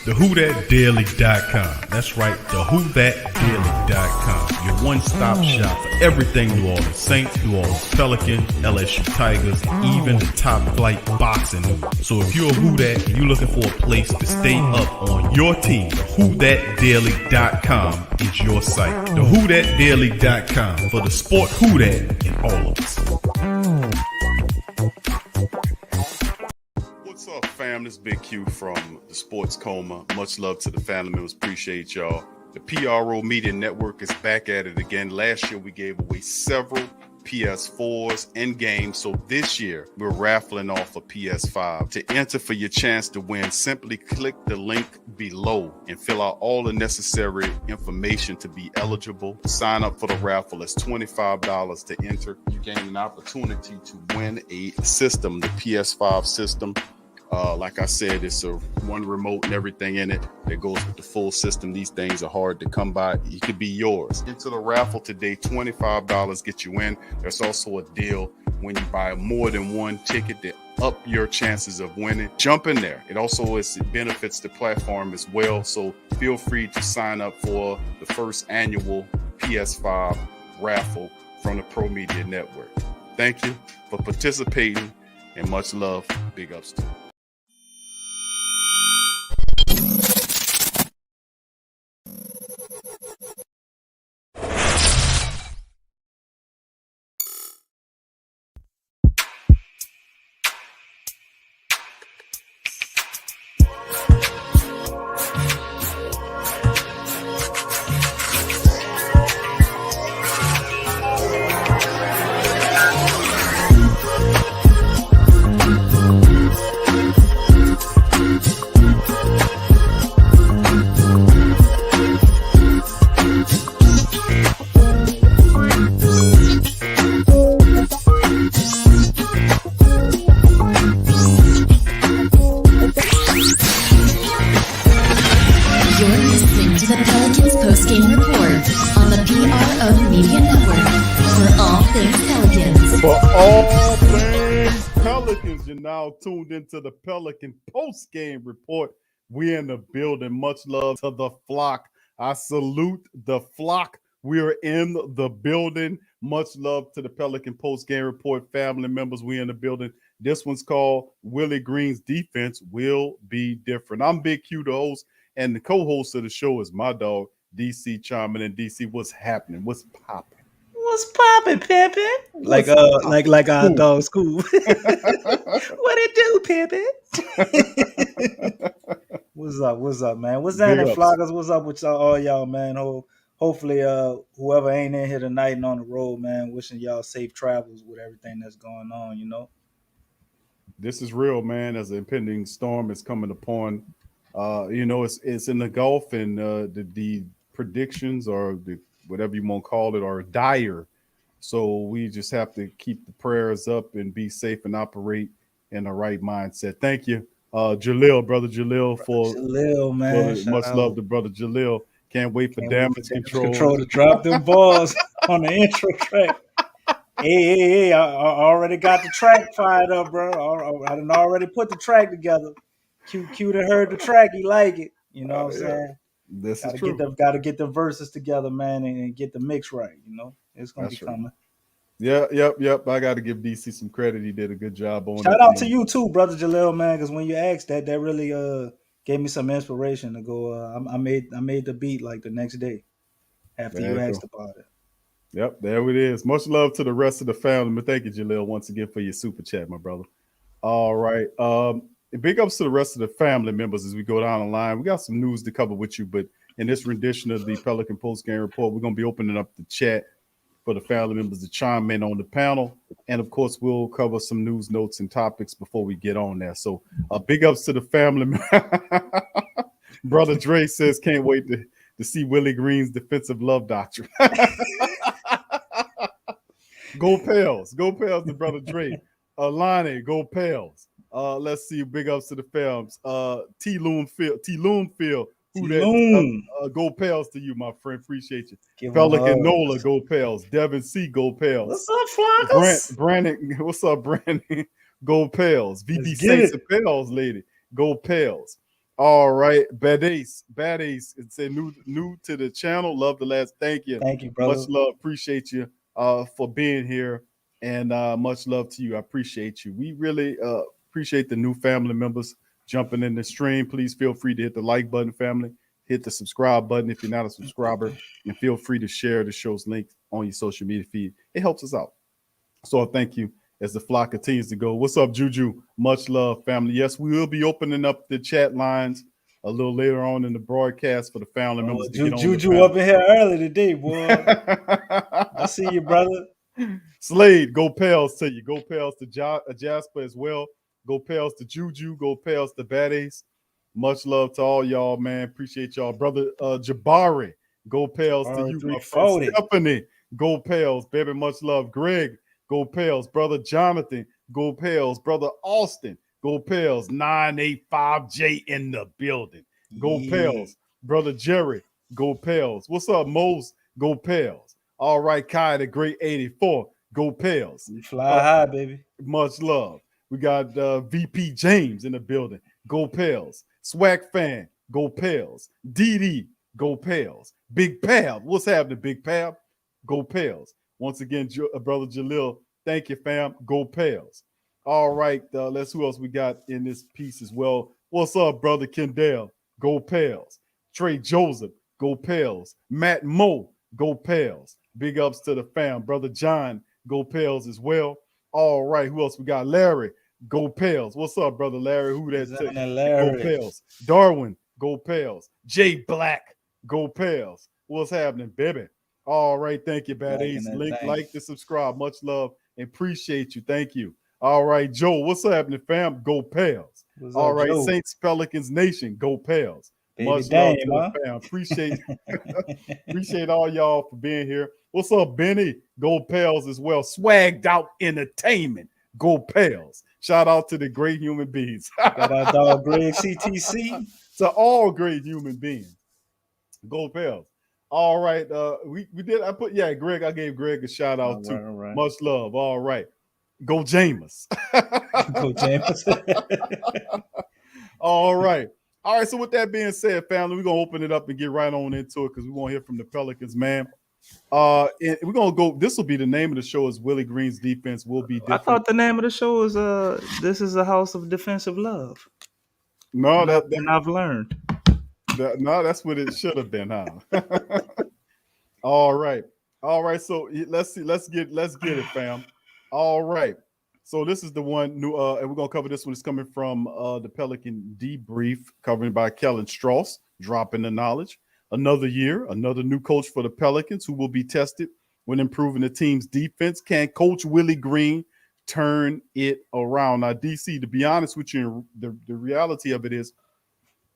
TheWhoThatDaily.com. That's right, TheWhoThatDaily.com. Your one-stop shop for everything New Orleans Saints, New Orleans Pelicans, LSU Tigers, even the top flight boxing news. So if you're a Who That and you're looking for a place to stay up on your team, TheWhoThatDaily.com is your site. TheWhoThatDaily.com for the sport Who That in all of us. What's up, fam? This is Big Q from the Sports Coma. Much love to the family members. Appreciate y'all. The PRO Media Network is back at it again. Last year, we gave away several PS4s and games. So this year, we're raffling off a PS5. To enter for your chance to win, simply click the link below and fill out all the necessary information to be eligible. Sign up for the raffle. It's $25 to enter. You gain an opportunity to win a system, the PS5 system. Like I said, it's a one remote and everything in it that goes with the full system. These things are hard to come by. It could be yours. Into the raffle today, $25 get you in. There's also a deal when you buy more than one ticket that up your chances of winning. Jump in there. It also benefits the platform as well. So feel free to sign up for the first annual PS5 raffle from the Pro Media Network. Thank you for participating and much love. Big ups to you. Tuned into the Pelican post-game report. We're in the building. Much love to the flock. I salute the flock. We're in the building. Much love to the Pelican post-game report family members. We're in the building. This one's called Willie Green's Defense Will Be Different. I'm Big Q, the host, and the co-host of the show is my dog, DC chiming in. DC, what's happening? What's popping? What's poppin', Pimpin'? Like our dog School. What it do, Pimpin'? What's up, man? What's that in Floggers? What's up with all y'all, man? Hopefully, whoever ain't in here tonight and on the road, man, wishing y'all safe travels with everything that's going on, you know? This is real, man, as an impending storm is coming upon. It's in the Gulf, and the predictions or the whatever you want to call it, are dire. So we just have to keep the prayers up and be safe and operate in the right mindset. Thank you, Jalil, brother Jalil, man. Much love to brother Jalil. Can't wait for damage control to drop them balls on the intro track. Hey, I already got the track fired up, bro. I done already put the track together. Q done heard the track, he like it. You know what I'm saying? This is true. Gotta get the verses together, man, and get the mix right. You know, it's gonna be coming. Yeah, yep. I got to give DC some credit. He did a good job on it. Shout out to you too, brother Jalil, man, because when you asked that really gave me some inspiration to go. I made the beat like the next day after you asked about it. Yep, there it is. Much love to the rest of the family. Thank you, Jalil, once again for your super chat, my brother. All right. Big ups to the rest of the family members as we go down the line. We got some news to cover with you, but in this rendition of the Pelican Post-Game Report, we're going to be opening up the chat for the family members to chime in on the panel. And, of course, we'll cover some news notes and topics before we get on there. So big ups to the family. Brother Dre says, can't wait to see Willie Green's defensive love doctrine. Go Pels. Go Pels to Brother Dre. Lonnie, go Pels. Let's see. Big ups to the films. T. Loomfield. Go Pels to you, my friend. Appreciate you. Pelican Nola, go Pels. Devin C, go Pels. What's up, Flockers? Brandon, what's up, Brandon? Go Pels. VB Saints and Pels, lady. Go Pels. All right, Bad Ace. It's a new to the channel. Love the last. Thank you. Thank you, Much brother. love. Appreciate you for being here, and much love to you. I appreciate you. We really appreciate the new family members jumping in the stream. Please feel free to hit the like button, family. Hit the subscribe button if you're not a subscriber, and feel free to share the show's link on your social media feed. It helps us out. So thank you as the flock continues to go. What's up, Juju? Much love, family. Yes, we will be opening up the chat lines a little later on in the broadcast for the family members to get on the Juju up in here early today, boy. I see you, brother. Slade, go Pels to you. Go Pels to Jasper as well. Go Pels to Juju. Go Pels to Bad Ace. Much love to all y'all, man. Appreciate y'all. Brother Jabari, go Pels to you, my friend. 340. Stephanie, go Pels. Baby, much love. Greg, go Pels. Brother Jonathan, go Pels. Brother Austin, go Pels. 985J in the building. Go Pels. Brother Jerry, go Pels. What's up, Mose? Go Pels. All right, Kai, the great 84, go Pels. You fly high, baby. Much love. We got VP James in the building. Go Pels. Swag Fan, go Pels. DD, go Pels. Big Pab, what's happening, Big Pab? Go Pels. Once again, Brother Jalil, thank you, fam. Go Pels. All right, let's who else we got in this piece as well. What's up, Brother Kendall? Go Pels. Trey Joseph, go Pels. Matt Moe, go Pels. Big ups to the fam. Brother John, go Pels as well. All right, who else we got? Larry, go Pels. What's up, Brother Larry? Who that? Go Pels. Darwin, go Pels. Jay Black, go Pels. What's happening, baby? All right, thank you, Bad Ace. Like to subscribe. Much love and appreciate you. Thank you. All right, Joe, what's happening, fam? Go Pels. All right, Joe? Saints Pelicans Nation, go Pels. Much love to the fam. Appreciate all y'all for being here. What's up, Benny? Go Pels as well. Swagged out entertainment. Go Pels. Shout out to the great human beings. Got our dog Greg CTC. To all great human beings. Go Pels. All right. We did. Greg. I gave Greg a shout out too. Right. Much love. All right. Go Jameis. Go Jameis. All right. All right. So with that being said, family, we're gonna open it up and get right on into it because we want to hear from the Pelicans, man. And we're gonna go. This will be the name of the show. Is Willie Green's defense will be different. I thought the name of the show is "This is a House of Defensive Love." No, and I've learned. No, that's what it should have been, huh? All right. So let's see. Let's get it, fam. All right. So this is the one new, and we're gonna cover this one. It's coming from the Pelican Debrief, covered by Kellen Strauss, dropping the knowledge. Another year, another new coach for the Pelicans who will be tested when improving the team's defense. Can Coach Willie Green turn it around? Now, DC, to be honest with you, the reality of it is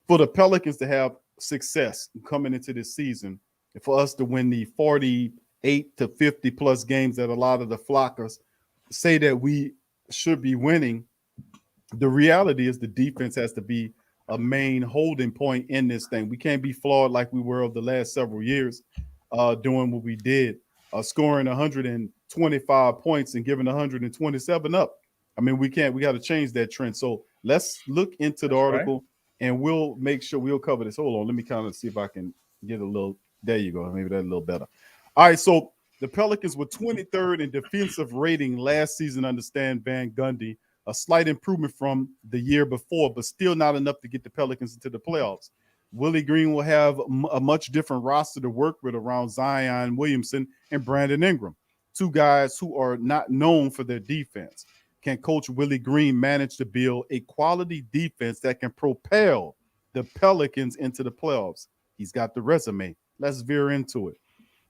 for the Pelicans to have success coming into this season, and for us to win the 48 to 50 plus games that a lot of the flockers say that we should be winning, the reality is the defense has to be a main holding point in this thing. We can't be flawed like we were over the last several years doing what we did, scoring 125 points and giving 127 up. I mean, we got to change that trend. So let's look into the article and we'll make sure we'll cover this. Hold on. Let me kind of see if I can get a little. There you go. Maybe that's a little better. All right. So the Pelicans were 23rd in defensive rating last season under Stan Van Gundy. A slight improvement from the year before, but still not enough to get the Pelicans into the playoffs. Willie Green will have a much different roster to work with around Zion Williamson and Brandon Ingram, two guys who are not known for their defense. Can Coach Willie Green manage to build a quality defense that can propel the Pelicans into the playoffs? He's got the resume. Let's veer into it.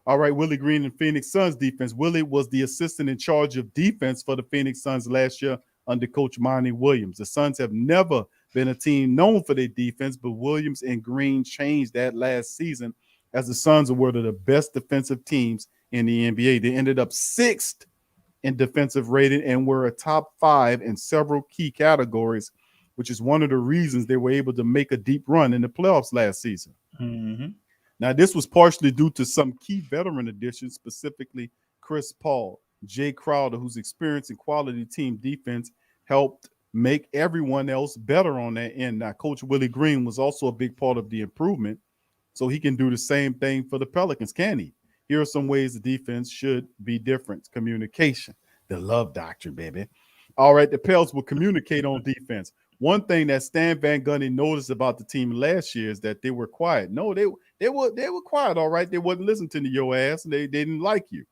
All right, Willie Green and Phoenix Suns defense. Willie was the assistant in charge of defense for the Phoenix Suns last year under Coach Monty Williams. The Suns have never been a team known for their defense, but Williams and Green changed that last season as the Suns were one of the best defensive teams in the NBA. They ended up sixth in defensive rating and were a top 5 in several key categories, which is one of the reasons they were able to make a deep run in the playoffs last season. Mm-hmm. Now, this was partially due to some key veteran additions, specifically Chris Paul, Jay Crowder, whose experience in quality team defense helped make everyone else better on that end. Now, Coach Willie Green was also a big part of the improvement, so he can do the same thing for the Pelicans, can he? Here are some ways the defense should be different. Communication, the love doctrine, baby. All right, the Pels will communicate on defense. One thing that Stan Van Gundy noticed about the team last year is that they were quiet. No, they were quiet. All right, they wasn't listening to your ass. They didn't like you.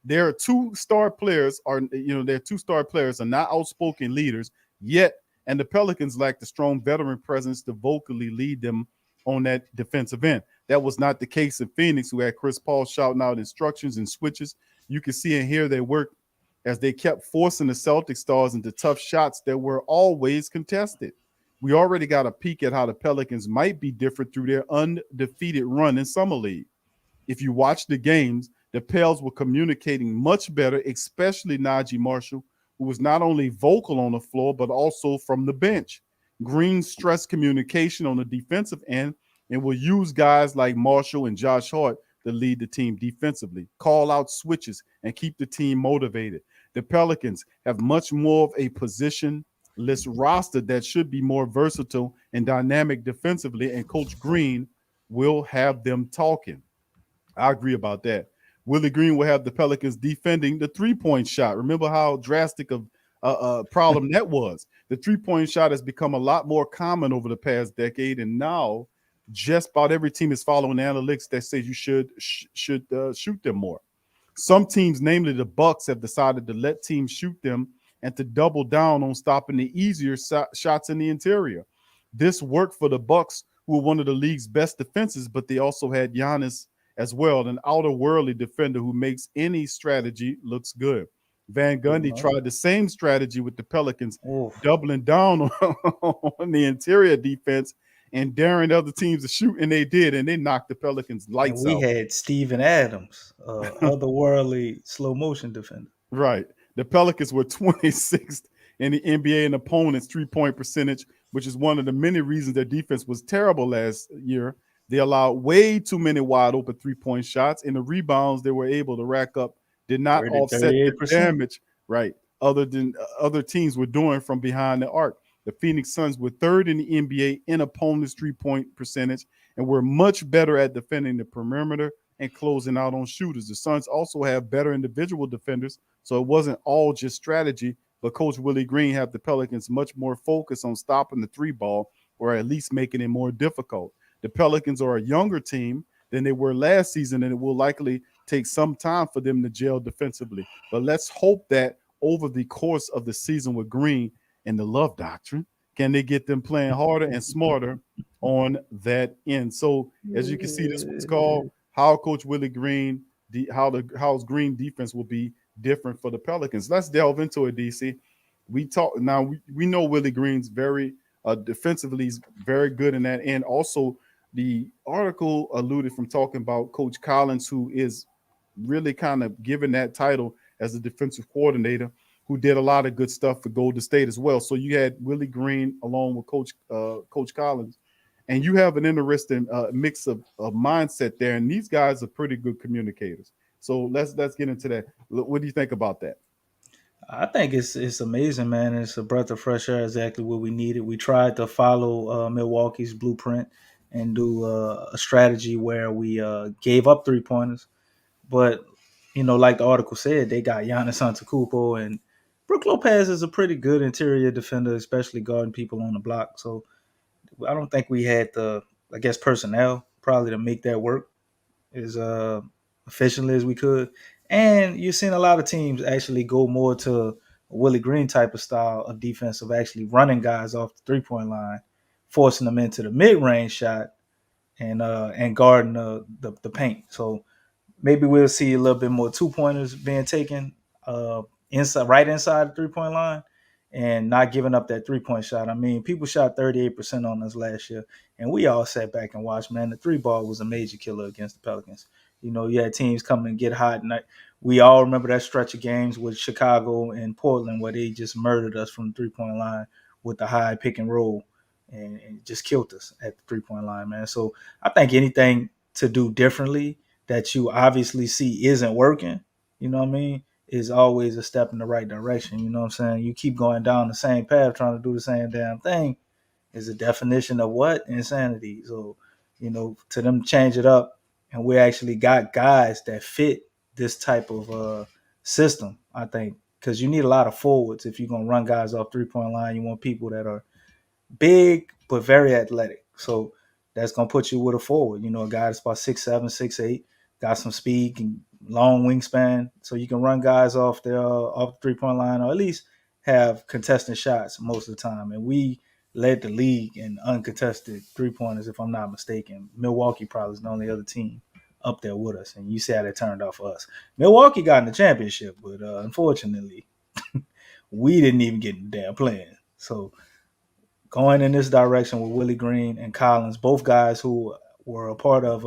There are two-star players, their two-star players are not outspoken leaders yet, and the Pelicans lack the strong veteran presence to vocally lead them on that defensive end. That was not the case in Phoenix, who had Chris Paul shouting out instructions and switches. You can see and hear their work as they kept forcing the Celtic stars into tough shots that were always contested. We already got a peek at how the Pelicans might be different through their undefeated run in Summer League. If you watch the games, the Pels were communicating much better, especially Najee Marshall, who was not only vocal on the floor, but also from the bench. Green stressed communication on the defensive end and will use guys like Marshall and Josh Hart to lead the team defensively, call out switches, and keep the team motivated. The Pelicans have much more of a positionless roster that should be more versatile and dynamic defensively, and Coach Green will have them talking. I agree about that. Willie Green will have the Pelicans defending the three-point shot. Remember how drastic of a problem that was. The three-point shot has become a lot more common over the past decade, and now just about every team is following analytics that says you should shoot them more. Some teams, namely the Bucks, have decided to let teams shoot them and to double down on stopping the easier shots in the interior. This worked for the Bucks, who were one of the league's best defenses, but they also had Giannis as well, an outer-worldly defender who makes any strategy looks good. Van Gundy tried the same strategy with the Pelicans, doubling down on the interior defense and daring other teams to shoot, and they did, and they knocked the Pelicans lights out. We had Steven Adams, otherworldly slow-motion defender. Right. The Pelicans were 26th in the NBA in opponents' three-point percentage, which is one of the many reasons their defense was terrible last year. They allowed way too many wide-open three-point shots, and the rebounds they were able to rack up did not offset the damage, right, other teams were doing from behind the arc. The Phoenix Suns were third in the NBA in opponents' three-point percentage and were much better at defending the perimeter and closing out on shooters. The Suns also have better individual defenders, so it wasn't all just strategy, but Coach Willie Green had the Pelicans much more focused on stopping the three ball or at least making it more difficult. The Pelicans are a younger team than they were last season, and it will likely take some time for them to gel defensively. But let's hope that over the course of the season with Green and the love doctrine, can they get them playing harder and smarter on that end? So as you can see, this was called How Coach Willie Green, how's Green defense will be different for the Pelicans. Let's delve into it, DC. We know Willie Green's very defensively, he's very good in that end. Also, the article alluded from talking about Coach Collins, who is really kind of given that title as a defensive coordinator, who did a lot of good stuff for Golden State as well. So you had Willie Green along with Coach Collins, and you have an interesting mix of mindset there. And these guys are pretty good communicators. So let's get into that. What do you think about that? I think it's amazing, man. It's a breath of fresh air, exactly what we needed. We tried to follow Milwaukee's blueprint and do a strategy where we gave up three-pointers. But, like the article said, they got Giannis Antetokounmpo, and Brook Lopez is a pretty good interior defender, especially guarding people on the block. So I don't think we had the, personnel probably to make that work as efficiently as we could. And you're seeing a lot of teams actually go more to a Willie Green type of style of defense, of actually running guys off the three-point line, forcing them into the mid-range shot, and guarding the paint. So maybe we'll see a little bit more two-pointers being taken right inside the three-point line and not giving up that three-point shot. I mean, people shot 38% on us last year, and we all sat back and watched, man. The three ball was a major killer against the Pelicans. You had teams come and get hot, and we all remember that stretch of games with Chicago and Portland where they just murdered us from the three-point line with the high pick and roll and just killed us at the three-point line, man. So I think anything to do differently that you obviously see isn't working, you know what I mean, is always a step in the right direction. You know what I'm saying? You keep going down the same path, trying to do the same damn thing, is a definition of what? Insanity. So, to them change it up, and we actually got guys that fit this type of system, I think, because you need a lot of forwards if you're going to run guys off 3-point line. You want people that are big but very athletic. So that's gonna put you with a forward. A guy that's about 6'7", 6'8", got some speed and long wingspan, so you can run guys off the 3-point line, or at least have contested shots most of the time. And we led the league in uncontested 3-pointers, if I'm not mistaken. Milwaukee probably is the only other team up there with us, and you see how they turned out for us. Milwaukee got in the championship, but unfortunately, we didn't even get in the damn plan. So going in this direction with Willie Green and Collins, both guys who were a part of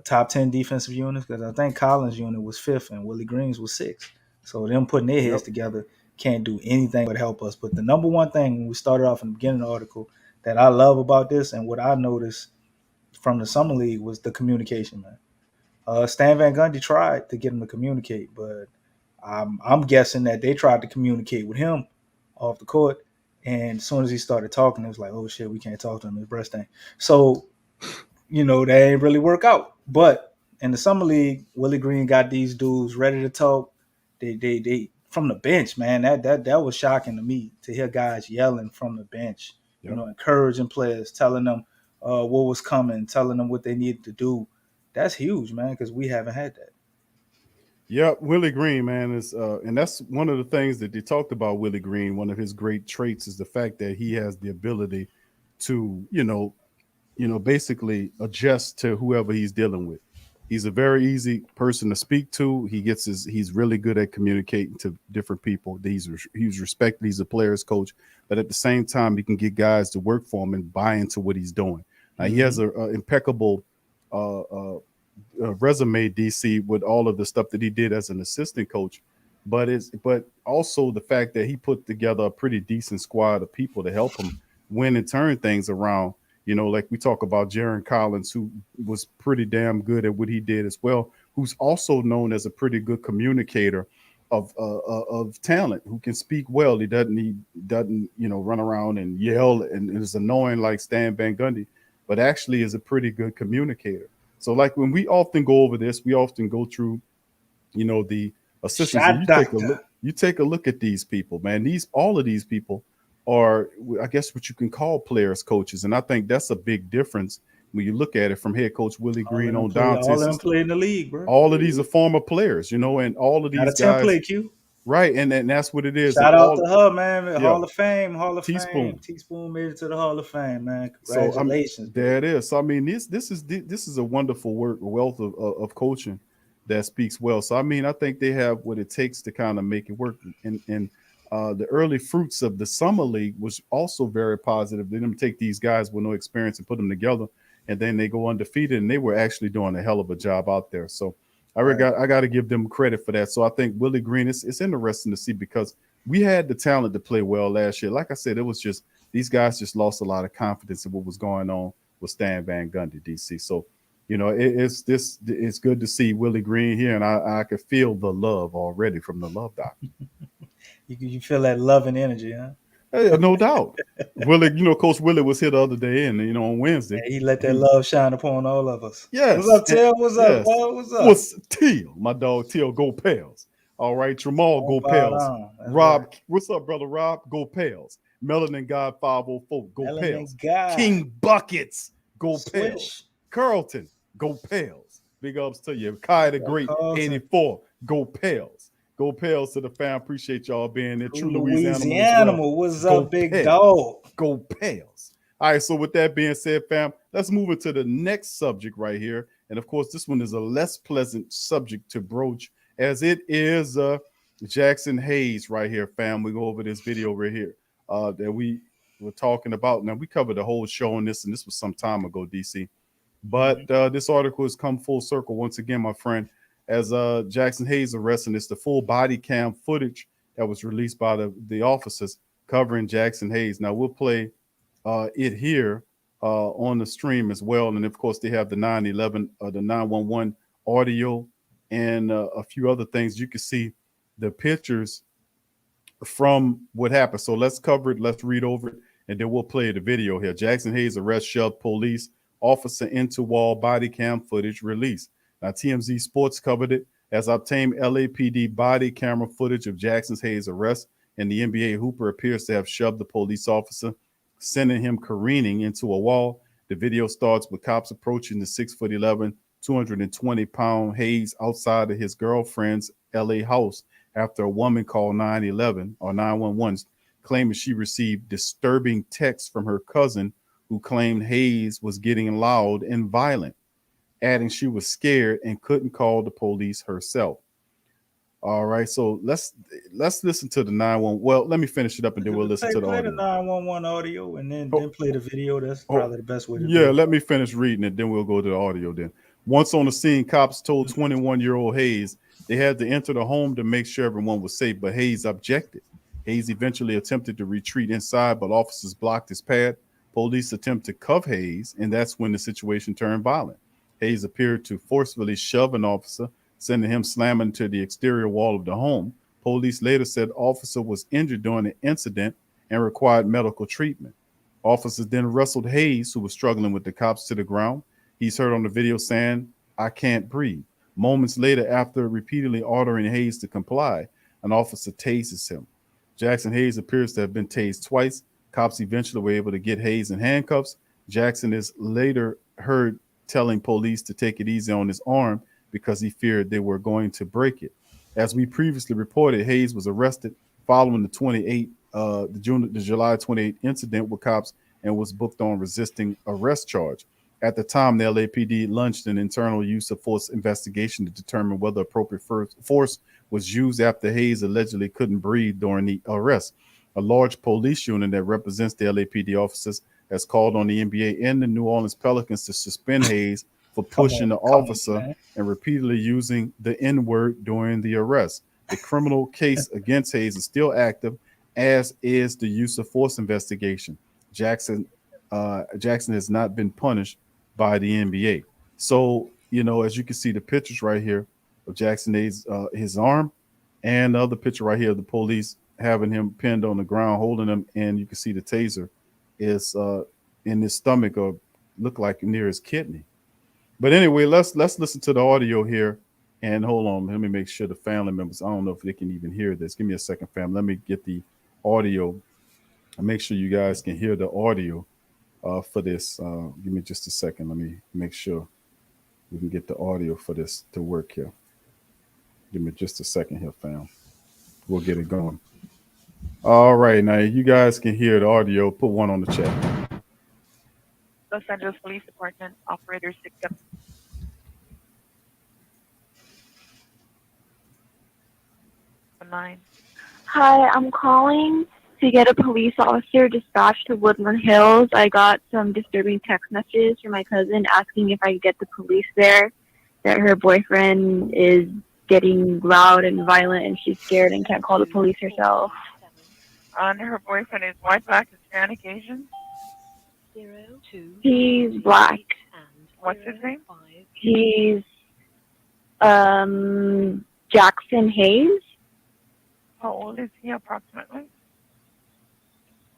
top 10 defensive units, because I think Collins' unit was 5th and Willie Green's was 6th. So them putting their heads together can't do anything but help us. But the number one thing when we started off in the beginning of the article that I love about this, and what I noticed from the summer league, was the communication, man. Stan Van Gundy tried to get him to communicate, but I'm guessing that they tried to communicate with him off the court. And as soon as he started talking, it was like, oh shit, we can't talk to him. His breast thing. So, they ain't really work out. But in the summer league, Willie Green got these dudes ready to talk. They from the bench, man. That was shocking to me to hear guys yelling from the bench. Yep. Encouraging players, telling them what was coming, telling them what they needed to do. That's huge, man, because we haven't had that. Yeah, Willie Green, man, is and that's one of the things that they talked about Willie Green. One of his great traits is the fact that he has the ability to, basically adjust to whoever he's dealing with. He's a very easy person to speak to. He's really good at communicating to different people. He's respected. He's a player's coach, but at the same time, he can get guys to work for him and buy into what he's doing. He has an impeccable resume, DC, with all of the stuff that he did as an assistant coach, but also the fact that he put together a pretty decent squad of people to help him win and turn things around. Like we talk about Jaron Collins, who was pretty damn good at what he did as well, who's also known as a pretty good communicator of talent, who can speak well. He doesn't run around and yell and is annoying like Stan Van Gundy, but actually is a pretty good communicator. So like when we often go over this, we often go through, the assistants. And you take a look at these people, man. All of these people are, I guess, what you can call players coaches. And I think that's a big difference when you look at it from head coach Willie Green on down to all of them play in the league, bro. All of these are former players, and all of these got a guys. Template, Q. Right, and that's what it is. Shout out to her, man. Yeah. Hall of Fame. Teaspoon. Teaspoon made it to the Hall of Fame, man. Congratulations. So, there it is. So I mean, this is a wonderful wealth of coaching that speaks well. So I mean, I think they have what it takes to kind of make it work. And the early fruits of the summer league was also very positive. They didn't take these guys with no experience and put them together, and then they go undefeated, and they were actually doing a hell of a job out there. So I got to give them credit for that. So I think Willie Green, it's interesting to see, because we had the talent to play well last year. Like I said, it was just these guys just lost a lot of confidence in what was going on with Stan Van Gundy, DC. So, it's good to see Willie Green here, and I could feel the love already from the Love Doctor. You feel that love and energy, huh? No doubt. Willie, Coach Willie was here the other day, and on Wednesday, he let that love shine upon all of us. Yes. What's up, Till? What's up, bro? What's up? What's Till? My dog Till, go Pels. All right, Jamal, go Pels. Rob, right. What's up, brother Rob? Go Pels. Melanin God 504, go Pels. King Buckets, go Pels. Carlton, go Pels. Big ups to you. Kai the Great, Carlton. 84, go Pels. Go Pels to the fam. Appreciate y'all being there. True Louisiana. What's up, big dog? Go Pels. All right, so with that being said, fam, let's move into the next subject right here. And of course, this one is a less pleasant subject to broach, as it is Jaxson Hayes right here, fam. We go over this video right here that we were talking about. Now, we covered the whole show on this, and this was some time ago, DC. But this article has come full circle once again, my friend, as Jaxson Hayes arrested. It's the full body cam footage that was released by the officers covering Jaxson Hayes. Now, we'll play it here on the stream as well. And, of course, they have the 911, the 911 audio and a few other things. You can see the pictures from what happened. So let's cover it. Let's read over it, and then we'll play the video here. Jaxson Hayes arrest shoved police officer into wall, body cam footage released. Now TMZ Sports covered it as obtained LAPD body camera footage of Jaxson Hayes' arrest, and the NBA hooper appears to have shoved the police officer, sending him careening into a wall. The video starts with cops approaching the 6'11", 220-pound Hayes outside of his girlfriend's LA house after a woman called 911 or 911 claiming she received disturbing texts from her cousin who claimed Hayes was getting loud and violent, adding she was scared and couldn't call the police herself. All right, so let's listen to the 911. Well, let me finish it up and then we'll listen to the play audio. the 911 audio and then play the video. That's probably the best way to do Yeah, it. let me finish reading it, then we'll go to the audio then. Once on the scene, cops told 21-year-old Hayes they had to enter the home to make sure everyone was safe, but Hayes objected. Hayes eventually attempted to retreat inside, but officers blocked his path. Police attempt to cuff Hayes, and that's when the situation turned violent. Hayes appeared to forcefully shove an officer, sending him slamming to the exterior wall of the home. Police later said officer was injured during the incident and required medical treatment. Officers then wrestled Hayes, who was struggling with the cops, to the ground. He's heard on the video saying, "I can't breathe." Moments later, after repeatedly ordering Hayes to comply, an officer tases him. Jaxson Hayes appears to have been tased twice. Cops eventually were able to get Hayes in handcuffs. Jaxson is later heard telling police to take it easy on his arm because he feared they were going to break it. As we previously reported, Hayes was arrested following the July 28 incident with cops and was booked on resisting arrest charge. At the time, the LAPD launched an internal use of force investigation to determine whether appropriate force was used after Hayes allegedly couldn't breathe during the arrest. A large police unit that represents the LAPD officers has called on the NBA and the New Orleans Pelicans to suspend Hayes for pushing the officer and repeatedly using the N-word during the arrest. The criminal case against Hayes is still active, as is the use of force investigation. Jaxson has not been punished by the NBA. So, as you can see the pictures right here of Jaxson Hayes, his arm, and the other picture right here of the police having him pinned on the ground, holding him, and you can see the taser is in his stomach or look like near his kidney. But anyway, let's listen to the audio here. And hold on, let me make sure the family members, I don't know if they can even hear this. Give me a second, fam. Let me get the audio and make sure you guys can hear the audio for this. Give me just a second. Let me make sure we can get the audio for this to work here. Give me just a second here, fam. We'll get it going. All right, now you guys can hear the audio. Put one on the chat. Los Angeles Police Department, Operator 6. Hi, I'm calling to get a police officer dispatched to Woodland Hills. I got some disturbing text messages from my cousin asking if I could get the police there, that her boyfriend is getting loud and violent and she's scared and can't call the police herself. And her boyfriend is white, black, Hispanic, Asian? He's black. What's his name? He's Jaxson Hayes. How old is he approximately?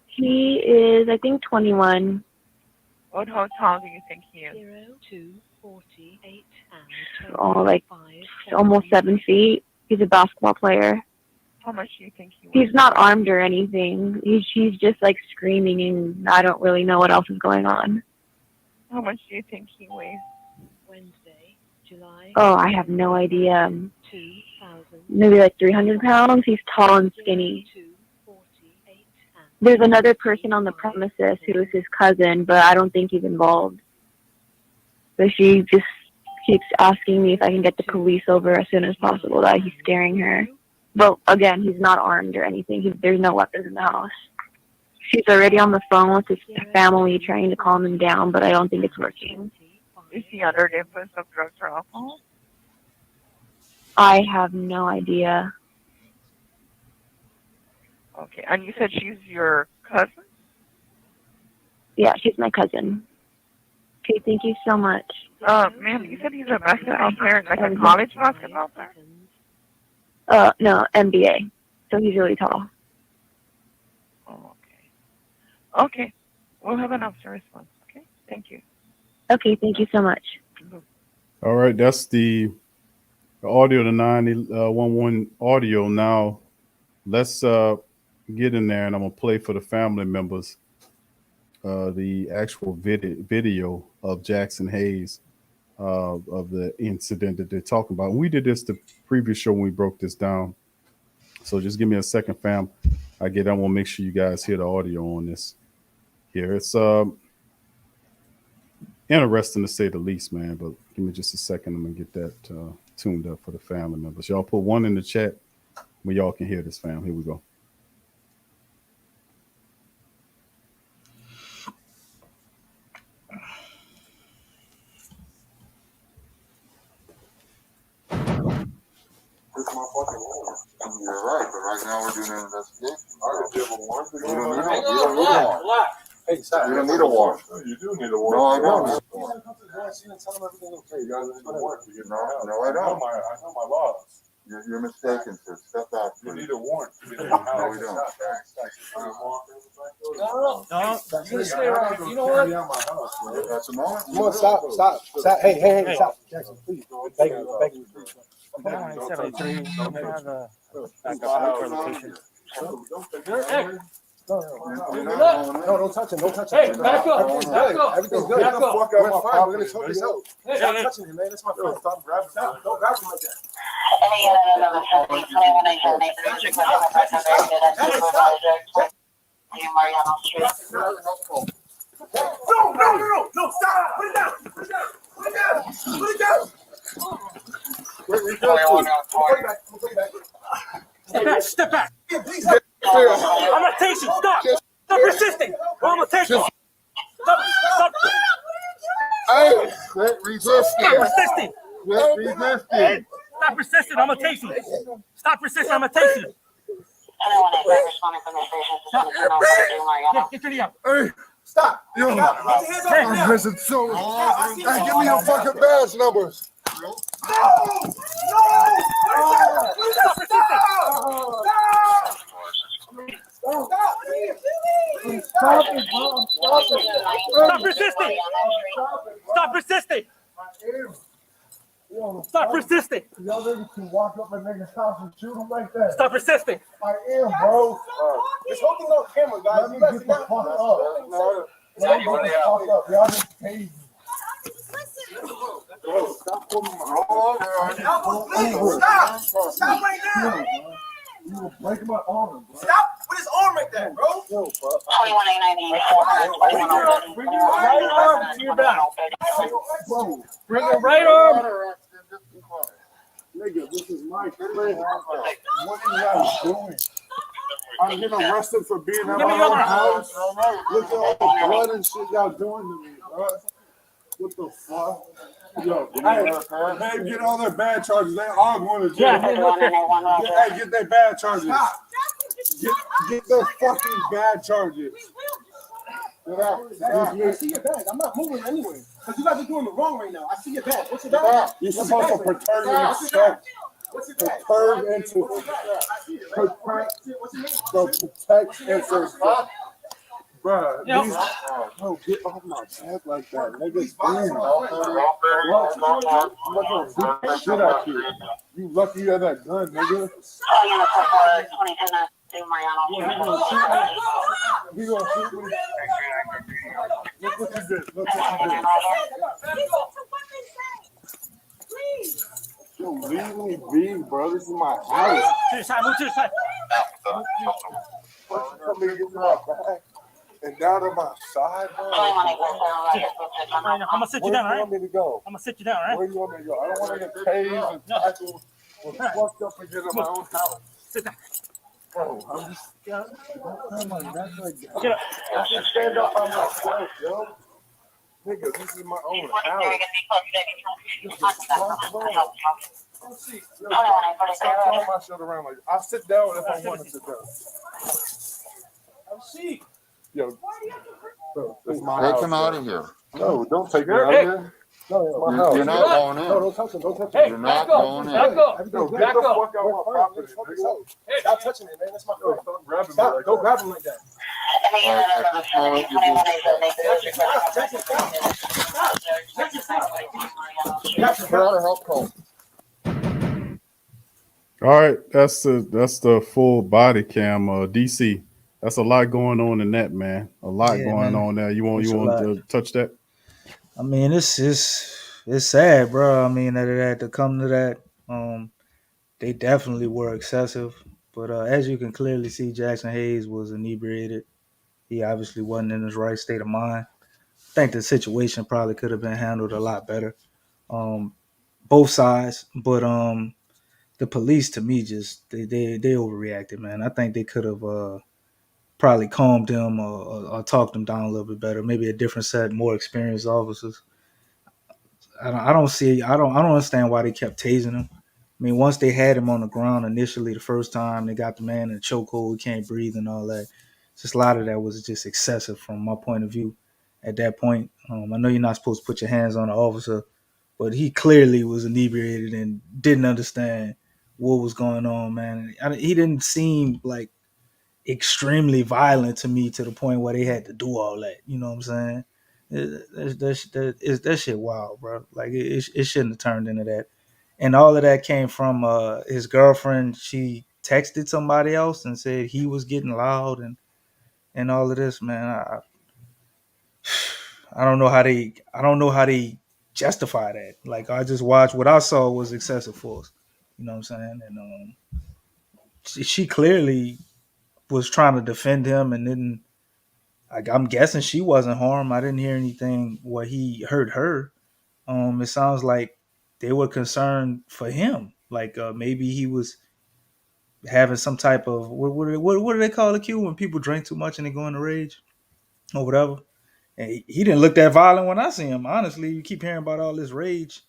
He is, I think, 21. What hotel do you think he is? Oh, like almost 7 feet. He's a basketball player. How much do you think he weighs? He's not armed or anything. He's just like screaming, and I don't really know what else is going on. How much do you think he weighs? Oh, I have no idea. Maybe like 300 pounds. He's tall and skinny. There's another person on the premises who is his cousin, but I don't think he's involved. So she just keeps asking me if I can get the police over as soon as possible, that he's scaring her. But again, he's not armed or anything. There's no weapons in the house. She's already on the phone with his family trying to calm him down, but I don't think it's working. Is he under the influence of drugs or alcohol? I have no idea. Okay, and you said she's your cousin? Yeah, she's my cousin. Okay, thank you so much. Ma'am, you said he's a basketball player, like a college basketball player? No, NBA. So he's really tall. Oh, okay. Okay. We'll have an officer response. Okay. Thank you. Okay, thank you so much. All right, that's the audio, the 911 audio. Now, let's get in there, and I'm gonna play for the family members the actual video of Jaxson Hayes of the incident that they're talking about. We did this the previous show when we broke this down. So just give me a second, fam. I want to make sure you guys hear the audio on this. Here, it's interesting to say the least, man. But give me just a second. I'm gonna get that tuned up for the family members. Y'all put one in the chat when y'all can hear this, fam. Here we go. It's my fucking warrant. You're right, but right now we're doing an investigation. I already give a warrant. You don't need a warrant. Hey, stop. You don't need a warrant. You do need a warrant. No, I don't. You gotta come to the warrant scene and tell them everything's okay. You guys need a warrant to get no, I don't. I know my laws. You're mistaken, sir. Step back, please. You need a warrant to get in the house. No, we don't. No. You stay right. You know what? That's a moment. You want to stop. Hey, stop. Jaxson, please. Beg you, please. I'm on 73. I'm going to have a backup for location. No, don't touch him. Hey, back up. Everything's good. Get the fuck out of my car. We're going to sort this out. Stop touching him, man. That's my friend. Stop grabbing him. Don't grab him like that. No, stop. Put it down. Step back. I'm gonna take you. Stop resisting. I'm gonna take you. Stop. Hey, quit resisting. Stop resisting. Quit resisting. Stop resisting. I'm gonna take you. Stop resisting. I'm gonna take you. Get your knee up. Hey, stop. Yo, I'm missing so. Hey, give me your fucking badge numbers. Stop resisting. Stop resisting. Stop resisting. Y'all niggas can walk up a nigga's house and shoot him like that. Stop resisting. I am, bro. This whole thing's on camera, guys. Let me get the fuck up. Let me get the fuck up. Y'all just paid. Bro, stop pulling my arm. Stop right now. You will break my arm, bro. Stop with his arm like that, bro. Yo, bro. 21 Bring your right arm to your back. Bro. Bring your right arm. Nigga, this is my friend. What are y'all doing? I'm getting arrested for being at my own house. Look at all the blood and shit y'all doing to me, bro. What the fuck? Yo, hey, get all their bad charges. They all going to jail. Get their bad charges. Get their fucking bad charges. Get out. I see your bag. I'm not moving anyway. Because you guys are doing it wrong right now. I see your bag. What's your bag? You're supposed to perturb yourself. Perturb into protect and survive. Bruh, no, get off my back like that. Niggas, damn. Shit out you. You lucky you had that gun, nigga. You gonna shoot me? Look what you did. Look what you did. Yo, leave me be, bro. This is my house. To the side, move to the side. Come here, get my back. And down to my side, bro. I'm gonna sit you down, all right? Where do you want me to go? I'm gonna sit you down, all right? Where do you want me to go? I don't want to get tased and tackled or fucked up again in my own house. Sit down. Bro, I'm just Get up. I should stand up by myself, yo. Nigga, this is my own house. This is my house. Stop throwing my shit around like I sit down if I want to sit down. Yo, bro, this is my house. Take him out of here. No, don't take me out there. No, it's my house. You're not going in. No, don't touch him. Don't touch him. You're not going in. Back up. Get the fuck out of my property. Hey, stop touching it, man. That's my friend. Stop grabbing me like Don't grab him like that. At this moment, you're being Jaxson, get out of help call. All right, that's the full body cam. DC, that's a lot going on in that, man. A lot going on there. You want to touch that? I mean, it's sad, bro. I mean, that it had to come to that. They definitely were excessive, but as you can clearly see, Jaxson Hayes was inebriated. He obviously wasn't in his right state of mind. I think the situation probably could have been handled a lot better, both sides. But the police, to me, just they overreacted, man. I think they could have probably calmed him or talked him down a little bit better. Maybe a different set, more experienced officers. I don't understand why they kept tasing him. I mean, once they had him on the ground initially the first time, they got the man in a chokehold, he can't breathe and all that. Just a lot of that was just excessive from my point of view at that point. I know you're not supposed to put your hands on an officer, but he clearly was inebriated and didn't understand what was going on, man. He didn't seem like extremely violent to me to the point where they had to do all that. You know what I'm saying? That shit wild, bro. Like it shouldn't have turned into that. And all of that came from his girlfriend. She texted somebody else and said he was getting loud and all of this, man. I don't know how they justify that. Like I just watched what I saw was excessive force. You know what I'm saying? And she clearly was trying to defend him and didn't. Like, I'm guessing she wasn't harmed. I didn't hear anything where he hurt her. It sounds like they were concerned for him. Like maybe he was having some type of what do they call it, Q, when people drink too much and they go into rage or whatever. And he didn't look that violent when I see him. Honestly, you keep hearing about all this rage.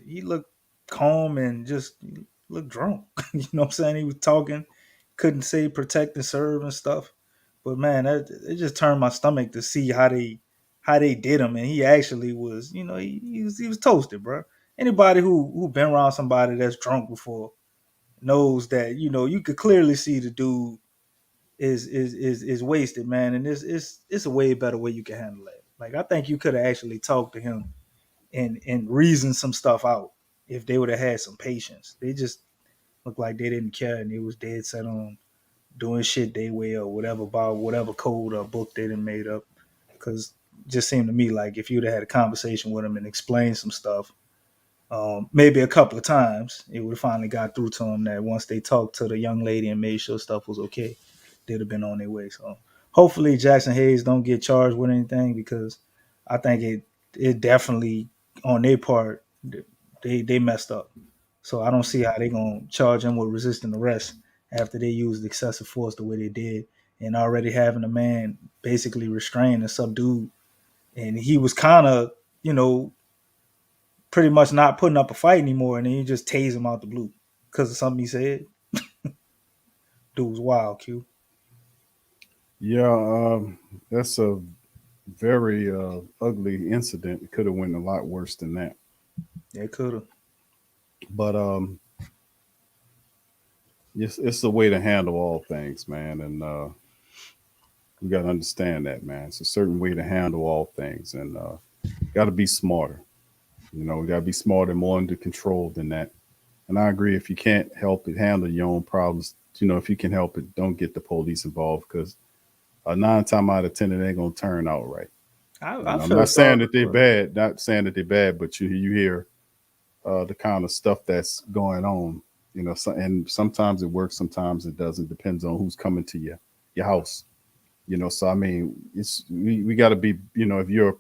He looked calm and just looked drunk. You know what I'm saying? He was talking, couldn't say protect and serve and stuff. But man, it just turned my stomach to see how they did him, and he actually was, he was toasted, bro. Anybody who been around somebody that's drunk before knows that you could clearly see the dude is wasted, man, and it's a way better way you can handle it. Like I think you could have actually talked to him and reasoned some stuff out if they would have had some patience. They just looked like they didn't care and they was dead set on doing shit they way or whatever about whatever code or book they done made up. Because it just seemed to me like if you'd have had a conversation with him and explained some stuff, maybe a couple of times, it would have finally got through to him that once they talked to the young lady and made sure stuff was okay, they'd have been on their way. So hopefully Jaxson Hayes don't get charged with anything, because I think it definitely on their part they messed up. So I don't see how they're gonna charge him with resisting arrest after they used excessive force the way they did, and already having a man basically restrained and subdued, and he was kind of pretty much not putting up a fight anymore, and then you just tase him out the blue because of something he said. Dude was wild, Q. Yeah, that's a very ugly incident. It could have went a lot worse than that. Yeah, it could have. But it's a way to handle all things, man, and we got to understand that, man. It's a certain way to handle all things, and got to be smarter. We got to be smarter, more under control than that. And I agree, if you can't help it, handle your own problems. If you can help it, don't get the police involved, because 9 times out of 10 it ain't gonna turn out right. I'm not saying that they're bad, but you hear the kind of stuff that's going on, and sometimes it works, sometimes it doesn't. Depends on who's coming to your house, So I mean, we got to be, if you're,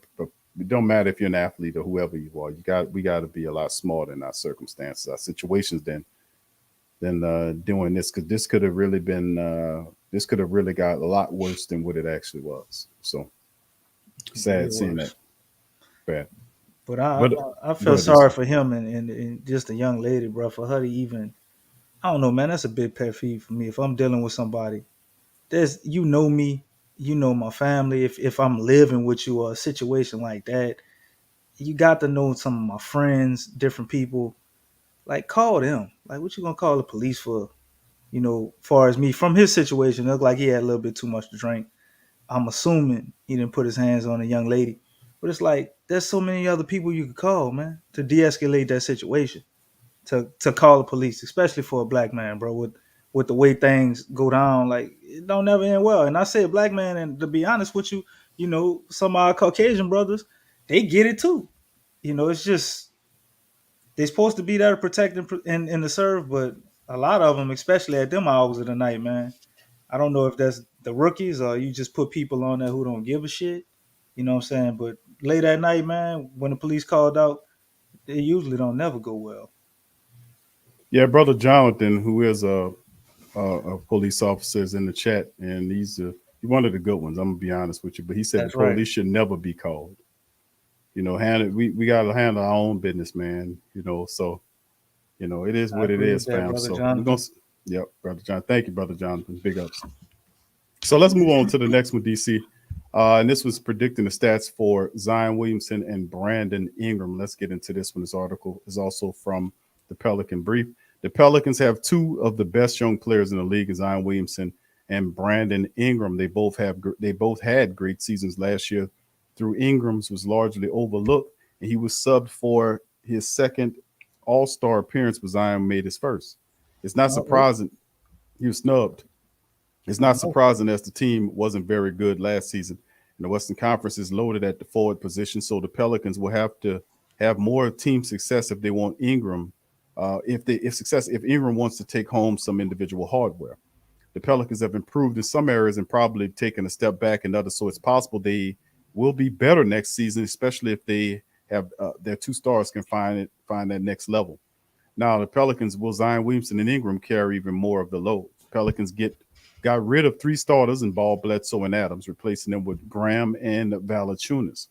it don't matter if you're an athlete or whoever you are, we got to be a lot smarter in our circumstances, our situations than doing this, because this could have really been this could have really got a lot worse than what it actually was. So sad seeing that. Bad. But I feel sorry for him and just a young lady, bro, for her to even, I don't know, man, that's a big pet peeve for me. If I'm dealing with somebody, me, you know my family. If I'm living with you or a situation like that, you got to know some of my friends, different people. Like call them. Like what you gonna call the police for? You know, far as me from his situation, it looked like he had a little bit too much to drink. I'm assuming he didn't put his hands on a young lady. But it's like there's so many other people you could call, man, to de-escalate that situation. To call the police, especially for a black man, bro, with the way things go down, like it don't never end well. And I say a black man, and to be honest with you, you know, some of our Caucasian brothers, they get it too. You know, it's just they're supposed to be there to protect and to serve, but a lot of them, especially at them hours of the night, man. I don't know if that's the rookies or you just put people on there who don't give a shit. You know what I'm saying? But late at night, man, when the police called out, they usually don't never go well. Yeah, brother Jonathan, who is a police officer, is in the chat, and he's one of the good ones. I'm gonna be honest with you, but he said the That's right. police should never be called. You know, we gotta handle our own business, man. You know, so you know it is I what it agree with is, that, fam. brother So we're Jonathan. gonna, yep, brother John. Thank you, brother Jonathan. Big ups. So let's move on to the next one, DC. And this was predicting the stats for Zion Williamson and Brandon Ingram. Let's get into this one. This article is also from the Pelican Brief. The Pelicans have two of the best young players in the league, Zion Williamson and Brandon Ingram. They both had great seasons last year. Through Ingram's was largely overlooked, and he was subbed for his second All-Star appearance, but Zion made his first. It's not Uh-oh. surprising he was snubbed. It's I not know. surprising as the team wasn't very good last season. And the Western Conference is loaded at the forward position, so the Pelicans will have to have more team success if they want Ingram. If Ingram wants to take home some individual hardware. The Pelicans have improved in some areas and probably taken a step back in others, so it's possible they will be better next season, especially if they have their two stars can find that next level. Now the Pelicans will Zion Williamson and Ingram carry even more of the load. Pelicans got rid of three starters in Ball, Bledsoe, and Adams, replacing them with Graham and Valanciunas.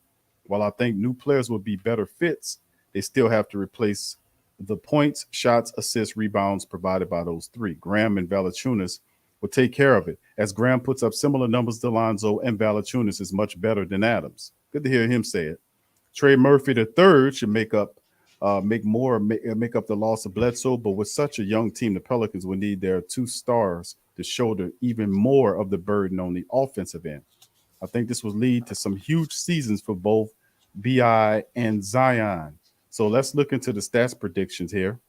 While I think new players will be better fits, they still have to replace the points, shots, assists, rebounds provided by those three. Graham and Valanciunas will take care of it, as Graham puts up similar numbers to Lonzo, and Valanciunas is much better than Adams. Good to hear him say it. Trey Murphy III should make up the loss of Bledsoe, but with such a young team, the Pelicans will need their two stars to shoulder even more of the burden on the offensive end. I think this will lead to some huge seasons for both BI and Zion. So let's look into the stats predictions here.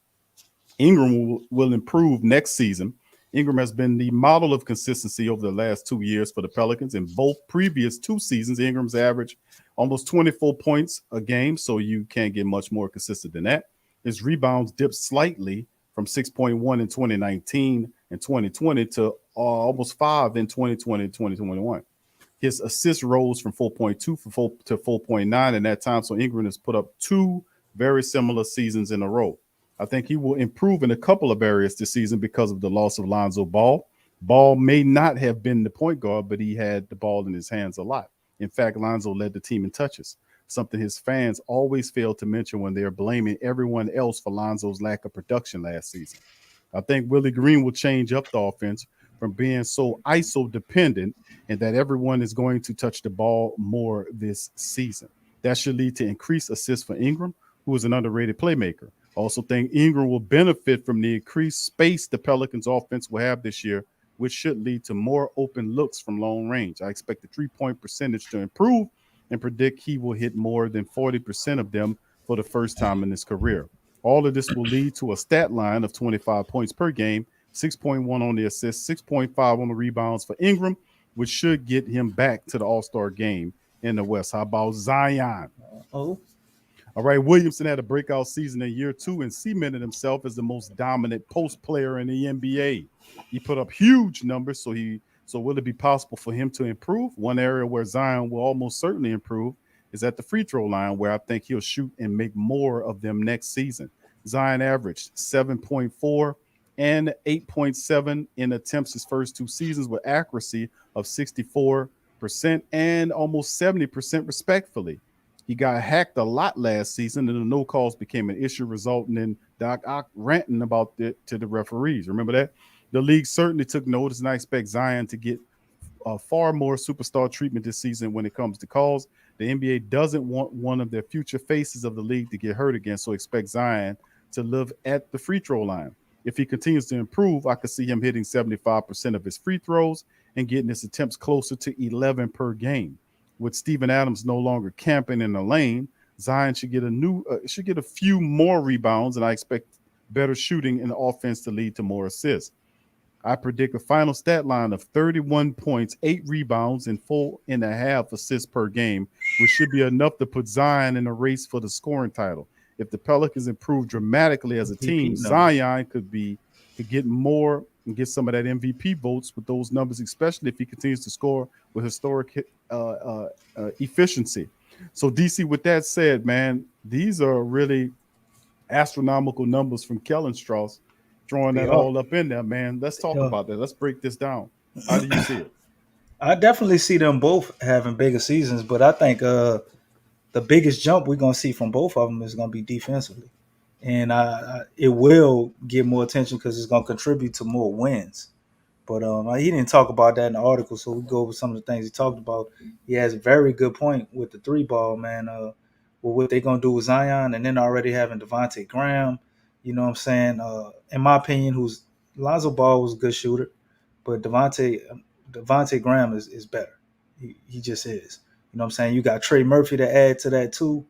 Ingram will improve next season. Ingram has been the model of consistency over the last 2 years for the Pelicans. In both previous 2 seasons, Ingram's averaged almost 24 points a game, so you can't get much more consistent than that. His rebounds dipped slightly from 6.1 in 2019 and 2020 to almost 5 in 2020 and 2021. His assists rose from 4.2 to 4.9 in that time, so Ingram has put up two very similar seasons in a row. I think he will improve in a couple of areas this season because of the loss of Lonzo Ball. Ball may not have been the point guard, but he had the ball in his hands a lot. In fact, Lonzo led the team in touches, something his fans always fail to mention when they're blaming everyone else for Lonzo's lack of production last season. I think Willie Green will change up the offense from being so ISO dependent and that everyone is going to touch the ball more this season. That should lead to increased assists for Ingram, who is an underrated playmaker. I also think Ingram will benefit from the increased space the Pelicans offense will have this year, which should lead to more open looks from long range. I expect the 3-point percentage to improve and predict he will hit more than 40% of them for the first time in his career. All of this will lead to a stat line of 25 points per game, 6.1 on the assists, 6.5 on the rebounds for Ingram, which should get him back to the All-Star game in the West. How about Zion? Oh, All right, Williamson had a breakout season in year 2 and cemented himself as the most dominant post player in the NBA. He put up huge numbers, so will it be possible for him to improve? One area where Zion will almost certainly improve is at the free throw line, where I think he'll shoot and make more of them next season. Zion averaged 7.4 and 8.7 in attempts his first 2 seasons with accuracy of 64% and almost 70% respectfully. He got hacked a lot last season, and the no calls became an issue, resulting in Doc Ock ranting about it to the referees. Remember that? The league certainly took notice, and I expect Zion to get far more superstar treatment this season when it comes to calls. The NBA doesn't want one of their future faces of the league to get hurt again, so expect Zion to live at the free throw line. If he continues to improve, I could see him hitting 75% of his free throws and getting his attempts closer to 11 per game. With Steven Adams no longer camping in the lane, Zion should get a few more rebounds, and I expect better shooting in the offense to lead to more assists. I predict a final stat line of 31 points, 8 rebounds, and 4.5 assists per game, which should be enough to put Zion in a race for the scoring title. If the Pelicans improve dramatically as a team, Zion could get more and get some of that MVP votes with those numbers, especially if he continues to score with historic efficiency. So, DC, with that said, man, these are really astronomical numbers from Kellen Strauss, throwing that all up in there, man. Let's talk about that. Let's break this down. How do you see it? I definitely see them both having bigger seasons, but I think the biggest jump we're gonna see from both of them is gonna be defensively, and it will get more attention because it's gonna contribute to more wins. But he didn't talk about that in the article, so we go over some of the things he talked about. He has a very good point with the 3-ball, man. With what they're gonna do with Zion, and then already having Devontae Graham. You know what I'm saying? In my opinion, Lonzo Ball was a good shooter, but Devontae Graham is better. He just is. You know what I'm saying? You got Trey Murphy to add to that too.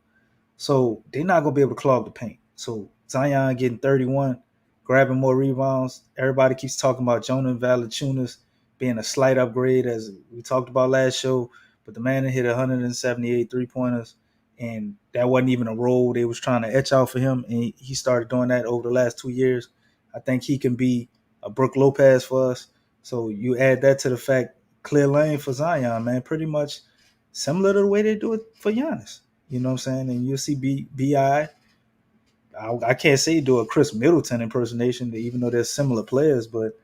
So they're not going to be able to clog the paint. So Zion getting 31, grabbing more rebounds. Everybody keeps talking about Jonah Valanciunas being a slight upgrade, as we talked about last show. But the man hit 178 3-pointers, and that wasn't even a role they was trying to etch out for him. And he started doing that over the last 2 years. I think he can be a Brook Lopez for us. So you add that to the fact, clear lane for Zion, man, pretty much similar to the way they do it for Giannis. You know what I'm saying? And you'll see B.I. I can't say do a Chris Middleton impersonation, even though they're similar players, but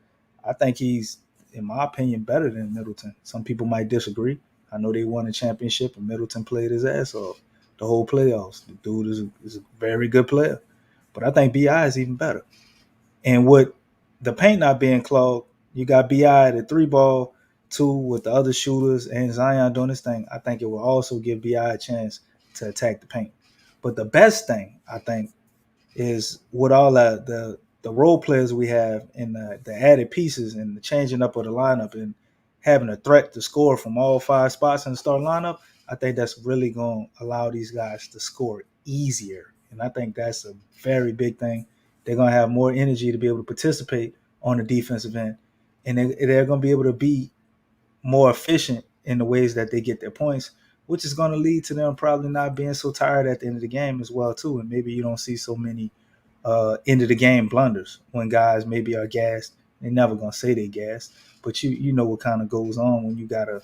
I think he's, in my opinion, better than Middleton. Some people might disagree. I know they won a championship and Middleton played his ass off the whole playoffs. The dude is a very good player. But I think B.I. is even better. And with the paint not being clogged, you got B.I. the 3-ball, 2 with the other shooters, and Zion doing this thing. I think it will also give B.I. a chance to attack the paint. But the best thing, I think, is with all the role players we have and the added pieces and the changing up of the lineup and having a threat to score from all 5 spots in the starting lineup, I think that's really going to allow these guys to score easier. And I think that's a very big thing. They're going to have more energy to be able to participate on the defensive end. And they're going to be able to be more efficient in the ways that they get their points, which is going to lead to them probably not being so tired at the end of the game as well, too. And maybe you don't see so many end of the game blunders when guys maybe are gassed. They're never going to say they gassed, but you know what kind of goes on when you got to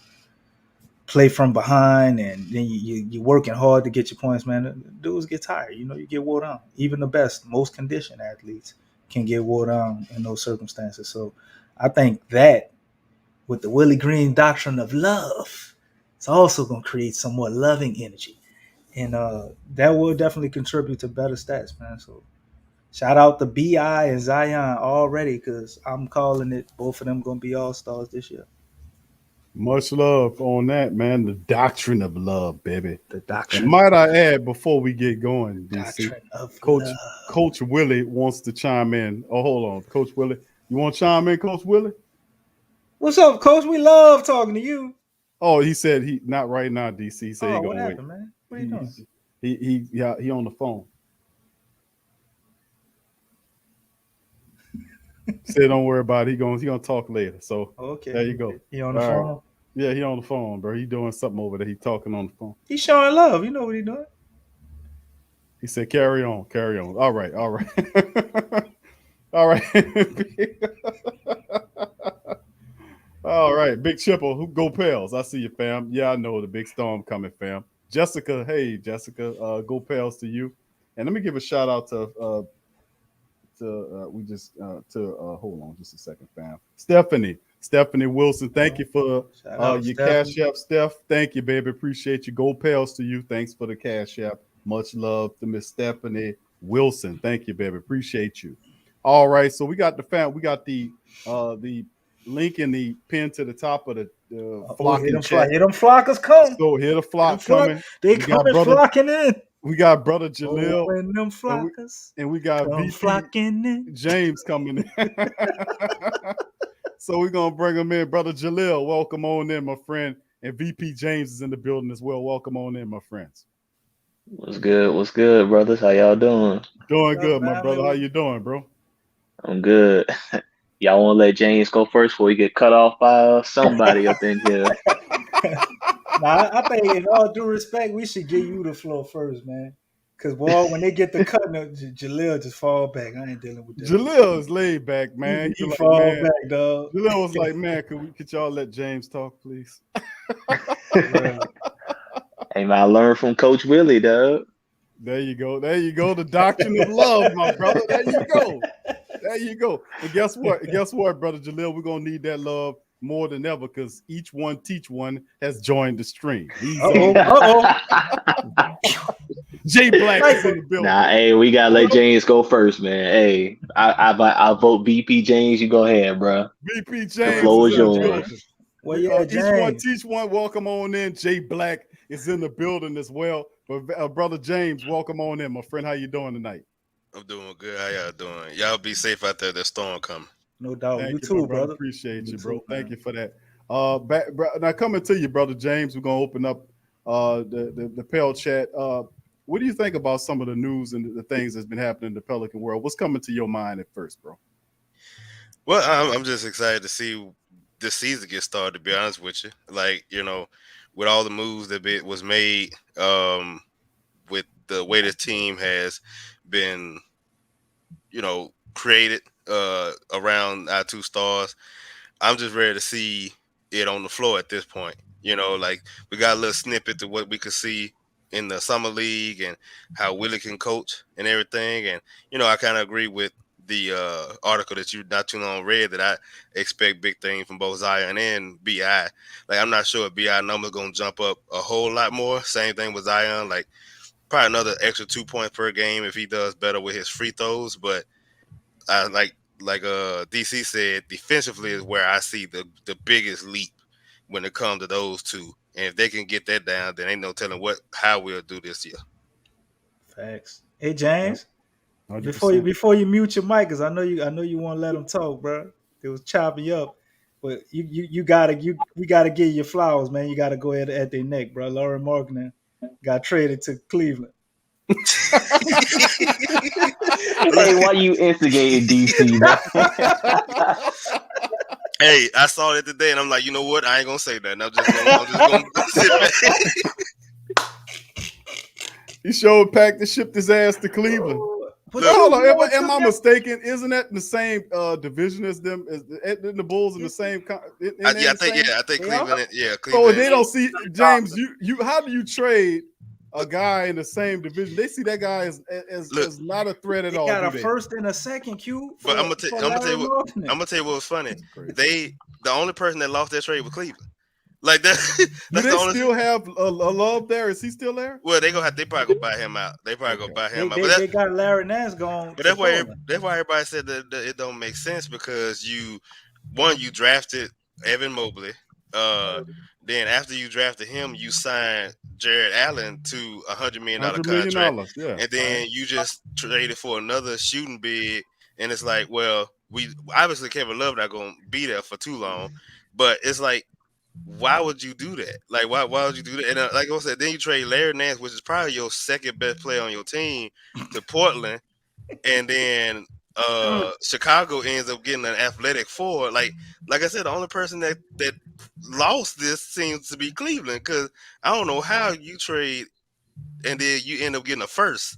play from behind and then you're working hard to get your points, man. Dudes get tired. You know, you get wore down. Even the best, most conditioned athletes can get wore down in those circumstances. So I think that with the Willie Green doctrine of love, it's also going to create some more loving energy. And that will definitely contribute to better stats, man. So shout out to B.I. and Zion already, because I'm calling it both of them going to be all-stars this year. Much love on that, man. The doctrine of love, baby. The doctrine. And might I add, before we get going, DC, doctrine of Coach love. Coach Willie wants to chime in. Oh, hold on. Coach Willie. You want to chime in, Coach Willie? What's up, Coach? We love talking to you. Oh, he said he not right now, DC. He said he what gonna happened, wait. man? What are you doing? He on the phone. Said don't worry about it. He gonna talk later. So Okay. there you go. He on the All phone? right. Yeah, he on the phone, bro. He doing something over there. He talking on the phone. He's showing love. You know what he doing. He said, carry on. All right. All right. All right. Big Chipper, who go Pels? I see you, fam. Yeah, I know the big storm coming, fam. Jessica, hey, Jessica, go Pels to you. And let me give a shout out to hold on just a second, fam. Stephanie Wilson, thank you for your Cash App, Steph. Thank you, baby. Appreciate you. Go Pels to you. Thanks for the Cash App. Much love to Miss Stephanie Wilson. Thank you, baby. Appreciate you. All right, so we got the link in the pin to the top of the Hit flocking them, chat. hit them flockers come. So here the flock Flock, coming. they We got coming flocking in. We got brother Jalil. When them flockers and we got come VP flocking in. James coming in. So we're gonna bring him in. Brother Jalil, welcome on in, my friend. And VP James is in the building as well. Welcome on in, my friends. What's good? What's good, brothers? How y'all doing? Doing good, my brother. How you doing, bro? I'm good. Y'all want to let James go first before he get cut off by somebody up in here? Nah, I think in all due respect, we should give you the floor first, man. Because, boy, when they get the cut, Jalil just fall back. I ain't dealing with that. Jalil is laid back, man. He fall back, dog. Jalil was like, man, could y'all let James talk, please? Hey, man, I learned from Coach Willie, dog. There you go. There you go. The doctrine of love, my brother. There you go. There you go. And guess what? Guess what, brother Jalil? We're going to need that love more than ever because each one teach one has joined the stream. Jay Black is in the building. Nah, hey, we got to let James go first, man. Hey, I vote VP James. You go ahead, bro. VP James. The floor is yours. Well, yeah, each one teach one. Welcome on in. Jay Black is in the building as well. But brother James, welcome on in, my friend. How you doing tonight? I'm doing good. How y'all doing? Y'all be safe out there. There's storm coming. No doubt. Thank you you too, brother. brother. Appreciate you, Too, bro. man. Thank you for that. Now coming to you, brother James, we're gonna open up the Pel chat. What do you think about some of the news and the things that's been happening in the Pelican world? What's coming to your mind at first, bro? Well, I'm just excited to see this season get started, to be honest with you. Like, you know, with all the moves that was made, with the way this team has been, you know, created around our two stars, I'm just ready to see it on the floor at this point. You know, like we got a little snippet to what we could see in the summer league and how Willie can coach and everything. And, you know, I kind of agree with the article that you not too long read that I expect big things from both Zion and BI. Like, I'm not sure if BI numbers going to jump up a whole lot more. Same thing with Zion, like probably another extra 2 points per game if he does better with his free throws. But I like DC said, defensively is where I see the biggest leap when it comes to those two. And if they can get that down, then ain't no telling how we'll do this year. Facts. Hey James, 100%. before you mute your mic, because I know you want to let them talk, bro. It was chopping you up, but we gotta give you flowers, man. You gotta go ahead at their neck, bro. Lauren Markner got traded to Cleveland. Hey, why you instigating DC? Hey, I saw it today, and I'm like, you know what? I ain't gonna say that. I'm just gonna sit back. He showed packed and shipped his ass to Cleveland. But hold on, am I mistaken? Isn't that in the same division as them? Is the Bulls in the same? I think Cleveland. Yeah, Cleveland. So if they don't see James, you how do you trade a guy in the same division? They see that guy as not a threat at all. Got a first and a second Q. But I'm gonna tell you what was funny. The only person that lost that trade was Cleveland. Like that. Do they still have a Love there? Is he still there? Well, they probably go buy him out. They probably go buy him out. But they got Larry Nance gone. But that's why everybody said that it don't make sense because you drafted Evan Mobley. Then after you drafted him, you signed Jared Allen to $100 million contract. Yeah. And then you just traded for another shooting big. And it's like, well, we obviously Kevin Love not gonna be there for too long. But it's like, why would you do that? Like, why would you do that? And like I said, then you trade Larry Nance, which is probably your second best player on your team, to Portland, and then Chicago ends up getting an athletic forward. Like I said, the only person that lost this seems to be Cleveland because I don't know how you trade and then you end up getting a first.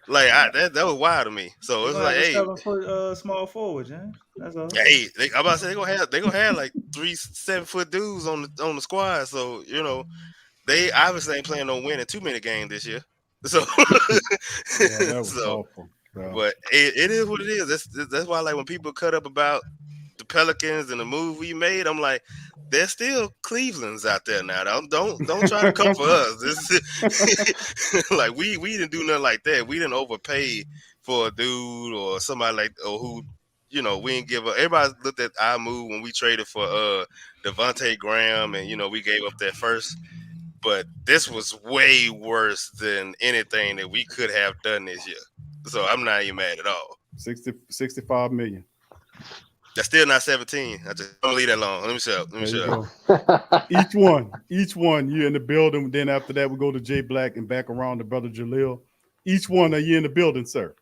Like that was wild to me. So it's like, hey, 7-foot small forward, James. That's all. Hey, I'm about to say they gonna have like 3 7-foot dudes on the squad. So you know, they obviously ain't planning on winning too many games this year. So, that was awful. Yeah. But it is what it is. That's why like when people cut up about the Pelicans and the move we made, I'm like, there's still Cleveland's out there now. Don't try to come for us. This is like we didn't do nothing like that. We didn't overpay for a dude or somebody like who you know, we didn't give up. Everybody looked at our move when we traded for Devontae Graham, and you know, we gave up that first. But this was way worse than anything that we could have done this year. So I'm not even mad at all. 65 million. That's still not 17. I'm gonna leave that alone. Let me shut up. Each one, you're in the building. Then after that, we go to Jay Black and back around to Brother Jalil. Each one, are you in the building, sir?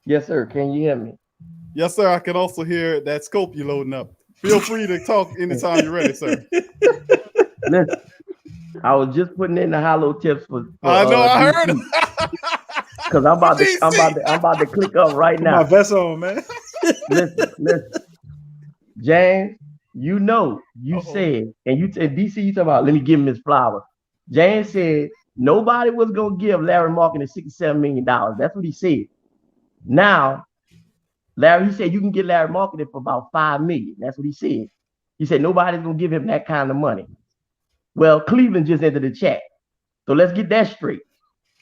Yes, sir. Can you hear me? Yes, sir. I can also hear that scope you're loading up. Feel free to talk anytime you're ready, sir. Listen, I was just putting in the hollow tips for I know, I heard it. Because I'm about to click up right now. My vest on, man. Listen. James, you know, you said, and you said DC, you talking about, let me give him his flowers. James said nobody was gonna give Larry Marketing $67 million. That's what he said. Now, Larry, he said you can get Larry Marketing for about $5 million. That's what he said. He said nobody's gonna give him that kind of money. Well, Cleveland just entered the chat. So let's get that straight.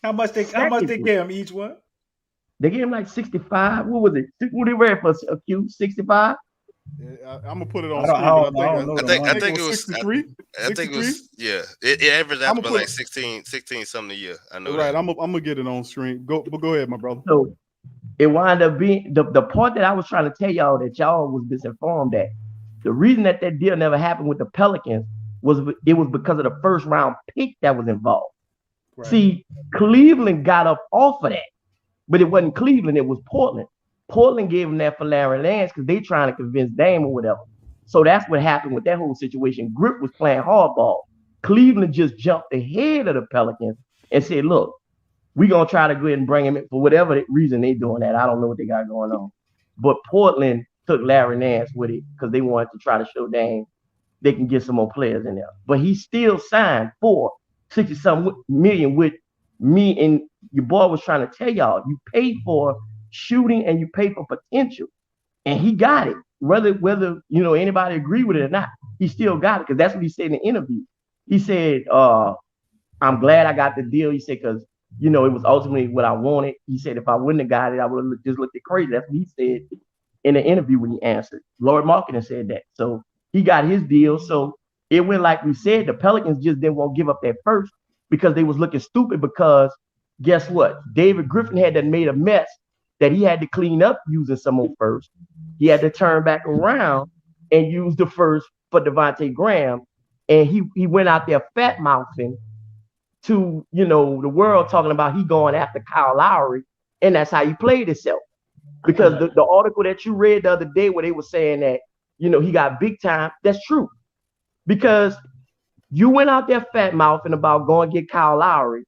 How much they gave him each one? They gave him like 65. What was it? What they read for a Q? 65? I'm gonna put it on. I think it was 63. I think it was It averaged out about like 16 something a year. I know. Right. That. I'm gonna get it on stream. Go ahead, my brother. So it wound up being the part that I was trying to tell y'all that y'all was misinformed that the reason that deal never happened with the Pelicans was because of the first round pick that was involved. Right. See, Cleveland got up off of that, but it wasn't Cleveland, it was Portland. Portland gave them that for Larry Nance because they trying to convince Dame or whatever. So that's what happened with that whole situation. Grip was playing hardball. Cleveland just jumped ahead of the Pelicans and said, look, we're going to try to go ahead and bring him in for whatever reason they doing that. I don't know what they got going on. But Portland took Larry Nance with it because they wanted to try to show Dame they can get some more players in there. But he still signed for $60-something million with me, and your boy was trying to tell y'all, you paid for shooting and you pay for potential, and he got it. Whether you know anybody agree with it or not, he still got it because that's what he said in the interview. He said, "I'm glad I got the deal." He said because you know it was ultimately what I wanted. He said if I wouldn't have got it, I would have just looked crazy. That's what he said in the interview when he answered. Lord Marketing said that, so he got his deal. So it went like we said. The Pelicans just didn't want to give up that first because they was looking stupid. Because guess what? David Griffin had that made a mess that he had to clean up using some more first. He had to turn back around and use the first for Devontae Graham. And he went out there fat mouthing to, you know, the world talking about he going after Kyle Lowry. And that's how he played himself. Because the article that you read the other day where they were saying that, you know, he got big time, that's true. Because you went out there fat mouthing about going to get Kyle Lowry,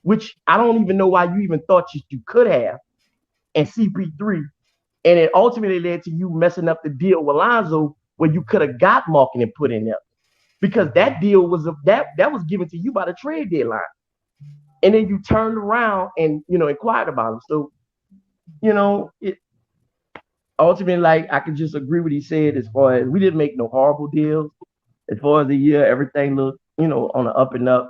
which I don't even know why you even thought you could have. And CP3, and it ultimately led to you messing up the deal with Lonzo where you could have got Marketing and put in there, because that deal was that was given to you by the trade deadline, and then you turned around and inquired about him. So it ultimately, like, I can just agree with what he said as far as we didn't make no horrible deals. As far as the year, everything looked on the up and up.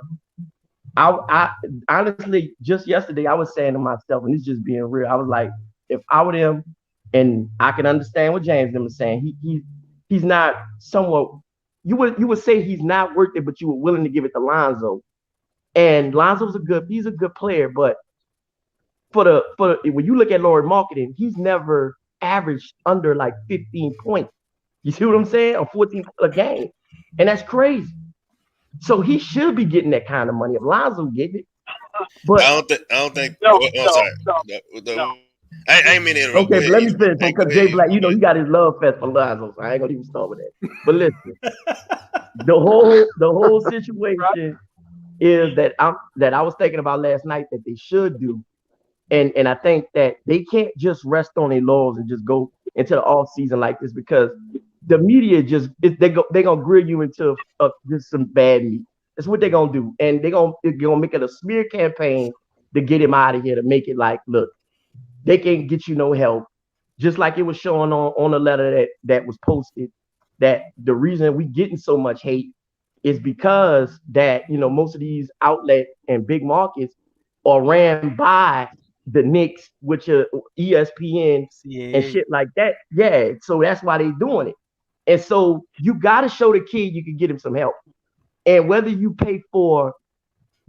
I honestly, just yesterday, I was saying to myself, and it's just being real, I was like, if I were them, and I can understand what James them was saying, he's not somewhat, you would say he's not worth it, but you were willing to give it to Lonzo. And Lonzo's he's a good player, but for when you look at Lord Marketing, he's never averaged under like 15 points. You see what I'm saying? Or 14 a game. And that's crazy. So he should be getting that kind of money. If Lonzo getting it, but I don't think. No, I'm sorry. No. I ain't mean to interrupt. Okay, but let me finish because Jay Black, he got his love fest for Lonzo. So I ain't gonna even start with that. But listen, the whole situation is that I was thinking about last night that they should do, and I think that they can't just rest on their laurels and just go into the off season like this, because the media they're gonna grill you into just some bad meat. That's what they're gonna do, and they're gonna make it a smear campaign to get him out of here, to make it like, look, they can't get you no help. Just like it was showing on a letter that was posted, that the reason we getting so much hate is because that most of these outlets and big markets are ran by the Knicks, which are ESPN and CAA. shit like that. Yeah, so that's why they doing it. And so you got to show the kid you can get him some help. And whether you pay for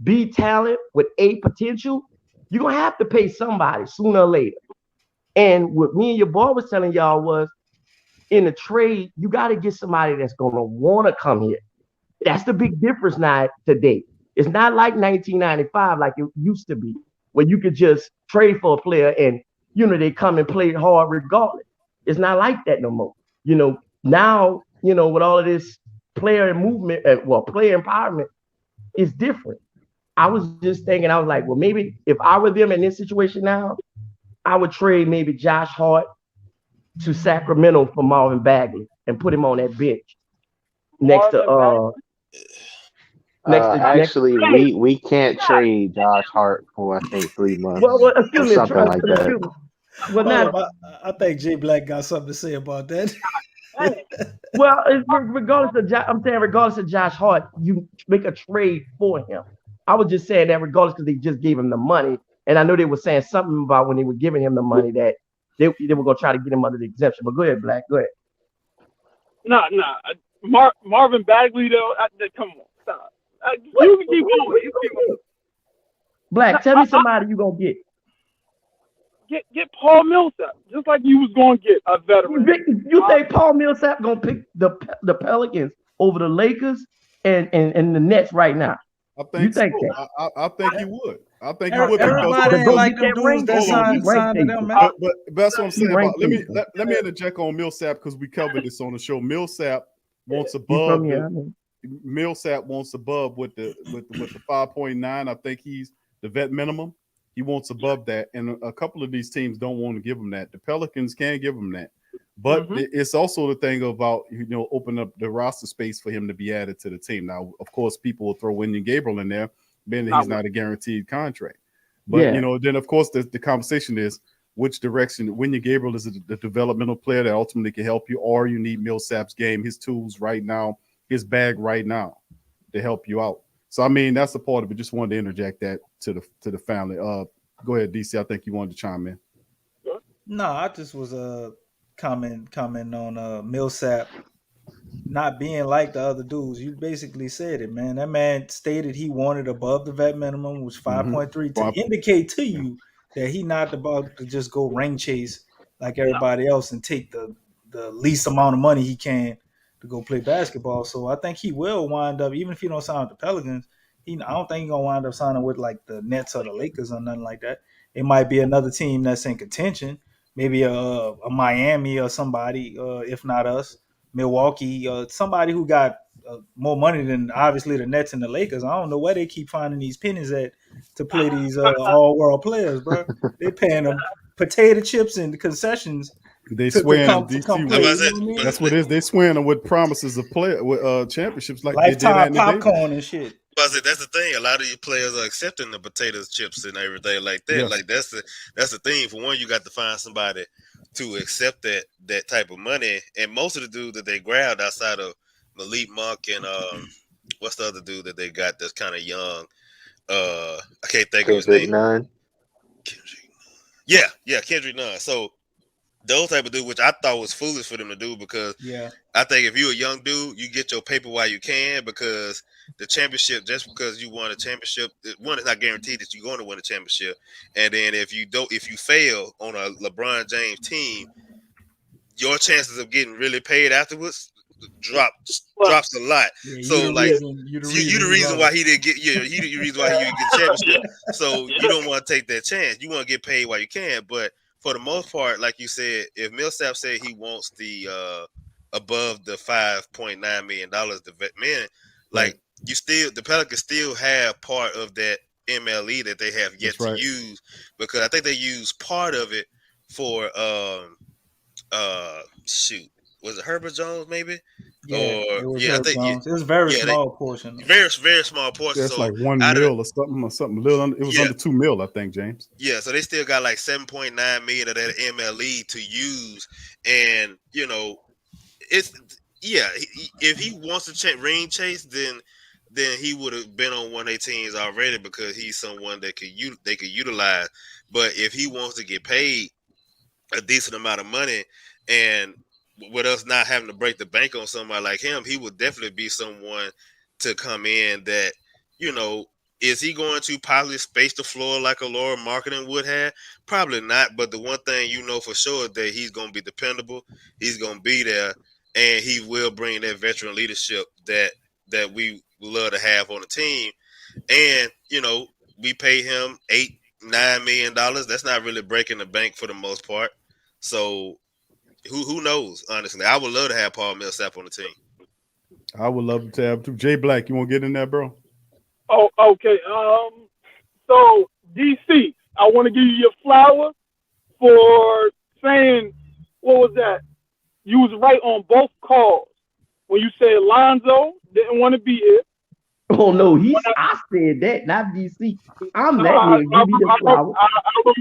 B talent with A potential, you're gonna have to pay somebody sooner or later. And what me and your boy was telling y'all was in the trade, you got to get somebody that's gonna want to come here. That's the big difference now today. It's not like 1995 like it used to be, where you could just trade for a player and they come and play hard regardless. It's not like that no more. Now with all of this player movement, player empowerment is different. I was just thinking, I was like, well, maybe if I were them in this situation now, I would trade maybe Josh Hart to Sacramento for Marvin Bagley and put him on that bench next to Actually, we can't trade Josh Hart for I think 3 months excuse or me, something like that. excuse me. Well, not I think Jay Black got something to say about that. regardless of Josh Hart, you make a trade for him. I was just saying that regardless because they just gave him the money, and I know they were saying something about when they were giving him the money that they were gonna try to get him under the exemption. But go ahead, Black. Go ahead. Nah. Marvin Bagley though. Come on, stop. You can keep going. Black, tell me somebody you gonna get. Get Paul Millsap, just like you was going to get a veteran. You think Paul Millsap gonna pick the Pelicans over the Lakers and the Nets right now? I think so. I think he would. I think he would. Everybody ain't like them dudes that signed to them, man. But that's what I'm saying. About, let me interject on Millsap because we covered this on the show. Millsap wants above. Millsap wants above with the 5.9. I think he's the vet minimum. He wants above that, and a couple of these teams don't want to give him that. The Pelicans can give him that, but it's also the thing about open up the roster space for him to be added to the team. Now, of course, people will throw Willie Gabriel in there, being that he's not a guaranteed contract. But then of course the conversation is which direction. Willie Gabriel is the developmental player that ultimately can help you, or you need Millsap's game, his tools right now, his bag right now to help you out. So I mean that's a part of it. Just wanted to interject that to the family. Go ahead, DC. I think you wanted to chime in. No, I just was commenting on Millsap not being like the other dudes. You basically said it, man. That man stated he wanted above the vet minimum, which 5.3 to indicate to you that he not about to just go ring chase like everybody else and take the least amount of money he can to go play basketball. So I think he will wind up, even if he don't sign with the Pelicans, I don't think he's gonna wind up signing with like the Nets or the Lakers or nothing like that. It might be another team that's in contention, maybe a Miami or somebody, if not us, Milwaukee, somebody who got more money than obviously the Nets and the Lakers. I don't know where they keep finding these pennies at to play these all-world players, bro. They're paying them potato chips and concessions. They swear come play, that's what it is. They swearing with promises of with championships like lifetime they did popcorn and shit. That's the thing. A lot of these players are accepting the potatoes, chips, and everything like that. Yeah. Like that's the thing. For one, you got to find somebody to accept that type of money. And most of the dudes that they grabbed outside of Malik Monk and what's the other dude that they got that's kind of young? I can't think of his name. Kendrick Nunn. So those type of dudes, which I thought was foolish for them to do, because I think if you're a young dude, you get your paper while you can, because the championship, just because you won a championship, one, it's not guaranteed that you're going to win a championship. And then if you fail on a LeBron James team, your chances of getting really paid afterwards drops a lot. So you the reason why he didn't get you the reason why he didn't get the championship. So you don't want to take that chance. You want to get paid while you can. But for the most part, like you said, if Millsap said he wants the above the $5.9 million, the vet man, like the Pelicans still have part of that MLE that they have yet to use, because I think they use part of it for was it Herbert Jones maybe? It was it was a very small portion. Very, very small portion. That's like $1 million or something. It was under $2 million, I think, James. Yeah, so they still got like $7.9 million of that MLE to use, and if he wants to ring chase, then then he would have been on one of their teams already because he's someone that they could utilize. But if he wants to get paid a decent amount of money, and with us not having to break the bank on somebody like him, he would definitely be someone to come in that, is he going to possibly space the floor like a Laura Marketing would have? Probably not. But the one thing for sure is that he's going to be dependable. He's going to be there, and he will bring that veteran leadership that we love to have on the team. And we pay him $8-9 million. That's not really breaking the bank for the most part. So who knows? Honestly, I would love to have Paul Millsap on the team. I would love to have too. Jay Black, you want to get in there, bro? Oh, okay. So DC, I want to give you your flower for saying, what was that? You was right on both calls when you said Lonzo didn't want to be here. Oh no, I said that, not DC. I'm letting you give you the flower.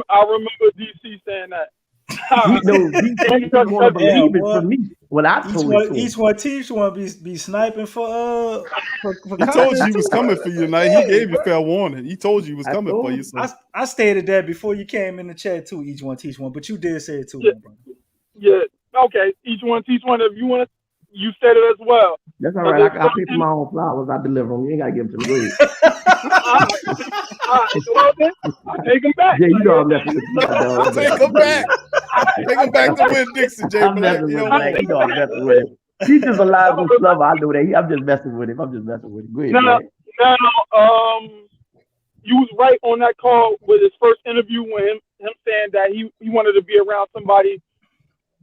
I remember DC saying that. DC doesn't want to believe it for me. Well, I told each one teach want to be sniping for He told you he was coming for you tonight. He gave you fair warning. He told you he was coming for you. So. I stated that before you came in the chat too. Each one teach one, but you did say it too, my brother. Yeah. Okay. Each one teach one. If you want to, you said it as well. That's all right. I pay for my own flowers. I deliver them. You ain't got to give them to me. All right. Well, then, I'll take them back. Yeah, you know I'm messing with you. Take them back. Take them back to Will Dixon, Jay Black. You know I'm messing with him. He's just a live lover. I know that. I'm just messing with him. Go ahead, now, you was right on that call with his first interview when him saying that he wanted to be around somebody,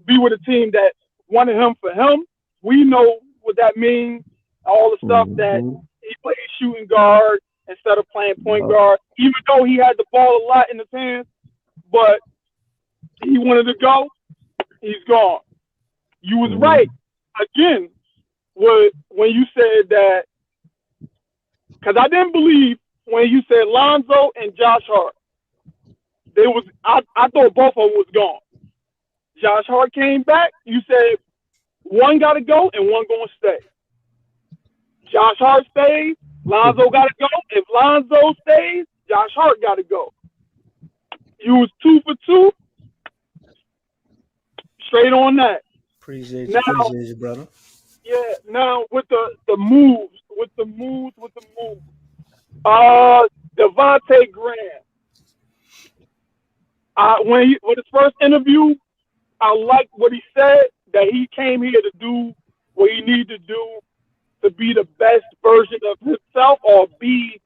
be with a team that wanted him for him. We know what that means, all the stuff that he played shooting guard instead of playing point guard, even though he had the ball a lot in his hands, but he wanted to go, he's gone. You was right, again, when you said that, because I didn't believe when you said Lonzo and Josh Hart. I thought both of them was gone. Josh Hart came back, you said, one got to go and one going to stay. Josh Hart stays. Lonzo got to go. If Lonzo stays, Josh Hart got to go. You was 2 for 2. Straight on that. Appreciate you, brother. Yeah. Now with the moves, Devontae Graham. With his first interview, I liked what he said, that he came here to do what he needed to do to be the best version of himself or be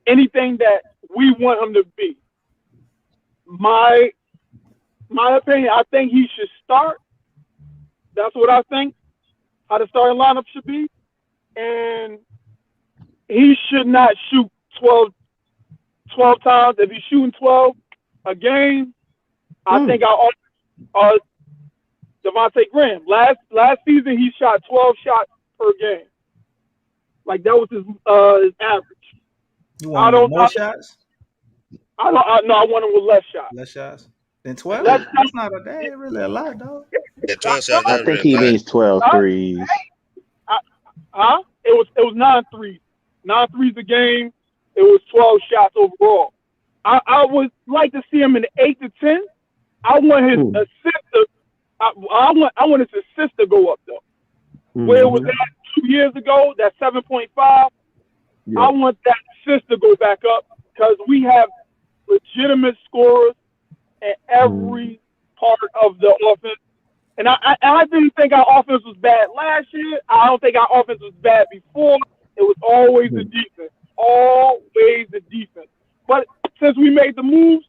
anything that we want him to be. My opinion, I think he should start. That's what I think, how the starting lineup should be. And he should not shoot 12 times. If he's shooting 12 a game, I think our Devontae Graham. Last season, he shot 12 shots per game. Like, that was his average. You want more shots? I want him with less shots. Less shots than 12? That's not really a lot, though. Yeah, 12 shots. I think he means 12 threes. It was 9 threes. 9 threes a game. It was 12 shots overall. I would like to see him in the 8 to 10. I want his assist to. I want his assist to go up though. Where it was at 2 years ago, that 7.5. Yeah. I want that assist to go back up because we have legitimate scorers in every part of the offense. And I didn't think our offense was bad last year. I don't think our offense was bad before. It was always the defense. Always the defense. But since we made the moves,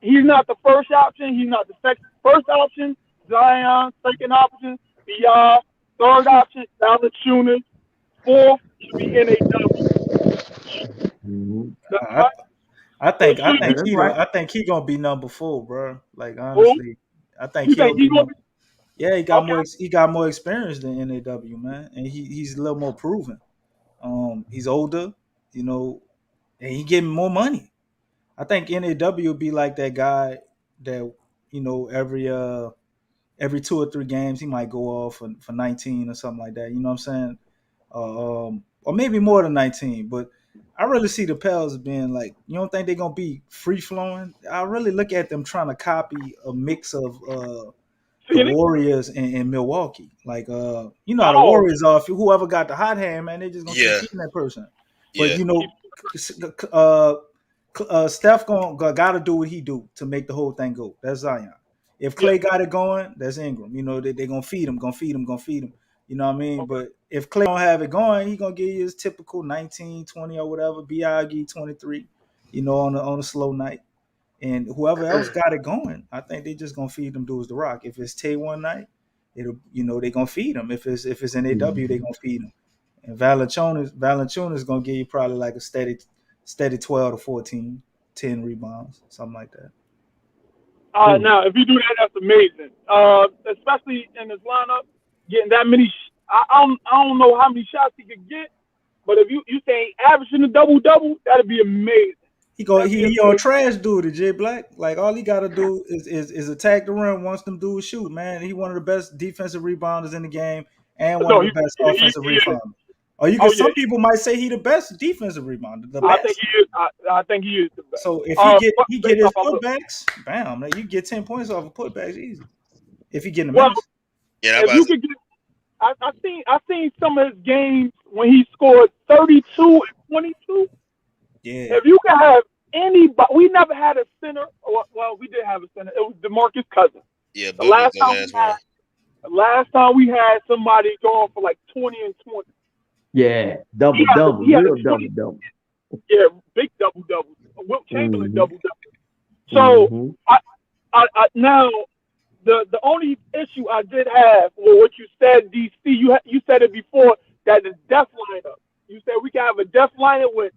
he's not the first option. He's not the first option. Zion, second option. BR, third option. Valanciunas. Fourth should be NAW. I think he gonna be number 4, bro. Like, honestly, I think he got more experience than NAW, man, and he's a little more proven. He's older, and he getting more money. I think NAW will be like that guy that every 2 or 3 games he might go off for 19 or something like that. You know what I'm saying? or maybe more than 19. But I really see the Pels as being like, you don't think they're gonna be free flowing? I really look at them trying to copy a mix of the Warriors and Milwaukee. Like you know how the Warriors are. If whoever got the hot hand, man, they just gonna keep feeding that person. But you know, Steph gotta do what he do to make the whole thing go. That's Zion. If Clay got it going, that's Ingram. You know, they gonna feed him. You know what I mean? But if Clay don't have it going, he gonna give you his typical 19, 20 or whatever. B.I.G. 23, you know, on a slow night. And whoever else got it going, I think they just gonna feed them dudes the rock. If it's Tay one night, it'll, you know, they gonna feed them. If it's an AW, they gonna feed them. And Valanciunas gonna give you probably like a steady 12 to 14, 10 rebounds, something like that. Now, if you do that, that's amazing. Especially in this lineup, getting that many. I don't know how many shots he could get, but if you say averaging a double, that'd be amazing. He on trash dude, J Black. Like all he gotta do is attack the rim once them dudes shoot, man. He one of the best defensive rebounders in the game and one of the best offensive rebounders. Or some people might say he the best defensive rebounder. The best. I think he is the best. So if he get his putbacks, bam, man, you get 10 points off of putbacks easy. If he get the minutes. Yeah, if you could get, I seen some of his games when he scored 32 and 22. Yeah. If you can have anybody, we never had a center. Well, we did have a center. It was DeMarcus Cousins. Yeah, the last time we had somebody going for like 20 and 20. Yeah, double, real double. Yeah, big double. Wilt Chamberlain double. So I now the only issue I did have with what you said, DC, you said it before, that the death lineup. You said we can have a death lineup with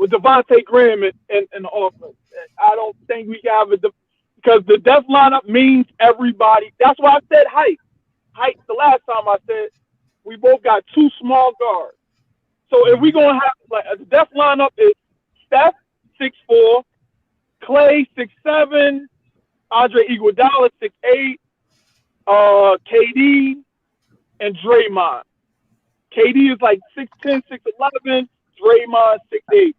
Devontae Graham in the offense. I don't think we can have because the death lineup means everybody. That's why I said height. Height. The last time I said we both got two small guards. So if we're gonna have like the death lineup is Steph 6'4", Clay 6'7", Andre Iguodala 6'8", KD and Draymond. KD is like 6'10", 6'11", Draymond 6'8".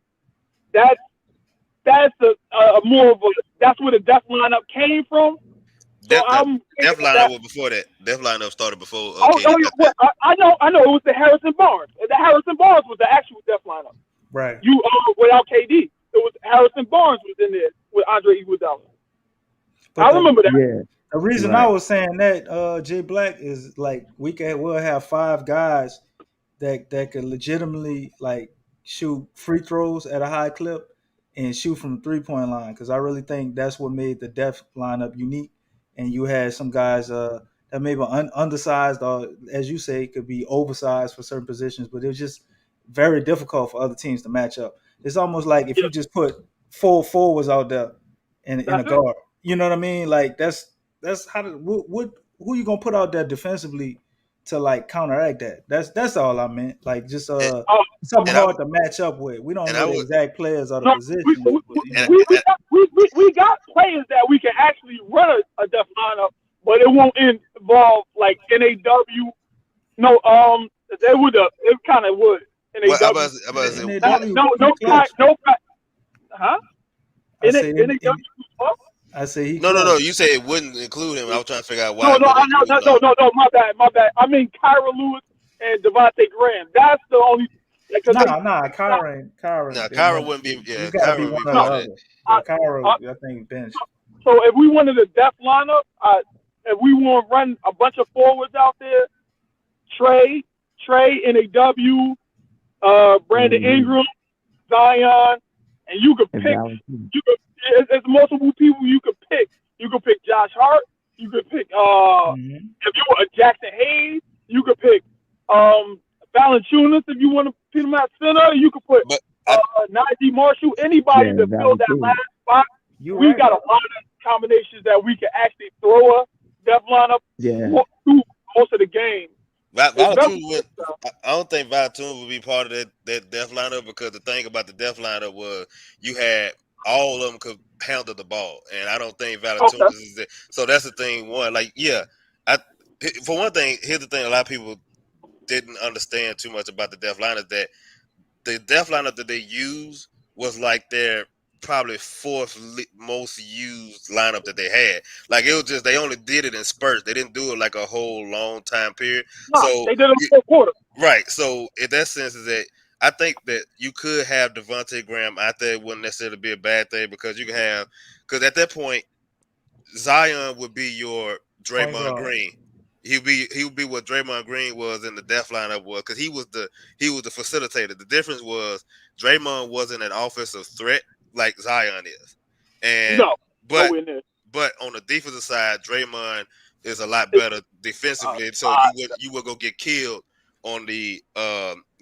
That's a more of a, that's where the death lineup came from. So Death lineup was before that. Death lineup started before. I know. It was the Harrison Barnes. The Harrison Barnes was the actual death lineup. Right. You without KD, it was Harrison Barnes was in there with Andre Iguodala. I remember that. Yeah. The reason I was saying that, Jay Black, is like we'll have 5 guys that could legitimately like shoot free throws at a high clip and shoot from the 3-point line, because I really think that's what made the depth lineup unique. And you had some guys that maybe undersized, or as you say, could be oversized for certain positions, but it was just very difficult for other teams to match up. It's almost like if you just put 4 forwards out there in a guard, you know what I mean? Like that's how who you gonna put out there defensively to like counteract that? That's all I meant. Like just something hard to match up with. We don't know the exact players or the positions. We got players that we can actually run a death lineup, but it won't involve like NAW. No, they would. It kind of would. NAW. Huh? I say he. No. You say it wouldn't include him. I was trying to figure out why. No. My bad. I mean, Kyra Lewis and Devontae Graham. That's the only. Kyra wouldn't be. Yeah, Kyra would be one of the Kyra, I think bench. So if we wanted a depth lineup, if we want to run a bunch of forwards out there, Trey, NAW, Brandon Ingram, Zion, and you could pick. There's multiple people you could pick. You could pick Josh Hart. You could pick if you want Jaxson Hayes. You could pick Valanciunas if you want to put him at center. You could put Najee Marshall. Anybody to fill that last spot. We got a lot of combinations that we can actually throw a depth lineup through most of the game. I don't think Valanciunas would be part of that depth lineup, because the thing about the depth lineup was you had all of them could handle the ball, and I don't think Valanciunas is there. So that's the thing. One, like, for one thing, here's the thing: a lot of people didn't understand too much about the depth lineup, that the depth lineup that they used was like their probably fourth most used lineup that they had. Like it was just they only did it in spurts. They didn't do it like a whole long time period. No, So they did it in 4 quarters. Right. So in that sense, is that I think that you could have Devontae Graham out there. It wouldn't necessarily be a bad thing because you can have, because at that point Zion would be your Draymond Green. He would be what Draymond Green was in the depth lineup was, because he was the facilitator. The difference was Draymond wasn't an offensive threat like Zion is, and but on the defensive side, Draymond is a lot better defensively. So you would go get killed on the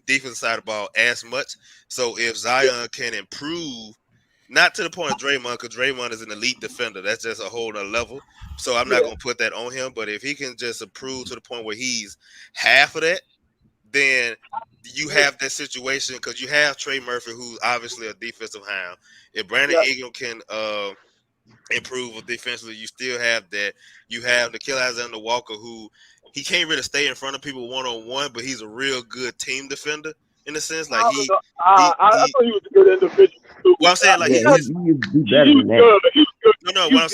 defensive side of the ball as much. So if Zion can improve, not to the point of Draymond, because Draymond is an elite defender. That's just a whole other level. So I'm not going to put that on him. But if he can just improve to the point where he's half of that, then you have that situation, because you have Trey Murphy, who's obviously a defensive hound. If Brandon Ingram can improve defensively, you still have that. You have Nickeil Alexander-Walker, who he can't really stay in front of people one-on-one, but he's a real good team defender in a sense. Like I thought he was a good individual. Well, I'm saying like he's better than that. No. What I'm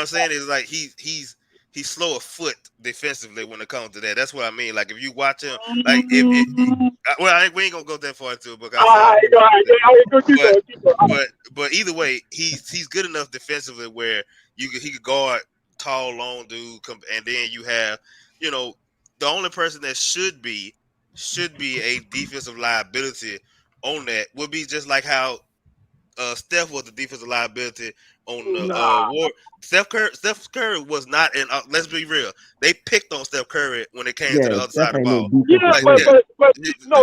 saying is like he's slow of foot defensively when it comes to that. That's what I mean. Like if you watch him, like we ain't gonna go that far into it because but either way, he's good enough defensively where he could guard tall, long dude, and then you have, you know, the only person that should be a defensive liability on that would be just like how Steph was the defensive liability on the war. Steph Curry was not in. Let's be real. They picked on Steph Curry when it came to the other side of the ball.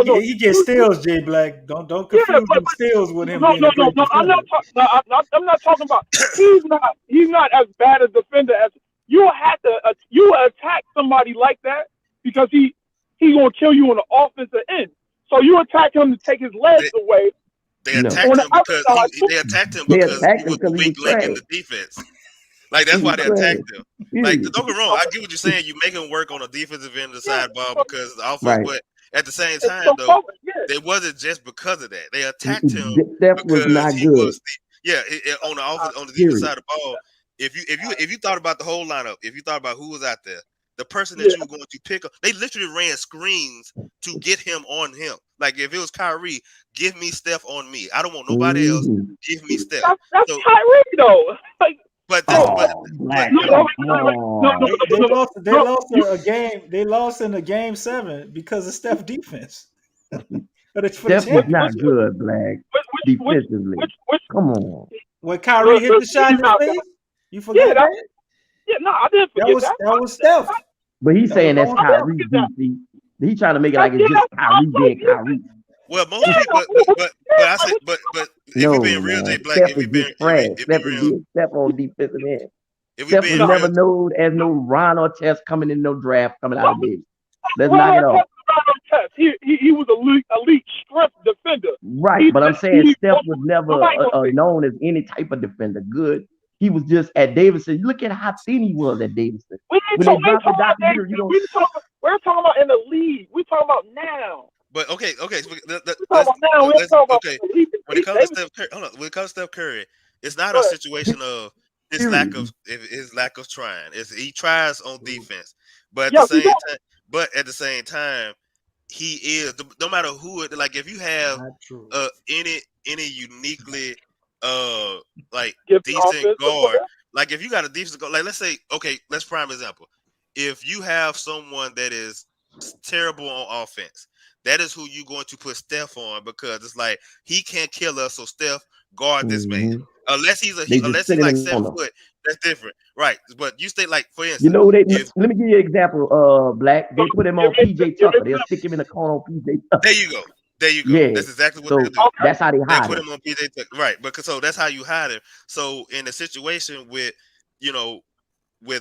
No. He gets steals, Jay Black. Don't confuse them steals with him. No. I'm not talking about. He's not as bad a defender as you have to. You attack somebody like that because he's gonna kill you on the offensive end. So you attack him to take his legs away. They attacked him because he was the weak link in the defense. Like that's why they attacked him. Like don't get wrong, I get what you're saying. You make him work on the defensive end of the side ball because the offense, but at the same time though, it wasn't just because of that. They attacked him Steph was not good. On the defensive side of the ball. If you thought about the whole lineup, if you thought about who was out there, the person that you were going to pick up, they literally ran screens to get him on him. Like if it was Kyrie, give me Steph on me. I don't want nobody else. Give me Steph. That's Kyrie though. They lost a game. They lost in a game 7 because of Steph's defense. But Steph was not good, Black. Defensively. Come on. When Kyrie hit the shot in the face, you forgot that? Yeah, no, I didn't forget that. That was Steph. But he's saying that's Kyrie, DC. He's trying to make it like it's just Kyrie being Kyrie. Well, most people, but I said, but if you're being real, Jay Black, Steph is just trash. Steph is Steph on defensive end. Steph was never known as no Ron Artest coming in no draft coming out of this. Let's knock it off. He was elite strength defender. Right, but I'm saying Steph was never known as any type of defender. Good. He was just at Davidson. Look at how thin he was at Davidson. We're talking about in the league. We're talking about now. But okay. When it comes to Steph Curry, it's not a situation of his lack of trying. He tries on defense, but at the same time, he is no matter who it. Like if you have any uniquely like decent guard, like if you got a decent guard, like let's say, let's prime example. If you have someone that is terrible on offense, that is who you're going to put Steph on because it's like he can't kill us, so Steph guard this man. Unless he's like 7 foot, that's different, right? But you stay like, for instance, let me give you an example. Black, they put him on PJ Tucker. They'll stick him in the corner on PJ Tucker. There you go. Yeah. That's exactly what they do. That's how they hide him. They put him on PJ Tucker, right? Because so that's how you hide him. So in a situation with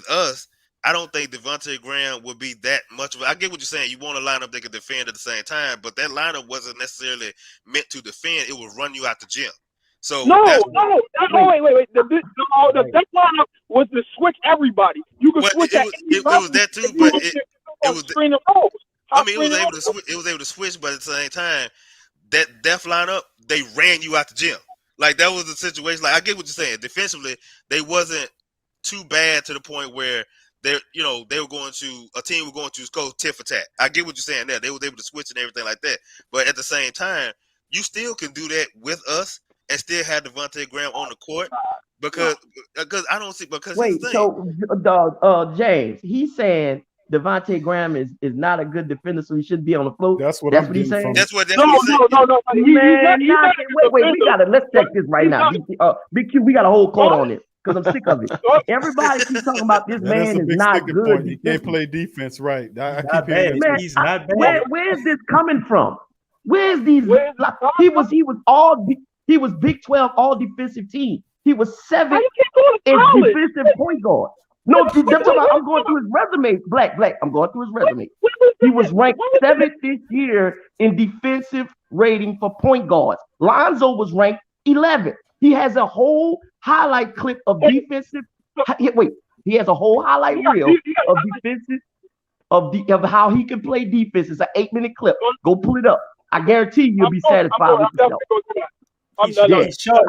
us, I don't think Devontae Graham would be that much of I get what you're saying. You want a lineup that can defend at the same time, but that lineup wasn't necessarily meant to defend. It would run you out the gym. So wait. The death lineup was to switch everybody. You could switch it was that too, but it was screen and rolls. I mean, it was able to switch, but at the same time, that def lineup, they ran you out the gym. Like that was the situation. Like I get what you're saying. Defensively, they wasn't too bad to the point where they were going to a team were going to go tit for tat. I get what you're saying there. They was able to switch and everything like that. But at the same time, you still can do that with us and still have Devontae Graham on the court because I don't see because wait. So James, he's saying Devontae Graham is not a good defender, so he shouldn't be on the floor. That's what he's saying. That's what No. Man, wait. Let's check this right now. Big Q, we got a whole quote on this because I'm sick of it. Everybody keeps talking about this man is not good. He can't play defense right. I Not bad. keep He's not bad. Where's this coming from? Where's these? He was Big 12 all defensive team. He was 7th in defensive point guard. No, I'm going through his resume. Black. I'm going through his resume. He was ranked 7th this year in defensive rating for point guards. Lonzo was ranked 11th. He has a whole highlight clip of defensive. Wait, he has a whole highlight reel of defensive of how he can play defense. It's an 8-minute clip. Go pull it up. I guarantee you'll be satisfied with yourself. He's short.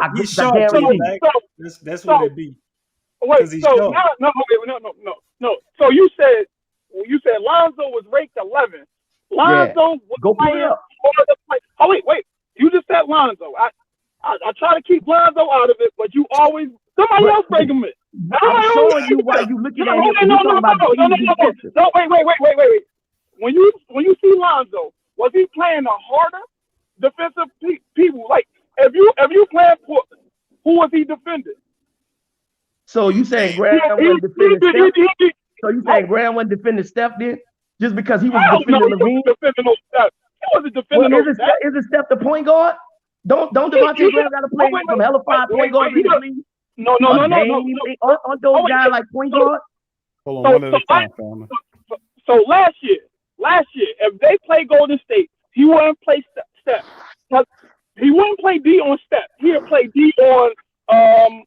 That's what it be. Wait, so no. So you said Lonzo was ranked 11th. Lonzo was playing for the play. Oh wait. You just said Lonzo. I try to keep Lonzo out of it, but you always somebody else bring him in. I'm showing you why you looking at him. No, wait. When you see Lonzo, was he playing the harder defensive people? Like if you playing for who was he defending? So you saying Graham wasn't defending Steph? So you saying Graham wasn't defending Steph then? Just because he was defending Levine? He wasn't defending no Steph. Is it Steph the point guard? Don't Devontae Graham got to play some hella fine point guard in the league? No. Aren't those guys like point guard? Hold on, one at a time, family. So last year, if they play Golden State, he wouldn't play Steph. He wouldn't play D on Steph. He would play D on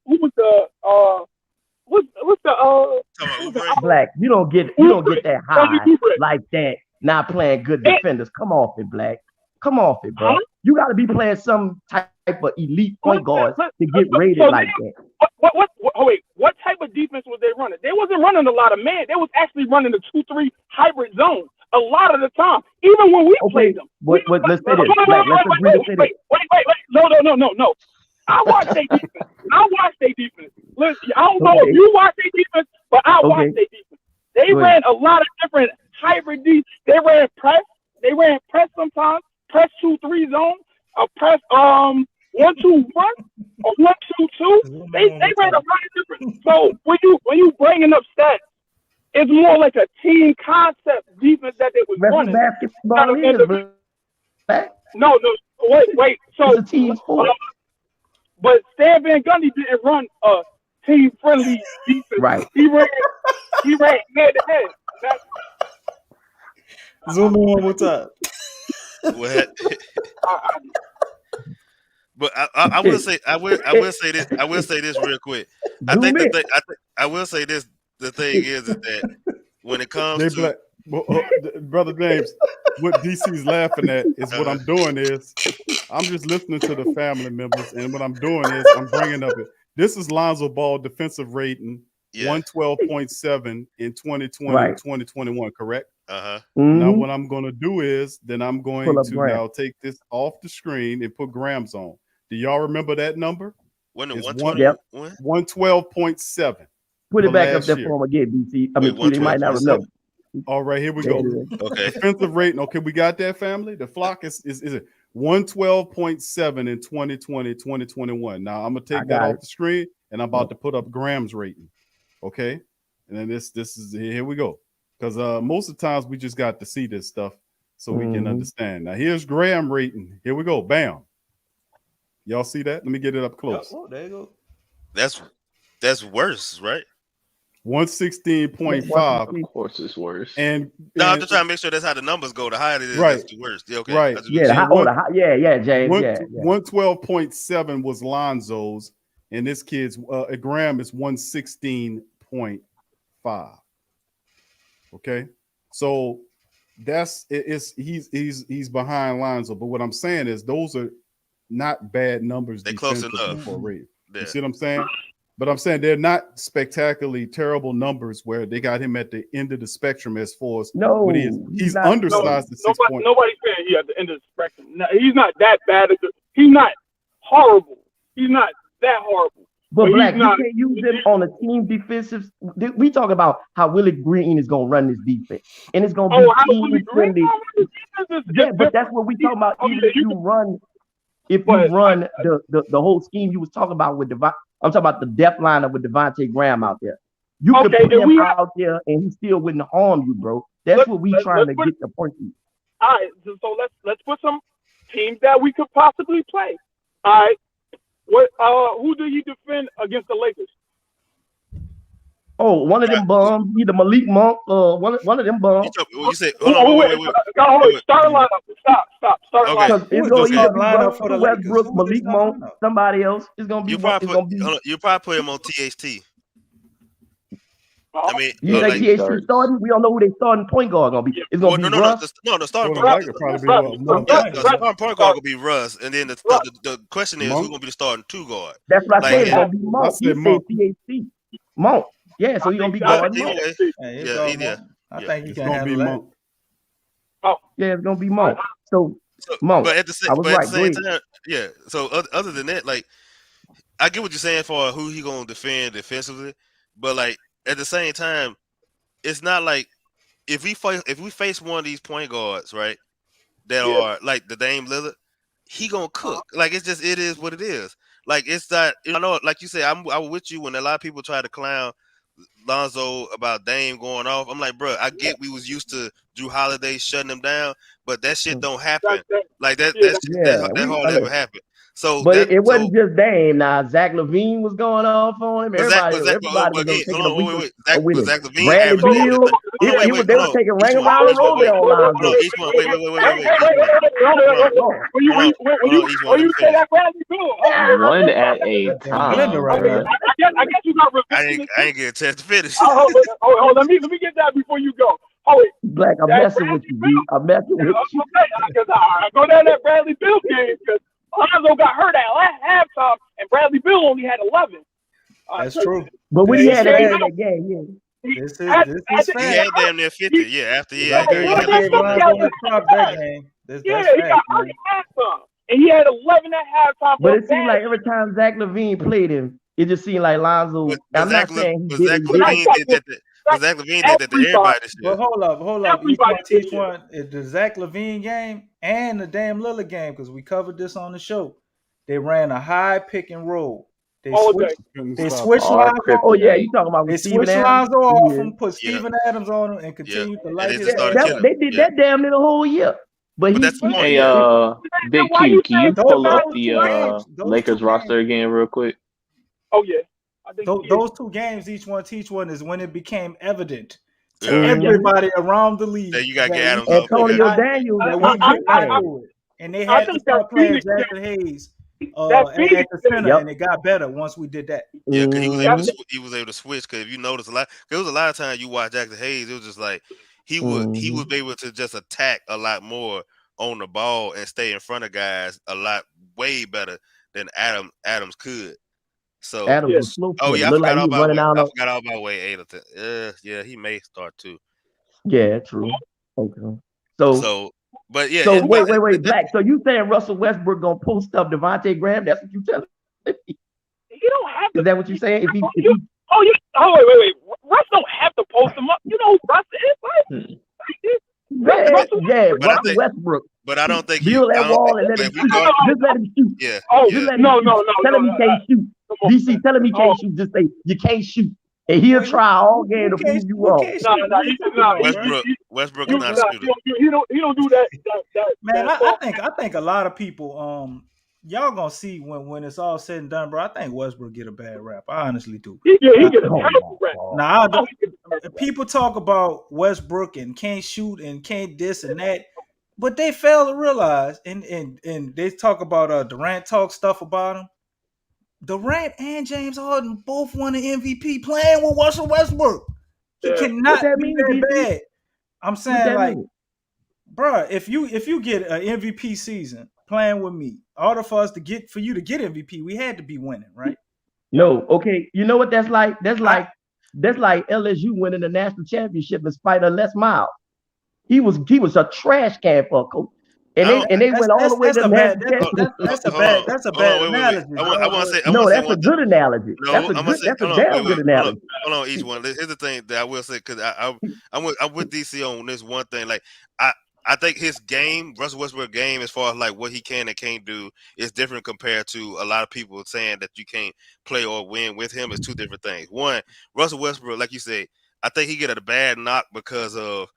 who was the what's the Black? You don't get that high like that. Not playing good defenders. Come off it, Black. Come off it, bro. You got to be playing some type of elite point guards to get rated like that. What type of defense was they running? They wasn't running a lot of man. They was actually running the 2-3 hybrid zone a lot of the time. Even when we played them. Let's say this. Let's agree to say this. Wait. No. I watch their defense. Listen, I don't know if you watch their defense, but I watch their defense. They ran a lot of different hybrid defense. They ran press sometimes, press 2-3 zone, press 1-2-1 or 1-2-2. They ran a lot of different. So when you bringing up stats, it's more like a team concept defense that they was running. No, wait. So it's a team sport. But Stan Van Gundy didn't run a team-friendly defense. Right. He ran head-to-head. Zoom in one more time. What? But I will say this real quick. I will say this. The thing is that when it comes to Brother James, what DC's laughing at is what I'm doing is I'm just listening to the family members, and what I'm doing is I'm bringing up it. This is Lonzo Ball defensive rating, 112.7 in 2020, 2021, correct? Now what I'm going to do is then I'm going to now take this off the screen and put grams on. Do y'all remember that number? When it's 112.7. Put it back up there for him again, DC. I mean, they might not remember. All right, here we go. Okay. Defensive rating. Okay, we got that, family. The flock is it 112.7 in 2020, 2021. Now I'm gonna take that off the screen and I'm about to put up grams rating. Okay. And then this is here we go. Because most of the times we just got to see this stuff so we can understand. Now here's gram rating. Here we go. Bam. Y'all see that? Let me get it up close. Oh, there you go. That's worse, right? 116.5. Of course, it's worse. And I'm just trying to make sure that's how the numbers go. The higher it is, that's the worst. Yeah, okay. Right. James. 112.7 was Lonzo's, and this kid's a gram is 116.5. Okay, so he's behind Lonzo. But what I'm saying is those are not bad numbers. They close defensively enough. for Ray. Yeah. You see what I'm saying? But I'm saying they're not spectacularly terrible numbers where they got him at the end of the spectrum as far as what he is. He's undersized at 6 points. Nobody's saying he at the end of the spectrum. No, he's not that bad. He's not horrible. He's not that horrible. But Black, you can't use him on a team defensive. We talk about how Willie Green is going to run this defense, and it's going to be team friendly. Yeah, but that's what we talking about. Even if you run the whole scheme you was talking about with Devon. I'm talking about the depth lineup with Devontae Graham out there. You could put him out there, and he still wouldn't harm you, bro. That's what we trying to get the point to. All right, so let's put some teams that we could possibly play. All right, who do you defend against the Lakers? Oh, one of them bums, either Malik Monk or one of them bums. You said, wait. Start lineup. Stop. Start lineup. It's going to either be Russell Westbrook, Malik Monk, somebody else. It's going to be. You probably put him on THT. I mean, you think THT starting? We don't know who they starting point guard gonna be. It's gonna be Russ. The starting point guard gonna be Russ, and then the question is who's gonna be the starting two guard. That's what I said. It's gonna be Monk. He said THT. Monk. Yeah, so he's gonna be guarding Monk. I think you can handle that. Oh, yeah, it's gonna be Monk. So Monk. But at the same time, yeah. So other than that, like, I get what you're saying for who he gonna defend defensively, but like at the same time, it's not like if we face one of these point guards, right, that are like the Dame Lillard, he gonna cook. Like it is what it is. Like it's not. I know, like you said, I was with you when a lot of people try to clown Lonzo about Dame going off. I'm like, bro, I get we was used to Drew Holiday shutting him down, but that shit don't happen. Like that hardly ever happened. So, but it wasn't just Dame. Now Zach LaVine was going off on him. Everybody was taking a week with him. Zach LaVine Bradley Beal, they were taking ring around the road on Lonzo. Wait. You say that Bradley Beal? One at a time. I guess you got. I ain't get a chance to finish. Oh, let me get that before you go. Oh, wait. Black, I'm messing with you, B. I'm messing with you. I go down that Bradley Beal game because Lonzo got hurt at last halftime, and Bradley Beal only had 11. That's true. But we had it in that game, This is fair. He had damn near 50. Yeah, after he got that game. He got hurt at halftime, and he had 11 at halftime. But it seemed like every time Zach LaVine played him, it just seemed like Lonzo. I'm not saying he did it. Zach LaVine did that to everybody this year. But hold up. You can teach one the Zach LaVine game and the Dame Lillard game because we covered this on the show. They ran a high pick and roll. They switched Lonzo. Oh yeah, you talking about they Steven switched Adams? Lonzo off and put Steven Adams on him and continued to light his They did that damn near the whole year. But Big Q, can you pull up the Lakers roster again real quick? Oh yeah. Those two games, each one teach one, is when it became evident to everybody around the league that you got to get Adams Antonio Daniels. And they had to start playing Jackson Hayes at the center, and it got better once we did that. Yeah, because he was able to switch. Because if you notice there was a lot of times you watch Jackson Hayes, it was just like he was able to just attack a lot more on the ball and stay in front of guys a lot way better than Adams could. So Adams was slow. I forgot all about way 8 or 10. Yeah, he may start too. Yeah, true. Okay. But yeah. So wait, Black. So you saying Russell Westbrook gonna post up Devontae Graham? That's what you telling me? You don't have to. Is that what you're saying? Wait. Russ don't have to post him up. You know who Russ is, right? Russell Westbrook. But I don't think build that wall and let him shoot. Just let him shoot. Yeah. No. Tell him he can't shoot. DC, tell him he can't shoot. Just say you can't shoot, and he'll try all game to prove you wrong. Westbrook is not a shooter. He don't do that. Man, I think a lot of people y'all gonna see when it's all said and done, bro. I think Westbrook get a bad rap. I honestly do. He get a terrible rap. Now, people talk about Westbrook and can't shoot and can't this and that, but they fail to realize, and they talk about Durant talk stuff about him. Durant and James Harden both won an MVP playing with Russell Westbrook. He cannot be that bad. I'm saying Bruh, if you get an MVP season playing with me, order for you to get MVP, we had to be winning, right? No, okay. You know what that's like? That's like LSU winning the national championship in spite of Les Miles. He was a trash can for a coach. And they went all the way to the national championship. That's a bad analogy. I want to say No, that's a good analogy. No, That's a damn good analogy. Hold on, each one. Here's the thing that I will say, because I'm with DC on this one thing. Like I think his game, Russell Westbrook game, as far as like what he can and can't do, is different compared to a lot of people saying that you can't play or win with him. Is two different things. One, Russell Westbrook, like you say, I think he get a bad knock because of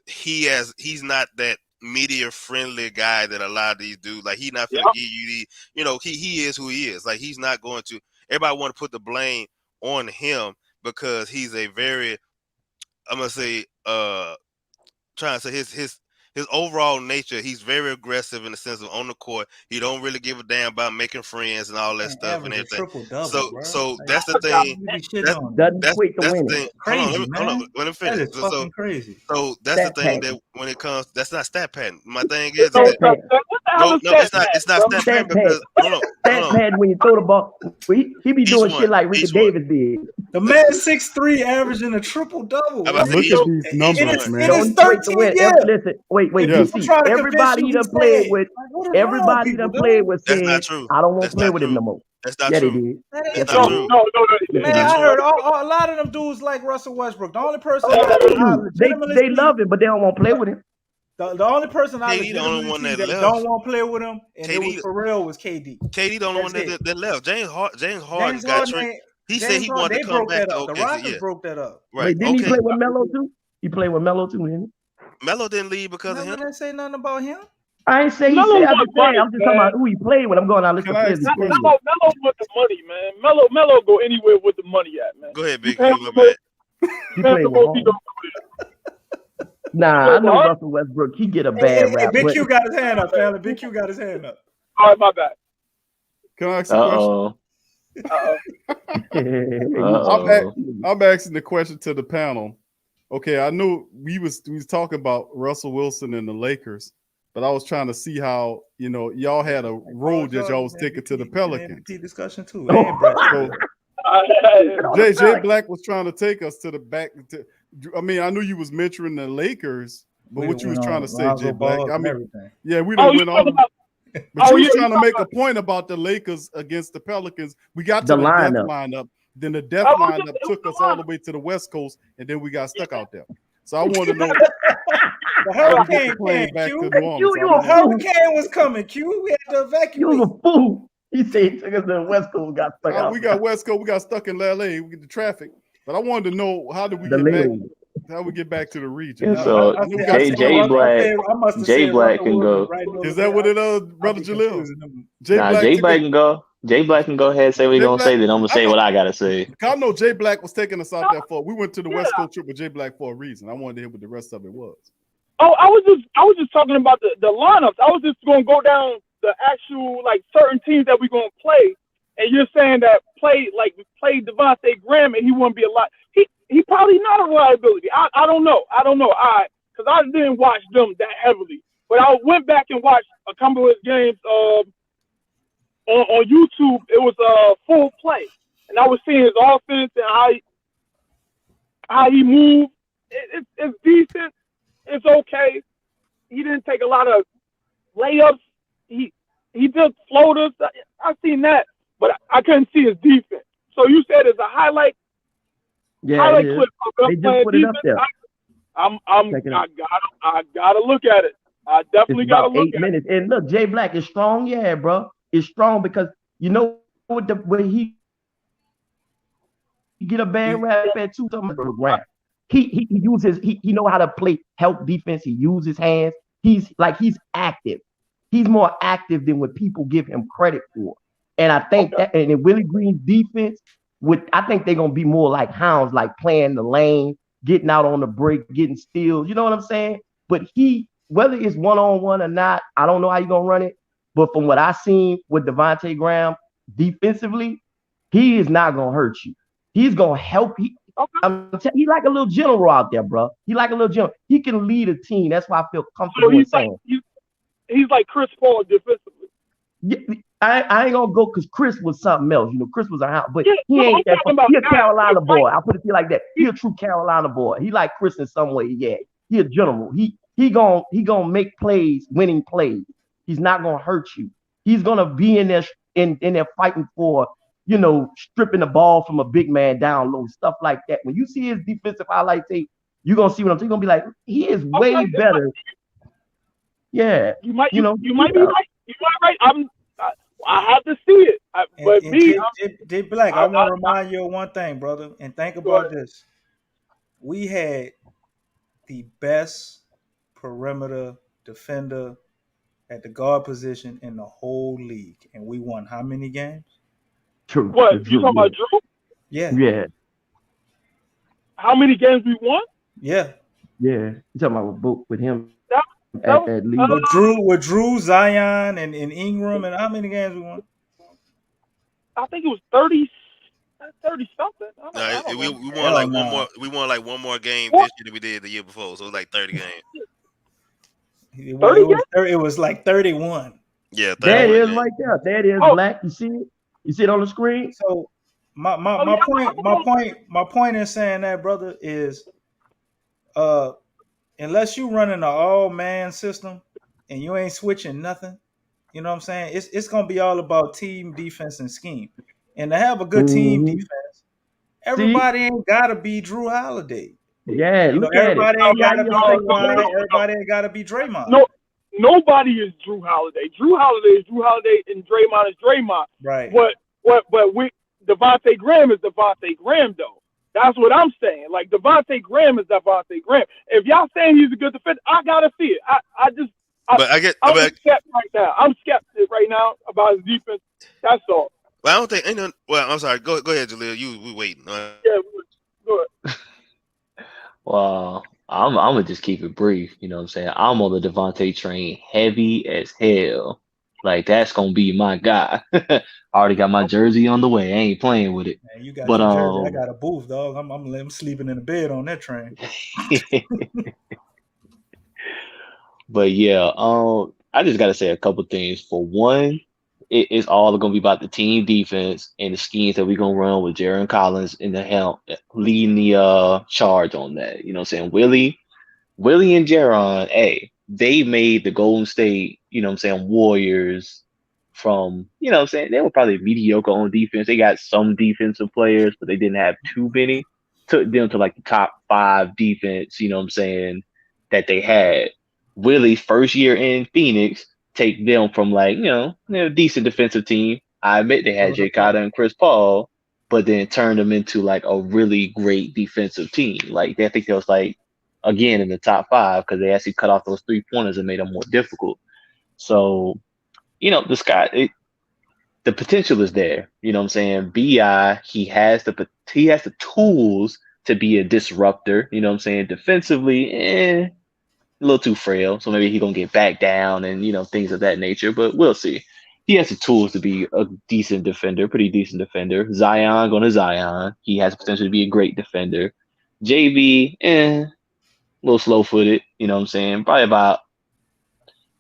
he's not that media friendly guy that a lot of these do. Like, he's not gonna give you the, he is who he is. Like, he's not going to, everybody want to put the blame on him because he's a very, I'm gonna say, trying to say his overall nature, he's very aggressive in the sense of on the court. He don't really give a damn about making friends and all that stuff and everything. So that's the thing. That's the thing. Hold on. Let me finish. So crazy. So that's the thing that when it comes, that's not stat pattern. My thing is it's not stat pattern because hold on. Stat pattern when you throw the ball. He be doing shit like Ricky Davis did. The man 6'3", averaging a triple double. Look at these numbers, man. It is 13 years. Listen, wait. DC. Everybody done played with. Everybody done played with. Saying, I don't want to play with him no more. That's not true. That's not true. No. Man, I heard a lot of them dudes like Russell Westbrook. The only person they love him, but they don't want to play with him. The only person I KD the only one that left. Don't want to play with him, and it was for real, was KD. KD the only one that left. James Harden got traded. He said he wanted to come back to OKC. The Rockets broke that up. Right. Wait, didn't he play with Melo too? He played with Melo too, didn't he? Melo didn't leave because of him. Didn't say nothing about him. I ain't say he said. I'm just talking about who he played with. I'm going out. Melo with the money, man. Melo go anywhere with the money at, man. Go ahead, Big Q. He played with Nah, I know Russell Westbrook. He get a bad rap. Big Q got his hand up, fella. Big Q got his hand up. All right, my bad. Can I ask a question? I'm asking the question to the panel. Okay, I knew we was talking about Russell Wilson and the Lakers, but I was trying to see how y'all had a road that y'all was taking to the Pelicans. Discussion too. So, Jay Black was trying to take us to the back. I mean, I knew you was mentoring the Lakers, but what you was trying to say, Jay Black? I mean, yeah, we don't win all. But you was trying to make a point about the Lakers against the Pelicans. We got to the death lineup. Then the death lineup took us all the way to the West Coast, and then we got stuck out there. So I want to know. The hurricane came, Q. The hurricane was coming, Q. We had to evacuate. You was a fool. He said he took us to the West Coast, got stuck out. We got West Coast. We got stuck in LA. We get the traffic. But I wanted to know, how did we get back? How we get back to the region? So Jay Black can go. Is that what it is, Brother Jalil? Jay Black can go. Jay Black can go ahead and say what he's gonna say. Then I'm gonna say what I gotta say. I know Jay Black was taking us out there for. We went to the West Coast trip with Jay Black for a reason. I wanted to hear what the rest of it was. Oh, I was just talking about the lineups. I was just gonna go down the actual certain teams that we're gonna play, and you're saying that play Devontae Graham and he wouldn't be a lot. He probably not a reliability. I don't know. Because I didn't watch them that heavily, but I went back and watched a couple of his games on YouTube. It was full play, and I was seeing his offense and how he moved. It's decent. It's okay. He didn't take a lot of layups. He did floaters. I've seen that, but I couldn't see his defense. So you said it's a highlight. Yeah, highlight clip of they just put it up there. I gotta look at it. I definitely gotta look at 8 minutes. And look, Jay Black is strong, yeah, bro. It's strong because you know when he get a bad rap at 2 something ground. He uses he know how to play help defense. He uses his hands. He's active. He's more active than what people give him credit for. And I think that and in Willie Green's defense, I think they're gonna be more like hounds, like playing the lane, getting out on the break, getting steals. You know what I'm saying? But whether it's 1-on-1 or not, I don't know how you're gonna run it. But from what I seen with Devontae Graham defensively, he is not gonna hurt you. He's gonna help. He like a little general out there, bro. He like a little general. He can lead a team. That's why I feel So comfortable in he's like saying. he's like Chris Paul defensively. Yeah, I ain't gonna go because Chris was something else. Chris was a house, but Yeah, he no, ain't I'm that. talking about He a that. Carolina Right. boy. I'll put it to you like that. He a true Carolina boy. He like Chris in some way. Yeah, he a general. He gonna make plays, winning plays. He's not gonna hurt you. He's gonna be in there in there fighting for stripping the ball from a big man down low, stuff like that. When you see his defensive highlight tape, you're gonna see what I'm saying. You're gonna be like, he is way better. Yeah, You might be right. You might be right. I have to see it. But J Black, I want to remind you of one thing, brother, and think about this. We had the best perimeter defender at the guard position in the whole league, and we won how many games? True. What you talking about, Drew? Yeah. Yeah. How many games we won? Yeah. Yeah. You talking about with him that at league? With Drew, Zion, and Ingram, and how many games we won? I think it was 30 something. We won like one more. We won like one more game this year than we did the year before. So it was like 30 games. It was like 31. Yeah, 31, there it is right there. There it is, Black. You see it? You see it on the screen? So my point in saying that, brother, is unless you running an all man system and you ain't switching nothing, you know what I'm saying? It's gonna be all about team defense and scheme. And to have a good team defense, everybody ain't gotta be Drew Holiday. Yeah, everybody ain't gotta be Kawhi, everybody ain't gotta be Draymond. No, nobody is Drew Holiday. Drew Holiday is Drew Holiday, and Draymond is Draymond. Right. But Devontae Graham is Devontae Graham, though. That's what I'm saying. Like, Devontae Graham is Devontae Graham. If y'all saying he's a good defender, I gotta see it. I'm skeptic right now. I'm skeptic right now about his defense. That's all. Well, I don't think. Well, I'm sorry. Go ahead, Jaleel. We waiting. Yeah, go ahead. Well, I'm gonna just keep it brief. You know what I'm saying? I'm on the Devontae train, heavy as hell. Like, that's gonna be my guy. I already got my jersey on the way. I ain't playing with it. Man, you got your jersey. I got a booth, dog. I'm sleeping in the bed on that train. But yeah, I just gotta say a couple things. For one, it's all gonna be about the team defense and the schemes that we're gonna run with Jaron Collins in the helm leading the charge on that. You know what I'm saying? Willie and Jaron, hey, they made the Golden State, you know what I'm saying, Warriors from, you know what I'm saying, they were probably mediocre on defense. They got some defensive players, but they didn't have too many. Took them to like the top 5 defense, you know what I'm saying, that they had. Willie's first year in Phoenix take them from like, they're a decent defensive team. I admit they had Jay Cotter and Chris Paul, but then turned them into like a really great defensive team. Like, I think they was like, again, in the top 5 because they actually cut off those 3-pointers and made them more difficult. So, the potential is there. You know what I'm saying? BI, he has the tools to be a disruptor. You know what I'm saying? Defensively, a little too frail. So maybe he's going to get back down and, things of that nature. But we'll see. He has the tools to be a decent defender, pretty decent defender. Zion going to Zion. He has the potential to be a great defender. JB, a little slow-footed. You know what I'm saying? Probably about,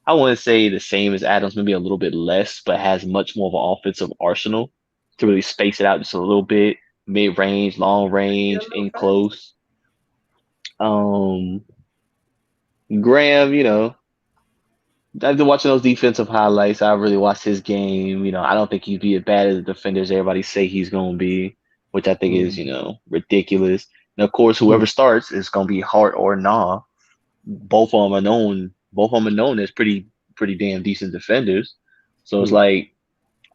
I wouldn't say the same as Adams, maybe a little bit less, but has much more of an offensive arsenal to really space it out just a little bit. Mid-range, long range, in close. Graham, I've been watching those defensive highlights. I really watched his game. I don't think he'd be as bad as the defenders everybody say he's going to be, which I think is, ridiculous. And of course, whoever starts is going to be Hart or Nah. Both of them are known as pretty damn decent defenders. So it's like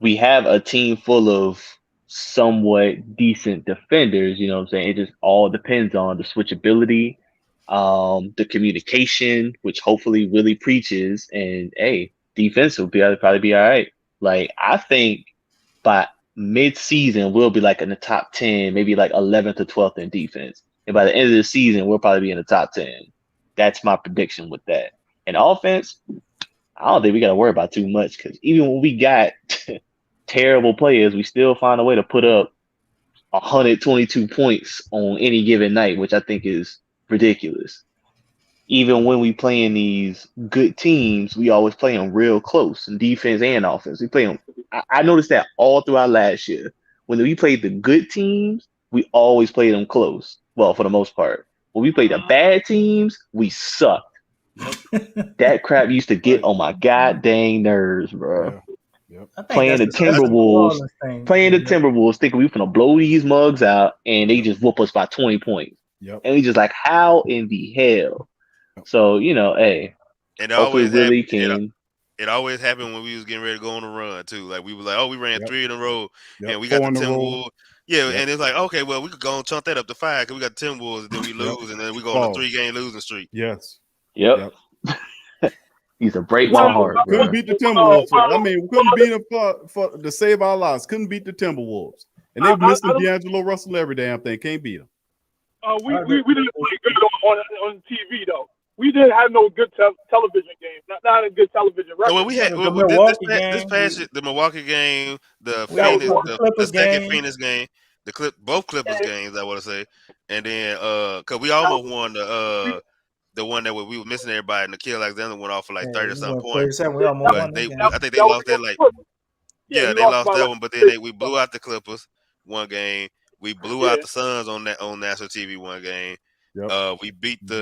we have a team full of somewhat decent defenders. You know what I'm saying? It just all depends on the switchability, the communication, which hopefully Willie preaches, and defense will probably be all right. Like, I think by mid-season we'll be like in the top 10, maybe like 11th to 12th in defense, and by the end of the season we'll probably be in the top 10. That's my prediction with that. And offense, I don't think we got to worry about too much because even when we got terrible players, we still find a way to put up 122 points on any given night, which I think is ridiculous. Even when we playing these good teams, we always play them real close in defense and offense. We play them. I noticed that all throughout last year. When we played the good teams, we always played them close. Well, for the most part. When we played the bad teams, we sucked. That crap used to get on my goddamn nerves, bro. Yeah. Yep. Playing the Timberwolves, thinking we finna blow these mugs out, and they just whoop us by 20 points. Yep. And we just like, how in the hell? So, hey, and hopefully Willie can. It always happened when we was getting ready to go on a run too. Like we were like, oh, we ran 3 in a row, and we got the Timberwolves. Yeah, and it's like, okay, well, we could go and chunk that up to 5 because we got the Timberwolves, and then we lose, and then we go on a 3-game losing streak. Yes. Yep. He's a break my heart. Couldn't beat the Timberwolves. I mean, we couldn't beat them to save our lives. Couldn't beat the Timberwolves, and they've missed D'Angelo Russell every damn thing. Can't beat them. We didn't play good on TV though. We didn't have no good television games. Not a good television record. Well, we had the Milwaukee game, the second Phoenix game, both Clippers games. I want to say, and then because we almost won the one that we were missing everybody. Nickeil Alexander went off for like 30-something points. I think they lost that they lost that one. But then we blew out the Clippers one game. We blew out the Suns on national TV one game. Yep. We beat the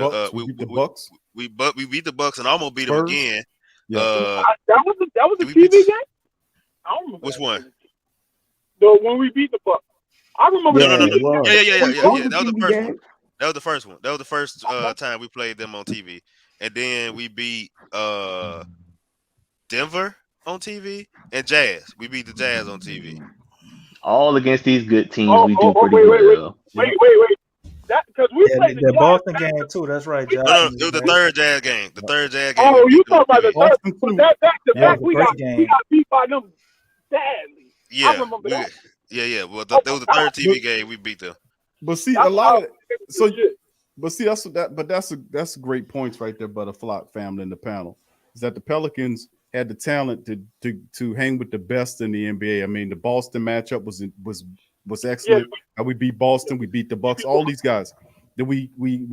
Bucks. We beat the Bucks and almost beat them again. That was a TV game. I don't remember. Which one? The when we beat the Bucks. I remember. No. Yeah. That was the first one. That was the first one. That was the first time we played them on TV, and then we beat Denver on TV and Jazz. We beat the Jazz on TV. All against these good teams, we do pretty well. Wait. That because we played the Boston game too. That's right, Jazz. No, it was the third Jazz game. Oh, you talking about the third? That back to back, we got beat by them badly. Yeah, I remember that. Yeah. Well, that was the third TV game we beat them. But see, a lot of that's great points right there. But the Flock family in the panel is that the Pelicans had the talent to hang with the best in the NBA. I mean, the Boston matchup was excellent. We beat Boston, we beat the Bucks, all these guys. Then we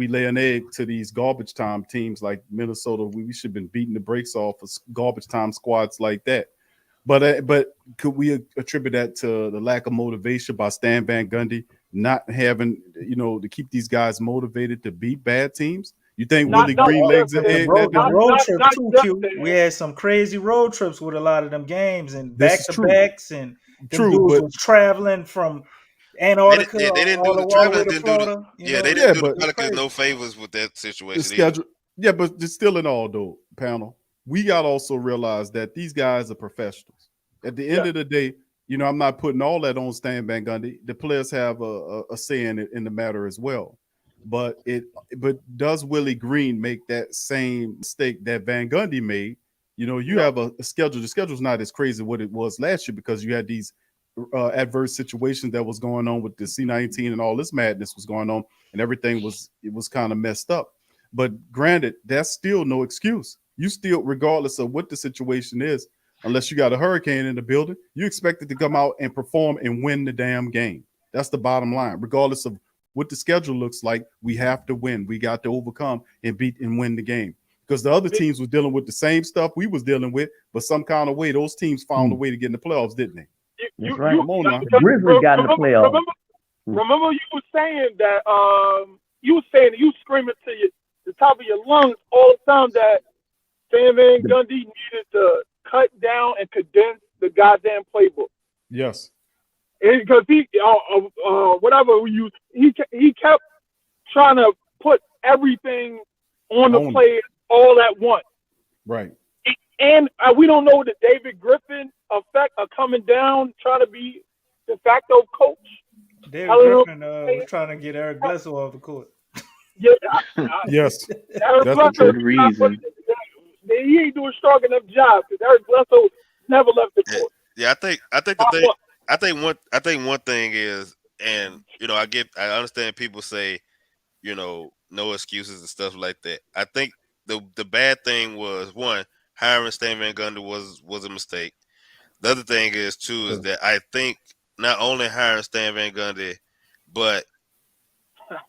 lay an egg to these garbage time teams like Minnesota. We should have been beating the brakes off of garbage time squads like that. But could we attribute that to the lack of motivation by Stan Van Gundy not having to keep these guys motivated to beat bad teams? You think Willie Green legs an egg? Road trips too, Q. We had some crazy road trips with a lot of them games and back-to-backs, and them dudes was traveling from Antarctica. They didn't do the traveling. They didn't do the Pelicans no favors with that situation. The schedule, but it's still in all though, panel. We got to also realize that these guys are professionals. At the end of the day, I'm not putting all that on Stan Van Gundy. The players have a say in the matter as well. But does Willie Green make that same mistake that Van Gundy made? You have a schedule. The schedule's not as crazy as what it was last year because you had these adverse situations that was going on with the C-19 and all this madness was going on, and everything was kind of messed up. But granted, that's still no excuse. You still, regardless of what the situation is, unless you got a hurricane in the building, you expect it to come out and perform and win the damn game. That's the bottom line. Regardless of what the schedule looks like, we have to win. We got to overcome and beat and win the game. Because the other teams were dealing with the same stuff we was dealing with, but some kind of way those teams found a way to get in the playoffs, didn't they? That's right. Come on now. Grizzlies got in the playoffs. Remember you were saying that you screaming to the top of your lungs all the time that Stan Van Gundy needed to cut down and condense the goddamn playbook. Yes. Because he kept trying to put everything on the players all at once. Right. And we don't know the David Griffin effect of coming down, trying to be de facto coach. David Griffin was trying to get Eric Bledsoe off the court. Yeah. Yes. That's a good reason. He ain't doing a strong enough job because Eric Bledsoe never left the court. Yeah, I think one thing is, and I understand people say, no excuses and stuff like that. I think the bad thing was one, hiring Stan Van Gundy was a mistake. The other thing is too is that I think not only hiring Stan Van Gundy But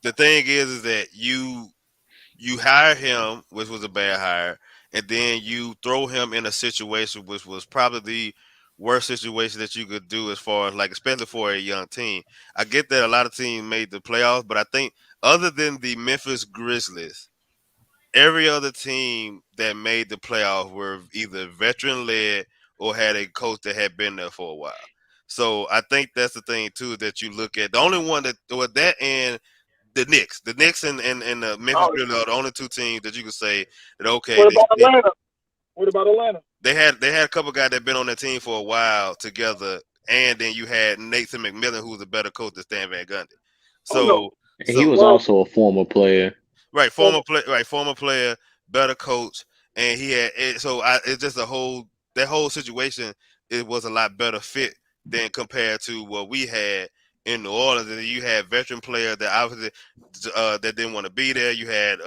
the thing is that you hire him, which was a bad hire, and then you throw him in a situation which was probably the worst situation that you could do as far as like, especially for a young team. I get that a lot of teams made the playoffs, but I think other than the Memphis Grizzlies, every other team that made the playoffs were either veteran led or had a coach that had been there for a while. So I think that's the thing too that you look at. The only one that with that and the Knicks and the Memphis Grizzlies are the only two teams that you could say that okay. What about Atlanta? What about Atlanta? They had a couple guys that been on that team for a while together, and then you had Nathan McMillan, who was a better coach than Stan Van Gundy. So, he was also a former player. Right, former player, better coach, and he had it. So it's just that whole situation. It was a lot better fit than compared to what we had in New Orleans. And you had veteran players that obviously that didn't want to be there. You had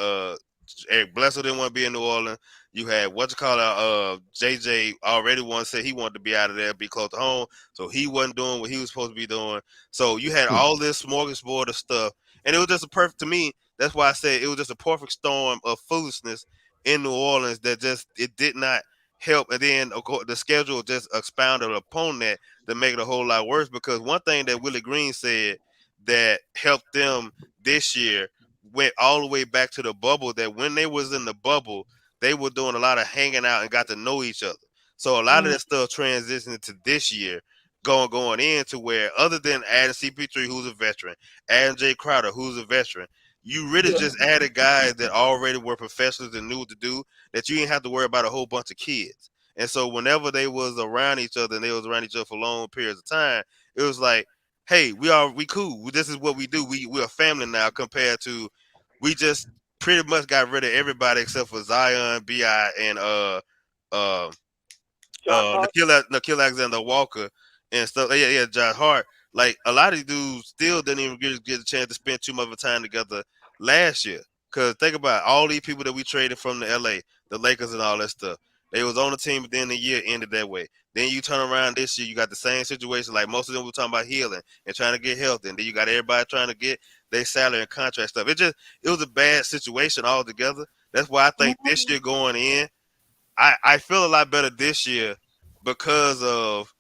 Eric Bledsoe didn't want to be in New Orleans. You had JJ already said he wanted to be out of there, be close to home, so he wasn't doing what he was supposed to be doing. So you had all this smorgasbord of stuff, and it was just to me. That's why I said it was just a perfect storm of foolishness in New Orleans that it did not help. And then of course, the schedule just expounded upon that to make it a whole lot worse. Because one thing that Willie Green said that helped them this year went all the way back to the bubble, that when they was in the bubble, they were doing a lot of hanging out and got to know each other. So a lot of that stuff transitioned to this year, going into where other than adding CP3, who's a veteran, adding Jay Crowder, who's a veteran, you really just added guys that already were professionals and knew what to do, that you didn't have to worry about a whole bunch of kids. And so whenever they was around each other and they was around each other for long periods of time, it was like, hey, we cool. This is what we do. We're a family now, compared to we just pretty much got rid of everybody except for Zion, B.I., and Nickeil Alexander-Walker and stuff. Yeah, Josh Hart. Like a lot of these dudes still didn't even get a chance to spend too much of a time together last year. Cause think about all these people that we traded from the LA, the Lakers and all that stuff. They was on the team, but then the year ended that way. Then you turn around this year, you got the same situation. Like most of them were talking about healing and trying to get healthy, and then you got everybody trying to get their salary and contract stuff. It was a bad situation altogether. That's why I think this year going in, I feel a lot better this year because of.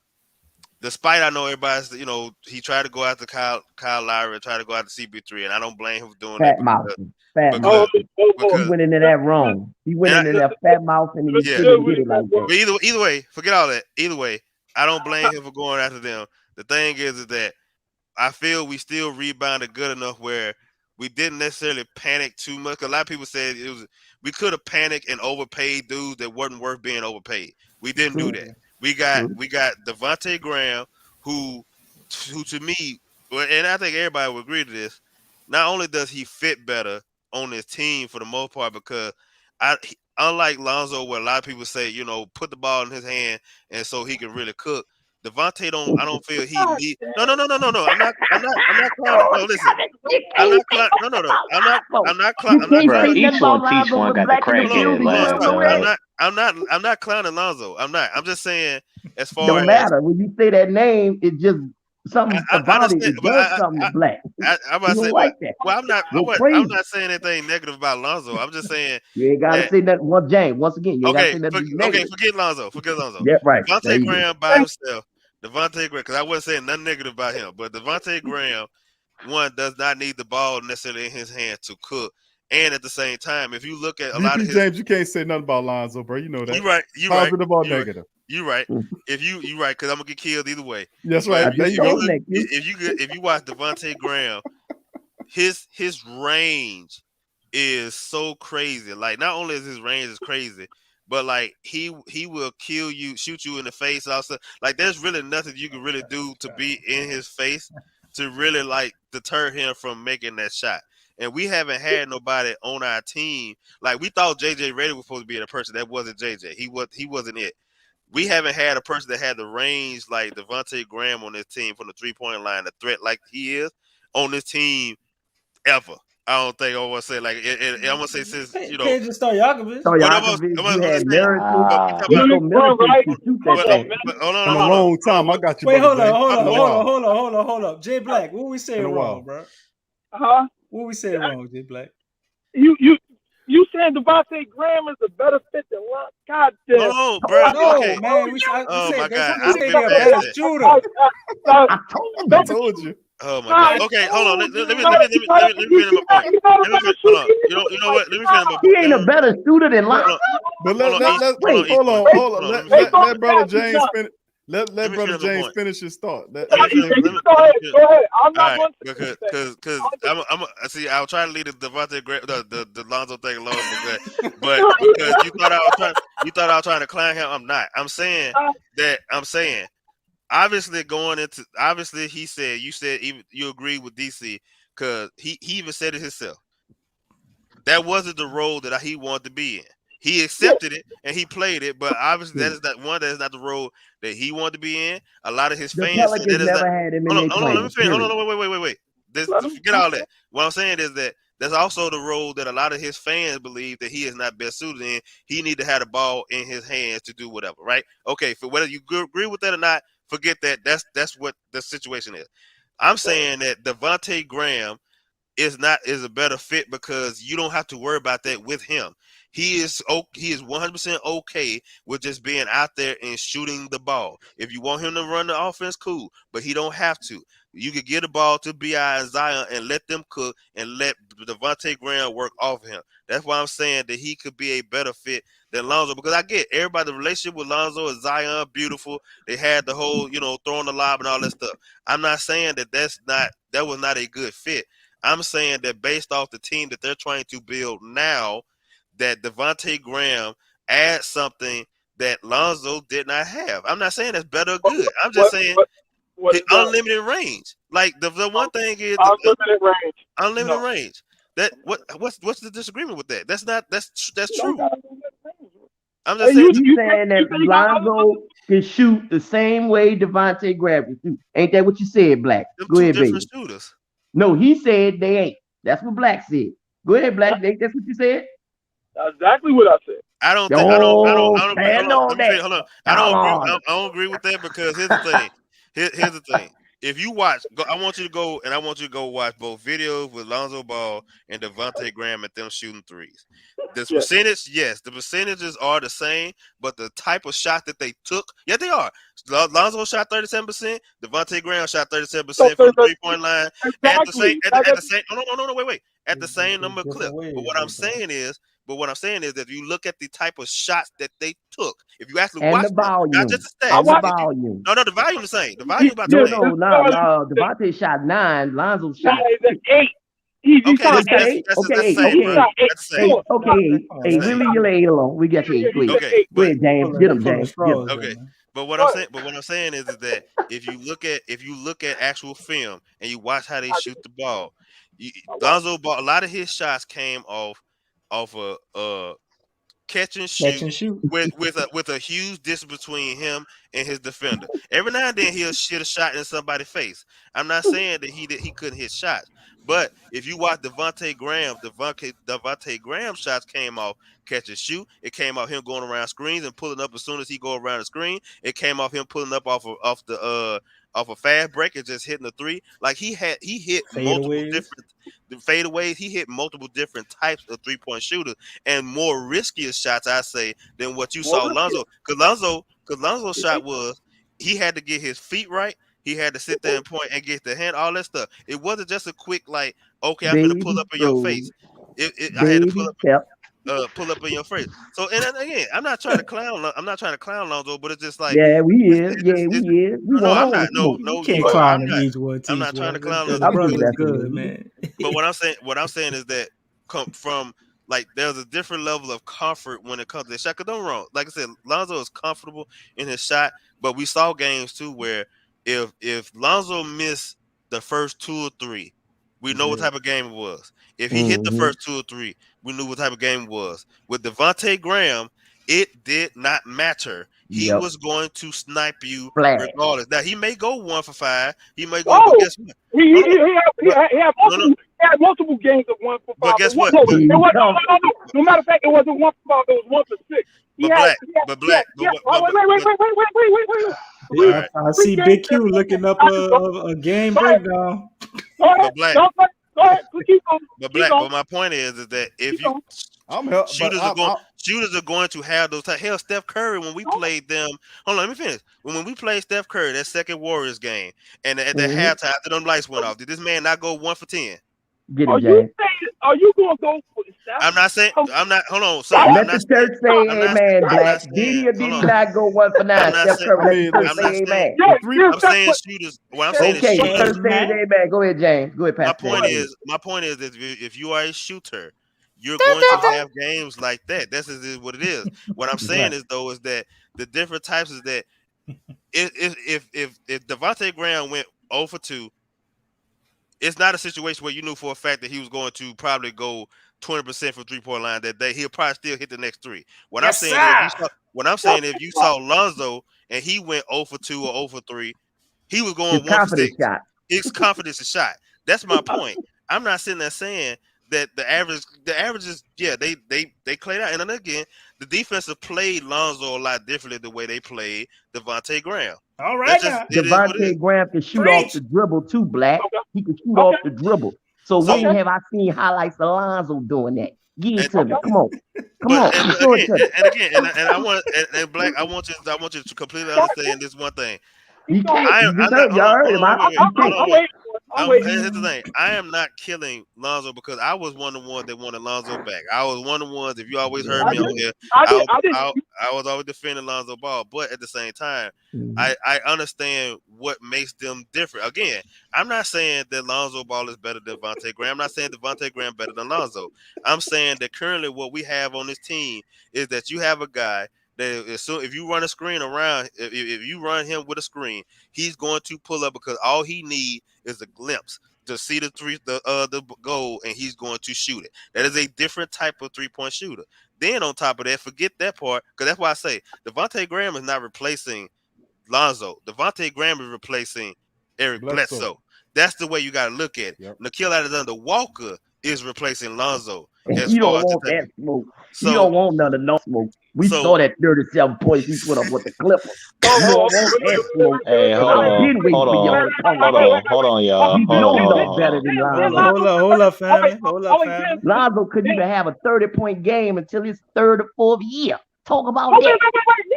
Despite I know everybody's, he tried to go after Kyle Lowry, tried to go after CP3, and I don't blame him for doing Fat that. mouth. He went into that wrong. He went into that fat mouth and he didn't get it like that. But either way, forget all that. Either way, I don't blame him for going after them. The thing is that I feel we still rebounded good enough where we didn't necessarily panic too much. A lot of people said we could have panicked and overpaid dudes that wasn't worth being overpaid. We didn't do that. We got Devontae Graham, who to me, and I think everybody would agree to this. Not only does he fit better on this team for the most part, because unlike Lonzo, where a lot of people say, put the ball in his hand and so he can really cook. Devontae I don't feel he need. No. I'm not clowning. No, listen. I'm not clowning. No. I'm not clowning. Each one got the crackhead laugh. I'm not clowning Lonzo. I'm not. I'm just saying, as far don't matter when you say that name, it just something about it. It does something to black. I'm about to say, like that. Well, I'm not saying anything negative about Lonzo. I'm just saying you ain't gotta say that. Well, James, once again, you okay. gotta say that. Forget Lonzo. Yeah, right. Devontae Graham by himself. Devontae Graham, because I wasn't saying nothing negative about him, but Devontae Graham, one, does not need the ball necessarily in his hand to cook. And at the same time, if you look at a lot of his James, you can't say nothing about Lonzo, bro. You know that. You're right. Positive or negative. You're right. If you're right, because I'm gonna get killed either way. That's right. There you go. If you watch Devontae Graham, his range is so crazy. Like, not only is his range is crazy, but like he will kill you, shoot you in the face. Also, like there's really nothing you can really do to be in his face to really like deter him from making that shot. And we haven't had nobody on our team. Like, we thought JJ Redick was supposed to be the person. That wasn't JJ. He wasn't it. We haven't had a person that had the range like Devontae Graham on this team from the 3-point line, the threat like he is on this team ever. I don't think I want to say like I'm gonna say since Page and Stojakovic. You had Mirotic. But Nico Mirotic to shoot that thing. hold Been a long time. I got you. Wait, brother hold up. Jay Black, what we saying Been a while. wrong, bro? Huh? What we saying wrong, Jay Black? You saying Devontae Graham is a better fit than Lon? God damn. No, bro. No, Okay. man. Oh my God. We said they're a better shooter. I told you. Oh my God. Okay, hold on. Let me finish my point. Hold on. You know what? Let me finish my point. He ain't a better shooter than Lonzo. But hold on. Let brother James finish. Let brother James finish his thought. Go ahead. I'm not going to because I'm see. I'll try to lead the Devontae the Lonzo thing alone, but because you thought I was trying to clown him, I'm not. I'm saying obviously he said you agree with DC because he even said it himself. That wasn't the role that he wanted to be in. He accepted it and he played it, but obviously that is not the role that he wanted to be in. A lot of his fans Pelicans never had him in their hold on, let me finish. plans, Hold on, wait. Forget all that. What I'm saying is that that's also the role that a lot of his fans believe that he is not best suited in. He need to have the ball in his hands to do whatever, right? Okay, for whether you agree with that or not, forget that. That's what the situation is. I'm saying that Devontae Graham is a better fit because you don't have to worry about that with him. He is 100% okay with just being out there and shooting the ball. If you want him to run the offense, cool, but he don't have to. You could get the ball to B.I. and Zion and let them cook and let Devontae Graham work off of him. That's why I'm saying that he could be a better fit than Lonzo, because I get everybody, the relationship with Lonzo and Zion, beautiful. They had the whole, throwing the lob and all that stuff. I'm not saying that was not a good fit. I'm saying that based off the team that they're trying to build now, that Devontae Graham adds something that Lonzo did not have. I'm not saying that's better or good. I'm just saying the unlimited range. Like the one thing is unlimited range. Unlimited range. That what's the disagreement with that? That's true. I'm just saying. You saying that Lonzo can shoot the same way Devontae Graham can shoot. Ain't that what you said, Black? Go ahead, baby. Shooters. No, he said they ain't. That's what Black said. Go ahead, Black. That's what you said. That's exactly what I said. I don't agree with that because here's the thing. Here's the thing. If you watch, I want you to go watch both videos with Lonzo Ball and Devontae Graham at them shooting threes. The percentages are the same, but the type of shot that they took, they are. Lonzo shot 37%, Devontae Graham shot 37% from the 3-point line at the same number of clips. But what I'm saying is that if you look at the type of shots that they took, if you actually watch the volume, not just the stats, the volume. No, the volume the same. The volume about no. Devontae shot 9, Lonzo shot 8. That's the same, bro. That's the same. Okay. Willie, you lay it alone. We got you. Okay, go ahead, James. Get him, James. Okay. But what I'm saying is that if you look at actual film and you watch how they shoot the ball, Lonzo Ball, a lot of his shots came off a catch and shoot with a huge distance between him and his defender. Every now and then he'll shit a shot in somebody's face. I'm not saying that he couldn't hit shots, but if you watch Devontae Graham shots came off catch and shoot. It came off him going around screens and pulling up as soon as he go around the screen. It came off him pulling up off a fast break and just hitting the three. Like he hit multiple different fadeaways. He hit multiple different types of 3-point shooters and more riskier shots, I say, than what you saw Lonzo. Because Lonzo's shot was he had to get his feet right. He had to sit there and point and get the hand, all that stuff. It wasn't just a quick like, okay, I'm gonna pull up in your face. I had to pull up in your face. So and again, I'm not trying to clown Lonzo, but it's just like we is. No, I'm not. No, you can't clown him each one. I'm not trying to clown Lonzo. Lonzo. Brother's good, man. But what I'm saying is that from like there's a different level of comfort when it comes to the shot. Cause don't wrong. Like I said, Lonzo is comfortable in his shot, but we saw games too where if Lonzo missed the first 2 or 3, we know what type of game it was. If he hit the first 2 or 3, we knew what type of game it was. With Devontae Graham, it did not matter. He was going to snipe you regardless. Now he may go 1 for 5. He may go. But guess what? He had had multiple games of 1 for 5. But guess what? No, no matter of fact, it wasn't 1 for 5. It was 1 for 6. Wait. I see Big Q looking up a game breakdown. But Black. Go ahead. Keep going. But my point is that if you shooters are going to have those type. Hell, Steph Curry, when we played them, hold on, let me finish. When we played Steph Curry, that second Warriors game, and at the halftime, after them lights went off, did this man not go 1 for 10? Are you going to go for Steph? I'm not saying. I'm not. Hold on. So let the church say amen, Black. Did he or did he not go 1 for 9? Steph Curry, let the church say amen. I'm saying shooters. What I'm saying is shooters. Okay, church say amen. Go ahead, James. Go ahead, Pastor. My point is that if you are a shooter, you're going to have games like that. This is what it is. What I'm saying is that the different types is that if Devontae Graham went 0 for 2, it's not a situation where you knew for a fact that he was going to probably go 20% from 3-point line that day. He'll probably still hit the next 3. What I'm saying if you saw Lonzo and he went 0 for 2 or 0 for 3, he was going 1 for 6. His confidence is shot. That's my point. I'm not sitting there saying that the averages, yeah, they played out. And then again, the defense have played Lonzo a lot differently the way they played Devontae Graham. All right, Devontae Graham can shoot off the dribble too, Black. He can shoot off the dribble. So when have I seen highlights of Lonzo doing that? Give it to me. Come on. And I want Black. I want you to completely understand this one thing. Here's the thing. I am not killing Lonzo because I was one of the ones that wanted Lonzo back. I was one of the ones, if you always heard me on here, I was always defending Lonzo Ball. But at the same time, I understand what makes them different. Again, I'm not saying that Lonzo Ball is better than Devontae Graham. I'm not saying Devontae Graham better than Lonzo. I'm saying that currently what we have on this team is that you have a guy that if you run a screen around, if you run him with a screen, he's going to pull up because all he needs is a glimpse to see the goal, and he's going to shoot it. That is a different type of 3-point shooter. Then on top of that, forget that part, because that's why I say Devontae Graham is not replacing Lonzo. Devontae Graham is replacing Eric Bledsoe. That's the way you got to look at it. Nickeil Alexander-Walker is replacing Lonzo. You don't want that smoke. You don't want none of no smoke. We saw that 37 points he put up with the Clippers. You don't want that smoke. Hey, hold on, y'all. Better than Lonzo. Hold up, family. Lonzo couldn't even have a 30-point game until his 3rd or 4th year. Talk about that.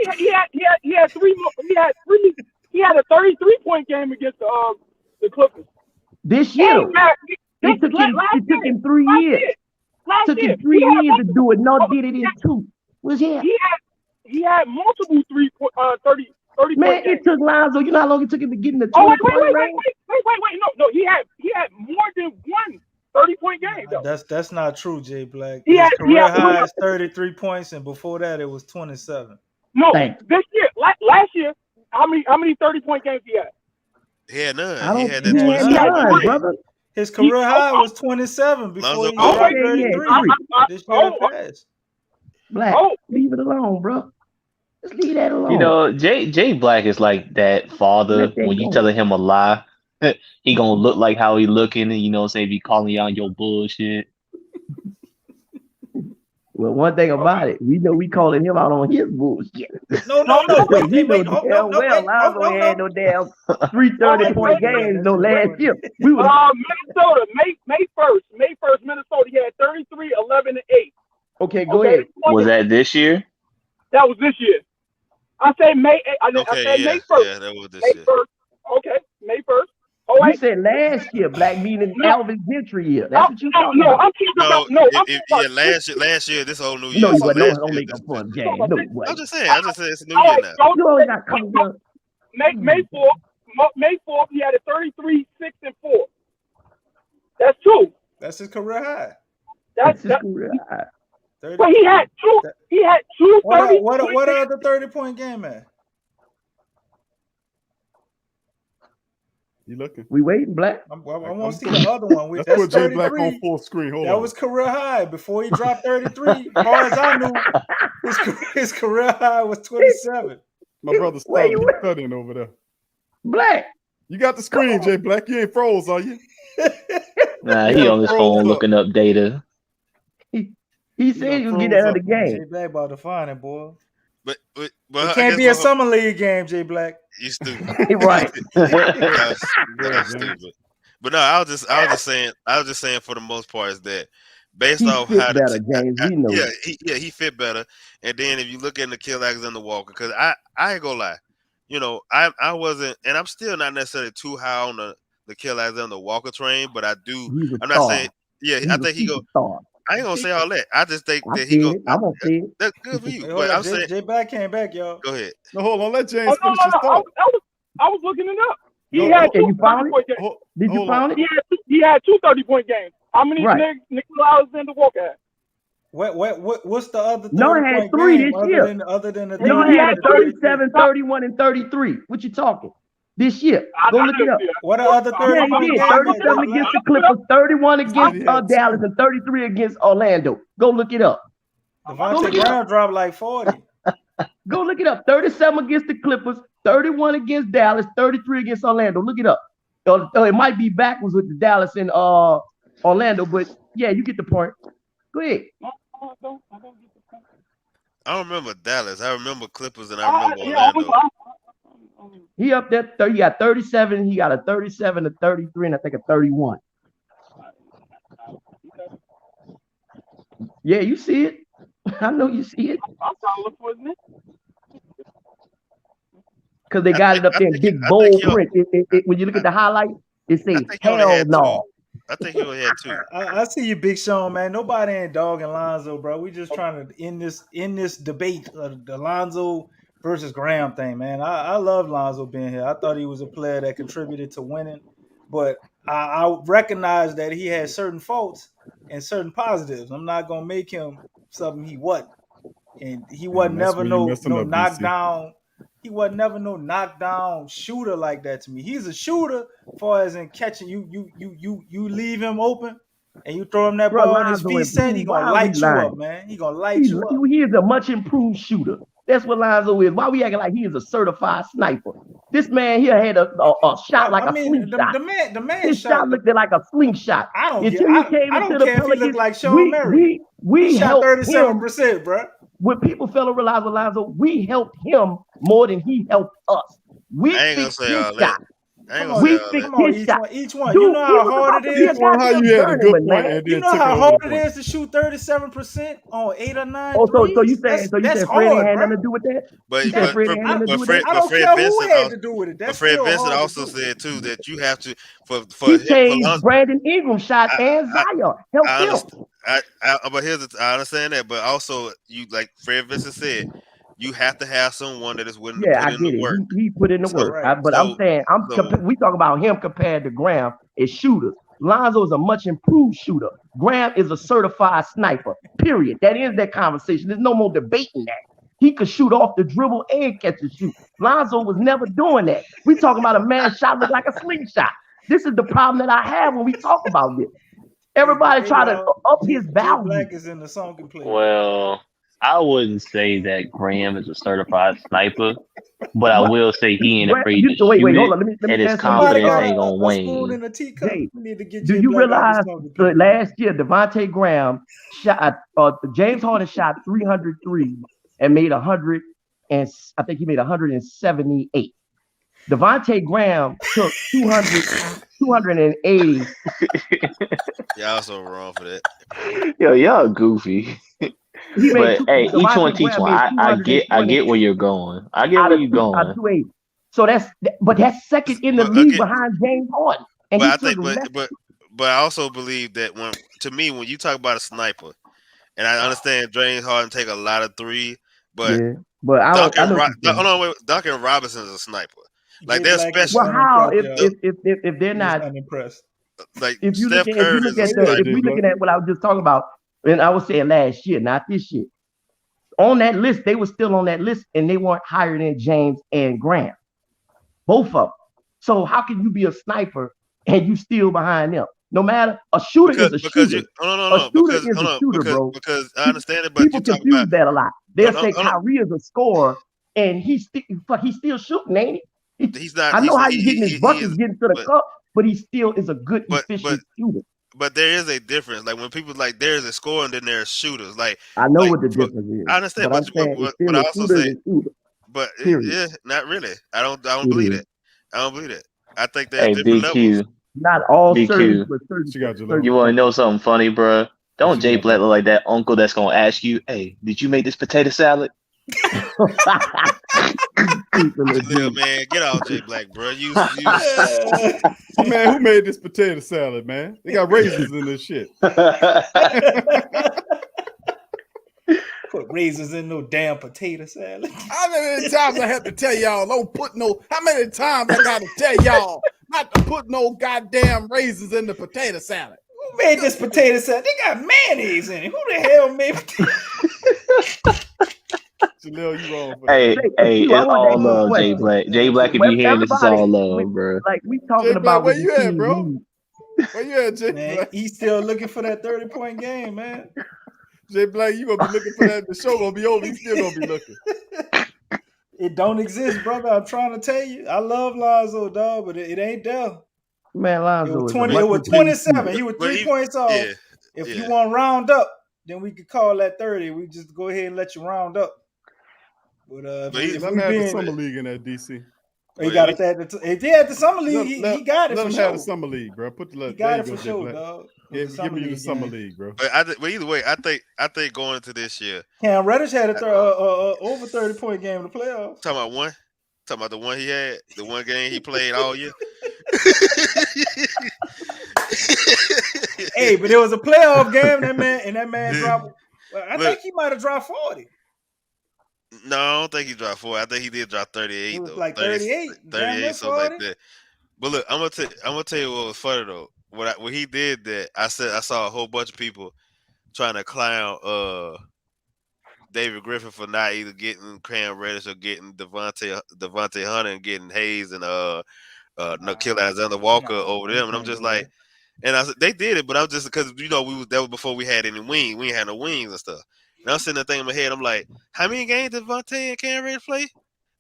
Wait. He had a 33-point game against the Clippers. This year. It took him 3 years. It took him 3 years to do it. No, did it in 2. He had multiple 30 man, it took Lonzo. You know how long it took him to get in the 20-point range? Wait. No. He had more than one 30-point game, though. That's not true, Jay Black. His career high is 33 points, and before that it was 27. No, this year, last year, how many 30-point games he had? He had none. He had that 27, brother. His career high was 27 before he got 33. This year passed. Black, leave it alone, bro. Just leave that alone. You know, Jay Black is like that father when you telling him a lie. He gonna look like how he looking, and you know what I'm saying, be calling you on your bullshit. Well, one thing about it, we know we calling him out on his bullshit. No. We know damn well Lonzo had no damn 30-point games no last year. We were Minnesota, May 1st, Minnesota, he had 33, 11, and 8. Okay, go ahead. Was that this year? That was this year. I say May 1st. Yeah, that was this year. 1st. Okay, May 1st. You said last year, Black, meaning Alvin Gentry year. That's what you talking about. I'm talking about last year, this whole new year. No, don't make a fun, James. No way. I'm just saying it's a new year now. You always got coming down. May 4th, he had a 33, 6, and 4. That's 2. That's his career high. That's his career high. But he had two. He had 2 30. What are the 30-point game, man? You looking? We waiting, Black. I want to see the other one. Let's put Jay Black on full screen. Hold on. That was career high before he dropped 33. As far as I knew, his career high was 27. My brother studying over there. Black. You got the screen, Jay Black. You ain't froze, are you? Nah, He he got on a his froze phone up. looking up data. He said he was getting out of the Jay game. Black about to find it, boy. But It I can't guess be a summer league game, Jay Black. you stupid. Right. That's Go ahead, James. stupid. But no, I was just saying for the most part is that based He off fit how better, James. We know yeah, that. he fit better. And then if you look at Nickeil Alexander-Walker, because I ain't gonna lie, you know, I wasn't, and I'm still not necessarily too high on the Nickeil Alexander-Walker train, but I do. He's a I'm star. not saying, yeah, He's I a think he go. superstar. I ain't gonna say all that. I just think I that he see go. it. I'm gonna see it. That's good for you. Hey, hold But up, I'm saying, Jay Black came back, y'all. go ahead. No, hold on. Let James Oh, finish his no. thought. I was looking it up. He No, had Okay, two you found it? 30-point games. Did you Hold on. find it? He had two 30-point games. How many Right. Nickeil Alexander-Walker had? What's the other No, it 30 had point 3 game this year. other than the No, it 30? had a 37, 31, and 33. What you talking? This year. Go look it up. What are other 30 Yeah, he point did. games? 37 against the Clippers, 31 against He had Dallas, two. and 33 against Orlando. Go look it up. Devontae Graham dropped like 40. Go look it up. 37 against the Clippers, 31 against Dallas, 33 against Orlando. Look it up. It might be backwards with the Dallas and Orlando, but yeah, you get the point. Go ahead. I don't remember Dallas. I remember Clippers and I remember Orlando. He up there. He got 37. He got a 37, a 33, and I think a 31. Yeah, you see it. I know you see it. I'm trying to look for his name. Because they got it up there in big bold print. When you look at the highlights, it says hell no. I think he only had 2. I see you, Big Sean, man. Nobody ain't dogging Lonzo, bro. We just trying to end this debate of the Lonzo versus Graham thing, man. I love Lonzo being here. I thought he was a player that contributed to winning, but I recognize that he had certain faults and certain positives. I'm not gonna make him something he wasn't, and he wasn't never no knockdown. He wasn't never no knockdown shooter like that to me. He's a shooter, far as in catching you leave him open and you throw him that ball on his feet set, he gonna light you up, man. He gonna light you up. He is a much improved shooter. That's what Lonzo is. Why we acting like he is a certified sniper? This man here had a shot like a slingshot. The man His shot looked like a slingshot. I don't Until care. he came I into don't the care if he Pelicans, looked like Sean Murray. we shot helped 37%, bro. When people fail to realize with Lonzo, we helped him more than he helped us. We I ain't gonna fixed say his all that. shot. I ain't gonna We say all fixed that. his shot. Each one. Dude, You know how hard it is. How you had a good point and You then know took how it hard over it is to shoot 37% on 8 or 9 Oh, so threes? you saying That's Fred ain't hard, had bro. nothing to do with that? But You said Fred ain't had nothing to do with that? I don't care who had to do with it. But That's Fred still Vincent hard also to do. said too that you have to for He him, changed Lonzo, Brandon Ingram shot and Zion. Help I him. understand. But I understand that, but also you like Fred Vincent said, you have to have someone that is willing to Yeah, put I in get the it. work. He put in the So- work. But I'm saying, we talk about him compared to Graham as shooters. Lonzo is a much improved shooter. Graham is a certified sniper. Period. That is that conversation. There's no more debating that. He could shoot off the dribble and catch and shoot. Lonzo was never doing that. We talking about a man shot look like a slingshot. This is the problem that I have when we talk about this. Everybody try to up his value. Black is in the song can play. Well, I wouldn't say that Graham is a certified sniper, but I will say he ain't afraid to shoot hold on. it, Let me and his ask you confidence this. ain't gonna A spoon wane. in a teacup. Jay, We need to get do Jay you Black out realize of the song can play. last year Devontae Graham shot James Harden shot 303 and made 100 and I think he made 178. Devontae Graham took 280. Y'all so wrong for that. Yo, y'all goofy. But hey, each one teach one. I get where you're going. I get where you're going. 280. So that's second in the league behind James Harden. And But I think, but I also believe that when you talk about a sniper, and I understand James Harden take a lot of threes, but Duncan Robinson is a sniper. Like they're special. Well, how if they're not unimpressed? Like if you Steph look Curry at if we looking at what I was just talking about, and I was saying last year, not this year. On that list, they were still on that list, and they weren't higher than James and Graham, both of them. So how can you be a sniper and you still behind them? No matter a shooter is a shooter. A shooter is a shooter, bro. Because I understand it, but people confuse that a lot. They'll say Kyrie is a scorer, and he's still shooting, ain't he? He's not. I know how he's getting his buckets, getting to the cup, but he still is a good, efficient shooter. but there is a difference. Like when people like there's a score and then there's shooters. I know Like what the difference is. I understand, But I'm saying it's still I a also shooter say, is a shooter. but Period. yeah, not really. I don't It believe is. it. I don't believe it. I think there's Hey, different levels. BQ, Not all certain, BQ. but certain. She got you, certain You want to know something funny, bro? Don't She Jay got Black you. look like that uncle that's gonna ask you, "Hey, did you make this potato salad?" Jaleel, man, get off Jay Black, bro. You Man, who made this potato salad, man? They got raisins in this shit. Put raisins in no damn potato salad. How many times I have to tell y'all, don't put no, how many times I gotta tell y'all not to put no goddamn raisins in the potato salad? Who made this potato salad? They got mayonnaise in it. Who the hell made potato? Jaleel, you wrong for Hey, that. hey, Q, I it's want to all ask you a love, Jay question. Black. Jay Black, if you hearing this, it's all love, bro. Like we talking Jay Black, about where with you the at, team bro? lead. Where you at, Jay Man, Black? he's still looking for that 30-point game, man. Jay Black, you gonna be looking for that. The show gonna be over. You still gonna be looking. It don't exist, brother. I'm trying to tell you. I love Lonzo, dog, but it ain't there. Man, It Lonzo was is a 20. It much was improved 27. shooter. He was But 3 points off. yeah, If yeah. you want to round up, then we could call that 30. We just go ahead and let you round up. But if Let we him have the being, summer league in that DC. he got it. If they had the summer league, he got it let for him sure. have the summer league, bro. Put the He there got you it go, for Jay sure, Black. dog. Give me the summer league, bro. But either way, I think going into this year, Cam Reddish had a over 30-point game in the playoffs. talking about the one he had, the one game he played all year. Hey, but it was a playoff game. That man dropped. I think he might have dropped 40. No, I don't think he dropped 4. I think he did drop 38. It was though. like 38, damn near something like 40. that. But look, I'm gonna tell you what was funny though. When he did that, I saw a whole bunch of people trying to clown David Griffin for not either getting Cam Reddish or getting Devontae Hunter and getting Hayes and Nickeil Alexander Walker over them, and I'm just like, and I said they did it, but I was just because that was before we had any wings, we ain't had no wings and stuff. And I'm sitting there thinking in my head, I'm like, how many games did Devontae and Cam Reddish play?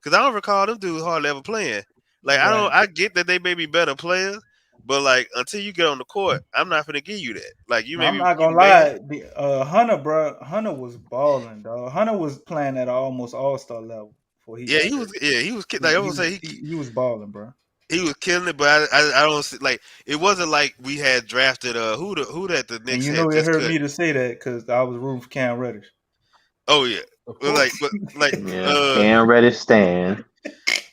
Because I don't recall them dudes hardly ever playing. Like I get that they may be better players, but like until you get on the court, I'm not gonna give you that. Like I'm not gonna lie, Hunter, bro. Hunter was balling, dog. Hunter was playing at almost all-star level. He was. Like I was say, he was balling, bro. He was killing it, but I don't see like it wasn't like we had drafted who that the Knicks and you had know it just hurt cut. me to say that because I was rooting for Cam Reddish. Oh yeah, Cam Reddish stand.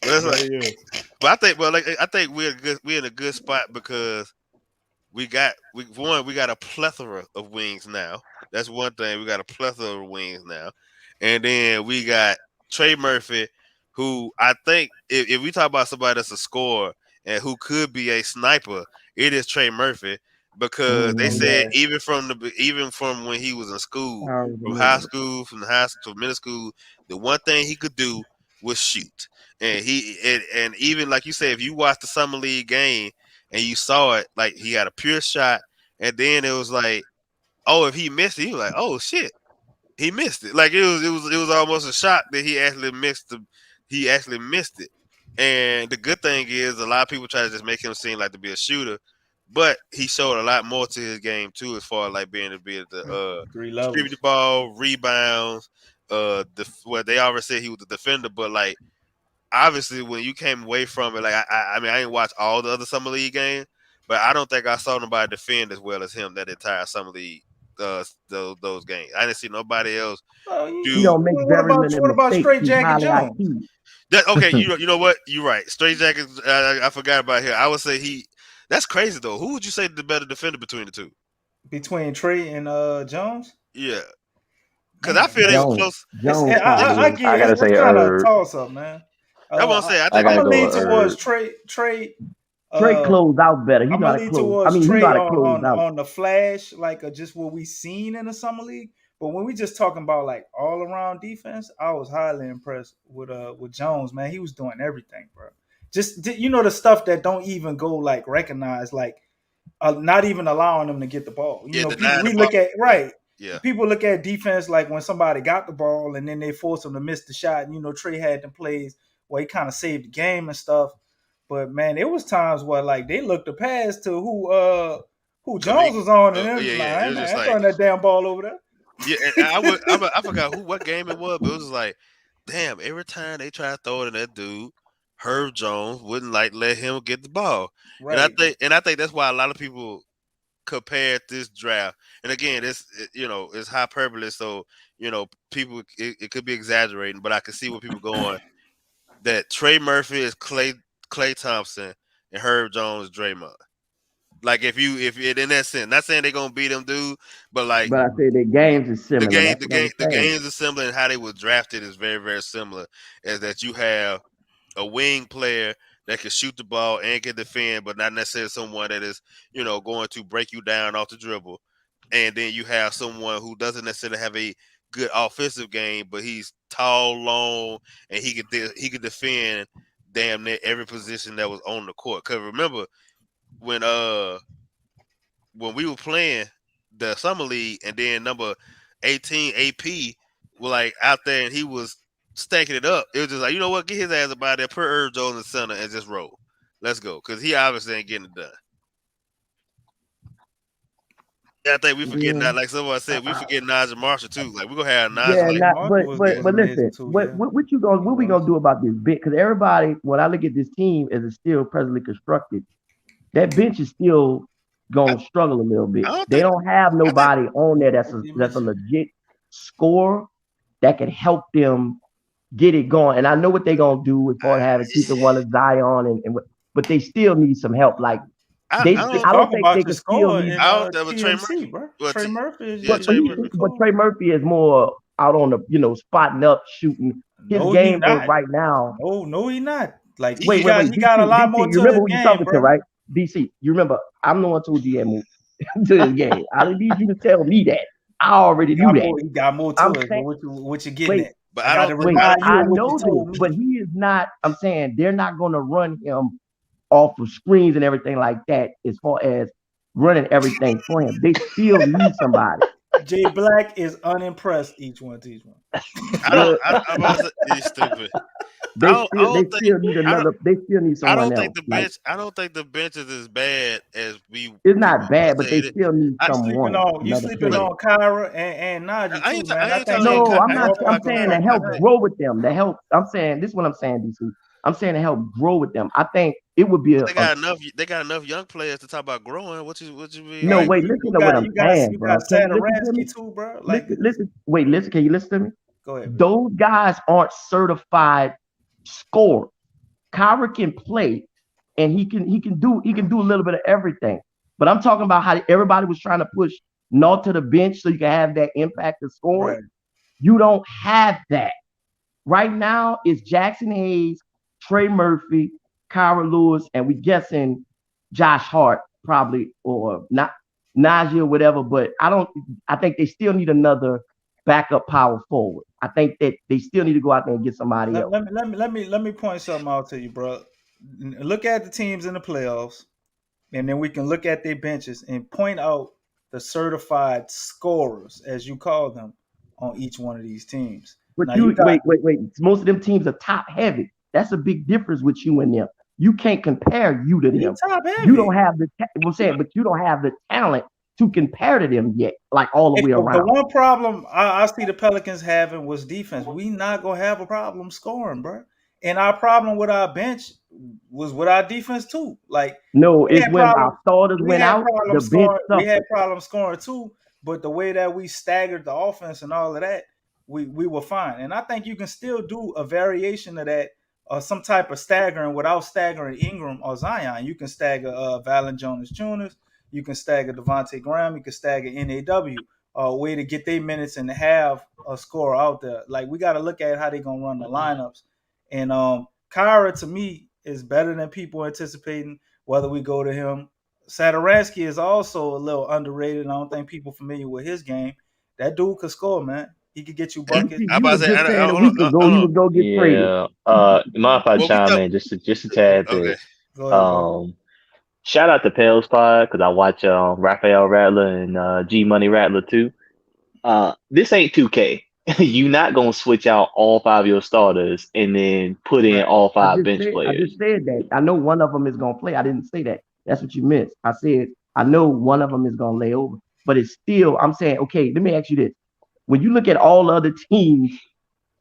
But I think we're in a good spot because we got a plethora of wings now. That's one thing. We got a plethora of wings now, and then we got Trey Murphy, who I think if we talk about somebody that's a scorer and who could be a sniper, it is Trey Murphy because they said even from when he was in school, from high school to middle school, the one thing he could do was shoot. And and even like you said, if you watched the summer league game and you saw it, like he had a pure shot, and then it was like, oh, if he missed it, he was like, oh shit, he missed it. Like it was almost a shock that he actually missed it. And the good thing is, a lot of people try to just make him seem like to be a shooter, but he showed a lot more to his game too, as far as like being able to distribute the ball, rebounds. They already said he was the defender, but like. Obviously, when you came away from it, like I mean, I didn't watch all the other summer league games, but I don't think I saw nobody defend as well as him that entire summer league those games. I didn't see nobody else do. He don't make what about Straight Jacket Jones? Okay, you know what? You're right. Straight Jacket. I forgot about here. I would say that's crazy though. Who would you say the better defender between the two? Between Trey and Jones? Yeah. Because I feel they were close. I get it. It's kind of a toss up, man. I won't say. I'm gonna lean towards Trey. Trey closed out better. He got to close. I mean, he got to close out on the flash, like just what we seen in the summer league. But when we just talking about like all around defense, I was highly impressed with Jones. Man, he was doing everything, bro. Just the stuff that don't even go like recognized, like not even allowing them to get the ball. We look at people look at defense like when somebody got the ball and then they force them to miss the shot. And, Trey had them plays where he kind of saved the game and stuff. But man, it was times where like they looked to pass to who Who Jones was on, and yeah, I it was just ain't like throwing that damn ball over there. yeah. And I forgot what game it was, but it was like, damn. Every time they try to throw it in that dude, Herb Jones wouldn't let him get the ball. Right. And I think that's why a lot of people compared this draft. And again, it's hyperbole, so people it could be exaggerating, but I can see where people going that Trey Murphy is Klay Thompson and Herb Jones Draymond. Like if in that sense, not saying they're gonna beat them, dude, but I say the games is similar. The games are similar, and how they were drafted is very, very similar. As that you have a wing player that can shoot the ball and can defend, but not necessarily someone that is going to break you down off the dribble. And then you have someone who doesn't necessarily have a good offensive game, but he's tall, long, and he could defend damn near every position that was on the court. Because remember when we were playing the summer league, and then number 18 AP was like out there, and he was stacking it up. It was just like, you know what, get his ass about there, put Herb Jones in the center, and just roll. Let's go, because he obviously ain't getting it done. Yeah, I think we forget that. Like someone said, we forget Nigel Marshall too. Like we're gonna have Nigel. But listen, what we gonna do about this bit? Because everybody, when I look at this team as it's still presently constructed, that bench is still gonna struggle a little bit. They don't have nobody on there that's a legit scorer that can help them get it going. And I know what they're gonna do as far as having keeping one of Zion but they still need some help. Like I don't think they can still need. Trey Murphy. But Trey Murphy is more out on the spotting up, shooting. His game right now. No, he not. Like wait, he got a lot more to you remember the who game, you talking bro. to, right? DC, you remember? I'm the one who GM to this game. I need you to tell me that. I already knew that. He got more to it. What you getting at? But I know this, but he is not. I'm saying they're not going to run him off of screens and everything like that. As far as running everything for him, they still need somebody. Jay Black is unimpressed. Each one. He's stupid. They still need someone else. I don't think the bench is as bad as we. It's not bad, but they still need someone. You sleeping on Kyra and Najee too, man. I'm not. I'm saying to help grow with them. To help. I'm saying this is what I'm saying, DC. I'm saying to help grow with them. I think it would be they got enough young players to talk about growing. What you mean? No, wait. Listen to what I'm saying, bro. You got Saturansky too, bro. Like, listen. Can you listen to me? Go ahead. Those guys aren't certified scorers. Kyra can play, and he can do a little bit of everything. But I'm talking about how everybody was trying to push Naw to the bench so you can have that impact of scoring. Right. You don't have that right now. It's Jaxson Hayes, Trey Murphy, Kyra Lewis, and we guessing Josh Hart probably, or not Najee or whatever. But I think they still need another backup power forward. I think that they still need to go out there and get somebody else. Let me point something out to you, bro. Look at the teams in the playoffs, and then we can look at their benches and point out the certified scorers, as you call them, on each one of these teams. But wait. Most of them teams are top heavy. That's a big difference with you and them. You can't compare you to them. You don't have but you don't have the talent to compare to them yet, like all the way around. The one problem I see the Pelicans having was defense. We not gonna have a problem scoring, bro. And our problem with our bench was with our defense too. Like it's when our starters went out, the bench we had problems scoring too. But the way that we staggered the offense and all of that, we were fine. And I think you can still do a variation of that. Some type of staggering without staggering Ingram or Zion. You can stagger Valanciunas Jr. You can stagger Devontae Graham. You can stagger NAW. A way to get their minutes and have a scorer out there. Like we got to look at how they're gonna run the lineups. And Kyra to me is better than people anticipating. Whether we go to him, Saturansky is also a little underrated. I don't think people familiar with his game. That dude could score, man. He could get you buckets. You was go get traded. Mind if I chime in just a tad bit? Shout out to Pale Spot because I watch Raphael Rattler and G Money Rattler too. This ain't 2K. You're not gonna switch out all 5 of your starters and then put in all 5 bench players. I just said that. I know one of them is gonna play. I didn't say that. That's what you missed. I said I know one of them is gonna lay over, but it's still. I'm saying, okay, let me ask you this: when you look at all the other teams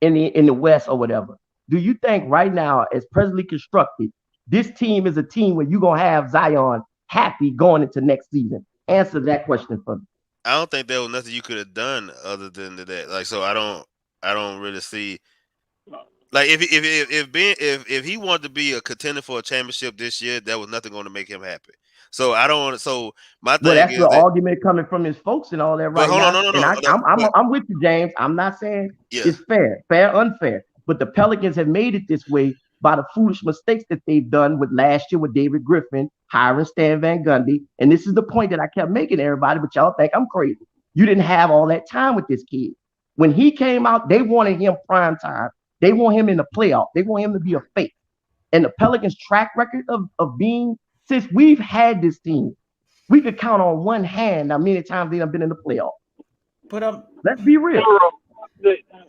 in the West or whatever, do you think right now, as presently constructed, this team is a team where you're gonna have Zion happy going into next season? Answer that question for me. I don't think there was nothing you could have done other than that. Like, so I don't really see. Like, if he wanted to be a contender for a championship this year, there was nothing going to make him happy. So I don't want. So my thing that's is the that, argument coming from his folks and all that right now. I'm with you, James. I'm not saying it's fair, unfair. But the Pelicans have made it this way by the foolish mistakes that they've done with last year with David Griffin, hiring Stan Van Gundy. And this is the point that I kept making to everybody, but y'all think I'm crazy. You didn't have all that time with this kid. When he came out, they wanted him prime time. They want him in the playoff. They want him to be a face. And the Pelicans' track record of being, since we've had this team, we could count on one hand how many times they have been in the playoff. But let's be real.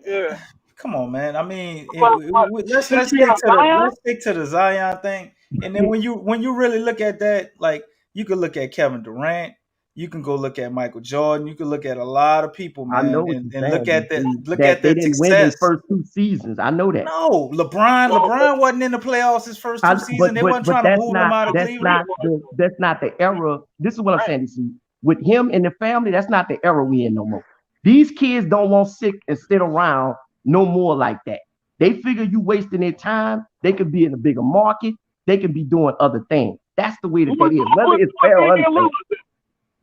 Yeah. Come on, man. I mean, let's stick to the Zion thing. And then when you really look at that, like, you could look at Kevin Durant, you can go look at Michael Jordan, you can look at a lot of people, man, I know and look at they the didn't success. win their first 2 seasons. I know that. No, LeBron wasn't in the playoffs his first 2 seasons. They wasn't trying to move him out of Cleveland. That's not the era. This is what I'm saying. See, with him and the family, that's not the era we in no more. These kids don't want sick and sit around no more like that. They figure you wasting their time. They could be in a bigger market. They could be doing other things. That's the way that they is. Whether it's fair or unfair.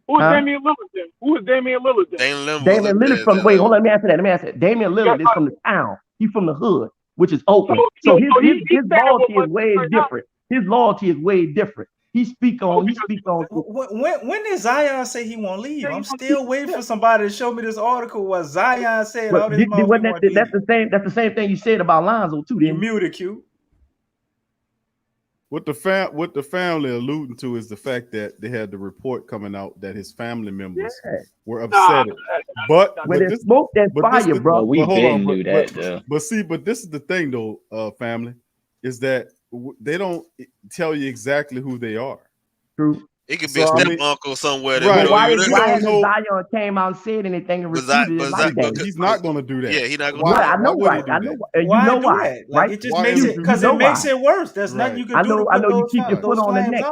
Who is Damian Lillard? Who is Damian Lillard? Damian Lillard from hold on, let me answer that. Damian Lillard is from the town. He's from the hood, which is Oakland. So his loyalty is way different. His loyalty is way different. He speak on. When did Zion say he won't leave? I'm still waiting for somebody to show me this article where Zion said all this. That's the same thing you said about Lonzo too. You muted, Q. What the family alluding to is the fact that they had the report coming out that his family members were upset. But there's smoke, there's fire, bro. We didn't do that. But this is the thing, though, family, is that they don't tell you exactly who they are. True. It could be a step uncle somewhere. Right. Why hasn't Zion came out and said anything and refuted it like that? He's not going to do that. Yeah, he's not going to do that. I know why. I know why. You know why? Like, it just makes it because it makes it worse. There's nothing you can do. I know you keep your foot on the neck.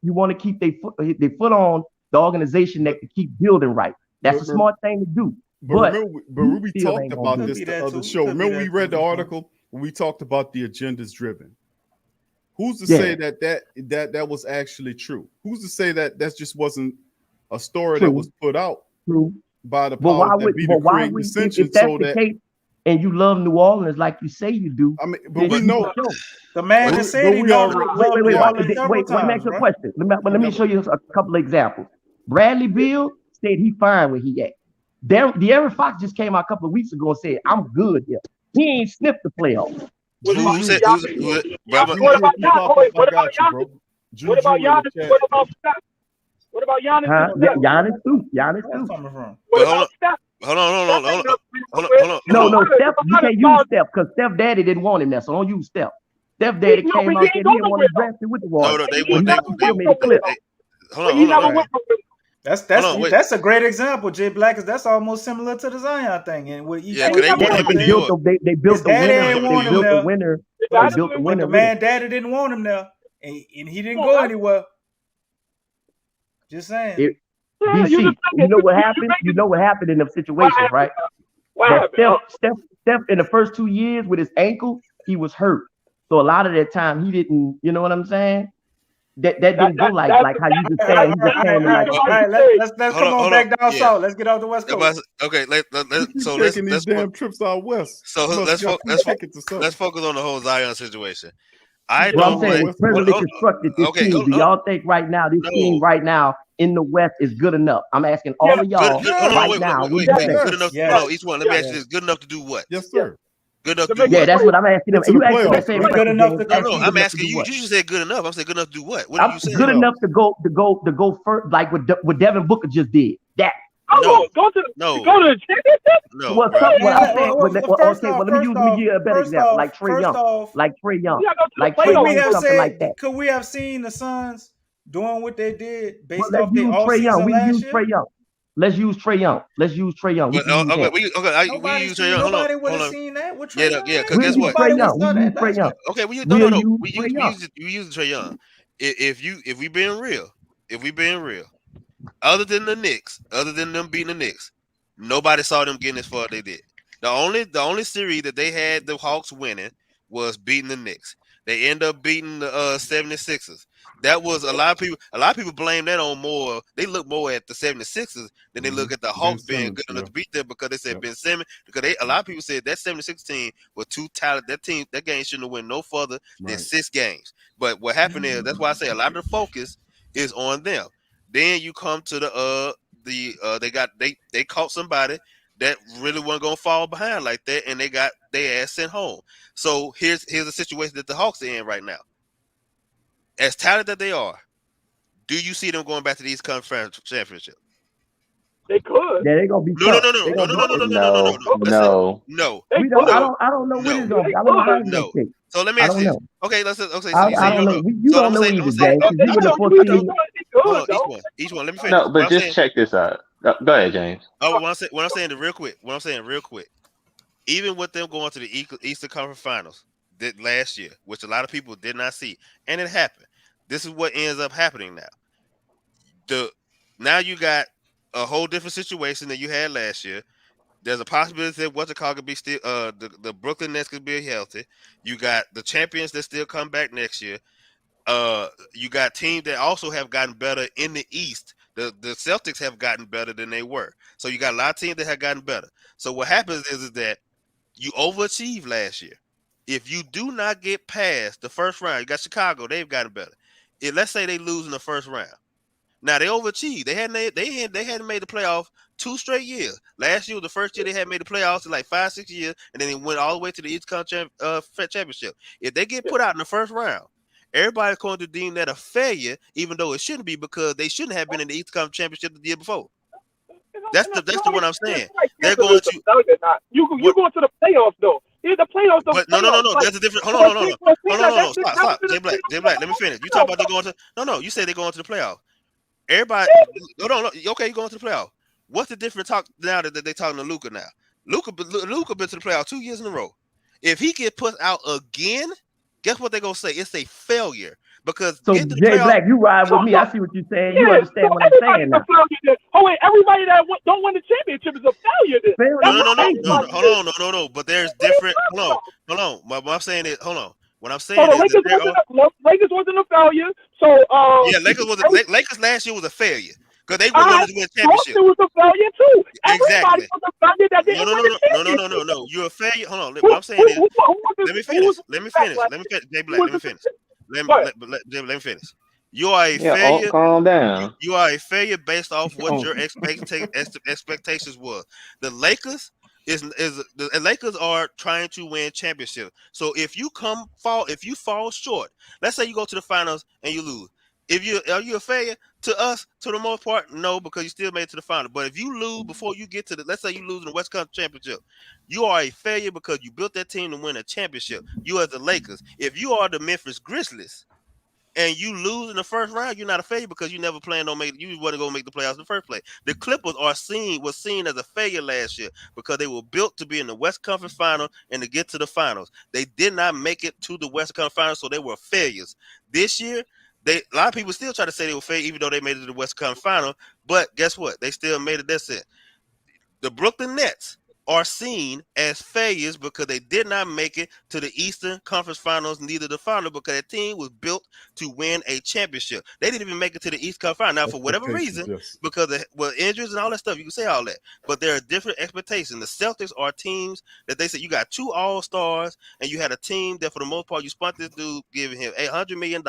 You want to keep their foot on the organization that can keep building right. That's a smart thing to do. But we talked about this the other show. Remember we read the article when we talked about the agendas driven. Who's to say that was actually true? Who's to say that just wasn't a story that was put out by the powers that be to create dissension? If that's the case, and you love New Orleans like you say you do, I mean, but we know the man that said he loved Wait. Let me ask you a question. Let me show you a couple of examples. Bradley Beal said he fine where he at. De'Aaron Fox just came out a couple of weeks ago and said, I'm good here. He ain't sniffed the playoffs. What about Giannis? What about Giannis? Giannis too. Hold on. No, Steph, you can't use Steph because Steph Daddy didn't want him there, so don't use Steph. Steph Daddy came out and he didn't want to draft it with the Warriors. Hold on. That's a great example, Jay Black, because that's almost similar to the Zion thing. And what they built the winner. The man daddy didn't want him there, and he didn't go anywhere. Just saying. DC, you know what happened? You know what happened in the situation, right? Steph in the first 2 years with his ankle, he was hurt. So a lot of that time he didn't, you know what I'm saying? That didn't go like how you just saying. All right, let's come on back down south. Let's get off the West Coast. Okay, let's these damn trips out west. So let's focus on the whole Zion situation. I'm saying it's presently constructed this team. Do y'all think right now this team right now in the West is good enough? I'm asking all of y'all right now. Good enough. No, each one. Let me ask you this: good enough to do what? Yes, sir. Good enough to do what? That's what I'm asking them. You asking the same good enough to No, I'm asking you. You just said good enough. I'm saying good enough to do what? What are you saying? Good enough to go first, like what Devin Booker just did. That. Go to the championship. No. Well, let me use a better example, like Trey Young, something like that. Could we have seen the Suns doing what they did based let's off their use all Trae Young. season We last use year? Trae Young. Let's use Trae Young. Let's use Trae Young. We But, can use him. Nobody use Trae Young. Hold nobody on, would hold have on. seen that with Trae Young. Because We'll guess use what? Trae Nobody Young. saw We that use Trae last Young. year. Okay, we We'll use we Trae Young. use Trae Young. If we being real, other than the Knicks, other than them beating the Knicks, nobody saw them getting as far as they did. The only series that they had the Hawks winning was beating the Knicks. They end up beating the 76ers. That was a lot of people blame that on more. They look more at the 76ers than they look at the Hawks being good enough to beat them because they said Ben Simmons. Because a lot of people said that 76 team was too talented. That game shouldn't have went no further than 6 games. But what happened is that's why I say a lot of the focus is on them. Then you come to they caught somebody that really wasn't gonna fall behind like that, and they got their ass sent home. So here's the situation that the Hawks are in right now. As talented that they are, do you see them going back to these conference championship? They could. Yeah, they're gonna be No. tough. No. I don't know what it's gonna be. I don't know how it's gonna shake. So let me ask you this. Okay, I don't know. You don't know either, James. You were the 14. Each one. Let me finish. No, but just check this out. Go ahead, James. Oh, what I'm saying real quick. Even with them going to the Eastern Conference Finals last year, which a lot of people did not see, and it happened. This is what ends up happening now. Now you got a whole different situation than you had last year. There's a possibility that what's it called could be still the Brooklyn Nets could be healthy. You got the champions that still come back next year. You got teams that also have gotten better in the East. The Celtics have gotten better than they were. So you got a lot of teams that have gotten better. So what happens is that you overachieved last year. If you do not get past the first round, you got Chicago, they've gotten better. Let's say they lose in the first round. Now they overachieved. They hadn't made the playoff 2 straight years. Last year was the first year they had made the playoffs in like 5-6 years, and then they went all the way to the East Coast championship. If they get put out in the first round, everybody's going to deem that a failure, even though it shouldn't be because they shouldn't have been in the East Coast championship the year before. That's the one I'm saying. They're going to you going to the playoffs though. Yeah, the playoffs. But no. There's a different. Hold on. Stop. J Black. Let me finish. You talk about they're going to. No. You say they're going to the playoffs. Everybody. No. Okay, you're going to the playoffs. What's the difference talk now that they're talking to Luka now? Luka been to the playoffs 2 years in a row. If he get put out again, guess what they're gonna say? It's a failure. Because so Jay Black, you ride with me. I see what you're saying. You understand what I'm saying now. Oh wait, everybody that don't win the championship is a failure. No. But there's different. Hold on. What I'm saying is, hold on. What I'm saying is, Lakers wasn't a failure. So Lakers last year was a failure because they were going to win a championship. Boston was a failure too. Exactly. Was a failure that didn't No. You're a failure. Hold on. What I'm saying is, let me finish. Jay Black, let me finish. Let me finish. You are a failure. Calm down. You are a failure based off what your expectations was. The Lakers the Lakers are trying to win championship. So if you fall short, let's say you go to the finals and you lose. Are you a failure? To us, to the most part, no, because you still made it to the final. But if you lose before you get to let's say you lose in the West Coast championship, you are a failure because you built that team to win a championship. You as the Lakers. If you are the Memphis Grizzlies and you lose in the first round, you're not a failure because you never planned on you wasn't gonna make the playoffs in the first place. The Clippers was seen as a failure last year because they were built to be in the West Conference final and to get to the finals. They did not make it to the West Conference finals, so they were failures. This year, a lot of people still try to say they were failures, even though they made it to the West Conference final. But guess what? They still made it. That's it. The Brooklyn Nets are seen as failures because they did not make it to the Eastern Conference Finals, neither the final, because that team was built to win a championship. They didn't even make it to the East Conference Final. Now, for whatever reason, because of injuries and all that stuff, you can say all that. But there are different expectations. The Celtics are teams that they said you got 2 All-Stars, and you had a team that, for the most part, you spent this dude giving him $800 million,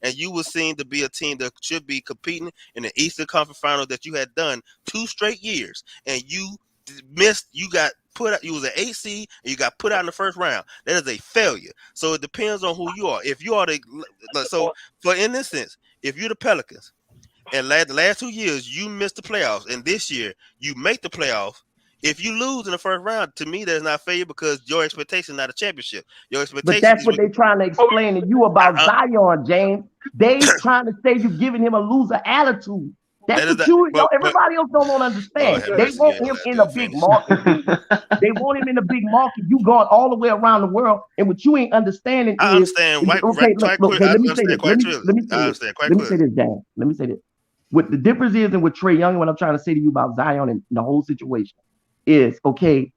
and you were seen to be a team that should be competing in the Eastern Conference Final that you had done 2 straight years, and you missed. You got put out. You was an 8 seed and you got put out in the first round. That is a failure. So it depends on who you are. If you are for in this sense, if you're the Pelicans and the last 2 years you missed the playoffs, and this year you make the playoffs, If you lose in the first round, to me, that's not fair because your expectation not a championship. Your But expectation that's is what they're trying to explain to you about Zion, James. They trying to say you giving him a loser attitude. That's That is what that- you, but- everybody else don't want to understand. Lord have They mercy, want yeah, him let in them a big finish. market, dude. They want him in a big market. You going all the way around the world, and what you ain't understanding I is understand okay. quite Look, clear. okay, I let me say understand this. quite clearly. Let me say I this. understand quite Let me say clearly. this, James. Let me say this. What the difference is, and what Trey Young and what I'm trying to say to you about Zion and the whole situation is, okay,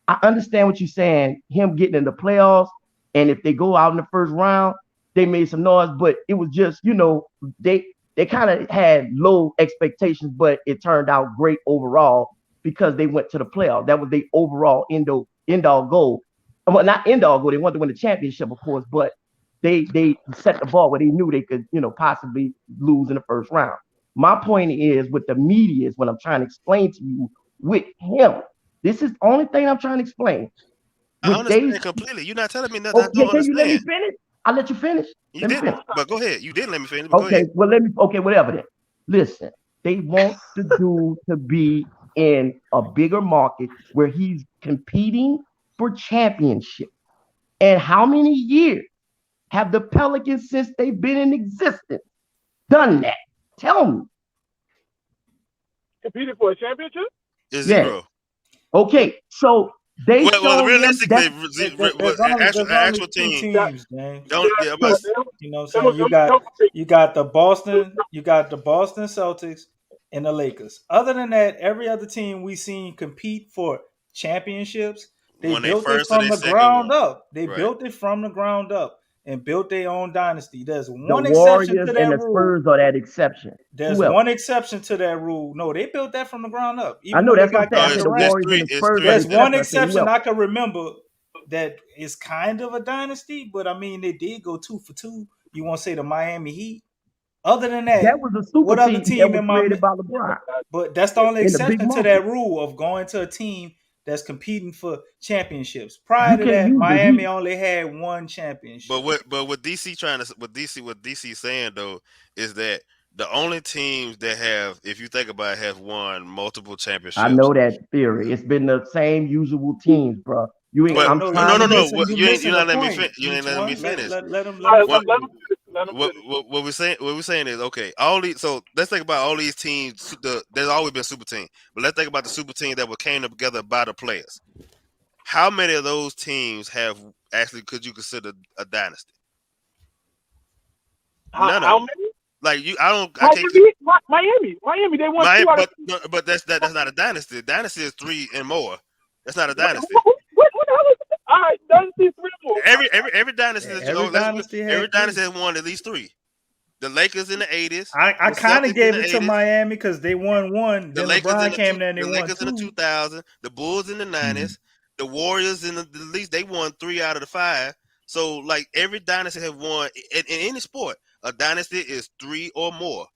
I understand what you're saying. Him getting in the playoffs, and if they go out in the first round, they made some noise, but it was just, they kind of had low expectations, but it turned out great overall because they went to the playoffs. That was their overall end-all goal. Well, not end-all goal. They wanted to win the championship, of course, but they set the ball where they knew they could, possibly lose in the first round. My point is with the media is what I'm trying to explain to you with him. This is the only thing I'm trying to explain. I understand completely. You're not telling me nothing I Okay, don't can you let me understand. finish? I'll let you finish. You Let me didn't, finish. but go ahead. You didn't let me finish, but go Okay, ahead. well, whatever then. Listen, they want the dude to be in a bigger market where he's competing for championship. And how many years have the Pelicans, since they've been in existence, done that? Tell me. Competing for a championship? It's Yeah. zero. Okay, so they Well, showed realistically, There's only actual two team. teams, man. Don't. Yeah, but You know what I'm saying? You got the Boston Celtics and the Lakers. Other than that, every other team we seen compete for championships, they when they built it first or from they the second ground one, up. They right? built it from the ground up and built their own dynasty. There's the one exception Warriors to and that the rule. Spurs are that exception. There's Who else? one exception to that rule. No, they built that from the ground up. I Even know when they that's what I'm got saying. I No, said Kevin the Durant, Warriors and the it's Spurs are the three. there's one exception. I said, who exception else? I can remember that is kind of a dynasty, but I mean they did go 2 for 2. You want to say the Miami Heat? Other than That that, was a super what other team that team was in created by LeBron But that's the only in the big exception to market. that rule of going to a team that's competing for championships. Prior You to can't that, use the Miami Heat. only had one championship. But what DC what DC saying though is that the only teams that have, if you think about it, have won multiple I championships. know that theory. It's been the same usual teams, bro. You ain't. But I'm No, trying to no. get. What, you you're missing not the letting me point. you ain't letting me finish. Let him What, finish. what we're saying is okay. All these, so let's think about all these teams. There's always been super team, but let's think about the super team that came together by the players. How many of those teams have actually could you consider a dynasty? None of How them. many? Like I can't. Miami. They won 2 out of. But that's not a dynasty. Dynasty is 3 and more. That's not a dynasty. What the hell is that? All right, dynasty 3 more. Every dynasty Every dynasty every had dynasty three. has won at least 3. The Lakers in the 80s. I The kind Celtics of gave in it the to 80s. Miami because they won one. The Then Lakers LeBron in came there and they the won Lakers in the 2. 2000s. The Bulls in the 90s. The Warriors in the least they won 3 out of the 5. So like every dynasty have won in any sport. A dynasty is 3 or more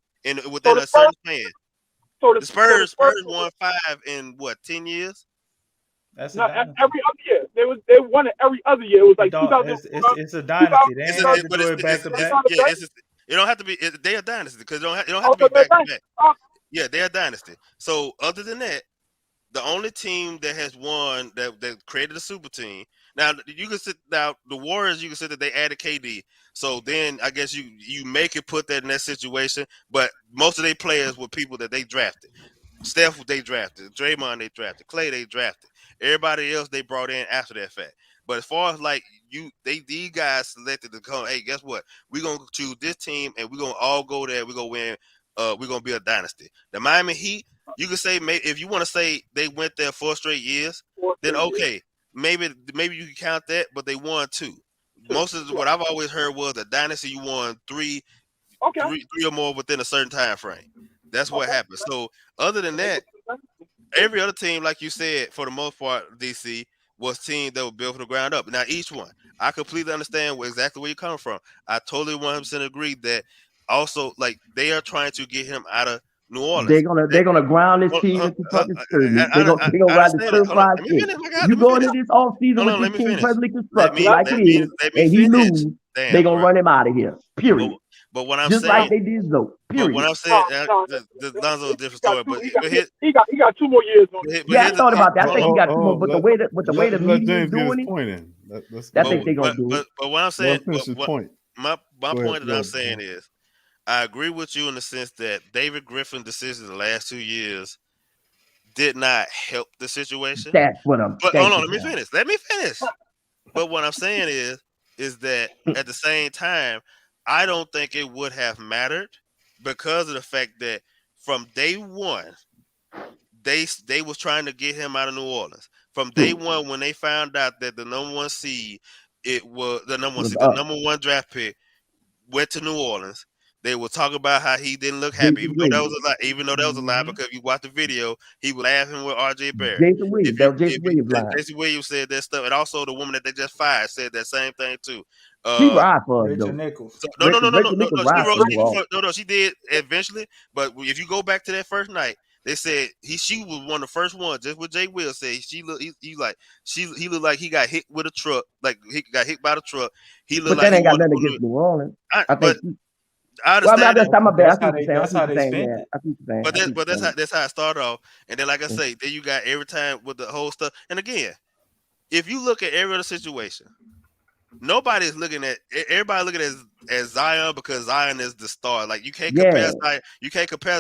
within a certain span. So The Spurs won 5 in what 10 years? That's a No, dynasty. every other year. They won it every other year. It was like 2000. It's a dynasty. They ain't have to do it back to back. It don't have to be. They a dynasty because it don't have to be back to back. Yeah, they're a dynasty. So other than that, the only team that has won that created a super team. Now you can the Warriors. You can say that they added KD. So then I guess you may could put that in that situation. But most of their players were people that they drafted. Steph they drafted, Draymond they drafted, Clay they drafted. Everybody else they brought in after that fact. But as far as like these guys selected to come, hey, guess what? We're gonna choose this team and we're gonna all go there. We're gonna win. We're gonna be a dynasty. The Miami Heat, you can say if you want to say they went there 4 straight years, then okay, maybe you can count that. But they won 2. Most of what I've always heard was a dynasty. You won 3 or more within a certain time frame. That's what happened. So other than that, every other team, like you said, for the most part, DC was teams that were built from the ground up. Now each one, I completely understand exactly where you're coming from. I totally 100% agree that also like they are trying to get him out of New Orleans. They're gonna ground this team into fucking sturdy. They're gonna ride the certified shit. You go into this off season with this team perfectly constructed like it is, and he lose. They gonna run him out of here. Period. But what I'm just saying, like they did though. Period. But what I'm saying, the Lonzo's a different story. But he got 2 more years on it. Yeah, I thought about that. I think he got 2 more. But the way the media is doing it, I think they're gonna do it. But what I'm saying, my point that I'm ahead. saying is, I agree with you in the sense that David Griffin's decisions the last 2 years did not help the situation. That's what I'm. But hold on, let me finish. But what I'm saying is that at the same time, I don't think it would have mattered because of the fact that from day one, they was trying to get him out of New Orleans. From day one, when they found out that the number 1 seed, it was the number 1 seed, the number 1 draft pick went to New Orleans. They were talking about how he didn't look happy, even though that was a lie. Because if you watch the video, he was laughing with R.J. Barrett. Jason Williams said that stuff, and also the woman that they just fired said that same thing too. She ride for us, though. No, she did eventually. But if you go back to that first night, they said she was one of the first ones. Just what Jay Will said, he looked like he got hit with a truck, like he got hit by the truck. He looked but like that ain't got nothing against New Orleans. I understand. That's how they spend. But that's how it started off. And then, like I say, then you got every time with the whole stuff. And again, if you look at every other situation, nobody's looking at everybody looking at Zion because Zion is the star. Like you can't compare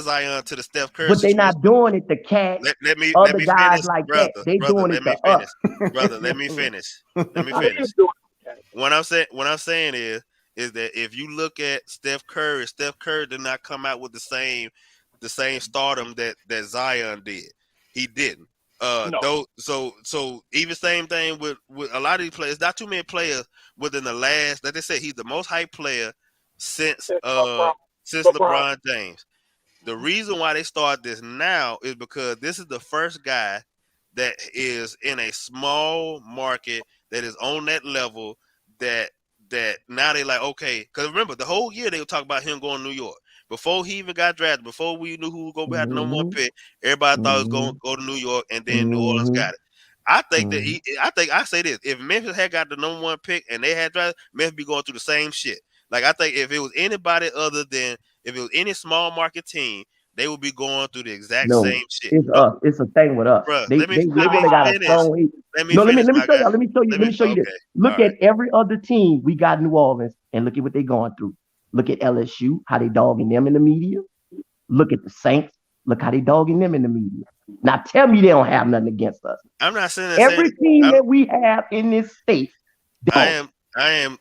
Zion to the Steph Curry. But they're not doing it to cat. Let me guys finish, like brother, that. They doing it to us. Brother, let me finish. What I'm saying is that if you look at Steph Curry did not come out with the same stardom that Zion did. He didn't. No. So even same thing with a lot of these players. Not too many players within the last. Like they said, he's the most hyped player since LeBron James. The reason why they start this now is because this is the first guy that is in a small market that is on that level that now they like, okay, because remember the whole year they were talking about him going to New York. Before he even got drafted, before we knew who was going to have the number 1 pick, everybody thought he was going to go to New York, and then New Orleans got it. I think that I say this: if Memphis had got the number 1 pick and they had drafted, Memphis be going through the same shit. Like I think if it was anybody other than if it was any small market team, they would be going through the exact same shit. It's us. It's a thing with us. Bruh, They really got a strong. Let me show you. Let me show you this. Look at every other team we got in New Orleans, and look at what they're going through. Look at LSU, how they dogging them in the media. Look at the Saints. Look how they dogging them in the media. Now tell me they don't have nothing against us. I'm not saying that every team that we have in this state. I am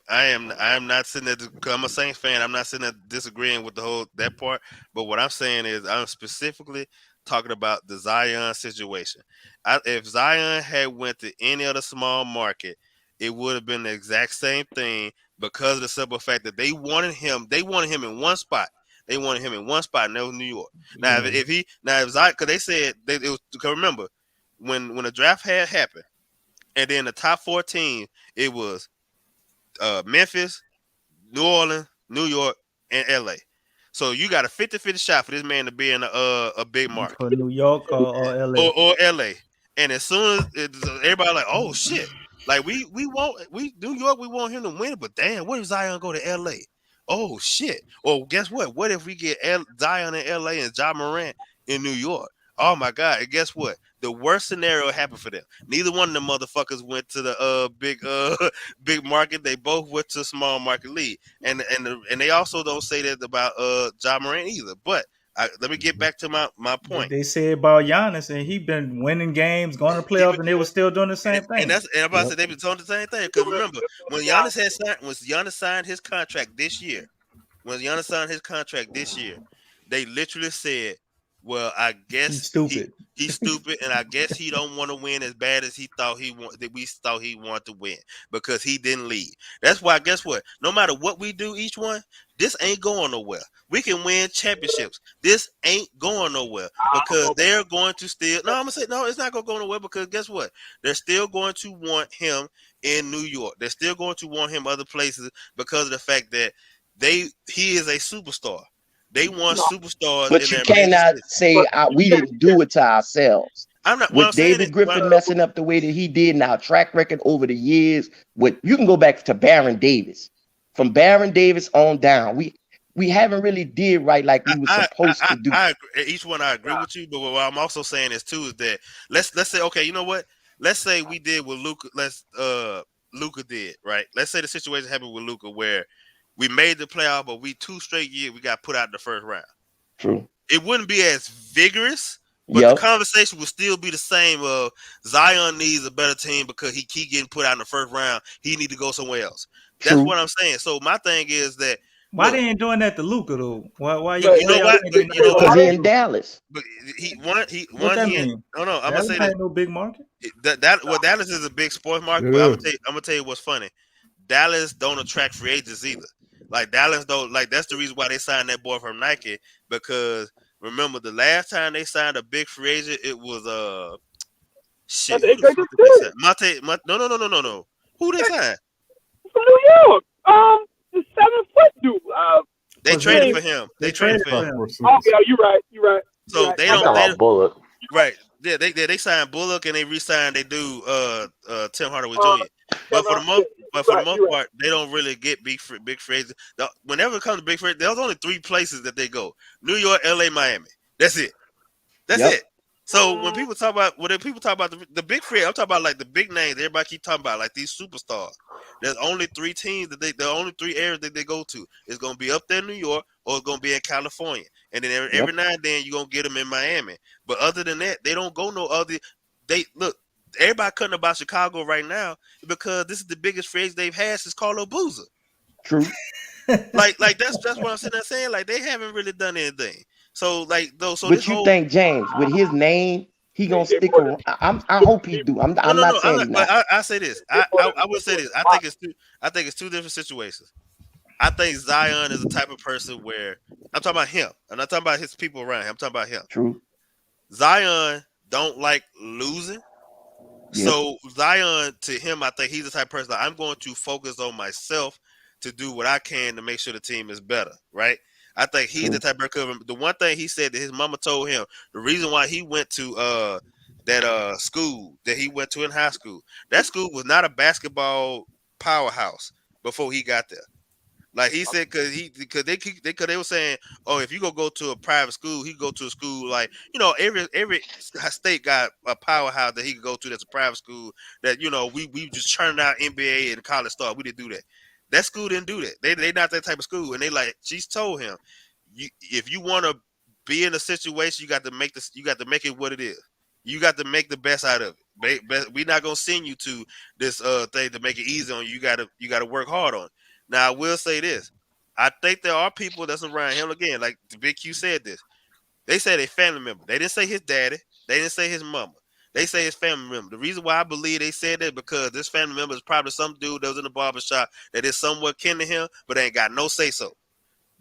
not sitting there because I'm a Saints fan. I'm not sitting there disagreeing with that part. But what I'm saying is I'm specifically talking about the Zion situation. If Zion had went to any other small market, it would have been the exact same thing because of the simple fact that they wanted him in one spot. They wanted him in one spot, and that was New York. Now, if Zion, because they said it was. Because remember, when the draft had happened, and then the top 4 teams, it was Memphis, New Orleans, New York, and LA. So you got a 50-50 shot for this man to be in a big market. For New York or LA. Or LA. And as soon as everybody like, oh shit. Like New York, we want him to win, but damn, what if Zion go to LA? Oh shit. Well, guess what? What if we get Zion in LA and Ja Morant in New York? Oh my God. And guess what? The worst scenario happened for them. Neither one of them motherfuckers went to the big market. They both went to small market league. And they also don't say that about Ja Morant either. But let me get back to my point. They say about Giannis, and he been winning games, going to playoffs, and they were still doing the same thing. And I'm about to say they've been doing the same thing. Because remember, when Giannis signed his contract this year, they literally said, well, I guess he's stupid. He's stupid, and I guess he don't want to win as bad as we thought he wanted to win because he didn't lead. That's why, guess what? No matter what we do, each one, this ain't going nowhere. We can win championships. This ain't going nowhere because they're going to still. No, I'm gonna say no. It's not gonna go nowhere because guess what? They're still going to want him in New York. They're still going to want him other places because of the fact that he is a superstar. They want superstars. But you cannot say we didn't do it to ourselves. I'm not. With David Griffin messing up the way that he did, and our track record over the years. You can go back to Baron Davis. from Baron Davis on down. We haven't really did right like we were supposed to do. I agree. Each one I agree with you, but what I'm also saying is too is that let's say, okay, you know what? Let's say we did what Luka Luka did, right? Let's say the situation happened with Luka where we made the playoff, but we 2 straight years we got put out in the first round. True. It wouldn't be as vigorous, but the conversation would still be the same of Zion needs a better team because he keep getting put out in the first round. He need to go somewhere else. That's what I'm saying. So my thing is that why they ain't doing that to Luka though? Why you know what? Because he in Dallas. But what that mean? No, I'm gonna Dallas say that ain't no big market. Dallas is a big sports market. But I'm gonna tell you what's funny. Dallas don't attract free agents either. Like Dallas don't like. That's the reason why they signed that boy from Nike, because remember the last time they signed a big free agent, it was shit. Who the fuck did they sign? No. Who they signed? From New York. The 7-foot dude. They traded for him. They traded for him. Oh yeah, you're right. So they I'm don't. talking about Bullock. Right. Yeah, they signed Bullock and they re-signed they do Tim Hardaway Jr. But for the most part, they don't really get big free agents. Whenever it comes to big free, there's only 3 places that they go: New York, LA, Miami. That's it. That's it. So when people talk about the big free, I'm talking about like the big names. Everybody keep talking about like these superstars. There's only 3 teams the only 3 areas that they go to. It's gonna be up there in New York or it's gonna be in California. And then every now and then you're gonna get them in Miami. But other than that, they don't go no other. They look, everybody cutting about Chicago right now because this is the biggest phrase they've had since Carlo Boozer. True. like that's what I'm sitting there saying. Like they haven't really done anything. So like though. So but you think James with his name, he gonna stick around? I hope he do. I'm not saying he's not. But I say this. I would say this. I think it's 2 different situations. I think Zion is the type of person where I'm talking about him. I'm not talking about his people around him. I'm talking about him. True. Zion don't like losing. Yep. So Zion, to him, I think he's the type of person that I'm going to focus on myself to do what I can to make sure the team is better, right? I think he's the type of person. The one thing he said that his mama told him, the reason why he went to that school that he went to in high school, that school was not a basketball powerhouse before he got there. Like he said, because they were saying, oh, if you go to a private school, he go to a school like, you know, every state got a powerhouse that he could go to that's a private school that, you know, we just churning out NBA and college stars. We didn't do that. That school didn't do that. They not that type of school. And they like, she's told him, if you want to be in a situation, you got to make it what it is. You got to make the best out of it. We're not gonna send you to this thing to make it easy on you. You gotta work hard on it. Now, I will say this. I think there are people that's around him, again, like the Big Q said this. They say they family member. They didn't say his daddy. They didn't say his mama. They say his family member. The reason why I believe they said that because this family member is probably some dude that was in the barbershop that is somewhat kin to him, but ain't got no say-so.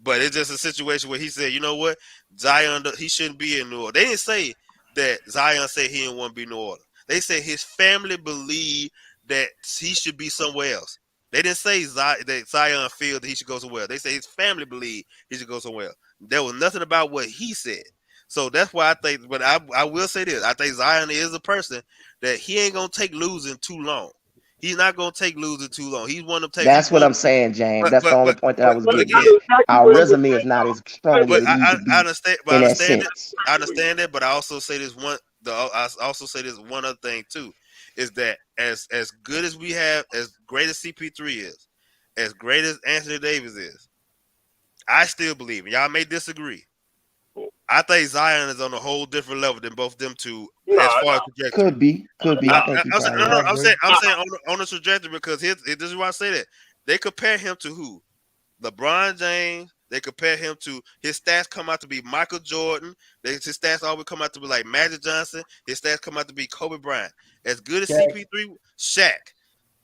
But it's just a situation where he said, you know what? Zion, he shouldn't be in New Orleans. They didn't say that Zion said he didn't want to be in New Orleans. They said his family believed that he should be somewhere else. They didn't say that Zion feel that he should go somewhere. They say his family believed he should go somewhere. There was nothing about what he said. So that's why I think, but I will say this. I think Zion is a person that he ain't going to take losing too long. He's not going to take losing too long. He's one to take. That's what I'm saying, James. That's the only point that I was getting at. Our resume is not as strong as it needs to be. I understand that, but I also say this one. I also say this one other thing too, is that as good as we have, as great as CP3 is, as great as Anthony Davis is, I still believe, and y'all may disagree, I think Zion is on a whole different level than both them two as far as trajectory. Could be. I'm saying on the trajectory because this is why I say that. They compare him to who? LeBron James. They compare him to his stats come out to be Michael Jordan. His stats always come out to be like Magic Johnson. His stats come out to be Kobe Bryant. As good as CP3, Shaq.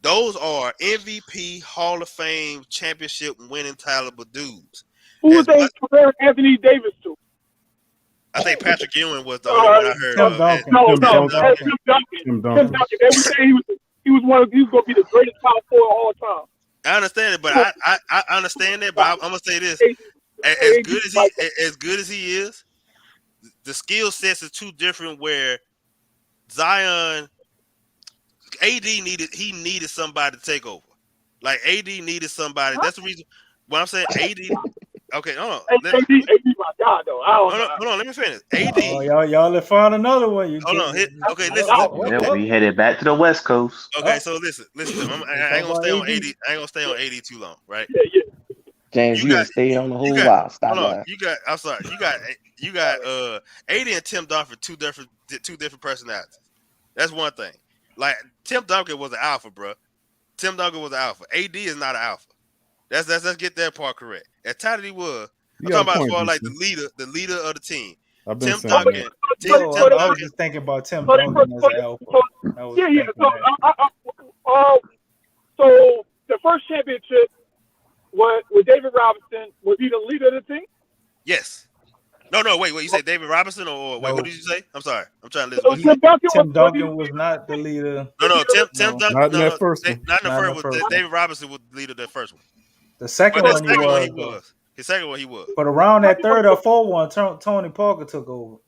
Those are MVP, Hall of Fame, championship winning caliber dudes. Who was they comparing Anthony Davis to? I think Patrick Ewing was the only one I heard. Tim Duncan. They were saying he was going to be the greatest power forward of all time. I understand it, but I understand that. But I'm gonna say this: as good as he is, the skill sets is too different. Where Zion, AD needed somebody to take over. Like AD needed somebody. That's the reason. What I'm saying, AD. Okay, hold on. AD, my God, though. I don't know. Hold on. Let me finish. AD. Oh, y'all have found another one. Hold on. Okay, listen. Yeah, we headed back to the West Coast. Okay, so listen. I ain't gonna stay on AD. I ain't gonna stay on AD too long, right? Yeah. James, you stay on the whole while. Stop Hold on. lying. I'm sorry. You got AD and Tim Duncan two different personalities. That's one thing. Like Tim Duncan was an alpha, bro. Tim Duncan was an alpha. AD is not an alpha. Let's get that part correct. As tight as he was, I'm talking about as far like the leader of the team. I've been Tim Duncan. I was just thinking about Tim Duncan as an alpha. Yeah. So the first championship was with David Robinson. Was he the leader of the team? Yes. No. Wait. You said David Robinson or wait? What did you say? I'm sorry. I'm trying to listen. Tim Duncan was not the leader. No. Tim Duncan. Not in that first one. Not in the first one. David Robinson was the leader of that first one. The second one he was. His second one he was. But around that third or fourth one, Tony Parker took over.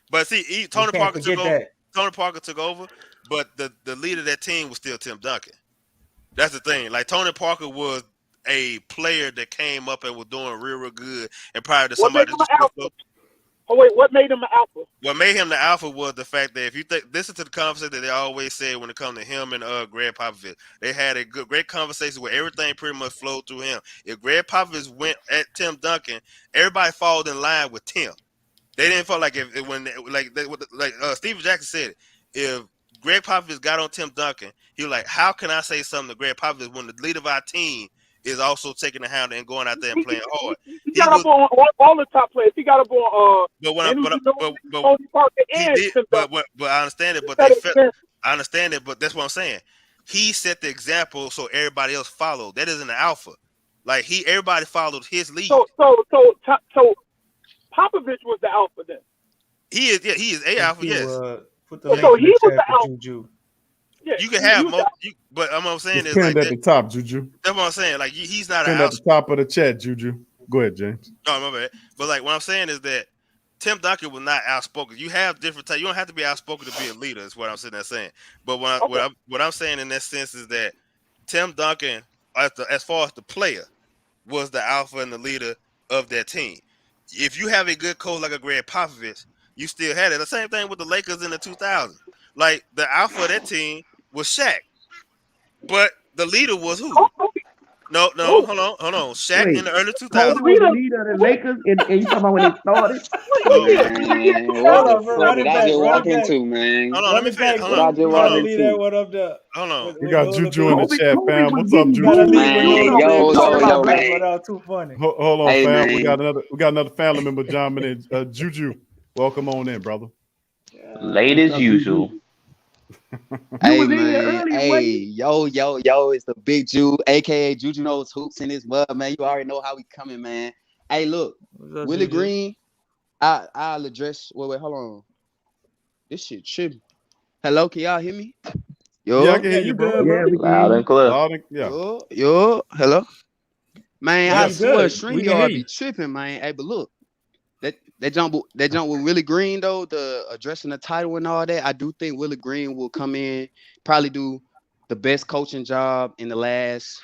But see, Tony Parker took over. Tony Parker took over, but the leader of that team was still Tim Duncan. That's the thing. Like Tony Parker was a player that came up and was doing real good, and prior to somebody what made him an alpha? What made him the alpha was the fact that if you listen to the conversation that they always said when it comes to him and Greg Popovich, they had a great conversation where everything pretty much flowed through him. If Greg Popovich went at Tim Duncan, everybody followed in line with Tim. They didn't feel like Steven Jackson said it. If Greg Popovich got on Tim Duncan, he was like, "How can I say something to Greg Popovich when the leader of our team is also taking the handle and going out there and playing hard?" He got up on all the top players. He got up on but I understand it. But I understand it. But that's what I'm saying. He set the example so everybody else followed. That isn't an alpha. Like everybody followed his lead. So Popovich was the alpha then. He is a alpha. Yes. So he was the alpha. Juju. Yeah, you can have more, but what I'm saying is like at the top, Juju. That's what I'm saying. Like he's not at the top of the chat, Juju. Go ahead, James. Oh, my bad. But like what I'm saying is that Tim Duncan was not outspoken. You have different types. You don't have to be outspoken to be a leader. Is what I'm sitting there saying. But what I'm saying in that sense is that Tim Duncan, as far as the player, was the alpha and the leader of that team. If you have a good coach like a Greg Popovich, you still had it. The same thing with the Lakers in the 2000s. Like the alpha of that team was Shaq, but the leader was who? No, hold on. Shaq in the early 2000s. The leader of the Lakers, and you talking about when it started? What did I just walk into, man? Hold on, let me finish. What I just walked into? What up there? Hold on. We got Juju in the chat, fam. What's up, Juju? Yo, man. Too funny. Hold on, Hey, fam. man. We got another family member, John in. Juju, welcome on in, brother. Late as usual. Hey man, yo, it's the big Jew, aka Juju knows hoops in his mud, man. You already know how we coming, man. Hey, look, Willie Green, I'll address. Wait, hold on. This shit tripping. Hello, can y'all hear me? Yo, yeah, I can hear you, bro. Yeah, we loud and clear. Yo, hello, man. I swear, StreamYard be tripping, man. Hey, but look. That jump with Willie Green though, the addressing the title and all that. I do think Willie Green will come in, probably do the best coaching job in the last.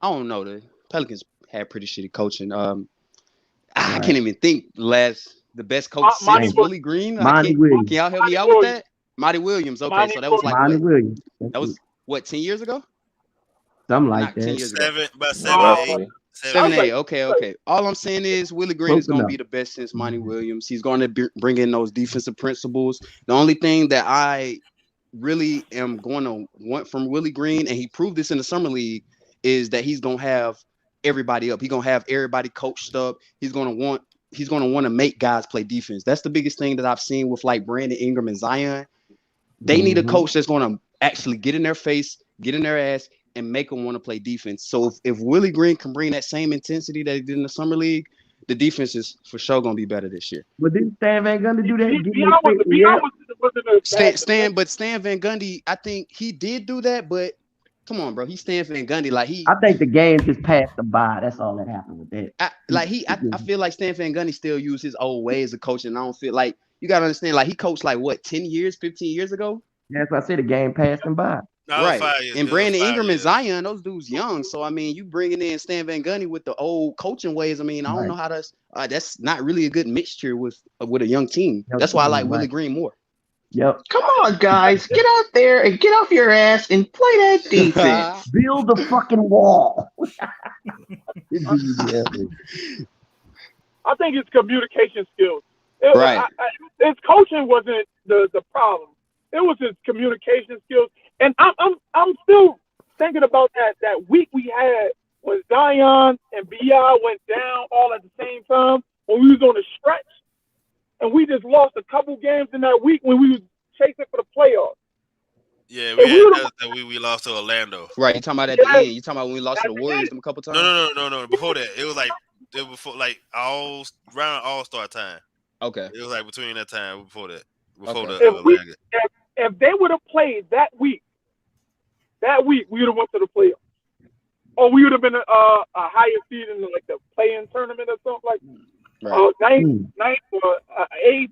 I don't know. The Pelicans had pretty shitty coaching. I can't even think the best coach since Willie Green. Can y'all help me out with that? Monty Williams. Okay, so that was like Williams. That was what 10 years ago? Something like that. 10 years ago. About 7, 8. 7-8. Okay. All I'm saying is Willie Green is going to be the best since Monty Williams. He's going to bring in those defensive principles. The only thing that I really am going to want from Willie Green, and he proved this in the summer league, is that he's going to have everybody up. He's going to have everybody coached up. He's going to want to make guys play defense. That's the biggest thing that I've seen with like Brandon Ingram and Zion. They need a coach that's going to actually get in their face, get in their ass, and make them want to play defense. So if Willie Green can bring that same intensity that he did in the summer league, the defense is for sure going to be better this year. But didn't Stan Van Gundy do that? Stan Van Gundy, I think he did do that, but come on, bro. He's Stan Van Gundy. I think the game just passed him by. That's all that happened with that. I feel like Stan Van Gundy still used his old ways of coaching. I don't feel like you got to understand, like he coached like what, 10 years, 15 years ago? That's why I said the game passed him by. Right. 5 years. And It was Brandon 5 Ingram and years. Zion, those dudes young. So I mean, you bringing in Stan Van Gundy with the old coaching ways. I mean, I don't know how that's not really a good mixture with a young team. That's why I like Willie Green more. Yep. Come on, guys, get out there and get off your ass and play that defense. Build the fucking wall. I think it's communication skills. Right. His coaching wasn't the problem. It was his communication skills. And I'm still thinking about that week we had when Zion and B.I. went down all at the same time when we was on a stretch. And we just lost a couple games in that week when we was chasing for the playoffs. Yeah, we lost to Orlando. Right, you talking about at the end? You talking about when we lost to the Warriors a couple times? No. Before that, it was before around All-Star time. Okay, it was like between that time before that. If they would have played that week, we would have went to the playoffs, or we would have been a higher seed in like the play-in tournament or something like that. Ninth or eighth,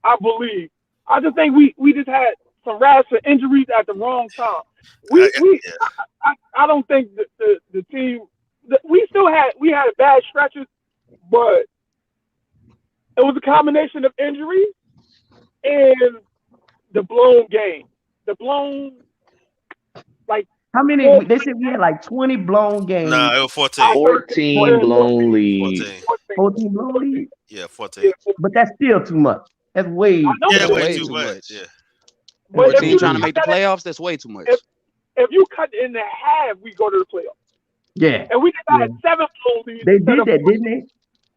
I believe. I just think we just had some rash of injuries at the wrong time. I don't think the team we had bad stretches, but it was a combination of injuries and the blown game. How many? They said we had like 20 blown games. Nah, it was 14. 14 blown leads. 14 blown leads? Yeah, 14. But that's still too much. That's way way too much. Yeah. For a team trying to make the playoffs, that's way too much. If you cut it in half, we go to the playoffs. Yeah. And we just had 7 blown leads. They did that, didn't they?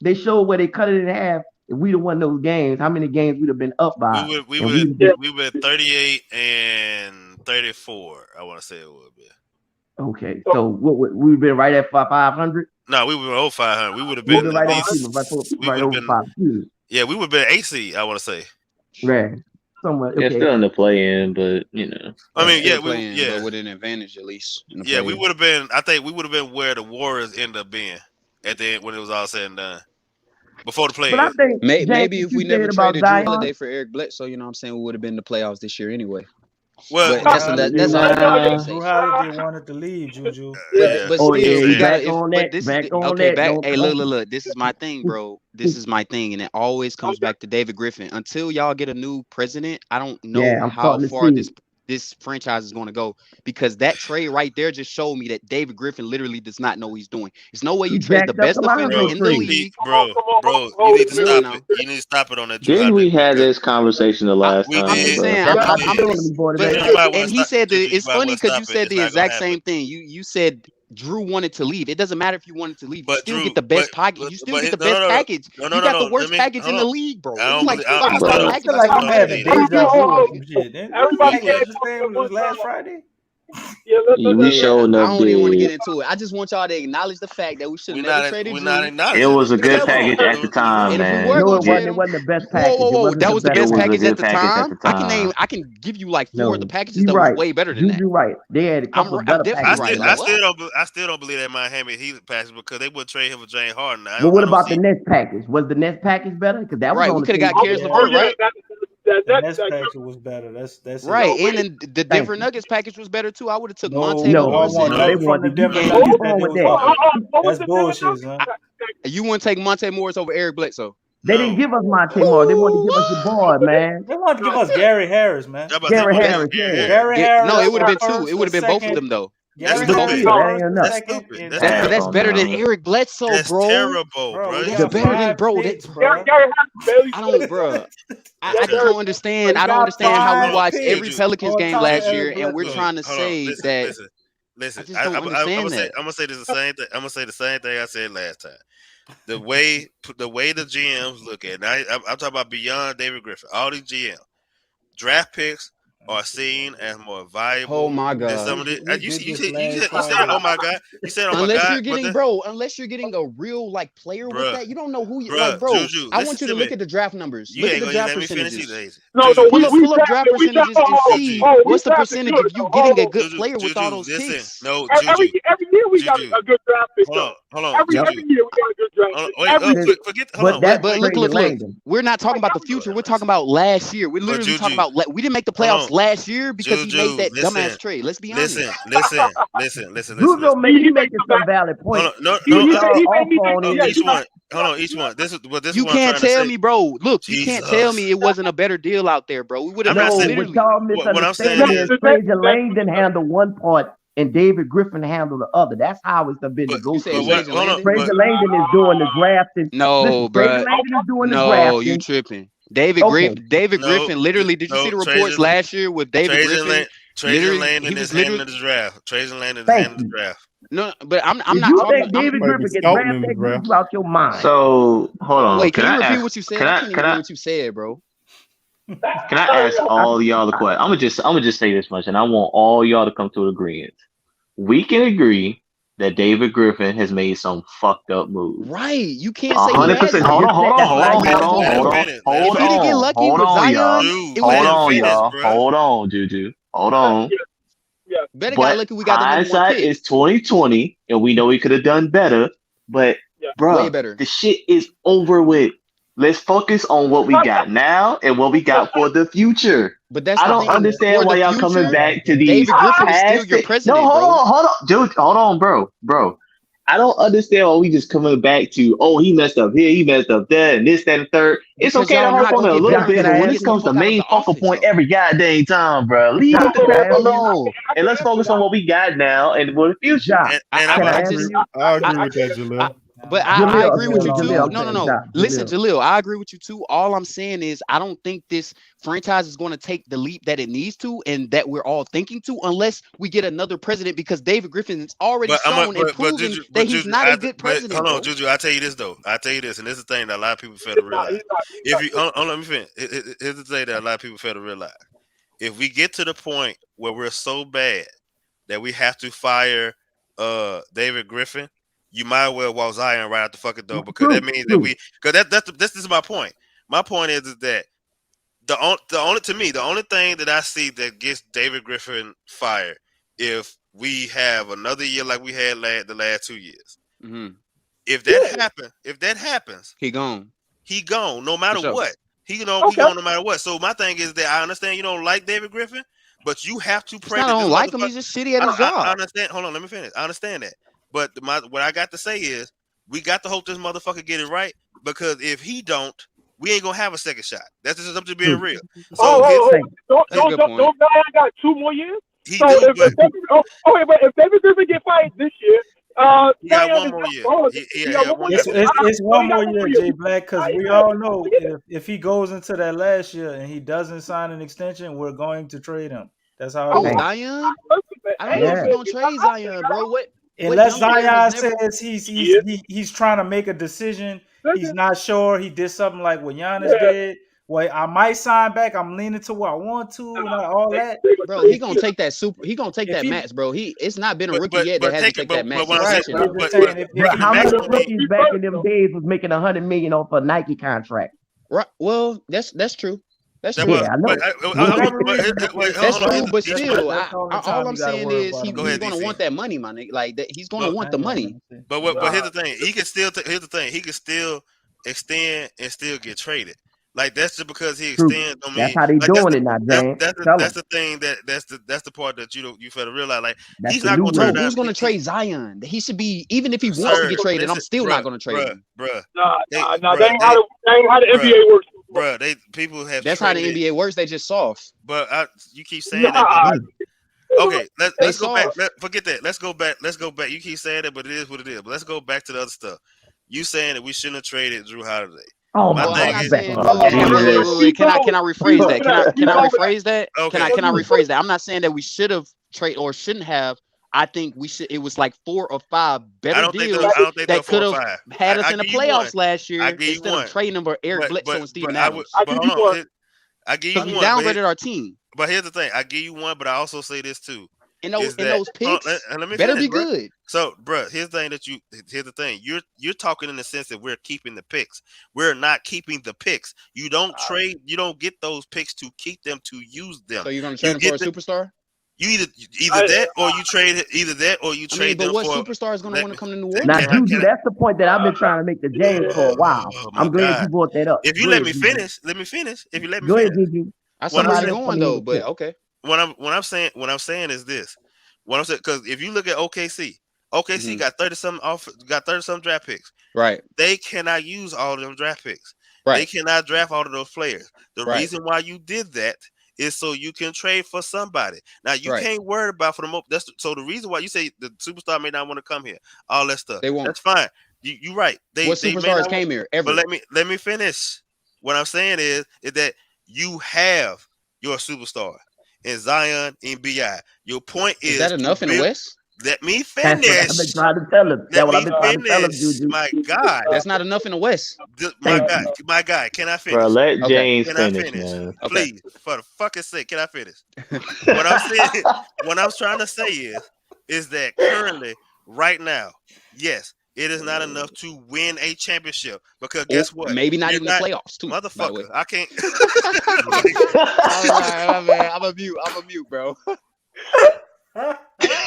They showed where they cut it in half. If we'd have won those games, how many games we'd have been up by? We were 38 and 34. I want to say it would be. Okay, so we've been right at 500. No, we were over 500. We would have been right at least, right over 500. Yeah, we would have been AC. I want to say. Right. Somewhere. Okay. Still in the play-in, but you know. I mean, but with an advantage at least. Yeah, we would have been. I think we would have been where the Warriors end up being at the end when it was all said and done. Before the play. But I think maybe if we never traded Drew Holiday for Eric Bledsoe, you know what I'm saying, we would have been in the playoffs this year anyway. Well, that's Drew Holiday wanted to leave, Juju. But still, you gotta, back. Hey, look. This is my thing, bro. This is my thing, and it always comes back to David Griffin. Until y'all get a new president, I don't know how far this franchise is going to go, because that trade right there just showed me that David Griffin literally does not know what he's doing. There's no way you trade the best defender in the league. Bro, you need to stop it. You need to stop it on that. Didn't we have this conversation the last time? I'm just saying. And he said it's funny because you said the exact same thing. You said Drew wanted to leave. It doesn't matter if you wanted to leave. You still get the best package. You still get the best package. You got the worst package in the league, bro. I feel like I'm having deja vu or some shit. Everybody was last Friday. We showing up. I don't even want to get into it. I just want y'all to acknowledge the fact that we should have never traded Drew. It was a good package at the time, man. It wasn't the best package. Whoa. That was the best package at the time. I can give you like 4 of the packages that were way better than that. You're right. They had a couple of better packages. I still don't believe that Miami Heat package, because they would trade him for James Harden. But what about the Nets package? Was the Nets package better? Because that was right. We could have got Karis LeVert, right? The Nets package was better. That's right. And then the Denver Nuggets package was better too. I would have took Monte. They want the Denver Nuggets. That's bullshit, man. You wouldn't take Monte Morris over Eric Bledsoe. They didn't give us Monte Morris. They wanted to give us the board, man. They wanted to give us Gary Harris, man. Gary Harris. No, it would have been 2. It would have been both of them though. That's stupid. That's better than Eric Bledsoe, that's bro. Terrible, bro. It's better than bro. I just don't understand. I don't understand how we watched every Pelicans game last year, and we're trying to say that. Listen, I'm gonna say the same thing. I'm gonna say the same thing I said last time. The way the GMs look at it, I'm talking about beyond David Griffin. All these GMs, draft picks are seen as more valuable. Oh my God! Than some of the, you said, oh my God. You said, oh unless my God. Unless you're getting a real like player with that, you don't know who you like, bro. Juju, I want you to look at the draft numbers. You look at the draft percentages. Pull up draft percentages and see what's the percentage of you getting a good player with all those picks. No, every year we got a good draft pick. Hold on. Every year we got a good draft pick. But look. We're not talking about the future. We're talking about last year. We're literally talking about we didn't make the playoffs last year because he made that listen, dumbass trade. Let's be honest. Listen. Juju, man, you making some valid points. Hold on, each one. This is you what can't I'm trying tell to me, bro. Look, you Jesus. can't tell me it wasn't a better deal out there, bro. We would have what y'all misunderstanding is Frazier Langdon handled one part and David Griffin handled the other. That's how it's been negotiated. Frazier Langdon is doing the drafting. No, bro. Frazier Langdon is doing the No, drafting. you tripping. David Griffin, literally, did you see the reports last year with David Griffin? Trajan Landon is handling the draft. Trajan Landon is handling the draft. No, but I'm not you talking. think David Griffin get drafted? You out your mind. So hold on. Wait, can you repeat what you said? I can't even hear what you said, bro. Can I ask all y'all the question? I'm gonna just say this much, and I want all y'all to come to an agreement. We can agree that David Griffin has made some fucked up moves. Right. You can't say 100%. Hold on, Juju. Hold on. Better got lucky we got the number one hindsight pick. is 2020, and we know we could have done better. But bro, the shit is over with. Let's focus on what we got now and what we got for the future. But that's I don't understand why y'all coming back to these. David Griffin is still your president. No, hold on, dude, hold on, bro. I don't understand why we just coming back to, oh, he messed up here, he messed up there, and this, that, and third. It's okay to harp on it a little bit, but when it comes to main focal point every goddamn time, bro, leave the crap alone. And let's focus on what we got now and for the future. I agree with that, Jaleel. But I agree with you too. No. Listen, Jaleel, I agree with you too. All I'm saying is I don't think this franchise is going to take the leap that it needs to and that we're all thinking to unless we get another president because David Griffin has already shown and proven that he's not a good president. Hold on, Juju. I'll tell you this, though. And this is the thing that a lot of people fail to realize. If you hold on, let me finish. Here's the thing that a lot of people fail to realize. If we get to the point where we're so bad that we have to fire David Griffin, you might well walk Zion right out the fucking door because that means that this is my point. My point is that the only thing that I see that gets David Griffin fired if we have another year like we had the last 2 years. Mm-hmm. If that happens, he gone no matter what. He gone no matter what. So my thing is that I understand you don't like David Griffin, but you have to pray. I don't like him. He's just shitty at his job. I understand. Hold on, let me finish. I understand that. But what I got to say is we got to hope this motherfucker get it right because if he don't, we ain't gonna have a second shot. That's just up to being real. So don't Zion got 2 more years? But if David Griffin get fired this year, he got 1 more year. It's 1 more year, Jay Black, because we all know if he goes into that last year and he doesn't sign an extension, we're going to trade him. That's how it is. Zion? I don't know if we're gonna trade Zion, bro. Unless Zion says he's trying to make a decision, he's not sure. He did something like what Giannis did. Well, I might sign back. I'm leaning to what I want to, and all that. Bro, he gonna take that He gonna take that max, bro. It's not been a rookie yet that hasn't taken that max. How many rookies back in them days was making $100 million off a Nike contract? Right. Well, that's true. That's true. Yeah, I know. That's true, but still, all I'm saying is he's going to want that money, my nigga. Like that, he's going to want the money. But here's the thing: he can still. Here's the thing: he can still extend and still get traded. Like that's just because he extends. I mean, that's how they doing it now, James. That's the thing that's the part that you fair to realize. Like he's not going to turn down. Who's going to trade Zion? He should be even if he wants to get traded. I'm still not going to trade him, bro. Nah, that ain't how the NBA works. Bro, people have. That's how the NBA works. They just soft. But you keep saying that. Okay, let's go back. Forget that. Let's go back. You keep saying that, but it is what it is. But let's go back to the other stuff. You saying that we shouldn't have traded Drew Holiday. Oh my God! Can I rephrase that? Can I rephrase that? Okay. Can I rephrase that? I'm not saying that we should have traded or shouldn't have. I think we should. It was like 4 or 5 better deals that could have had us in the playoffs last year instead of trading them for Eric Bledsoe and Steven Adams. I give you one. We downgraded our team. But here's the thing: I give you one, but I also say this too. And those picks better be good. So, bro, here's the thing. You're talking in the sense that we're keeping the picks. We're not keeping the picks. You don't trade. You don't get those picks to keep them, to use them. So you're going to trade them for a superstar? You either that or you trade them. But what superstar is going to want to come to New Orleans? Now, Juju, that's the point that I've been trying to make to James for a while. I'm glad you brought that up. If you let me finish, If you let me go finish. Ahead, Juju. I saw where you're going though, but okay. what I'm saying is this. What I'm saying, because if you look at OKC got 30-some draft picks. Right. They cannot use all of them draft picks. Right. They cannot draft all of those players. The Right. reason why you did that is so you can trade for somebody. Now you Right. can't worry about for the moment. So the reason why you say the superstar may not want to come here, all that stuff. They won't. That's fine. You're right. What superstars came here ever? But let me finish. What I'm saying is that you have your superstar in Zion and Bi. Your point is that enough in the West? Let me finish. That's what I've been trying to tell him. That's what I've been trying to tell him, Juju. My God, that's not enough in the West. My guy, can I finish? Bro, let James Can I finish, finish? man. Please, for the fucking sake, can I finish? What I'm saying, what I'm trying to say is that currently, right now, yes, it is not enough to win a championship because guess what? Maybe not even the playoffs, too. Motherfucker, I can't. All right, man. I'm a mute, bro.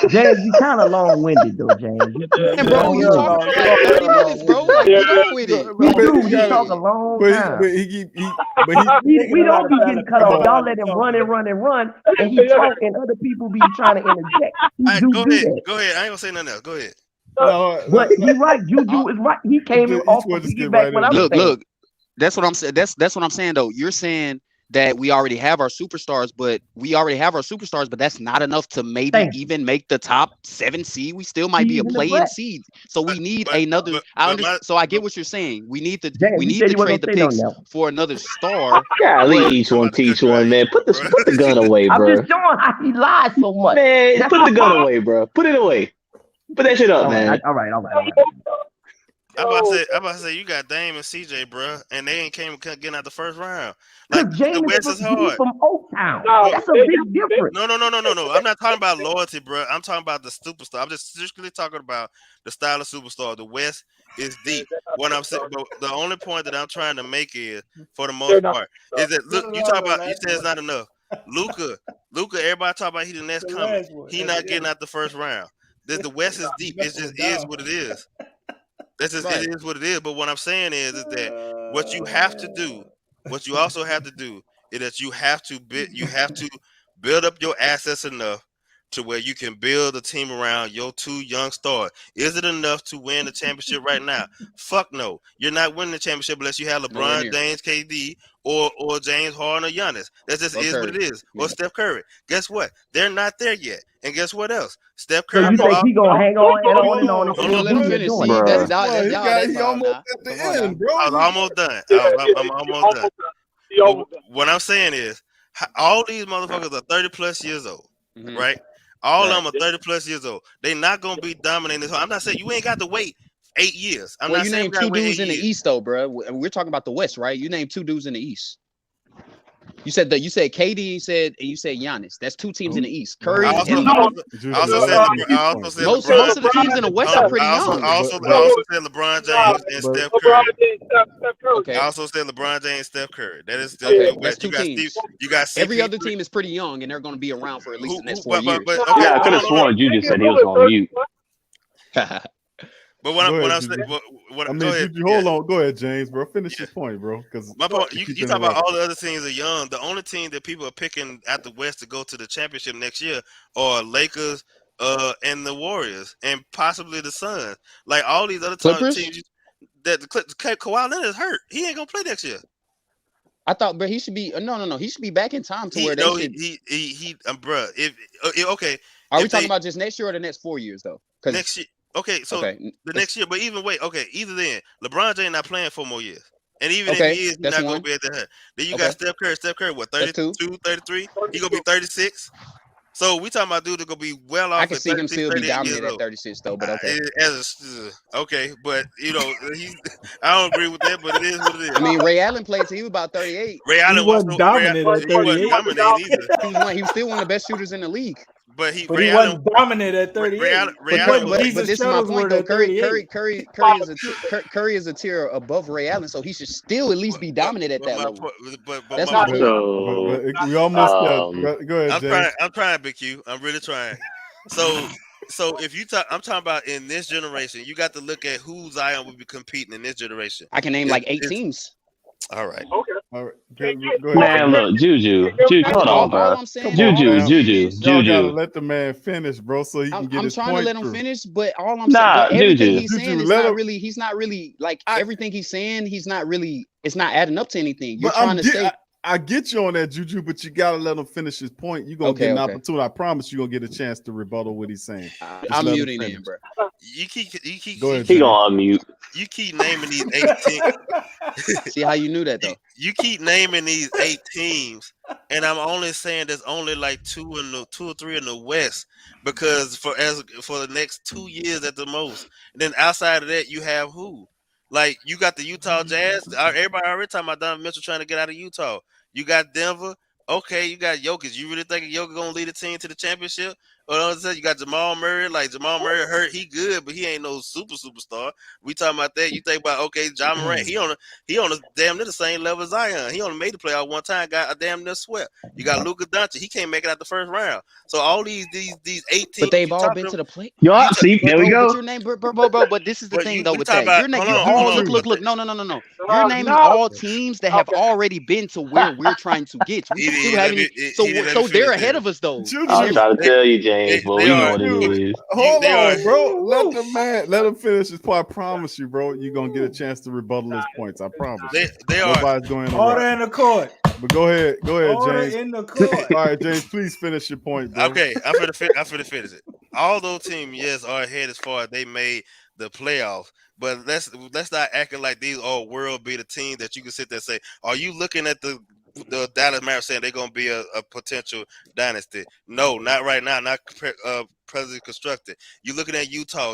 James, you kind of long-winded though, James. And bro, you talking for like 30 minutes, bro. Like, get on with it. You talk a long time. We don't be getting cut off. Y'all let him run, and he talk, and other people be trying to interject. Go ahead. I ain't gonna say nothing else. Go ahead. But he right. Juju is right. He came in off of piggyback when I was saying. Look. That's what I'm saying. That's what I'm saying though. You're saying that we already have our superstars, but that's not enough to maybe even make the top 7 seed. We still might be a play-in seed. So we need another. So I get what you're saying. We need to trade the picks for another star. Golly, each one teach one, man. Put the gun away, bro. I'm just showing how he lies so much. Man, put the gun away, bro. Put it away. Put that shit up, man. All right. I'm about to say you got Dame and CJ, bro, and they ain't getting out the first round. Like James the West is hard. From Oaktown. That's a big difference. No. I'm not talking about loyalty, bro. I'm talking about the superstar. I'm just strictly talking about the style of superstar. The West is deep. What I'm saying, but the only point that I'm trying to make is, for the most part, is that look, you said it's not enough. Luka, everybody talk about he the next coming. He not getting out the first round. The West is deep. It just is what it is. It is what it is. But what I'm saying is that what you have to do, what you also have to do, is that you have to build up your assets enough to where you can build a team around your 2 young stars. Is it enough to win the championship right now? Fuck no. You're not winning the championship unless you have LeBron James, KD, or James Harden or Giannis. That just is what it is. Or Steph Curry. Guess what? They're not there yet. And guess what else? Steph Curry. So you think he gonna hang on and on? Let him finish. He almost at the end, bro. I was almost done. I'm almost done. What I'm saying is, all these motherfuckers are 30 plus years old, right? All of them are 30 plus years old. They're not gonna be dominating. I'm not saying you ain't got to wait 8 years. I'm not saying you named 2 dudes in the East though, bro. We're talking about the West, right? You named 2 dudes in the East. You said KD, you said Giannis. That's 2 teams in the East. Curry. Most of the teams in the West are pretty young. I also said LeBron James and Steph Curry. Okay. I also said LeBron James and Steph Curry. That is still that's 2 teams. You got every other team is pretty young, and they're going to be around for at least the next 4 years. I could have sworn you just said he was on mute. But what I'm saying, hold on, go ahead, James, bro. Finish your point, bro. Because my point, you talk about all the other teams are young. The only team that people are picking at the West to go to the championship next year are Lakers, and the Warriors, and possibly the Suns. Like all these other teams, that Kawhi Leonard is hurt. He ain't gonna play next year. I thought, but he should be no. He should be back in time to where they should. Bruh. Okay. Are we talking about just next year or the next 4 years though? Next year. Okay, so the next year, but either then, LeBron James not playing 4 more years. And even if he is, he's not going to be at the head. Then you got Steph Curry, what, 32, 33? He going to be 36? So we talking about dude that going to be well off. I can see him still be dominant at 36, though, but okay. But, I don't agree with that, but it is what it is. I mean, Ray Allen played till he was about 38. Ray Allen wasn't dominant at 38. He wasn't dominant either. He was still one of the best shooters in the league. But he wasn't dominant at 38. But this is my point though. Curry is a tier above Ray Allen, so he should still at least be dominant at that level. That's not true. We almost go ahead, James. I'm trying, Big Q. I'm really trying. So if you talk, I'm talking about in this generation, you got to look at who Zion will be competing in this generation. I can name like 8 teams. All right. Okay. All right, Can go ahead. Man, look, Juju, hold on, bro. All I'm saying, Y'all gotta let the man finish, bro, so he can get I'm his trying to point let him through. finish, but all I'm saying, Nah, but everything Juju. he's saying is he's not really like everything he's saying. He's not really. It's not adding up to anything. You're trying to say. I get you on that, Juju, but you gotta let him finish his point. You're gonna get an opportunity. I promise you're gonna get a chance to rebuttal what he's saying. I'm muting in, bro. You keep go ahead. He gonna unmute. You keep naming these 18. See how you knew that though. You keep naming these 8 teams, and I'm only saying there's only like 2 or 3 in the West because for the next 2 years at the most. And then outside of that, you have who? Like you got the Utah Jazz. Everybody already talking about Donovan Mitchell trying to get out of Utah. You got Denver. Okay, you got Jokic. You really think Jokic gonna lead the team to the championship? Or you got Jamal Murray. Like Jamal Murray hurt, he good, but he ain't no superstar. We talking about that. You think about Ja Morant. He on a damn near the same level as Zion. He only made the playoff one time. Got a damn near swept. You got Luka Doncic. He can't make it out the first round. So all these 18. But they've all been to the play. Yo, see, there we go. But your name, bro. But this is the thing though with that. You're naming look. No. You're naming all teams that have already been to where we're trying to get. We still haven't. So they're ahead of us though. I'm trying to tell you, James, boy. You know what it is. Hold on, bro. Let him finish his point. I promise you, bro. You're gonna get a chance to rebuttal his points. I promise. They are. Nobody's going to order in the court. But go ahead, order James. in the court. All right, James, please finish your point, bro. Okay, I'm finna finish it. All those teams, yes, are ahead as far as they made the playoffs. But let's not acting like these are world beater teams that you can sit there and say, are you looking at the Dallas Mavericks saying they're going to be a potential dynasty? No, not right now. Not presently constructed. You're looking at Utah.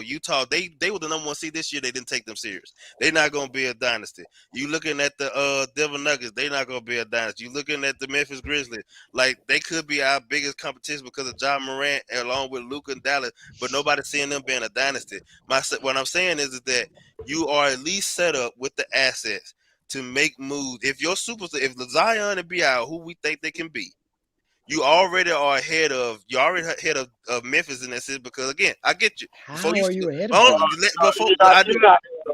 They were the number 1 seed this year. They didn't take them serious. They're not going to be a dynasty. You looking at the Denver Nuggets. They're not going to be a dynasty. You looking at the Memphis Grizzlies. Like they could be our biggest competition because of Ja Morant along with Luka and Dallas, but nobody's seeing them being a dynasty. What I'm saying is that you are at least set up with the assets to make moves. If the Zion and B.I. who we think they can be, you already are ahead of Memphis in that sense because again, I get you. How are you ahead of them?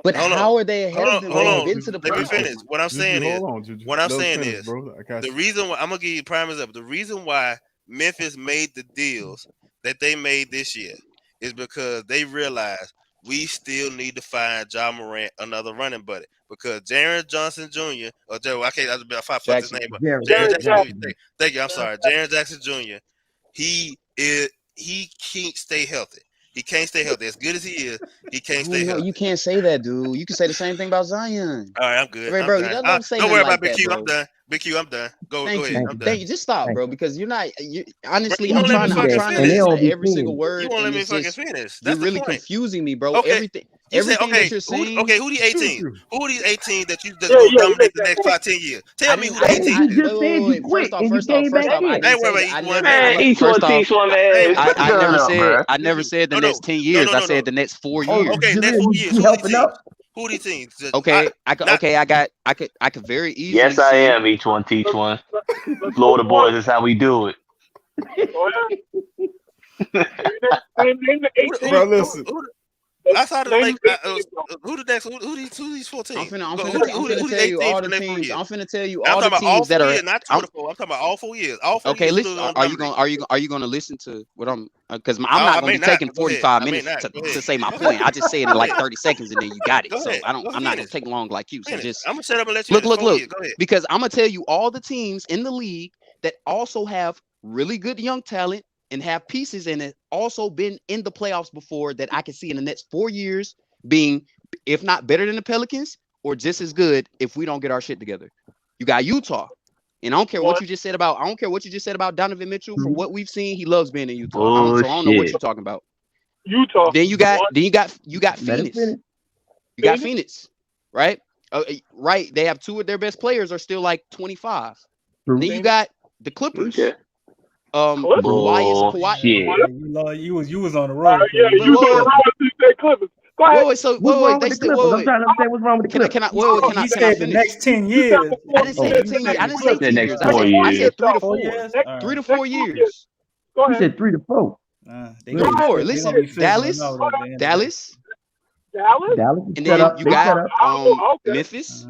But how are they ahead of them? Hold They've been to the Let me finish. What I'm saying is, bro. the reason why I'm gonna give you prime example. The reason why Memphis made the deals that they made this year is because they realized we still need to find Ja Morant another running buddy because Jaren Johnson Jr. or Joe, I can't. I fucked his name up. Jaren Jackson Jr. Thank you. I'm sorry, Jaren Jackson Jr. He can't stay healthy. He can't stay healthy. As good as he is, he can't stay healthy. You can't say that, dude. You can say the same thing about Zion. All right, I'm good. Right, bro, don't worry about Big Q. I'm done. Big Q, I'm done. Go ahead. I'm done. Thank you. Just stop, bro, because you're not. Honestly, I'm trying to listen to every single word. You won't let me fucking finish. You're really confusing me, bro. Okay. Everything that you're saying. Who these 18? Who are these 18 that you just go dominate the next 5-10 years? Tell me who the 18 is. First off, man, each one teach one, man. I never said the next 10 years. I said the next 4 years. Okay, next 4 years. Who these teams? Okay, I could very easily. Yes, I am. Each one teach one. Florida boys is how we do it. Bro, listen. I saw the like who these 14? I'm finna tell you all the teams. I'm finna tell you all the teams that are not 24. I'm talking about all 4 years. All 4 okay, years. listen. Are you gonna listen to what I'm? Because I'm not gonna be taking 45 minutes to say my point. I just say it in like 30 seconds and then you got it. So I'm not gonna take long like you. So just I'm gonna shut up and let you look. Go ahead. Because I'm gonna tell you all the teams in the league that also have really good young talent and have pieces and have also been in the playoffs before that I can see in the next 4 years being, if not better than the Pelicans, or just as good if we don't get our shit together. You got Utah. And I don't care what you just said about Donovan Mitchell. From what we've seen, he loves being in Utah. So I don't know what you're talking about. Utah. Then you got Phoenix. You got Phoenix, right? Right. They have 2 of their best players are still like 25. Then you got the Clippers. Okay. Kawhi. You was on the road. Yeah, you was on the road to say Clippers. Go ahead. Wait. I'm trying to understand what's wrong with the Clippers. Can I said the next 10 years. I didn't say 10 years. I didn't say 10 years. I said 3 to 4 years. 3 to 4 years. You said 3 to 4. 3 to 4. Listen, Dallas. And then you got Memphis.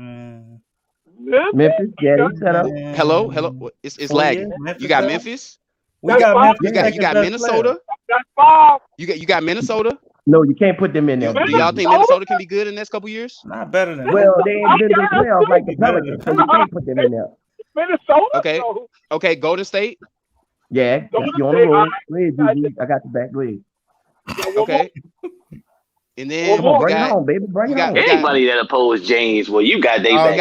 Memphis, yeah, they set up. Hello. It's lagging. You got Memphis. We got Memphis. You got Minnesota. That's 5. You got Minnesota. No, you can't put them in there. Do y'all think Minnesota can be good in the next couple years? Not better than. Well, they ain't been to the playoffs like the Pelicans, so you can't put them in there. Minnesota. Okay. Golden State. Yeah, you on the road. Go ahead, Gigi. I got the back. Go ahead. Okay. And then Come on, bring it home, baby. Bring it home. Anybody that opposed James, well, you got they back.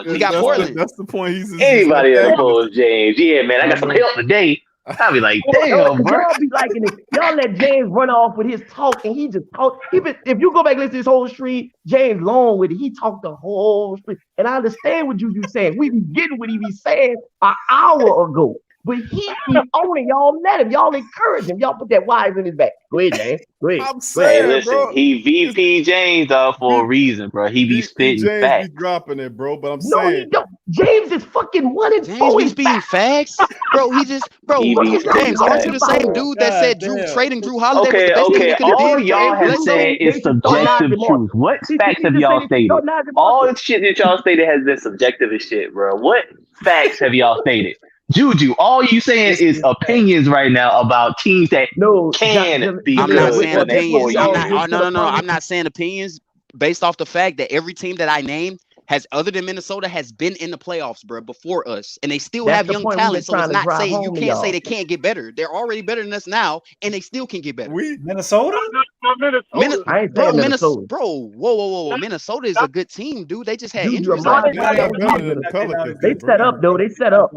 We got Portland. That's the point. Anybody that opposed James, yeah, man, I got some help today. I'll be like, damn, bro. Y'all be liking it. Y'all let James run off with his talk, and he just talk. If you go back and listen to this whole stream, James long with it. He talked the whole stream, and I understand what you saying. We be getting what he be saying an hour ago. But he owning y'all, let him. Y'all encourage him. Y'all put that wise in his back. Go ahead, James. Go ahead. I'm saying, listen, bro. He VP James dog for a reason, bro. He be spitting James facts. be dropping it, bro. But I'm No, saying, he don't. James is fucking 1-4. James be speaking facts, bro. James, aren't you the same dude that said trading Drew Holiday? Okay. All y'all have said is subjective truth. What facts have y'all stated? All the shit that y'all stated has been subjective as shit, bro. What facts have y'all stated? Juju, all you saying is opinions right now about teams that can be I'm good. not saying for the next 4 opinions. years. No. I'm not saying opinions based off the fact that every team that I named has, other than Minnesota, has been in the playoffs, bro, before us, and they still have young talent. So it's not saying you can't say they can't get better. They're already better than us now, and they still can get better. Minnesota? I ain't saying Minnesota. Bro, whoa. Minnesota is a good team, dude. They just had Dude, injuries. They set up, though. They set up.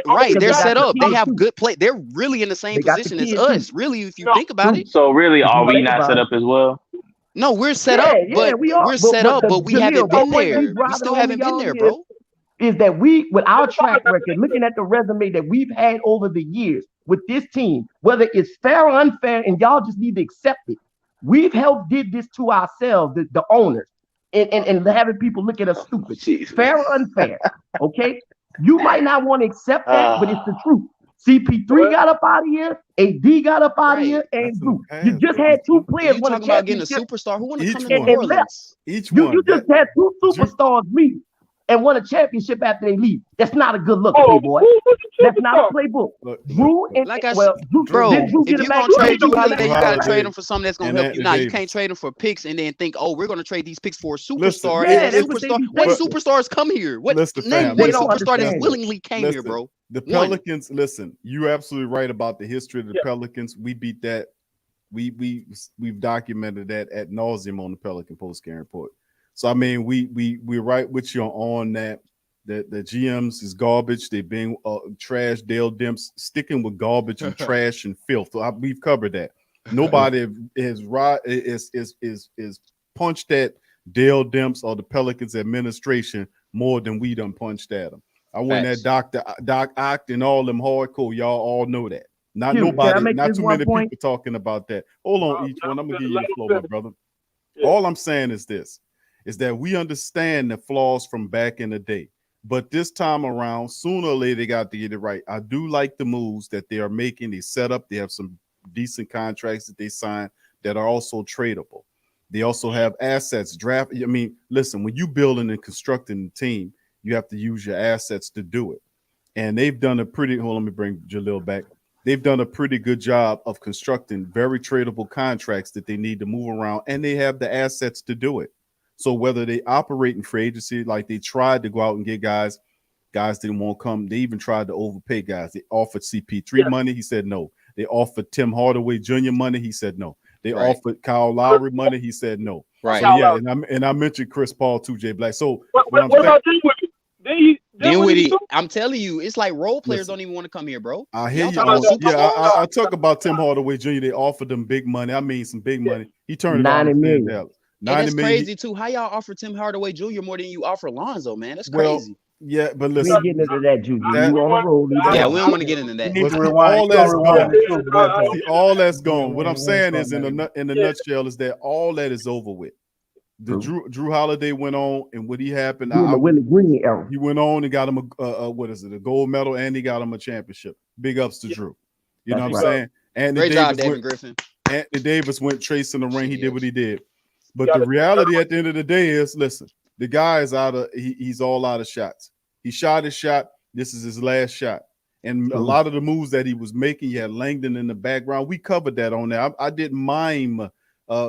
Right, they're set up. They have good play. They're really in the same position as us, really, if you think about it. So really, are we not set up as well? No, we're set up, but we're set up, but we haven't been there. We still haven't been there, bro. Is that we, with our track record, looking at the resume that we've had over the years with this team, whether it's fair or unfair, and y'all just need to accept it. We've did this to ourselves, the owners, and having people look at us stupid. Fair or unfair, okay? You might not want to accept that, but it's the truth. CP3 got up out of here, AD got up out of here, and Drew. You just had 2 players. You talking about getting a superstar? Who want to come to New Orleans? You just had 2 superstars leave and won a championship after they leave. That's not a good look, boy. That's not a playbook. Drew and like I said, bro, if you're gonna trade Drew Holiday, you gotta trade him for something that's gonna help you. Now you can't trade him for picks and then think, oh, we're gonna trade these picks for a superstar. What superstars come here? What name one superstar that's willingly came here, bro? The Pelicans, listen, you're absolutely right about the history of the Pelicans. We beat that. We've documented that ad nauseum on the Pelican post-game report. So I mean, we're right with you on that. The GMs is garbage. They've been trash. Dale Demps sticking with garbage and trash and filth. So we've covered that. Nobody is punched at Dale Demps or the Pelicans administration more than we done punched at them. I went at Doc Ock and all them hardcore. Y'all all know that. Not too many people talking about that. Hold on, each one. I'm gonna give you the floor, my brother. All I'm saying is this: is that we understand the flaws from back in the day, but this time around, sooner or later, they got to get it right. I do like the moves that they are making. They set up. They have some decent contracts that they sign that are also tradable. They also have assets. Listen, when you building and constructing a team, you have to use your assets to do it. And they've done a pretty, let me bring Jalil back. They've done a pretty good job of constructing very tradable contracts that they need to move around, and they have the assets to do it. So whether they operate in free agency, like they tried to go out and get guys didn't want to come. They even tried to overpay guys. They offered CP3 money. He said no. They offered Tim Hardaway Jr. money. He said no. They offered Kyle Lowry money. He said no. Right. So yeah, and I mentioned Chris Paul too, Jay Black. So what about Dinwiddie? I'm telling you, it's like role players don't even want to come here, bro. I hear you. I talk about Tim Hardaway Jr. They offered them big money. I mean, some big money. He turned it down. $90 million. And it's crazy too. How y'all offer Tim Hardaway Jr. more than you offer Lonzo, man? That's crazy. Yeah, but listen, we ain't getting into that, Juju. You on the road. Yeah, we don't want to get into that. All that's gone. What I'm saying is, in a nutshell, is that all that is over with. The Drew Holiday went on, and what he happened. The Willie Green era. He went on and got him a gold medal, and he got him a championship. Big ups to Drew. You know what I'm saying? And great job, David Griffin. Anthony Davis went tracing the ring. He did what he did. But the reality at the end of the day is, listen, the guy is he's all out of shots. He shot his shot. This is his last shot. And a lot of the moves that he was making, he had Langdon in the background. We covered that on there. I did mime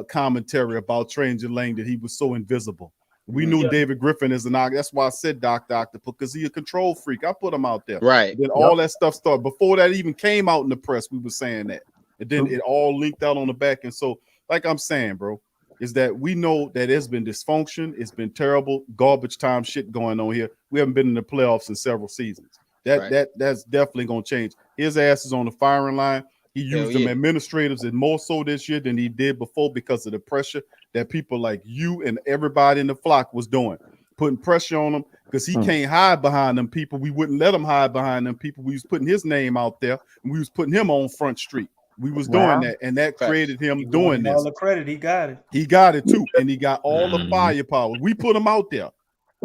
commentary about Tranger Langdon. He was so invisible. We knew David Griffin is an That's why I said Doctor, because he a control freak. I put him out there. Right. Then all that stuff started. Before that even came out in the press, we were saying that. And then it all linked out on the back. And so, like I'm saying, bro, is that we know that there's been dysfunction. It's been terrible, garbage time shit going on here. We haven't been in the playoffs in several seasons. That's definitely going to change. His ass is on the firing line. He used them administrators and more so this year than he did before because of the pressure that people like you and everybody in the flock was doing, putting pressure on him because he can't hide behind them people. We wouldn't let him hide behind them people. We was putting his name out there and we was putting him on Front Street. We was doing that, and that created him doing this. All the credit, he got it. He got it too, and he got all the firepower. We put him out there.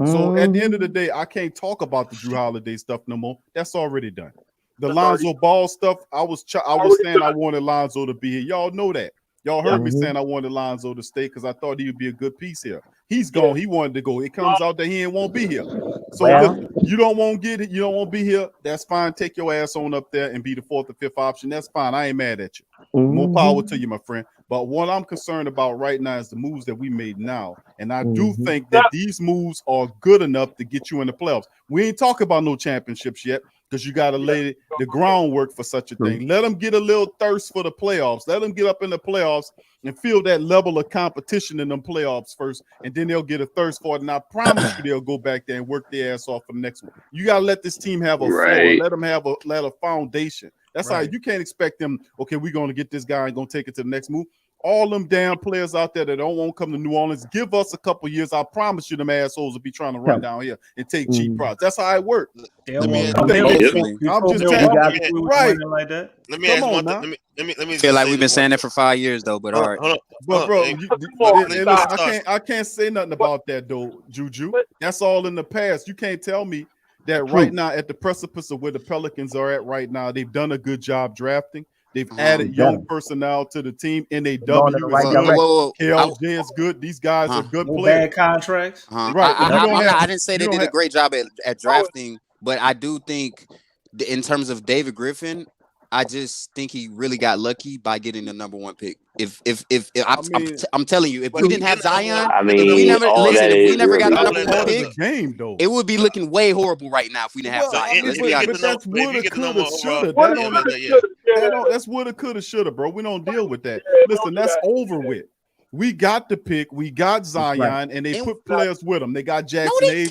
So at the end of the day, I can't talk about the Drew Holiday stuff no more. That's already done. The Lonzo Ball stuff, I was saying I wanted Lonzo to be here. Y'all know that. Y'all heard me saying I wanted Lonzo to stay because I thought he would be a good piece here. He's gone. He wanted to go. It comes out that he won't be here. So listen, you don't want to get it. You don't want to be here. That's fine. Take your ass on up there and be the fourth or fifth option. That's fine. I ain't mad at you. More power to you, my friend. But what I'm concerned about right now is the moves that we made now. And I do think that these moves are good enough to get you in the playoffs. We ain't talking about no championships yet because you got to lay the groundwork for such a thing. Let them get a little thirst for the playoffs. Let them get up in the playoffs and feel that level of competition in them playoffs first. And then they'll get a thirst for it. And I promise you they'll go back there and work their ass off for the next one. You got to let this team have a floor. Let them have a foundation. That's how you can't expect them, okay, we're going to get this guy and going to take it to the next move. All them damn players out there that don't want to come to New Orleans, give us a couple years. I promise you them assholes will be trying to run down here and take cheap products. That's how it works. Let me ask feel like we've been saying that for 5 years though, but all right. But bro, I can't say nothing about that though, Juju. That's all in the past. You can't tell me that right now at the precipice of where the Pelicans are at right now, they've done a good job drafting. They've added young personnel to the team, and they W is good. KLJ is good. These guys are good players. Bad contracts. Right. I didn't say they did a great job at drafting, but I do think in terms of David Griffin, I just think he really got lucky by getting the number one pick. I'm telling you, if we didn't have Zion, if we never got the number one pick, it would be looking way horrible right now if we didn't have Zion. Let's be honest. That's woulda, coulda, shoulda. That's woulda, coulda, shoulda, bro. We don't deal with that. Listen, that's over with. We got the pick. We got Zion, and they put players with them. They got Jackson.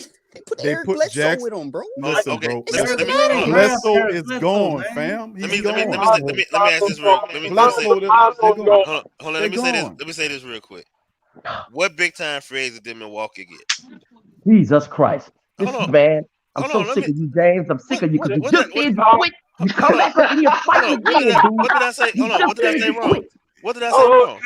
They put Jackson with him, bro. Listen, bro. Bledsoe is gone, fam. Let me ask this real. Let me say this real quick. What big time free agent did Milwaukee get? Jesus Christ! This is bad. I'm so sick of you, James. I'm sick of you because you just did quick. You come back up and you fight again, dude. What did I say? Hold on. What did I say wrong? What did I say wrong?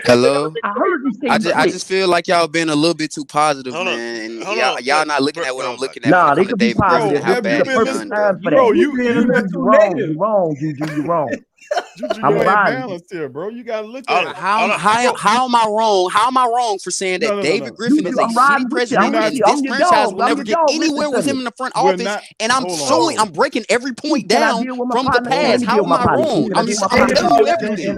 Hello. I heard you say I just feel like y'all been a little bit too positive, man. And y'all not looking at what I'm looking at. Nah, they could be positive. How bad the perfect time for that. Bro, you're wrong, Juju. You're wrong. I'm balanced here, bro. You gotta look at it. How am I wrong? How am I wrong for saying that David Griffin is a shitty president and this franchise will never get anywhere with him in the front office? And I'm breaking every point down from the past. How am I wrong? I'm telling you everything.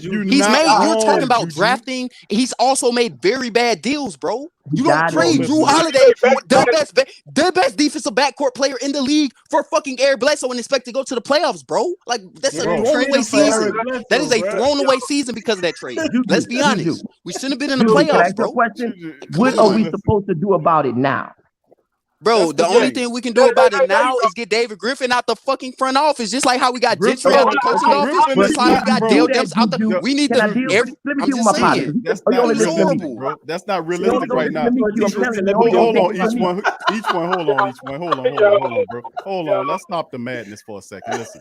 You're talking about drafting. He's also made very bad deals, bro. You don't trade Drew Holiday, the best defensive backcourt player in the league, for fucking Eric Bledsoe and expect to go to the playoffs, bro. Like that's a thrown away season. That is a thrown away season because of that trade. Let's be honest. We shouldn't have been in the playoffs, bro. What are we supposed to do about it now? Bro, the only thing we can do about it now is get David Griffin out the fucking front office, just like how we got Gentry out the coaching office. Just like we got Dale Demps out the. We need to. I'm just saying. That's not realistic, bro. That's not realistic right now. Hold on, each one. Hold on, bro. Hold on. Let's stop the madness for a second. Listen,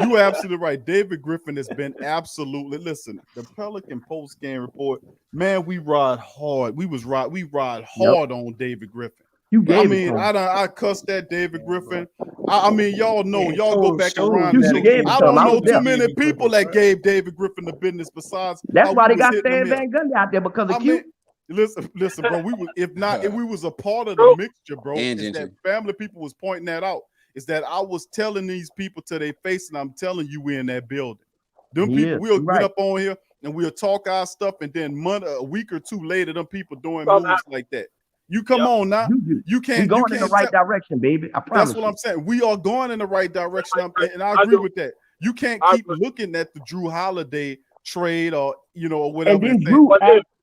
you absolutely right. David Griffin has been absolutely. Listen, the Pelican post game report, man. We ride hard. We ride hard on David Griffin. I cussed that David Griffin. I mean, y'all know, y'all go back around. I don't know too many people that gave David Griffin the business besides. That's why they got Stan Van Gundy out there because of Q. Listen, bro. We was if we was a part of the mixture, bro. And It's that family people was pointing that out. Is that I was telling these people to their face, and I'm telling you, we're in that building. Them people, we'll get up on here and we'll talk our stuff, and then a week or two later, them people doing moves like that. You come on now. You can't. We're going in the right direction, baby. I promise. That's what I'm saying. We are going in the right direction, and I agree with that. You can't keep looking at the Drew Holiday trade or whatever. And then Drew,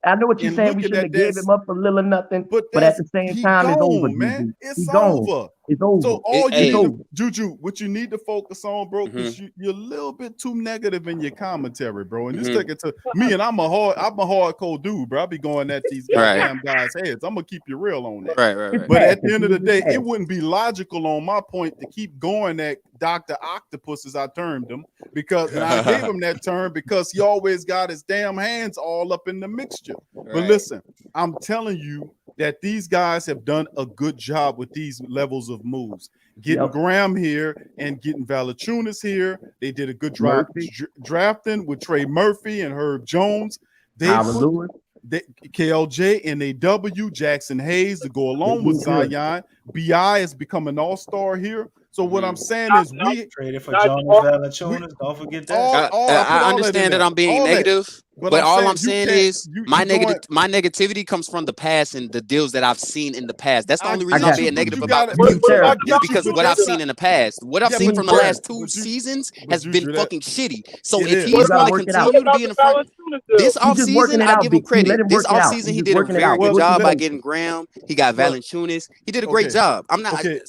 I know what you're saying. We should have gave him up for little or nothing, but at the same time, it's over, man. It's over. It's over. So all you need, Juju, what you need to focus on, bro, because you're a little bit too negative in your commentary, bro. And just take it to me, and I'm a hardcore dude, bro. I be going at these goddamn guys' heads. I'm gonna keep you real on that. Right. But at the end of the day, it wouldn't be logical on my point to keep going at Dr. Octopus, as I termed him, and I gave him that term because he always got his damn hands all up in the mixture. Right. But listen, I'm telling you that these guys have done a good job with these levels of moves. Getting Graham here and getting Valanciunas here. They did a good drafting with Trey Murphy and Herb Jones. Lewis. KLJ, NAW, Jackson Hayes to go along with Zion. BI has become an all-star here. So what I'm saying is we traded for Jonas Valanciunas. Don't forget that. I understand that I'm being negative, but all I'm saying is my negativity comes from the past and the deals that I've seen in the past. That's the only reason I'm being negative about the future, because what I've seen in the past, what I've seen from the last 2 seasons has been fucking shitty. So if he's going to continue to be in the front, this offseason, I give him credit. This offseason, he did a very good job by getting Graham. He got Valanciunas. He did a great job. I'm not saying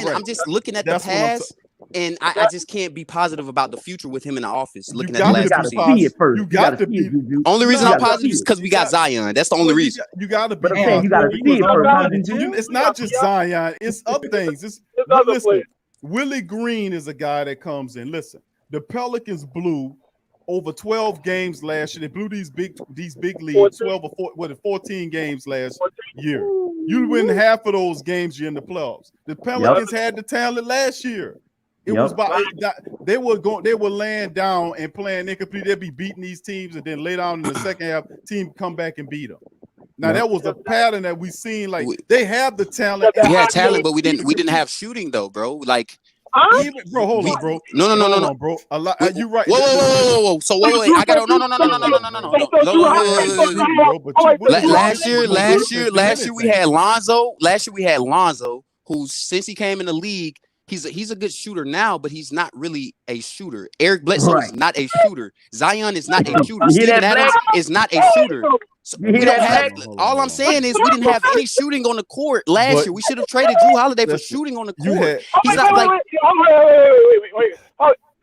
I'm just looking at the past, and I just can't be positive about the future with him in the office. Looking at the last 2 seasons, you got to be. Only reason I'm positive is because we got Zion. That's the only reason. You got to be. You got to see it first. It's not just Zion. It's other things. Listen, Willie Green is a guy that comes in. Listen, the Pelicans blew over 12 games last year. They blew these big leads, 12 or 14 games last year. You win half of those games, you're in the playoffs. The Pelicans had the talent last year. It was about they were laying down and playing incomplete. They'd be beating these teams, and then later on in the second half, team come back and beat them. Now that was a pattern that we seen. Like they have the talent. We had talent, but we didn't have shooting though, bro. Like. Bro, hold on, bro. No, bro. You right. Whoa. So wait. I got no. Last year we had Lonzo. Last year we had Lonzo, who since he came in the league, he's a good shooter now, but he's not really a shooter. Eric Bledsoe is not a shooter. Zion is not a shooter. Steven Adams is not a shooter. So we don't have. All I'm saying is we didn't have any shooting on the court last year. We should have traded Drew Holiday for shooting on the court. He's not like. Wait.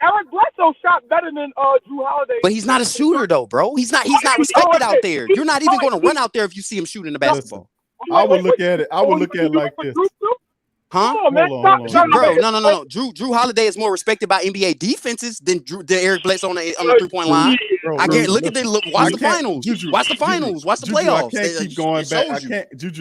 Eric Bledsoe shot better than Drew Holiday, but he's not a shooter though, bro. He's not respected out there. You're not even going to run out there if you see him shooting the basketball. I would look at it like this. Huh? Hold on, bro, no. Drew Holiday is more respected by NBA defenses than Eric Bledsoe on the 3-point line. I can't look at watch the finals. Watch the finals. Watch the playoffs. I can't keep going back.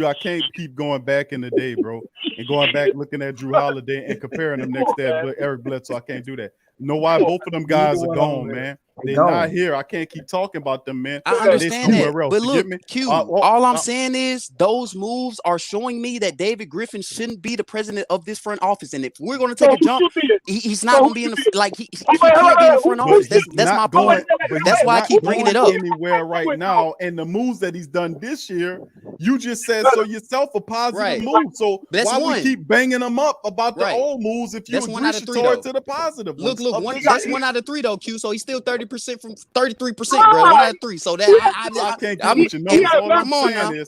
I can't keep going back in the day, bro, and going back looking at Drew Holiday and comparing them next day to Eric Bledsoe. I can't do that. Know why? Both of them guys are gone, man. They're not here. I can't keep talking about them, man. I understand that. But look, Q, all I'm saying is those moves are showing me that David Griffin shouldn't be the president of this front office. And if we're going to take a jump, he's not going to be in the he can't be in the front office. That's my point. That's why I keep bringing it up. Anywhere right now, and the moves that he's done this year, you just said so yourself a positive move. So why we keep banging them up about the old moves if you agree to the positive? Look, that's 1 out of 3 though, Q. So he's still 30% from 33%, bro. 1 out of 3. So that I can't get what you know.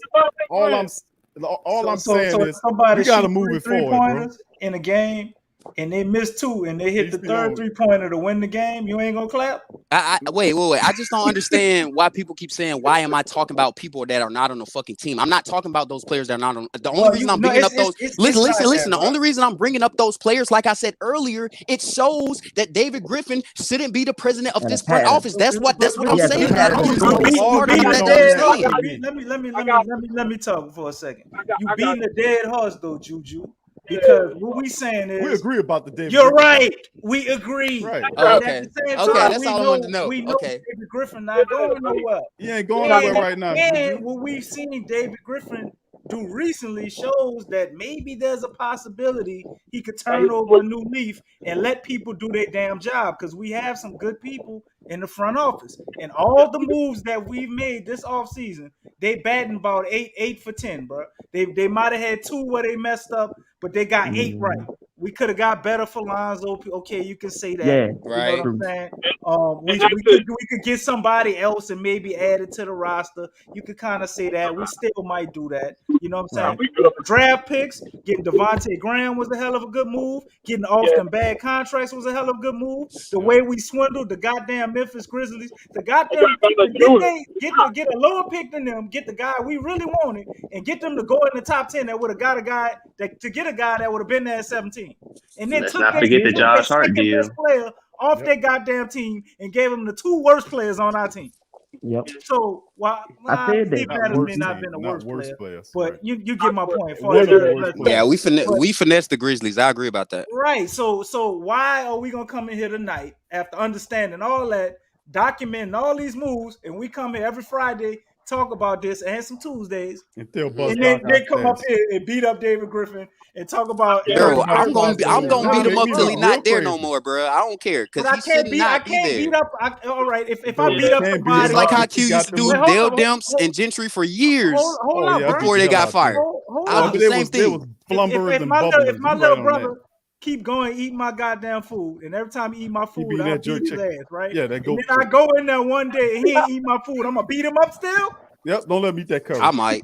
All I'm saying is somebody you got to move it forward, bro. In a game, and they miss 2, and they hit the third 3-pointer to win the game. You ain't gonna clap. Wait. I just don't understand why people keep saying, why am I talking about people that are not on the fucking team? I'm not talking about those players that are not on. The only reason I'm bringing up those. Listen. The only reason I'm bringing up those players, like I said earlier, it shows that David Griffin shouldn't be the president of this front office. That's what I'm saying. Let me talk for a second. You beating the dead horse though, Juju. Because what we saying is we agree about the David. You're Griffin. right. We agree. Right. Oh, But okay. at the same Okay, time, that's all I wanted to know. we know Okay. David Griffin not going nowhere. He ain't going nowhere right now. And what we've seen David Griffin do recently shows that maybe there's a possibility he could turn over a new leaf and let people do their damn job, because we have some good people in the front office. And all the moves that we've made this offseason, they batting about 8 for 10, bro. They might have had 2 where they messed up, but they got 8 right. We could have got better for Lonzo. Okay, you can say that. Yeah, you right. know what I'm saying? We could get somebody else and maybe add it to the roster. You could kind of say that. We still might do that. You know what I'm saying? Draft picks, getting Devontae Graham was a hell of a good move. Getting off them bad contracts was a hell of a good move. The way we swindled the goddamn Memphis Grizzlies, the goddamn get a lower pick than them, get the guy we really wanted, and get them to go in the top 10 that would have got a guy that would have been there at 17. And then Let's took not forget the Josh Hart deal. Player off their goddamn team and gave them the 2 worst players on our team. Yep. So I said that. Steve Adams may not have been the worst player, but you get my point. Yeah, we finessed the Grizzlies. I agree about that. Right. So why are we gonna come in here tonight after understanding all that, documenting all these moves, and we come here every Friday, talk about this, and some Tuesdays, and then they come up here and beat up David Griffin and talk about. Bro, I'm gonna beat him up till he's not there no more, bro. I don't care, because he should not be there. Beat up. All right, if I beat up somebody, it's like how Q used to do Dale Demps and Gentry for years before they got fired. I do the same thing. If my little brother keep going eating my goddamn food, and every time he eat my food, I beat his ass, right? Yeah, that go. And then I go in there one day and he ain't eat my food. I'm gonna beat him up still. Yep, don't let me eat that curry. I might.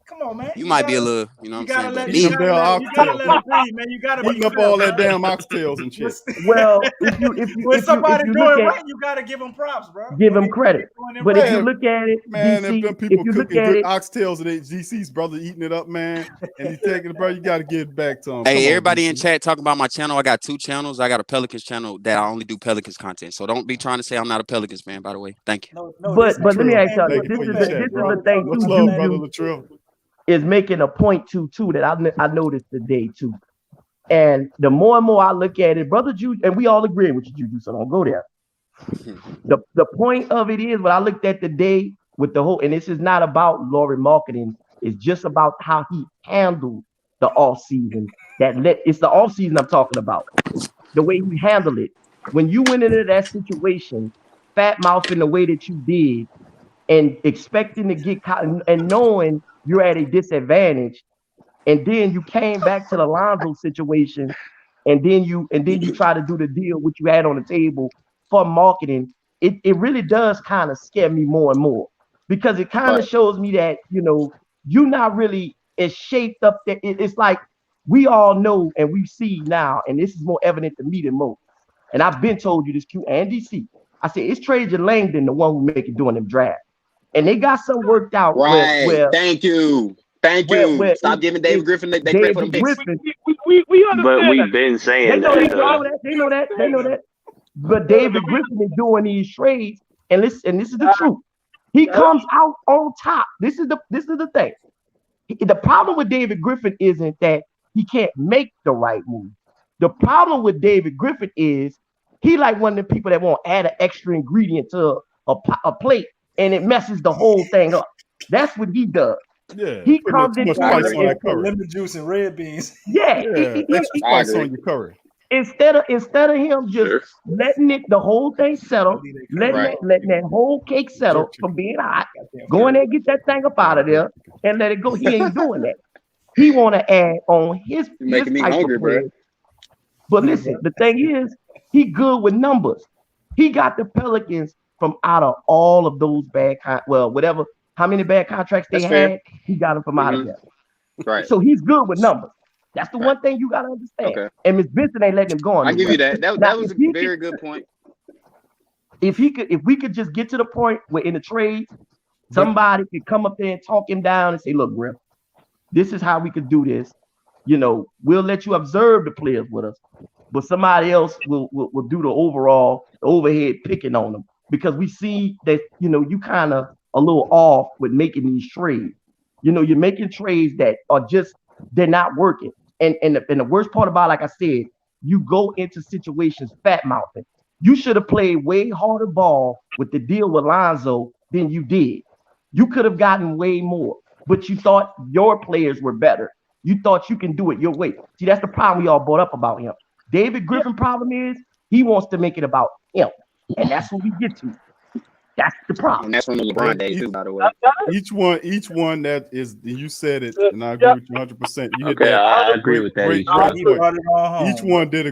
Come on, man. You might be a little, you know what I'm saying? You gotta let it breathe, man. You gotta eating up all that damn oxtails and shit. Well, if when somebody you doing look right, you gotta give them props, bro. Give them credit. But if you look at it, man, DC, if them people if you cooking look at good it, oxtails and GC's brother eating it up, man, and he's taking it, bro, you gotta give it back to him. Hey, everybody in chat talking about my channel. I got 2 channels. I got a Pelicans channel that I only do Pelicans content. So don't be trying to say I'm not a Pelicans fan, by the way. Thank you. but let me ask y'all, this is the thing Much too, love, Juju, brother Latrell. is making a point too that I noticed today too. And the more and more I look at it, brother Juju, and we all agree with you, Juju, so don't go there. The point of it is, what I looked at today with the whole, and this is not about Laurie marketing, it's just about how he handled the off season. It's the off season I'm talking about. The way he handled it. When you went into that situation, fat mouth in the way that you did, and expecting to get caught and knowing you're at a disadvantage, and then you came back to the Lonzo situation, and then you try to do the deal which you had on the table for marketing. It really does kind of scare me more and more, because it kind of shows me that you're not really as shaped up there. It's like we all know and we see now, and this is more evident to me than most. And I've been told you this, Q and DC. I said it's Trajan Langdon, the one who make it during them draft. And they got some worked out. Right. Where, Thank you. Stop giving David Griffin that credit for the picks. We understand. But we've been saying They that. know that. But David Griffin is doing these trades, and this is the truth. He comes out on top. This is the thing. The problem with David Griffin isn't that he can't make the right move. The problem with David Griffin is he like one of the people that won't add an extra ingredient to a plate, and it messes the whole thing up. That's what he does. Yeah, he comes in lemon juice and red beans. Yeah, extra spice on your curry. Instead of him just letting the whole thing settle, letting that whole cake settle from being hot, go in there, get that thing up out of there, and let it go. He ain't doing that. He want to add on his. Making me hungry, bro. But listen, the thing is, he good with numbers. He got the Pelicans from out of all of those how many bad contracts they had, he got them from out of there. Right. So he's good with numbers. That's the one thing you got to understand. Okay. And Miss Benson ain't letting him go on. I give you that. That was a very good point. If we could just get to the point where in the trades, somebody could come up there and talk him down and say, look, Griff, this is how we could do this. We'll let you observe the players with us, but somebody else will do the overhead picking on them, because we see that, you kind of a little off with making these trades. You're making trades that are they're not working. And the worst part about, like I said, you go into situations fat mouthing. You should have played way harder ball with the deal with Lonzo than you did. You could have gotten way more, but you thought your players were better. You thought you can do it your way. See, that's the problem we all brought up about him. David Griffin problem is he wants to make it about him. And that's what we get to. That's the problem. And that's from the LeBron days too, by the way. Each one that is, you said it, and I agree with you 100%. You hit Okay, that. I agree with that. Great point. Each one did a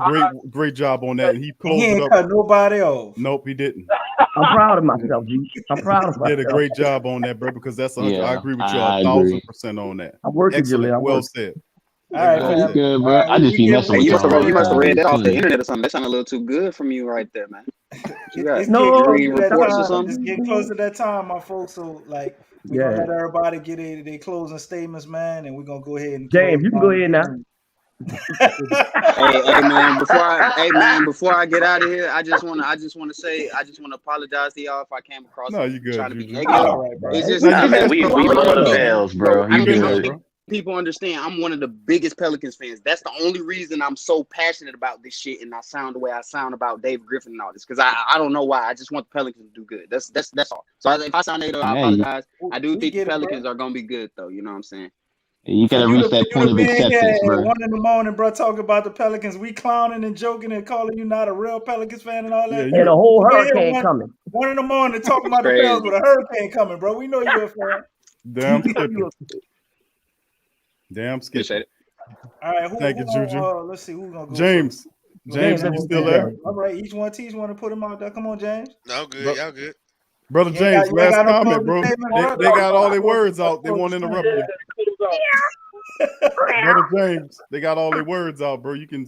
great job on that, and he closed He it ain't up. cut nobody off. Nope, he didn't. I'm proud of myself, G. I'm proud of myself. Did a great job on that, bro. Because that's Yeah, I agree with you I 1,000% on that. I'm working, Excellent. Julian. Well said. All right, That's man. good, bro. I just be messing Hey, with you must have y'all. read that off the internet or something. That sounded a little too good from you right there, man. You got It's No, read reports or It's something? getting close to that time, my folks. So like we're gonna let everybody get their closing statements, man, and we're gonna go ahead and James, you can go ahead now. Hey man, before I get out of here, I just wanna apologize to y'all if I came across you good, trying to be Juju. negative. All right, bro. It's just Man, we love the Bells, bro. I You don't good? think people understand. I'm one of the biggest Pelicans fans. That's the only reason I'm so passionate about this shit, and I sound the way I sound about Dave Griffin and all this. Because I don't know why. I just want the Pelicans to do good. That's all. So if I sound negative, I apologize. I do think the Pelicans are gonna be good, though. You know what I'm saying? You gotta reach that point of acceptance, at bro. 1 a.m, bro, talking about the Pelicans. We clowning and joking and calling you not a real Pelicans fan and all that. And a whole We're here hurricane coming. 1 a.m. talking about the Bells with a hurricane coming, bro. We know you're a fan. Damn skipping. Damn skipping. Appreciate it. All right, Thank you, Juju. Let's see who's gonna go. James, James, are you still there? All right, each one want to put him out there. Come on, James. No, good. Y'all good. Brother You James, ain't last got no comment, closing bro. statement, They bro? got all their words out. They won't interrupt you. Brother James, they got all their words out, bro. You can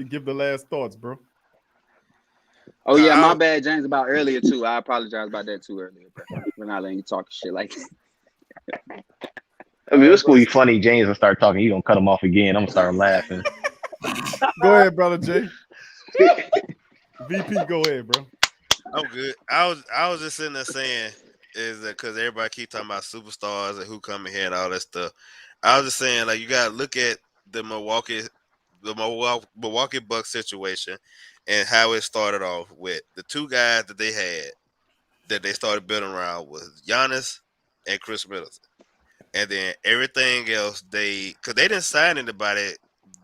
give the last thoughts, bro. Oh yeah, my bad, James. About earlier too. I apologize about that too earlier, bro. We're not letting you talk shit like that. I mean, it's gonna be funny. James will start talking. You gonna cut him off again? I'm gonna start laughing. Go ahead, brother Jay. VP, go ahead, bro. I'm good. I was just sitting there saying is that because everybody keep talking about superstars and who coming here and all that stuff. I was just saying like you gotta look at the Milwaukee Bucks situation and how it started off with the two guys that they had that they started building around was Giannis and Chris Middleton. And then everything else because they didn't sign anybody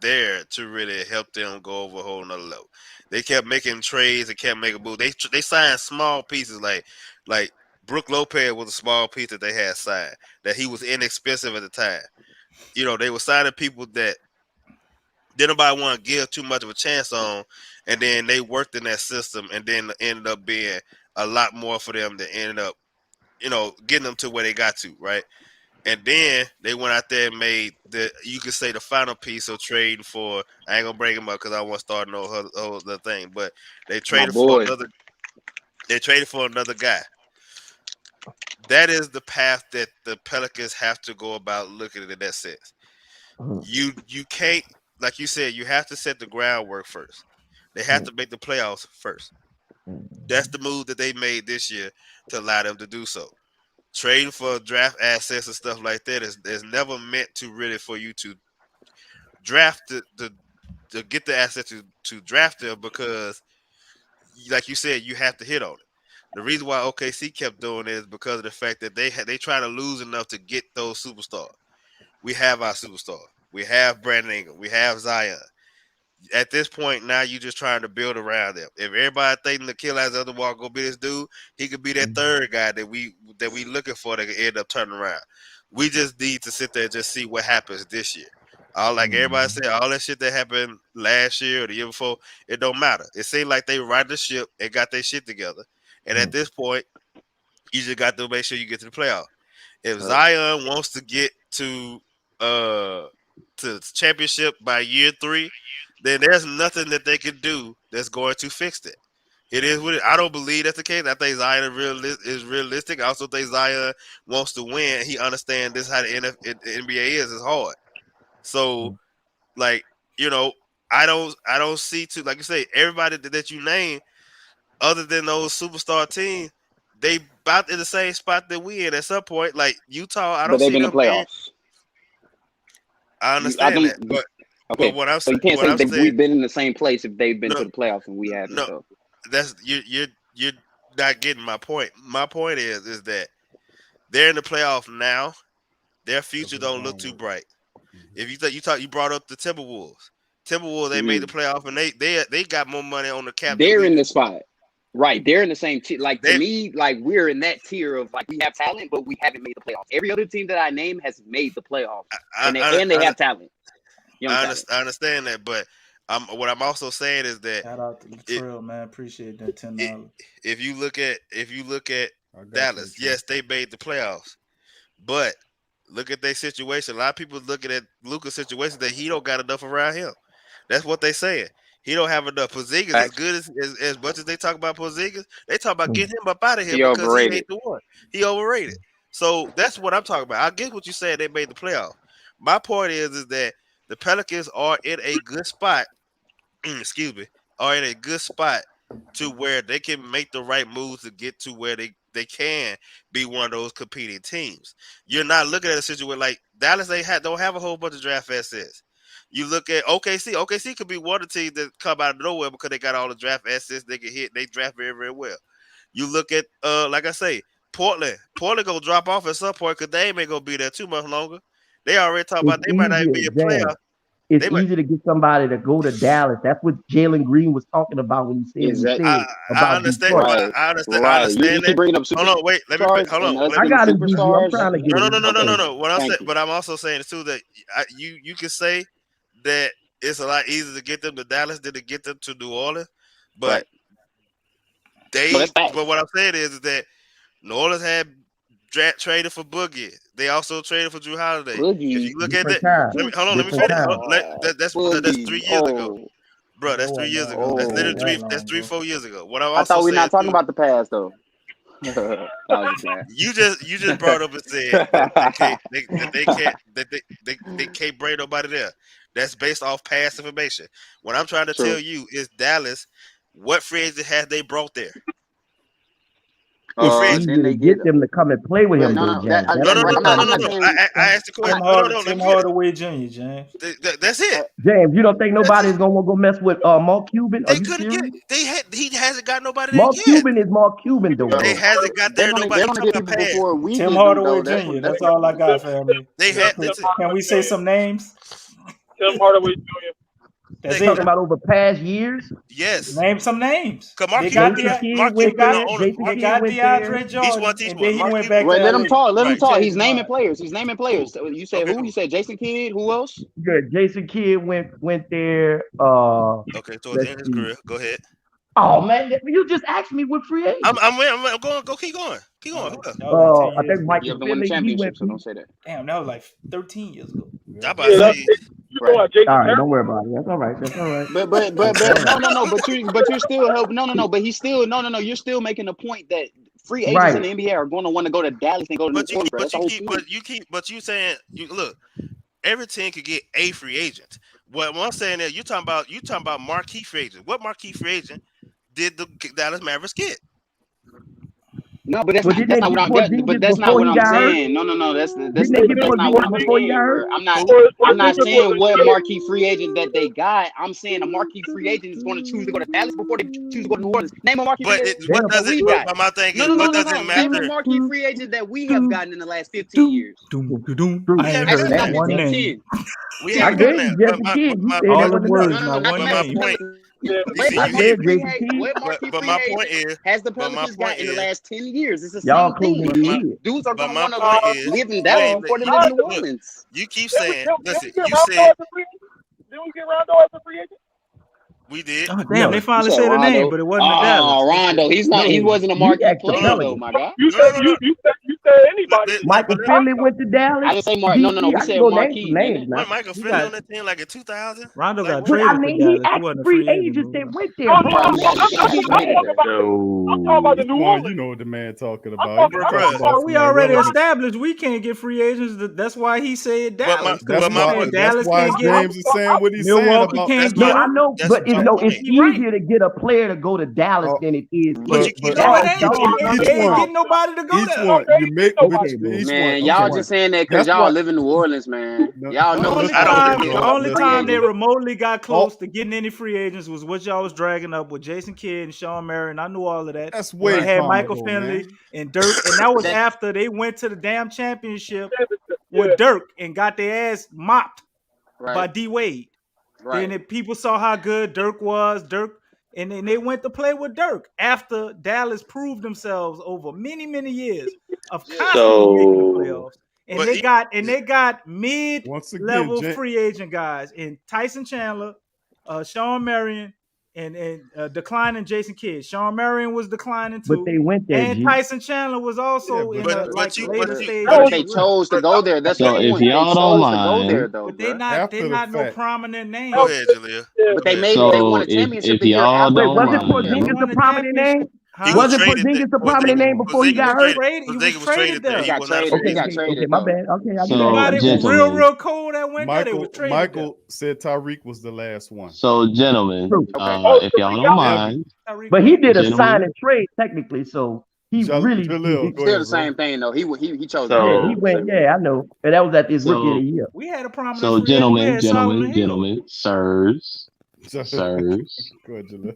there to really help them go over a whole nother level. They kept making trades and kept making moves. They signed small pieces like Brook Lopez was a small piece that they had signed that he was inexpensive at the time. You know, they were signing people that didn't nobody want to give too much of a chance on, and then they worked in that system and then ended up being a lot more for them that ended up, getting them to where they got to, right? And then they went out there and made you could say the final piece of trading for. I ain't gonna bring him up because I want to start no other thing, but they traded for another. They traded for another guy. That is the path that the Pelicans have to go about looking at it in that sense. You can't, like you said, you have to set the groundwork first. They have to make the playoffs first. That's the move that they made this year to allow them to do so. Trading for draft assets and stuff like that is never meant to really for you to draft to get the asset to draft them because, like you said, you have to hit on it. The reason why OKC kept doing it is because of the fact that they try to lose enough to get those superstars. We have our superstar. We have Brandon Ingram. We have Zion. At this point, now you're just trying to build around them. If everybody thinking Nickeil has other walk gonna be this dude, he could be that third guy that we looking for that could end up turning around. We just need to sit there and just see what happens this year. Like everybody said, all that shit that happened last year or the year before, it don't matter. It seemed like they ride the ship and got their shit together. And at this point, you just got to make sure you get to the playoff. If Zion wants to get to championship by year 3, then there's nothing that they can do that's going to fix it. It is what it. I don't believe that's the case. I think Zion is realistic. I also think Zion wants to win. He understands this how the NBA is. It's hard. So, I don't see like you say, everybody that you name, other than those superstar teams, they about in the same spot that we in at some point. Like Utah, I don't see them. But they've been in the playoffs. I understand that, but Okay, But what I'm so you saying, can't say that we've been in the same place if they've been to the playoffs and we haven't. no, So. that's you're not getting my point. My point is that they're in the playoff now. Their future don't look too bright. If you brought up the Timberwolves. They made the playoff and they got more money on the cap. They're in the spot. Right, they're in the same tier. Like to me, like we're in that tier of like we have talent, but we haven't made the playoffs. Every other team that I name has made the playoffs, and they have talent. I understand that, but what I'm also saying is that shout out to Latrell, man, appreciate that $10. If you look at Dallas, yes, they made the playoffs, but look at their situation. A lot of people looking at Luka's situation that he don't got enough around him. That's what they saying. He don't have enough. Porzingis, as good as much as they talk about Porzingis, they talk about getting him up out of here because overrated. he ain't the one. He overrated. So that's what I'm talking about. I get what you said. They made the playoff. My point is that the Pelicans are in a good spot. Excuse me, are in a good spot to where they can make the right moves to get to where they can be one of those competing teams. You're not looking at a situation like Dallas. Don't have a whole bunch of draft assets. You look at OKC. OKC could be one of the teams that come out of nowhere because they got all the draft assets they can hit. They draft very, very well. You look at, like I say, Portland. Portland gonna drop off at some point because they ain't gonna be there too much longer. They already talking about they might not even be a player. It's easy to get somebody to go to Dallas. That's what Jalen Green was talking about when he said I understand. I understand that. Bring up hold on, wait. Let me. Hold on. I got it. I'm trying to get No. What I'm saying, but I'm also saying too that you can say that it's a lot easier to get them to Dallas than to get them to New Orleans, but But what I'm saying is that New Orleans had traded for Boogie. They also traded for Drew Holiday. Boogie. If you look at that, let me finish. That's 3 years ago, bro. That's 3 years ago. That's literally 4 years ago. What I thought we're not talking about the past though. You just brought up and said they can't bring nobody there. That's based off past information. What I'm trying to tell you is Dallas. What free agent have they brought there? Then they get them to come and play with him. No. I asked the question. Tim Hardaway Jr., James. That's it. James, you don't think nobody's gonna go mess with Mark Cuban? They couldn't get. He hasn't got nobody there Mark yet. Cuban is Mark Cuban, though. They hasn't got there. Nobody before Tim Hardaway Jr. That's all I got, family. They had. Can we say some names? Tim Hardaway Jr. That's talking about over past years. Yes. Name some names. They got DeAndre Jordan. And then he went back. Let him talk. Let him talk. He's naming players. You said who? You said Jason Kidd. Who else? Yeah, Jason Kidd went there. Okay, towards the end of his career. Go ahead. Oh man, you just asked me what free agent. I'm going. Go. Keep going. I think Mike Finley. So don't say that. Damn, that was like 13 years ago. All right, don't worry about it. That's all right. But no. But you're still helping. No. But he's still no. You're still making a point that free agents in the NBA are going to want to go to Dallas and go to New Orleans. But you saying look, every team could get a free agent. What I'm saying is you're talking about marquee free agent. What marquee free agent did the Dallas Mavericks get? No, but that's not what I'm saying. No. That's not what I'm saying. I'm not saying what marquee free agent that they got. I'm saying a marquee free agent is going to choose to go to Dallas before they choose to go to New Orleans. Name a marquee free agent. What does it matter? Name a marquee free agent that we have gotten in the last 15 years. I ain't heard that one name. I gave you Jason Kidd. All the words, not one name. But my point is, has the Pelicans got in the last 10 years? It's the same thing. Dudes are going to want to live in Dallas before they live in New Orleans. You keep saying, listen, you said. Did we get Rondo as a free agent? We did. Oh, damn, they finally said the name, but it wasn't the Dallas. Oh, Rondo. He wasn't a marquee player, though, my God. You said anybody. Michael Finley went to Dallas. I didn't say Mark. No. We said marquee. Went Michael Finley on that team like in 2000? Rondo got traded for Dallas. He asked free agents that went there. I'm talking about the New Orleans. You know what the man talking about. We already established we can't get free agents. That's why he said Dallas. That's why James is saying what he's saying about. No, I know, but it's easier to get a player to go to Dallas than it is. But you can't get nobody to go there. You Man, y'all just saying that because y'all live in New Orleans, man. Y'all know the only time they remotely got close to getting any free agents was what y'all was dragging up with Jason Kidd and Sean Marion. I knew all of that. That's when way they had calmer, Michael though, Finley man. and Dirk, and that was after they went to the damn championship with Dirk and got their ass mopped by D Wade. Right. Then people saw how good Dirk was. And then they went to play with Dirk after Dallas proved themselves over many, many years of constantly making the playoffs. And they got mid-level free agent guys in Tyson Chandler, Sean Marion, and declining Jason Kidd. Sean Marion was declining too. But they went there, and G. Tyson Chandler was also in a later stage. But they chose to go there. That's So the if point. They y'all chose don't to go there, mind, though. But they're not no prominent name. Go ahead, Jaleel. But they so won a championship if the year y'all after. don't Was it mind, Porzingis a prominent name? He Was it traded Porzingis a prominent name before he got hurt? He was traded there. He got traded. He got Okay, traded. my bad. Okay, I So, get Anybody who gentlemen. real cold that went there, they was traded. Michael said Tyreek was the last one. So, gentlemen, if y'all don't mind, But he did a gentlemen. sign and trade technically, so he really Still the same thing though. He chose. Yeah, he went. Yeah, I know. And that was at his rookie of the year. We had a prominent. So, free agent. We gentlemen, had Solomon Hill. gentlemen, sirs. Go ahead, Jaleel.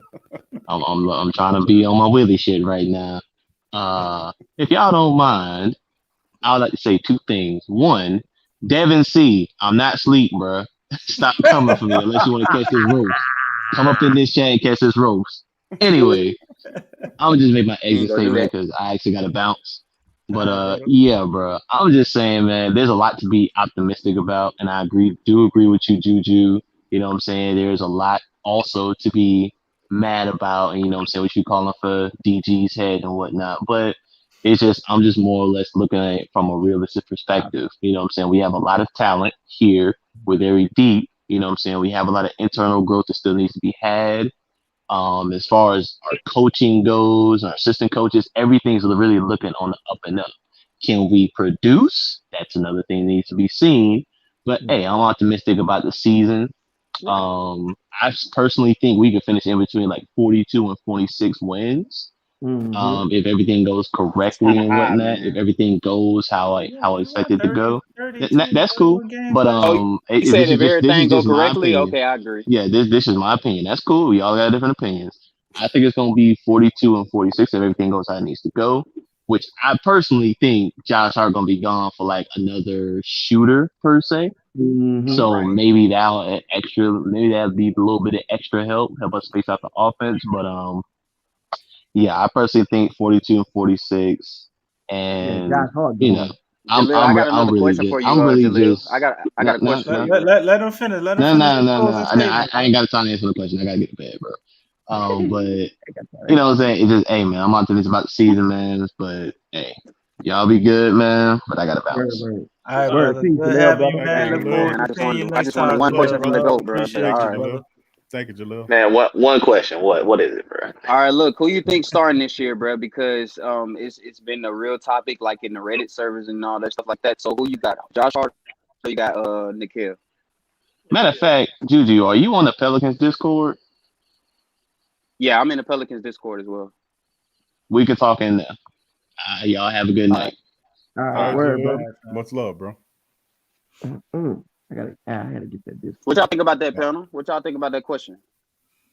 I'm trying to be on my Willie shit right now. If y'all don't mind, I would like to say two things. One, Devin C, I'm not asleep, bro. Stop coming for me unless you want to catch this roast. Come up in this chat and catch this roast. Anyway, I'm just make my exit statement because I actually got to bounce. But yeah, bro, I'm just saying, man, there's a lot to be optimistic about, and I do agree with you, Juju. You know what I'm saying? There's a lot also to be mad about, and you know what I'm saying, what you calling for DG's head and whatnot. But it's just, I'm just more or less looking at it from a realistic perspective. You know what I'm saying? We have a lot of talent here. We're very deep. You know what I'm saying? We have a lot of internal growth that still needs to be had. As far as our coaching goes, our assistant coaches, everything's really looking on the up and up. Can we produce? That's another thing that needs to be seen. But hey, I'm optimistic about the season. I personally think we could finish in between like 42 and 46 wins. If everything goes correctly and whatnot, if everything goes how I expect it to go, that's cool. But you said if everything goes correctly, okay, I agree. Yeah, this is my opinion. That's cool. We all got different opinions. I think it's gonna be 42 and 46 if everything goes how it needs to go. Which I personally think Josh Hart gonna be gone for like another shooter per se. So maybe that'll be a little bit of extra help us space out the offense. But yeah, I personally think 42 and 46. And you know, I got another question for you. I got a question for you. Let him finish. Let him finish. No. I ain't got time to answer the question. I gotta get to bed, bro. But you know what I'm saying? It's just, hey man, I'm optimistic about the season, man. But hey, y'all be good, man. But I gotta bounce. All right, brother. Good having you, man. Look forward to seeing you next time. I just wanted one question from the GOAT, bro. Appreciate you, brother. Thank you, Jaleel. Man, one question. What is it, bro? All right, look, who you think starting this year, bro? Because it's been a real topic, like in the Reddit servers and all that stuff like that. So who you got? Josh Hart, or you got Nickeil? Matter of fact, Juju, are you on the Pelicans Discord? Yeah, I'm in the Pelicans Discord as well. We can talk in there. Y'all have a good night. All right, word, bro. Much love, bro. I gotta get that Discord. What y'all think about that, panel? What y'all think about that question?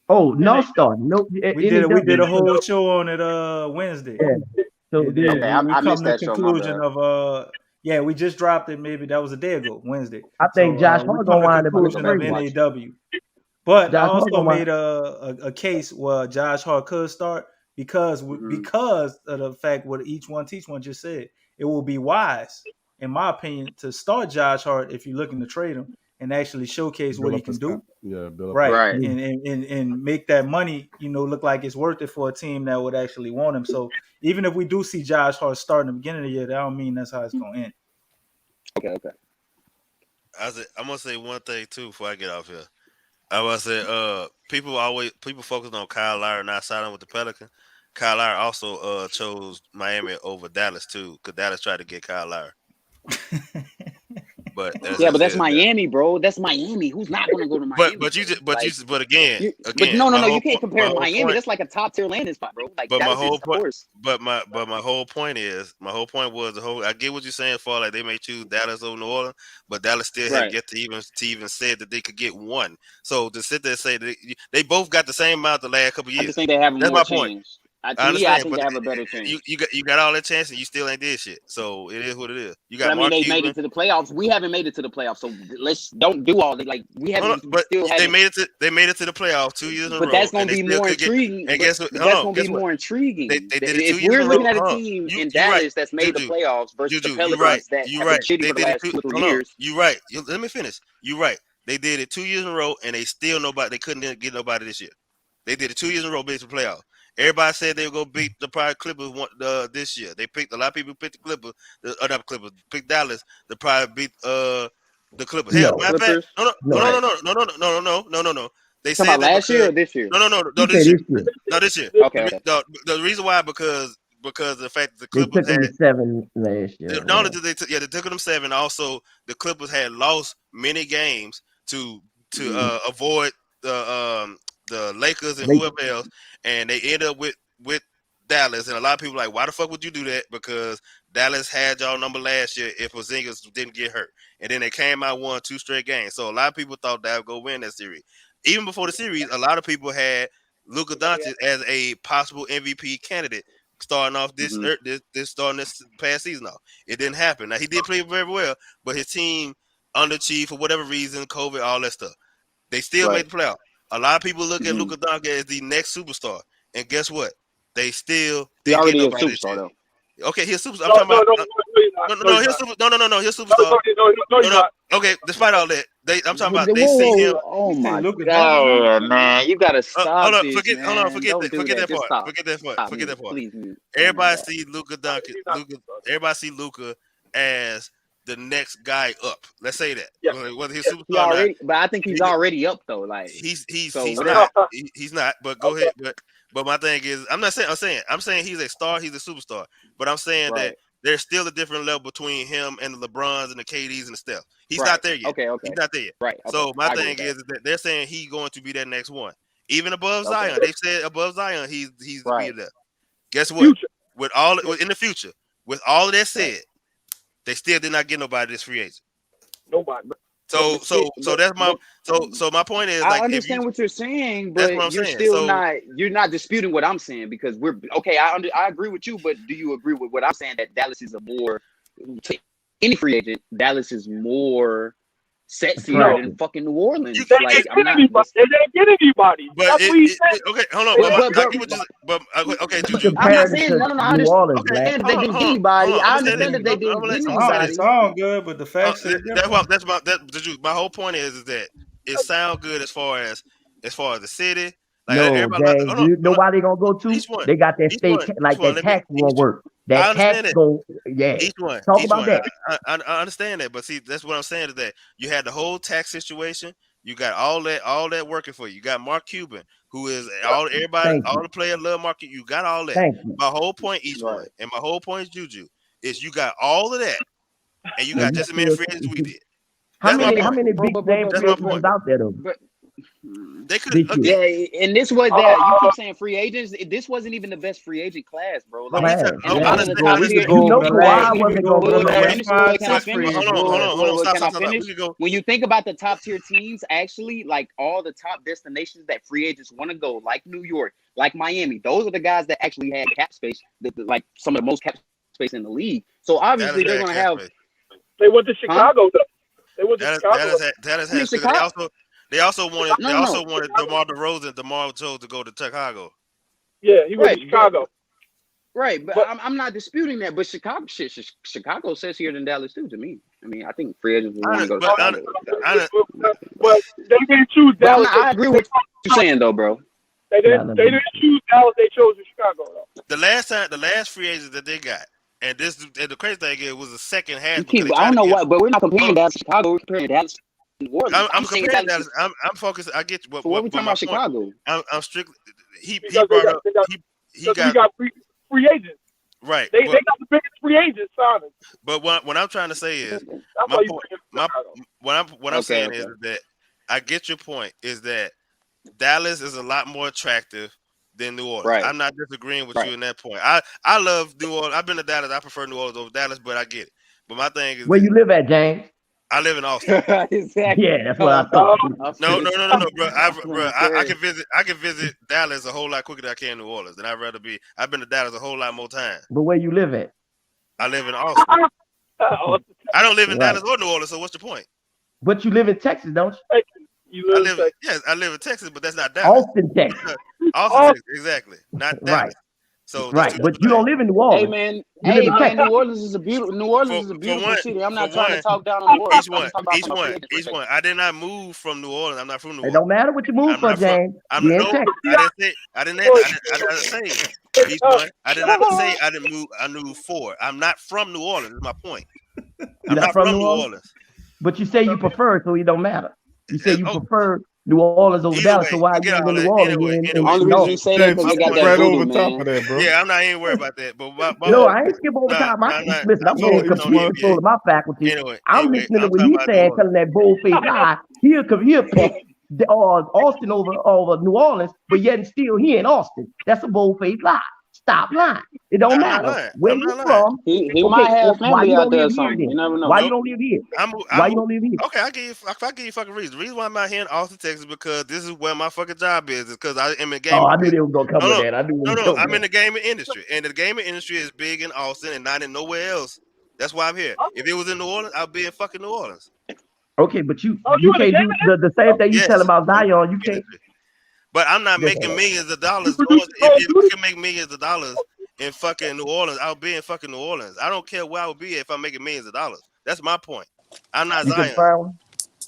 Oh, no start. No, we did a whole show on it Wednesday. Yeah. So okay, I missed that show. Conclusion of yeah, we just dropped it. Maybe that was a day ago, Wednesday. I think Josh Hart gonna wind up in conclusion of NAW. But I also made a case where Josh Hart could start because of the fact what each one just said. It will be wise, in my opinion, to start Josh Hart if you're looking to trade him and actually showcase what he can do. Yeah, right. And make that money, look like it's worth it for a team that would actually want him. So even if we do see Josh Hart start in the beginning of the year, that don't mean that's how it's gonna end. Okay. I'm gonna say one thing too before I get off here. I was say people focus on Kyle Lowry not signing with the Pelicans. Kyle Lowry also chose Miami over Dallas too, because Dallas tried to get Kyle Lowry. But that's Miami, bro. That's Miami. Who's not going to go to Miami? But again, no, you can't compare Miami. That's like a top tier landing spot, bro. Like, but my whole point was I get what you're saying for like they may choose Dallas over New Orleans, but Dallas still have yet to even say that they could get one. So to sit there and say that they both got the same amount the last couple of years, I just think they have that's more my chance. point. I think they have a better chance. You got all that chance and you still ain't did shit. So it is what it is. You got. They made it to the playoffs. We haven't made it to the playoffs, so let's don't do all that. Like we haven't. They made it to the playoffs 2 years in a row. But that's going to be more intriguing. And guess what? That's going to be more intriguing. They did it 2 years if we're in a looking row. at a team in Dallas that's made the playoffs versus the Pelicans that have been shitty for the last 2 years. You're right. Let me finish. You're right. They did it 2 years in a row, and they still they couldn't get nobody this year. They did it 2 years in a row, based on playoffs. Everybody said they were gonna beat the prior Clippers this year. They picked a lot of people picked the Clippers, not Clippers, picked Dallas to probably beat the Clippers. Hell, matter of fact, no. They said about last year or this year? No, this year. No, this year. Okay. The reason why because of the fact that the Clippers took them 7 last year. Not only did they took them 7. Also, the Clippers had lost many games to avoid the Lakers and whoever else, and they end up with Dallas. And a lot of people are like, why the fuck would you do that? Because Dallas had y'all number last year if Porzingis didn't get hurt, and then they came out won 2 straight games. So a lot of people thought that would go win that series. Even before the series, a lot of people had Luka Doncic as a possible MVP candidate starting off this past season off. It didn't happen. Now he did play very well, but his team underachieved for whatever reason, COVID, all that stuff. They still made the playoff. A lot of people look at Luka Doncic as the next superstar, and guess what? They still already a superstar though. Okay, he's a superstar. I'm talking about no, he's a superstar. No. Okay, despite all that, I'm talking about they see him. Oh my god, man, you gotta stop. Hold on, forget that part. Please, everybody see Luka Doncic. Everybody see Luka as the next guy up. Let's say that. Yeah. Whether he's superstar but I think he's already up though. Like he's not. He's not. But go ahead. But my thing is, I'm saying he's a star. He's a superstar. But I'm saying that there's still a different level between him and the LeBrons and the KDs and the Steph. He's not there yet. Okay. He's not there yet. Right. Okay. So my thing is that they're saying he's going to be that next one, even above Zion. They said above Zion, he's to be there. Guess what? In the future, with all of that said, they still did not get nobody this free agent. Nobody. So that's my so my point is, like, I understand what you're saying, but you're still not disputing what I'm saying, because we're okay. I agree with you, but do you agree with what I'm saying, that Dallas is any free agent? Dallas is more sexier than fucking New Orleans. They didn't get anybody. But that's what he said. Okay, hold on. Okay, Juju. I'm not saying no. I understand they didn't get anybody. I understand that they didn't get anybody. It sound good, but the facts are different. Juju. My whole point is that it sounds good as far as the city. Like, you know why they gonna go to? They got that state that tax won't work. That tax go, Each one. that. I understand that, but see, that's what I'm saying is that you had the whole tax situation. You got all that working for you. You got Mark Cuban, who is all the players love Mark. You got all that. My whole point, one, and my whole point is Juju, is you got all of that, and you got just as many free agents we did. How many big name players out there though? They could, and this was that you keep saying free agents. This wasn't even the best free agent class, bro. Like, when you think about the top tier teams, actually, like all the top destinations that free agents want to go, like New York, like Miami, those are the guys that actually had cap space, like some of the most cap space in the league. So obviously they're going to have. They went to Chicago though. They went to Chicago. They also wanted DeMar DeRozan. DeMar chose to go to Chicago. Yeah, he went to Chicago. But I'm not disputing that. But Chicago says here than Dallas too. To me, I mean, I think free agents want to go to Chicago. But they didn't choose Dallas. I agree with what you're saying though, bro. They didn't choose Dallas. They chose Chicago though. The last free agent that they got, and the crazy thing is, it was the second half. I don't know what, but we're not comparing Dallas to Chicago. We're comparing Dallas. I'm comparing Dallas. I'm focused. I get you. So what we talking about Chicago? I'm strictly. He got free agents. Right. They got the biggest free agent signing. But what I'm trying to say is what I'm saying is that I get your point. Is that Dallas is a lot more attractive than New Orleans. Right. I'm not disagreeing with you in that point. I love New Orleans. I've been to Dallas. I prefer New Orleans over Dallas, but I get it. But my thing is, where you live at, James? I live in Austin. Exactly. Yeah, that's what I thought. No, bro. I can visit Dallas a whole lot quicker than I can New Orleans. And I've been to Dallas a whole lot more times. But where you live at? I live in Austin. I don't live in Dallas or New Orleans, so what's the point? But you live in Texas, don't you? I live in Texas, but that's not Dallas. Austin, Texas. Austin, Texas, exactly. Not Dallas. Right. So but you don't live in New Orleans. Hey man, New Orleans is a beautiful city. I'm not trying to talk down on New Orleans. Each one. I did not move from New Orleans. I'm not from New Orleans. It don't matter what you move from, James. I didn't say each one. I did not say I didn't move. I moved forward. I'm not from New Orleans. Is my point. I'm not from New Orleans. But you say you prefer it, so it don't matter. You say you prefer New Orleans over Dallas, so why are you in New Orleans? Only reason you say that because they got that voodoo, man. Of that, bro. Yeah, I'm not even worried about that. But no, I ain't skip over top. Listen, I'm getting complete control of my faculty. I'm listening to what he's saying, telling that bullface lie. He'll pick Austin over New Orleans, but yet and still he in Austin. That's a bullface lie. Stop lying. It don't matter where you from. He might have family out there or something. You never know. Why you don't live here? Why you don't live here? Okay, I give you fucking reason. The reason why I'm out here in Austin, Texas, because this is where my fucking job is because I am in gaming. Oh, I knew they were gonna come with that. I knew. No, I'm in the gaming industry, and the gaming industry is big in Austin and not in nowhere else. That's why I'm here. If it was in New Orleans, I'd be in fucking New Orleans. Okay, but you can't do the same thing you tell about Zion. You can't. But I'm not making millions of dollars. If you can make millions of dollars in fucking New Orleans, I'll be in fucking New Orleans. I don't care where I would be if I'm making millions of dollars. That's my point. I'm not Zion.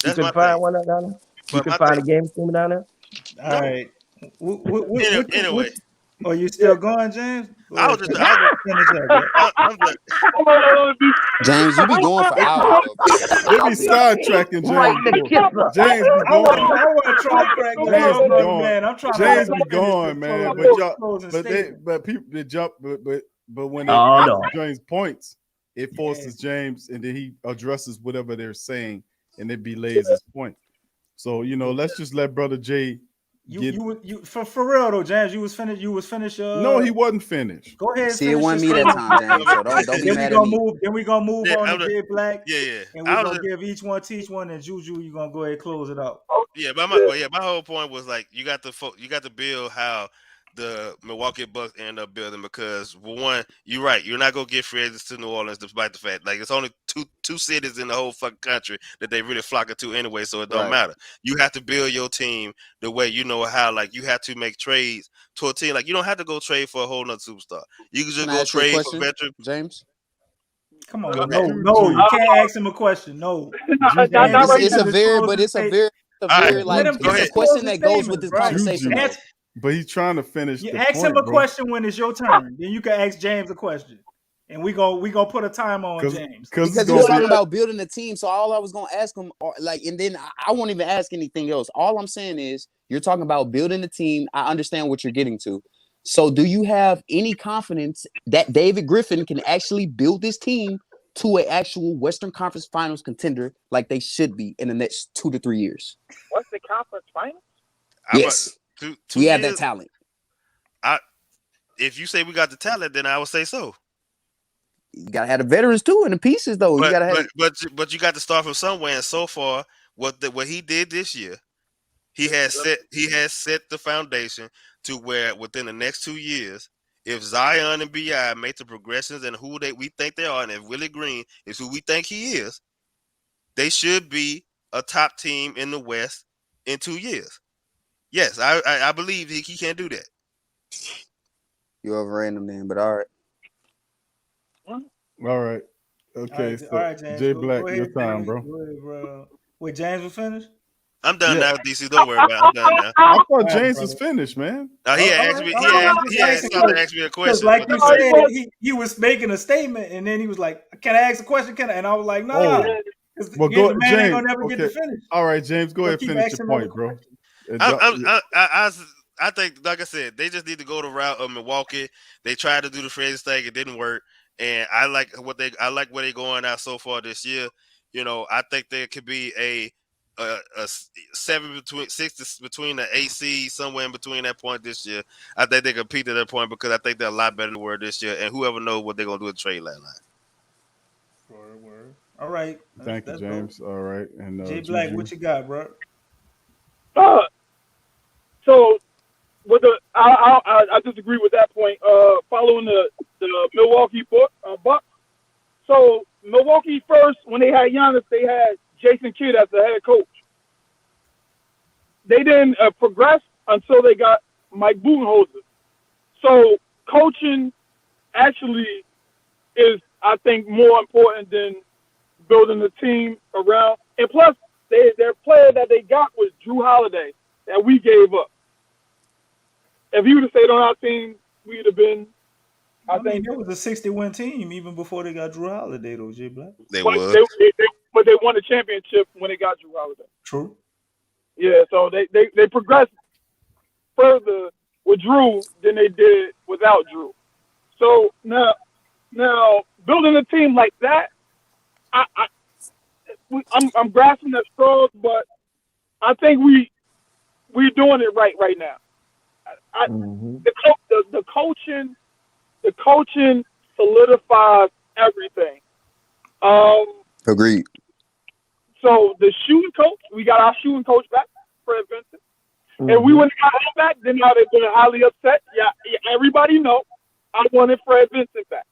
You can find one down there. You can find a game team down there. All right. Anyway. Are you still going, James? I was just James, you be going for hours. They be sidetracking James. James be going. I want to try to crack James be going. Man, I'm trying James be going, man. But people they jump, but when they James points, it forces James, and then he addresses whatever they're saying, and it belays his point. So let's just let Brother Jay. You for real though, James. You was finished. No, he wasn't finished. Go ahead. See, it wasn't me that time, James. So don't be mad at me. Then we gonna move on to Jay Black. Yeah. And we're gonna give each one, and Juju, you gonna go ahead and close it out. Yeah, but my whole point was like you got to build how the Milwaukee Bucks end up building because one, you're right, you're not gonna get free agents to New Orleans despite the fact like it's only two cities in the whole fucking country that they really flock to anyway, so it don't matter. You have to build your team the way you know how. Like you have to make trades to a team. Like you don't have to go trade for a whole nother superstar. You can just go trade for veteran. James. Come on, no, you can't ask him a question. No, it's a very question that goes with this conversation. But he's trying to finish. You ask him a question when it's your turn. Then you can ask James a question, and we gonna put a time on James because he was talking about building a team. So all I was gonna ask him, and then I won't even ask anything else. All I'm saying is you're talking about building a team. I understand what you're getting to. So do you have any confidence that David Griffin can actually build this team to an actual Western Conference Finals contender like they should be in the next 2 to 3 years? What's the conference finals? Yes. We have that talent. If you say we got the talent, then I would say so. You gotta have the veterans too, and the pieces though. But you got to start from somewhere. And so far, what he did this year, he has set the foundation to where within the next 2 years, if Zion and BI make the progressions and who we think they are, and if Willie Green is who we think he is, they should be a top team in the West in 2 years. Yes, I believe he can do that. You overran him then, but all right. All right. Okay, all right, James, Jay Black, your time, bro. Wait, James was finished? I'm done now, DC. Don't worry about it. I'm done now. I thought James was finished, man. He asked me a question. Like you said, he was making a statement, and then he was like, "Can I ask a question? Can I?" And I was like, "No." Well, go, man James. Ain't gonna never get to finish. All right, James, go ahead and finish your point, bro. I I think, like I said, they just need to go the route of Milwaukee. They tried to do the Freddy's thing, it didn't work, and I like where they're going out so far this year. You know, I think there could be a 6 between the AC somewhere in between that point this year. I think they compete at that point because I think they're a lot better than they were this year, and whoever knows what they're gonna do at trade line. Word. All right. Thank you, James. Dope. All right, and J Black, Juju. what you got, bro? So with I disagree with that point. Following the Milwaukee Bucks. So Milwaukee first, when they had Giannis, they had Jason Kidd as the head coach. They didn't progress until they got Mike Budenholzer. So coaching actually is, I think, more important than building a team around. And plus, their player that they got was Drew Holiday that we gave up. If he would have stayed on our team, we'd have been. I think it was a 60-win team even before they got Drew Holiday, though, J Black. They but were. But they won the championship when they got Drew Holiday. True. Yeah, so they progressed further with Drew than they did without Drew. So now building a team like that, I'm grasping at straws, but I think we're doing it right now. The coaching solidifies everything. Agreed. So the shooting coach, we got our shooting coach back, Fred Vincent. And we wouldn't have got him back, then now they've been highly upset. Yeah, everybody know I wanted Fred Vincent back.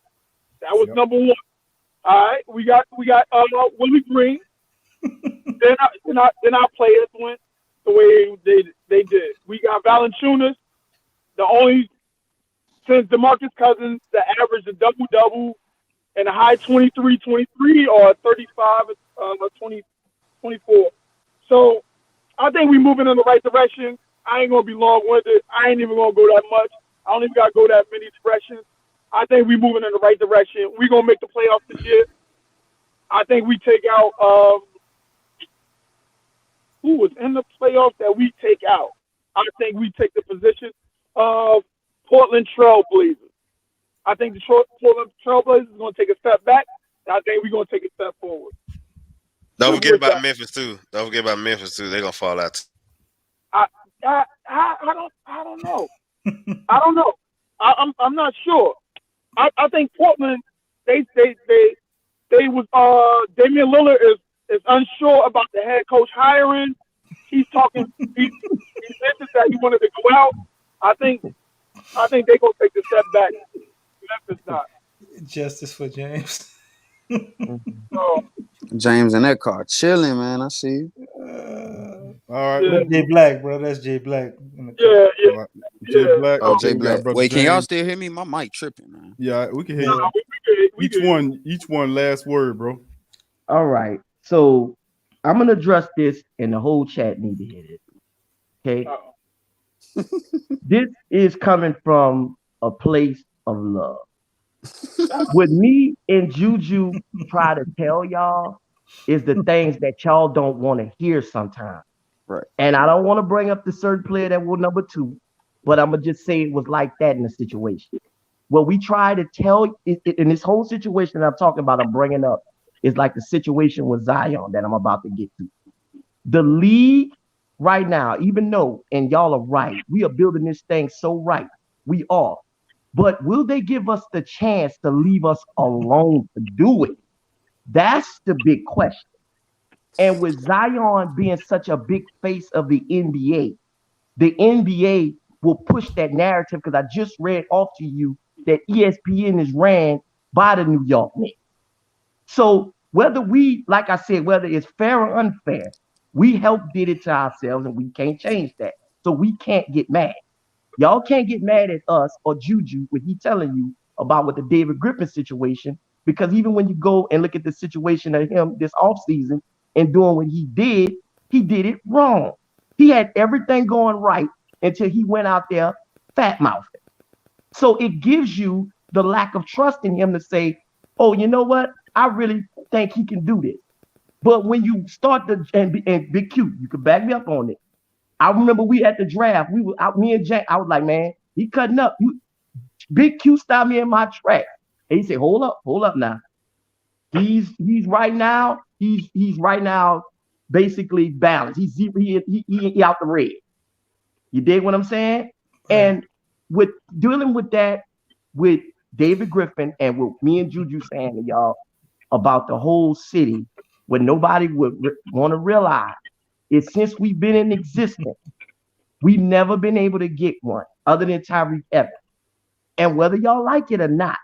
That was number one. All right, we got Willie Green. then our players went the way they did. We got Valanciunas, the only since DeMarcus Cousins that averaged a double and a high 23 or 35 20 24. So I think we're moving in the right direction. I ain't gonna be long-winded. I ain't even gonna go that much. I don't even gotta go that many directions. I think we're moving in the right direction. We're gonna make the playoffs this year. I think we take out who was in the playoffs that we take out. I think we take the position of Portland Trailblazers. I think the Portland Trailblazers is gonna take a step back. I think we're gonna take a step forward. Don't forget about Memphis too. They're gonna fall out. I don't know. I don't know. I'm not sure. I think Portland they was Damian Lillard is unsure about the head coach hiring. He's talking. He mentioned that he wanted to go out. I think they're gonna take the step back. Memphis not. Justice for James. James in that car chilling, man. I see you. All right, That's J Black, bro. That's J Black. Yeah. J Black. Oh, J Black. Wait, can y'all still hear me? My mic tripping, man. Yeah, we can hear you. Each one last word, bro. All right. So I'm gonna address this, and the whole chat need to hear it. Okay. This is coming from a place of love. What me and Juju try to tell y'all is the things that y'all don't want to hear sometimes. Right. And I don't want to bring up the certain player that was number 2, but I'm going to just say it was like that in the situation. What we try to tell in this whole situation that I'm talking about, I'm bringing up, is like the situation with Zion that I'm about to get to. The league right now, even though, and y'all are right, we are building this thing so right. We are. But will they give us the chance to leave us alone to do it? That's the big question. And with Zion being such a big face of the NBA will push that narrative, because I just read off to you that ESPN is ran by the New York Knicks. So whether we, like I said, whether it's fair or unfair, we did it to ourselves, and we can't change that. So we can't get mad. Y'all can't get mad at us or Juju when he telling you about what the David Griffin situation, because even when you go and look at the situation of him this offseason and doing what he did it wrong. He had everything going right until he went out there fat mouthing. So it gives you the lack of trust in him to say, oh, you know what? I really think he can do this. But when you start and Big Q, you can back me up on it. I remember we at the draft. We were out, me and Jack. I was like, man, he cutting up. Big Q stopped me in my track. And he said, hold up now. He's right now basically balanced. He out the red. You dig what I'm saying? Right. And with dealing with that, with David Griffin and with me and Juju saying to y'all about the whole city, what nobody would want to realize is since we've been in existence, we've never been able to get one other than Tyreke Evans. And whether y'all like it or not,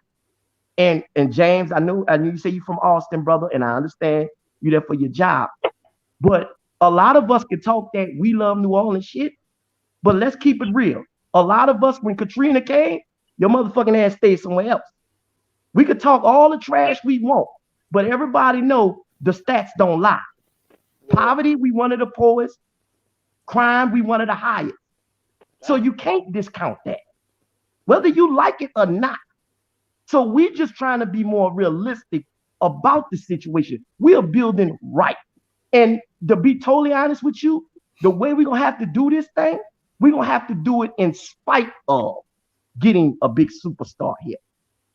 and James, I knew you say you from Austin, brother, and I understand you there for your job. But a lot of us can talk that we love New Orleans shit, but let's keep it real. A lot of us, when Katrina came, your motherfucking ass stayed somewhere else. We could talk all the trash we want, but everybody know the stats don't lie. Poverty, we one of the poorest. Crime, we one of the highest. So you can't discount that, whether you like it or not. So we're just trying to be more realistic about the situation. We are building right. And to be totally honest with you, the way we're going to have to do this thing, we're going to have to do it in spite of getting a big superstar here.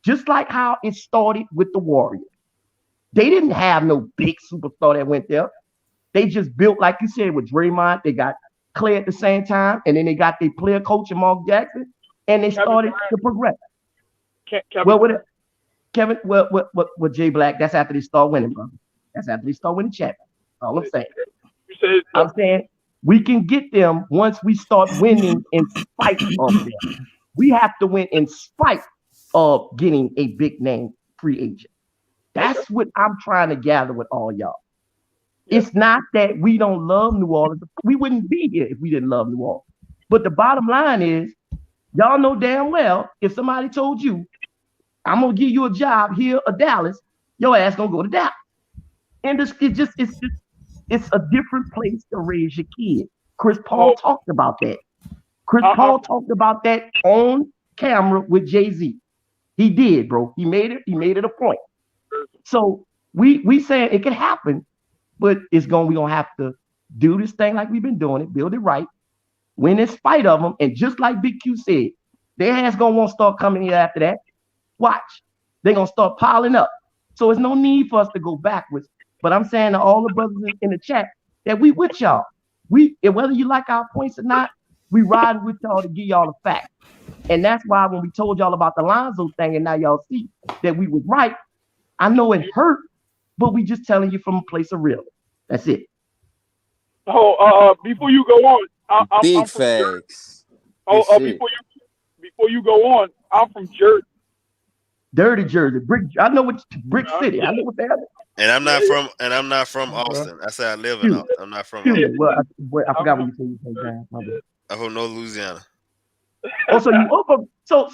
Just like how it started with the Warriors. They didn't have no big superstar that went there. They just built, like you said, with Draymond. They got Clay at the same time, and then they got their player coach, Mark Jackson, and they started to progress. Kevin, with Jay Black, that's after they start winning, bro. That's after they start winning champions. All I'm saying. I'm saying we can get them once we start winning in spite of them. We have to win in spite of getting a big name free agent. That's what I'm trying to gather with all y'all. It's not that we don't love New Orleans. We wouldn't be here if we didn't love New Orleans. But the bottom line is, y'all know damn well if somebody told you, I'm gonna give you a job here or Dallas, your ass gonna go to Dallas. And it's a different place to raise your kid. Chris Paul talked about that. Chris Paul talked about that on camera with Jay-Z. He did, bro. He made it a point. So we saying it can happen, but we're gonna have to do this thing like we've been doing it, build it right, win in spite of them, and just like Big Q said, their ass gonna want to start coming here after that. Watch, they're gonna start piling up. So there's no need for us to go backwards. But I'm saying to all the brothers in the chat that we with y'all. And whether you like our points or not, we riding with y'all to give y'all the facts. And that's why when we told y'all about the Lonzo thing, and now y'all see that we was right. I know it hurt, but we just telling you from a place of real. That's it. Before you go on, big facts. Before you go on, I'm from Jersey. Dirty Jersey, I know what Brick City. I know what that is. And I'm not from Austin. I said I live in Austin. I'm not from Austin. Well, I forgot what you said. I'm from North Louisiana. So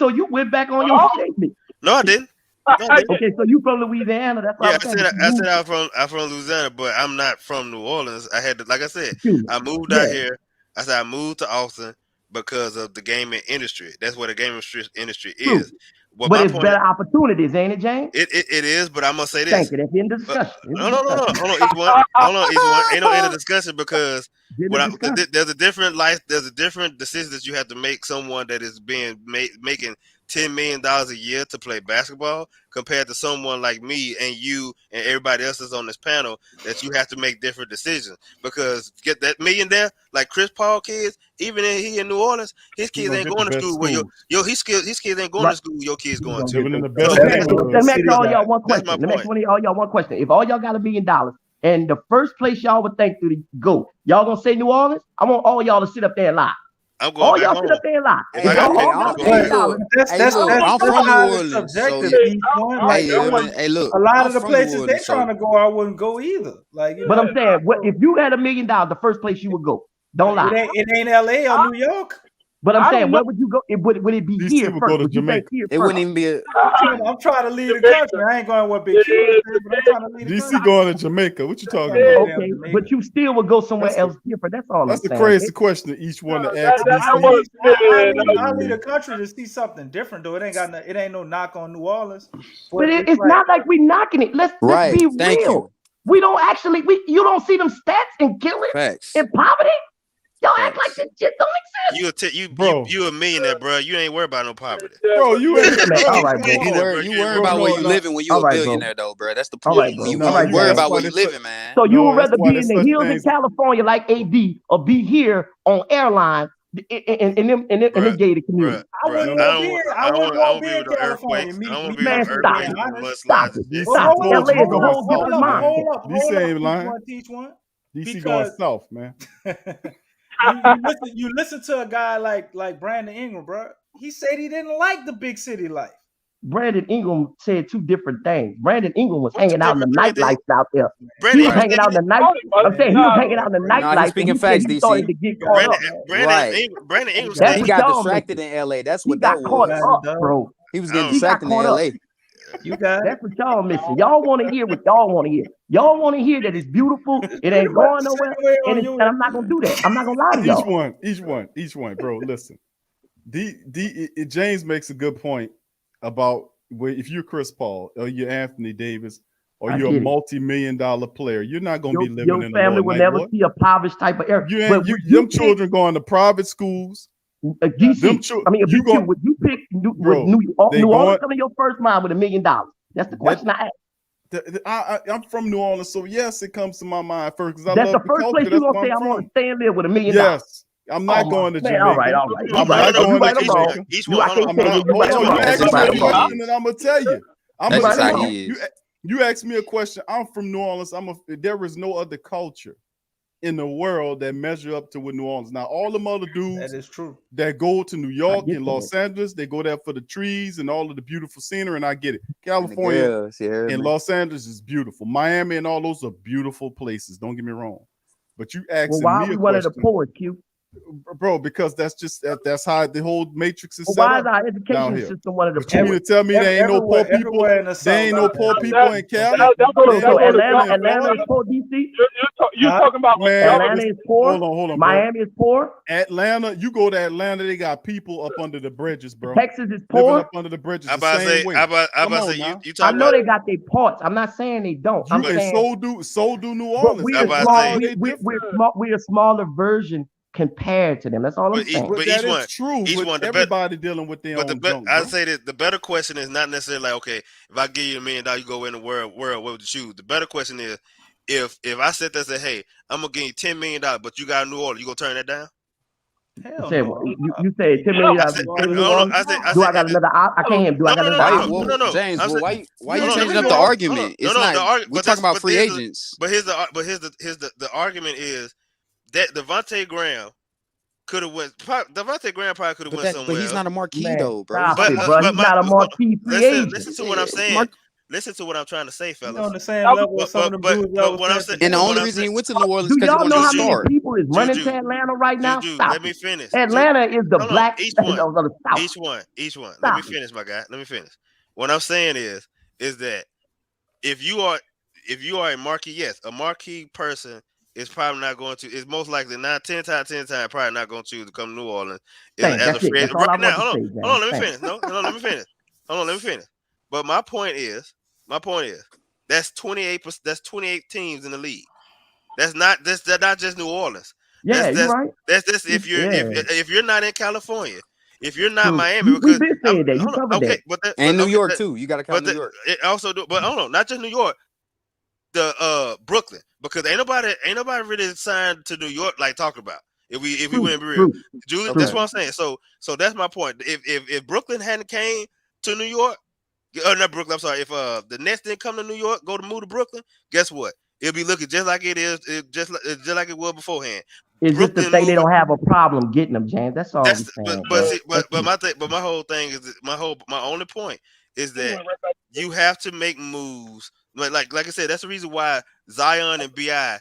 you went back on your statement. No, I didn't. Okay, so you from Louisiana? That's what I said I'm from Louisiana, but I'm not from New Orleans. I had to, like I said, I moved out here. I said I moved to Austin because of the gaming industry. That's what the gaming industry is. Well, but it's better opportunities, ain't it, James? It is, but I'm gonna say this. Thank you. That's in discussion. No. Hold on, each one. Ain't no end of discussion because there's a different life. There's a different decision that you have to make. Someone that is making $10 million a year to play basketball compared to someone like me and you and everybody else that's on this panel that you have to make different decisions because get that million there, like Chris Paul kids, even he in New Orleans, his kids ain't going to school where his kids ain't going to school your kids going to. Let me ask all y'all one question. If all y'all got $1 million and the first place y'all would think to go, y'all gonna say New Orleans? I want all y'all to sit up there and lie. I'm going y'all sit up there and lie. I'm from New Orleans. Subjective. A lot of the places they're trying to go, I wouldn't go either. But I'm saying, if you had $1 million, the first place you would go. Don't lie. It ain't LA or New York. But I'm saying, where would you go? Would it be here first? Go to Jamaica. It wouldn't even be. I'm trying to leave the country. I ain't going with Big Q, but I'm trying to leave the country. DC going to Jamaica. What you talking about? Okay, but you still would go somewhere else different. That's all. That's the crazy question that each one to ask. I leave the country to see something different, though. It ain't no knock on New Orleans. But it's not like we knocking it. Let's be real. We don't actually. You don't see them stats in killing and poverty. Y'all act like this shit don't exist. You a millionaire, bro. You ain't worried about no poverty, bro. You ain't. All right, bro. You worry about where you living when you a billionaire, though, bro. That's the point. All right, bro. You worry about where you living, man. So you would rather be in the hills in California like AD or be here on airline in the gated community? I wouldn't want to be in California. Man, stop it. Stop it. Stop it. LA is a whole different mind. DC ain't lying. DC going south, man. you listen to a guy like Brandon Ingram, bro. He said he didn't like the big city life. Brandon Ingram said two different things. Brandon Ingram was hanging out in the nightlife out there. He was hanging out in the night. I'm saying he was hanging out in the nightlife. He's speaking facts, DC. Started to get caught up. Brandon Ingram. He got distracted in LA. That's what that was. Caught up, bro. He was getting distracted in LA. You got that's what y'all missing. Y'all want to hear what y'all want to hear. Y'all want to hear that it's beautiful. It ain't going nowhere. And I'm not gonna do that. I'm not gonna lie to y'all. Each one, bro. Listen, James makes a good point about if you're Chris Paul or you're Anthony Davis or you're a multi-million-dollar player, you're not gonna be living in the family will never see a impoverished type of area. Them children going to private schools. DC, I mean, if would you pick New Orleans come in your first mind with $1 million? That's the question I ask. I'm from New Orleans, so yes, it comes to my mind first because that's the first place you gonna say I want to stay and live with $1 million. Yes, I'm not going to Jamaica. All right. I'm not going to and I'm gonna tell you. You asked me a question. I'm from New Orleans. There is no other culture in the world that measure up to what New Orleans. Now, all them other dudes that is true that go to New York and Los Angeles, they go there for the trees and all of the beautiful scenery, and I get it. California and Los Angeles is beautiful. Miami and all those are beautiful places. Don't get me wrong. But you asked me why are we one of the poorest, Q? Bro, because that's how the whole matrix is set why up. Why is our education system one of the poorest? You mean to tell me there ain't no poor people? There ain't no poor people in Cali? So Atlanta is poor, DC? You're talking about Atlanta is poor? Hold on, Miami is poor? Atlanta, you go to Atlanta, they got people up under the bridges, bro. Texas is poor? Up under the bridges I know they got their parts. I'm not saying they don't. I'm saying so do New Orleans. We're a smaller version compared to them. That's all I'm saying. But that is true. Everybody dealing with their own junk. I'd say that the better question is not necessarily like, okay, if I give you $1 million, you go in the world, what would you choose? The better question is, if I sit there and say, hey, I'm gonna give you $10 million, but you got a New Orleans, you gonna turn that down? Hell no. You say $10 million. Do I got another? I can't. Do I got another? No. James, why you changing up the argument? It's not. We're talking about free agents. But here's the argument is that Devontae Graham could have went. Devontae Graham probably could have went somewhere. But he's not a marquee though, bro. He's not a marquee free agent. Listen to what I'm saying. Listen to what I'm trying to say, fellas. On the same level as some of the dudes. And the only reason he went to New Orleans is because he y'all know wanted to how start. many people is running to Atlanta right now? Stop. Let me finish. Atlanta is the black each one. Each one. Let me finish, my guy. Let me finish. What I'm saying is that if you are a marquee, yes, a marquee person is probably not going to. It's most likely 10 times probably not going to choose to come to New Orleans. As a free agent. Right now, hold on. Let me finish. Let me finish. But my point is, that's 28. That's 28 teams in the league. That's not just New Orleans. Yeah, you're right. That's if you're not in California, if you're not Miami, because we've been saying that. You covered that. And New York too. You got to count New York. It also do, but hold on, not just New York. The Brooklyn, because ain't nobody really signed to New York like talking about. If we wouldn't be real, Julie, that's what I'm saying. So that's my point. If Brooklyn hadn't came to New York, not Brooklyn. I'm sorry. If the Nets didn't come to New York, move to Brooklyn, guess what? It'll be looking just like it is, just like it was beforehand. It's just to say they don't have a problem getting them, James. That's all I'm saying. But my whole thing is my only point is that you have to make moves. Like I said, that's the reason why Zion and BI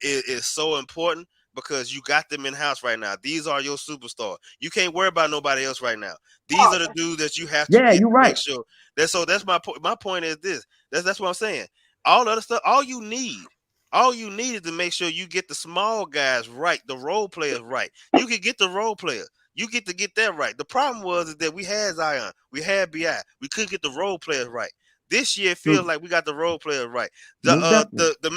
is so important, because you got them in house right now. These are your superstars. You can't worry about nobody else right now. These are the dudes that you have to you're right. Make sure. That's my point. My point is this. That's what I'm saying. All the other stuff, all you need is to make sure you get the small guys right, the role players right. You can get the role players. You get that right. The problem is that we had Zion, we had BI, we couldn't get the role players right. This year feels like we got the role player right. The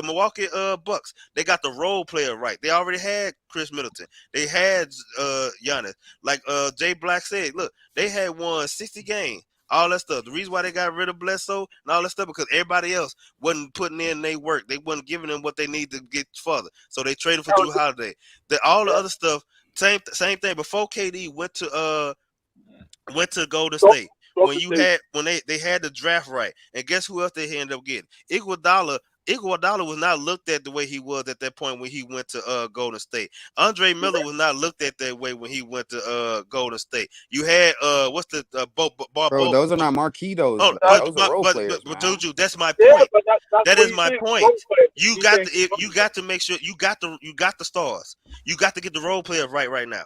Milwaukee Bucks, they got the role player right. They already had Chris Middleton. They had Giannis. Like Jay Black said, look, they had won 60 games. All that stuff. The reason why they got rid of Bledsoe and all that stuff because everybody else wasn't putting in their work. They wasn't giving them what they need to get further. So they traded for Drew Holiday. All the other stuff, same thing. Before KD went to Golden State, when they had the draft right, and guess who else they ended up getting? Iguodala was not looked at the way he was at that point when he went to Golden State. Andre Miller was not looked at that way when he went to Golden State. You had what's the bro? Those are not marquee. Those are role players. But Juju, that's my point. That is my point. You got to make sure you got the stars. You got to get the role players right now.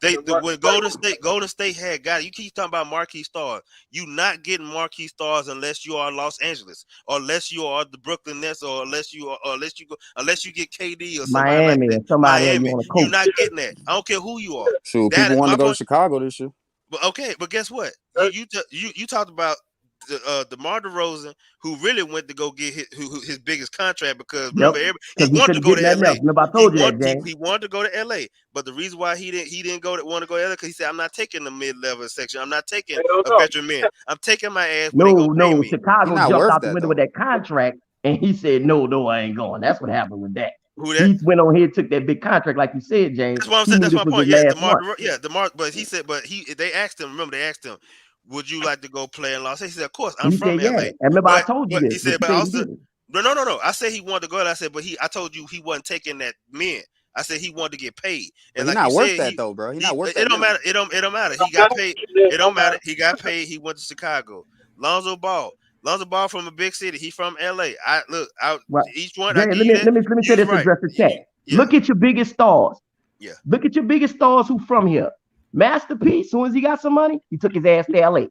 When Golden State had got it, you keep talking about marquee stars. You not getting marquee stars unless you are Los Angeles, or unless you are the Brooklyn Nets, or unless you get KD or somebody Miami like that. or somebody Miami, you you're not getting that. I don't care who you are. Sure, people want to go to Chicago this year. But okay, but guess what? You talked about DeMar DeRozan, who really went to go get his biggest contract because remember he wanted to go to LA. Remember, I told you that, James. He wanted to go to LA, but the reason why he didn't want to go to LA because he said, "I'm not taking the mid-level section. I'm not taking a veteran man. I'm taking my ass." No, Chicago jumped out the window with that contract, and he said, "No, I ain't going." That's what happened with that. Who that? He went on here, took that big contract, like you said, James. That's what I'm saying. That's my point. Yeah, DeMar. But he said, they asked him. Remember, they asked him, would you like to go play in Los Angeles? He said, of course, I'm from LA. And remember, I told you this. He said, but also, no. I said he wanted to go. I said, but I told you he wasn't taking that men. I said he wanted to get paid. And he's not worth that though, bro. He's not worth that. It don't matter. It don't matter. He got paid. It don't matter. He got paid. He went to Chicago. Lonzo Ball from a big city. He from LA. Each one. Let me say this to address the chat. Look at your biggest stars. Yeah. Look at your biggest stars who from here. Masterpiece, soon as he got some money, he took his ass to LA.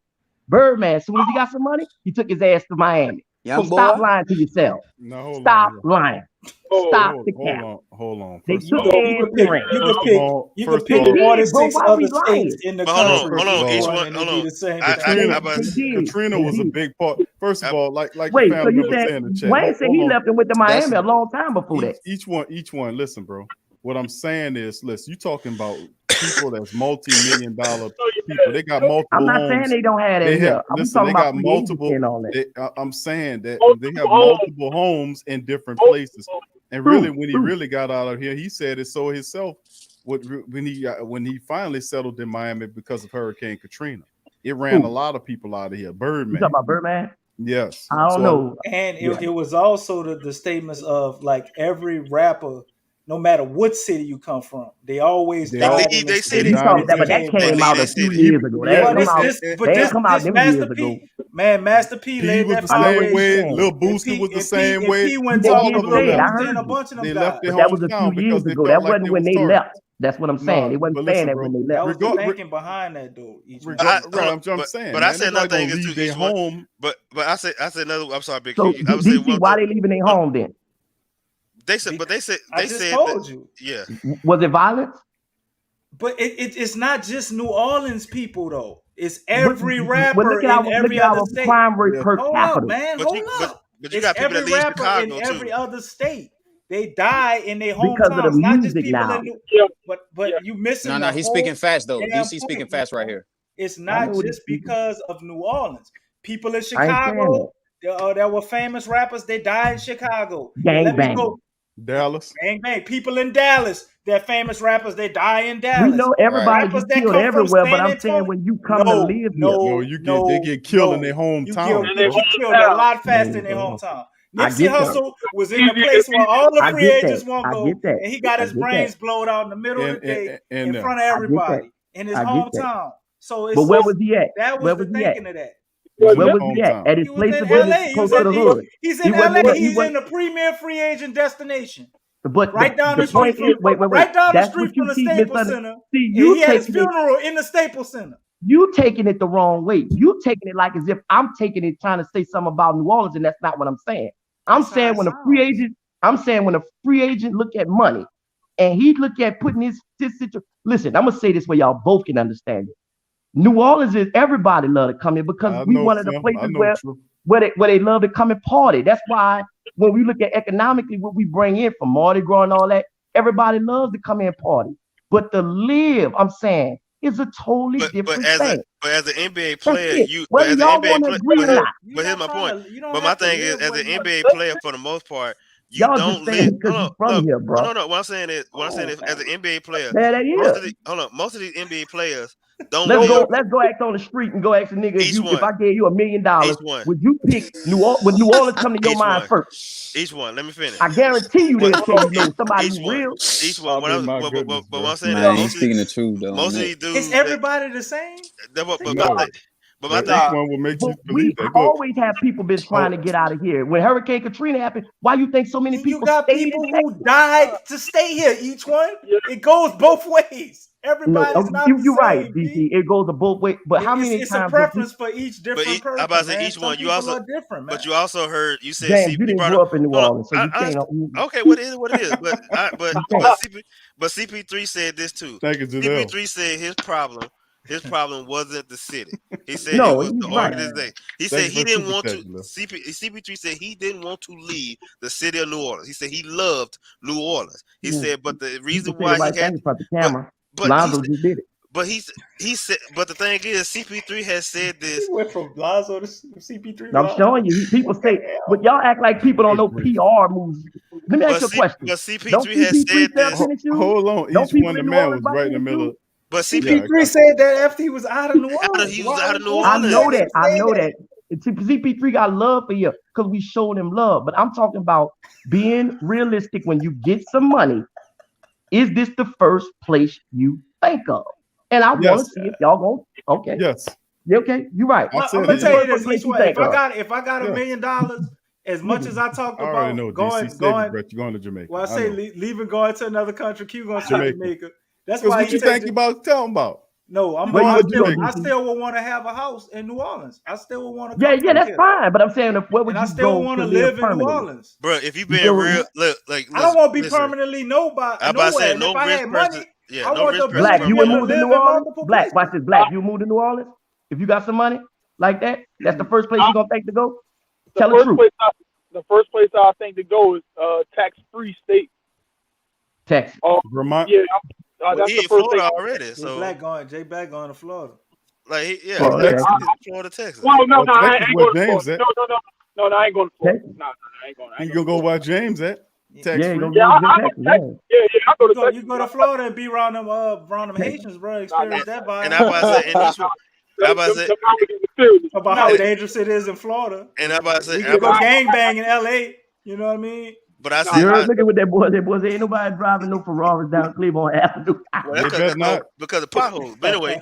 Birdman, soon as he got some money, he took his ass to Miami. So stop lying to yourself. Stop lying. Stop the cap. Hold on. They took everything. You can pick 4 to 6 other states in the country. Hold on. Katrina was a big part. First of all, like wait, the so you said said in the chat. Wayne said he left and went to Miami a long time before that. Each one. Listen, bro. What I'm saying is, listen, you talking about people that's multi-million-dollar people. They got multiple homes. I'm not saying they don't have that. They got multiple. I'm saying that they have multiple homes in different places. And really, when he really got out of here, he said it so himself. When he finally settled in Miami because of Hurricane Katrina, it ran a lot of people out of here. Birdman. You talking about Birdman? Yes. I don't know. And it was also the statements of like every rapper, no matter what city you come from, they always died in the city. But that came out a few years ago. Master P laid that foundation. Lil Booster was the same way. He went talking to a bunch of them guys. That was a few years ago. That wasn't when they left. That's what I'm saying. They wasn't saying that when they left. That was the thinking behind that, dude. I'm saying. But I said another thing is their home. But I said another. I'm sorry, Big. So DC, why they leaving their home then? They said. I just told you. Yeah. Was it violence? But it's not just New Orleans people though. It's every rapper in every other state. Crime rate per capita. Man, hold up. But you got people that leave Chicago in every too. other state. They die in their hometowns. Because of the not just music people now. in New but you missing. No, he's speaking fast though. DC speaking fast right here. It's not just because of New Orleans. People in Chicago, there were famous rappers. They died in Chicago. Gang bang. Dallas. Bang bang. People in Dallas, they're famous rappers. They die in Dallas. We know everybody gets killed everywhere, but I'm saying when you come to live here, they get killed in their hometown. They get killed a lot faster in their hometown. Nipsey Hussle was in the place where all the free agents won't go, and he got his brains blown out in the middle of the day in front of everybody in his hometown. So, but where was he at? That was the thinking of that. Where was he at? At his place of business, close to the hood. He's in LA. He's in the premier free agent destination. But right down the street, right down the street from the Staples Center. He had his funeral in the Staples Center. You taking it the wrong way. You taking it like as if I'm taking it trying to say something about New Orleans, and that's not what I'm saying. I'm saying when a free agent look at money and he look at putting his situation. Listen, I'm gonna say this where y'all both can understand it. New Orleans is everybody love to come in because we one of the places where they love to come and party. That's why when we look at economically what we bring in from Mardi Gras and all that, everybody loves to come in and party. But to live, I'm saying, is a totally different thing. But as an NBA player, whether y'all want to agree or not. But here's my point. But my thing is, as an NBA player, for the most part, y'all don't live because you're from here, bro. No. What I'm saying is, as an NBA player, most of these NBA players don't. Let's go act on the street and go ask a nigga if I gave you $1 million, would you pick New Orleans come to your mind first? Each one. Let me finish. I guarantee you they'll tell you somebody real. Each one. But what I'm saying is, he's speaking the truth though. Most of these dudes. Is everybody the same? But my thing, one will make you believe that. Always have people been trying to get out of here. When Hurricane Katrina happened, why you think so many people? You got people who died to stay here. Each one, it goes both ways. Everybody's not. You're right, DC. It goes to both ways. But how many it's times? It's a preference for each different person. I'm about to say each one. You also different, man. But you also heard you said James, you didn't grow up in New Orleans, so you can't. Okay, what it is. But CP3 said this too. Thank you, CP3 said his problem wasn't the city. He said it was the organization. He said he didn't want to. CP3 said he didn't want to leave the city of New Orleans. He said he loved New Orleans. He said, but the reason why he had the camera. Lonzo just did it. But he said, but the thing is, CP3 has said this. He went from Lonzo to CP3. I'm showing you. People say, but y'all act like people don't know PR moves. Let me ask you a question. But CP3 has said this. Hold on. Each one, the man was right in the middle. But CP3 said that after he was out of New Orleans. He was out of New Orleans. I know that. CP3 got love for you because we showed him love. But I'm talking about being realistic when you get some money. Is this the first place you think of? And I want to see if y'all go. Okay. Yes. Okay. You're right. I'm gonna tell you this. If I got $1 million, as much as I talked about, I know, going to Jamaica. Well, I say leaving, going to another country. Q going to Jamaica. That's why what you think about. Tell them about. No, I still would want to have a house in New Orleans. I still would want to. Yeah, that's fine. But I'm saying, where would you go? I still want to live in New Orleans, bro. If you been real, look, like I don't want to be permanently nobody. I'm about to say no rich person. Yeah, no rich person. Black, you would move to New Orleans. Black, watch this. Black, you move to New Orleans if you got some money like that. That's the first place you're gonna think to go. Tell the truth. The first place I think to go is tax-free state. Texas. Vermont. Yeah. That's the first Florida already. So Jay Black going to Florida. Like Florida, Texas. Well, no, I ain't going to Florida. No, I ain't going to Florida. No, I ain't going. You gonna go where James at? I go to Texas. You go to Florida and be around them Haitians, bro. Experience that vibe. And I'm about to say, about how dangerous it is in Florida. And I'm about to say, you go gangbang in LA. You know what I mean? But I said, look at what that boy said. Ain't nobody driving no Ferraris down Cleveland Avenue. Well, because of potholes. But anyway,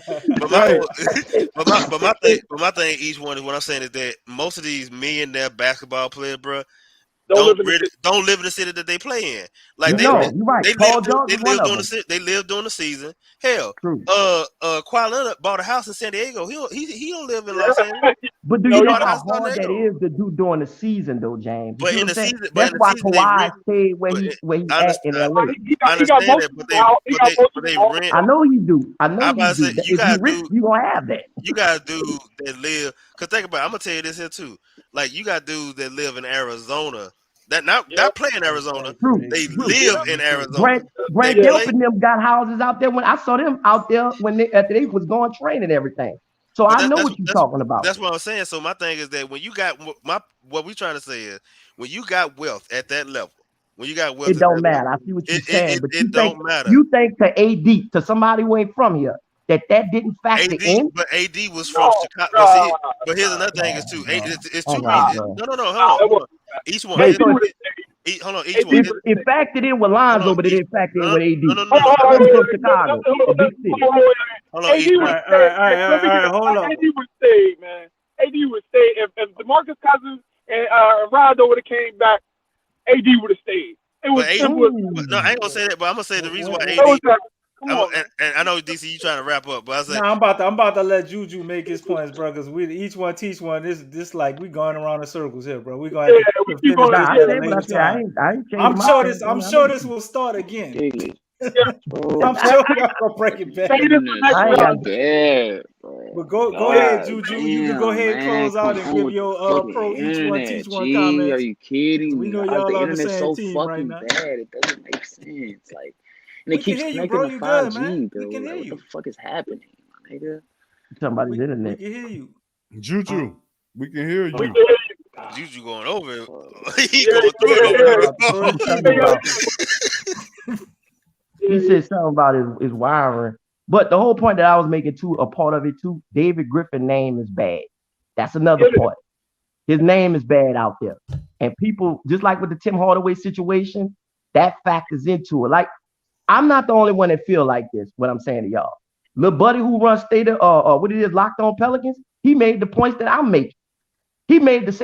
my thing, each one is what I'm saying is that most of these millionaire basketball players, bro, don't live in the city that they play in. Like you're right. They live during the season. Hell, Kawhi Leonard bought a house in San Diego. He don't live in Los Angeles. But do you know how hard that is to do during the season, though, James? But in the season, that's why Kawhi stayed where he at in LA. I understand that, but they rent. I know you do. If you rich, you gonna have that. You got dudes that live. Cause think about it, I'm gonna tell you this here too. Like you got dudes that live in Arizona. That not play in Arizona. They live in Arizona. Grant Delp and them got houses out there. When I saw them out there after they was going train and everything. So I know what you're talking about. That's what I'm saying. So my thing is that when you got what we trying to say is when you got wealth at that level, when you got wealth, it don't matter. I see what you're saying, but it don't matter. You think to AD, to somebody who ain't from here, that didn't factor in. But AD was from Chicago. But here's another thing is too. It's two reasons. No. Hold on. Each one. Hold on. Each one. It factored in with Lonzo, but it didn't factor in with AD. No. I'm from Chicago, a big city. Hold on. Each one. All right. Hold on. AD would stay, man. AD would stay. If DeMarcus Cousins and Rondo would have came back, AD would have stayed. It was simple. No, I ain't gonna say that, but I'm gonna say the reason why AD. And I know DC, you trying to wrap up, but I said I'm about to let Juju make his points, bro. Because we each one teach one. This like we going around in circles here, bro. We gonna have to finish this. I'm sure this will start again. I'm sure y'all gonna break it back. But go ahead, Juju. You can go ahead and close out and give your pro each one, teach one comments. Are you kidding We me? know Like, y'all the on the internet's same so team right fucking now. bad. It doesn't make sense. Like, and it We can keeps hear you, connecting bro. to You 5G, good, man. bro. We can Like, hear what the you. fuck is happening, my nigga? Somebody's We internet. can hear you. Juju, we can hear you. Juju going over it. He going through it over there. He said something about his wiring. But the whole point that I was making too, a part of it too, David Griffin's name is bad. That's another part. His name is bad out there. And people, just like with the Tim Hardaway situation, that factors into it. Like, I'm not the only one that feel like this, what I'm saying to y'all. Little buddy who runs State of what it is, Locked On Pelicans, he made the points that I'm making. He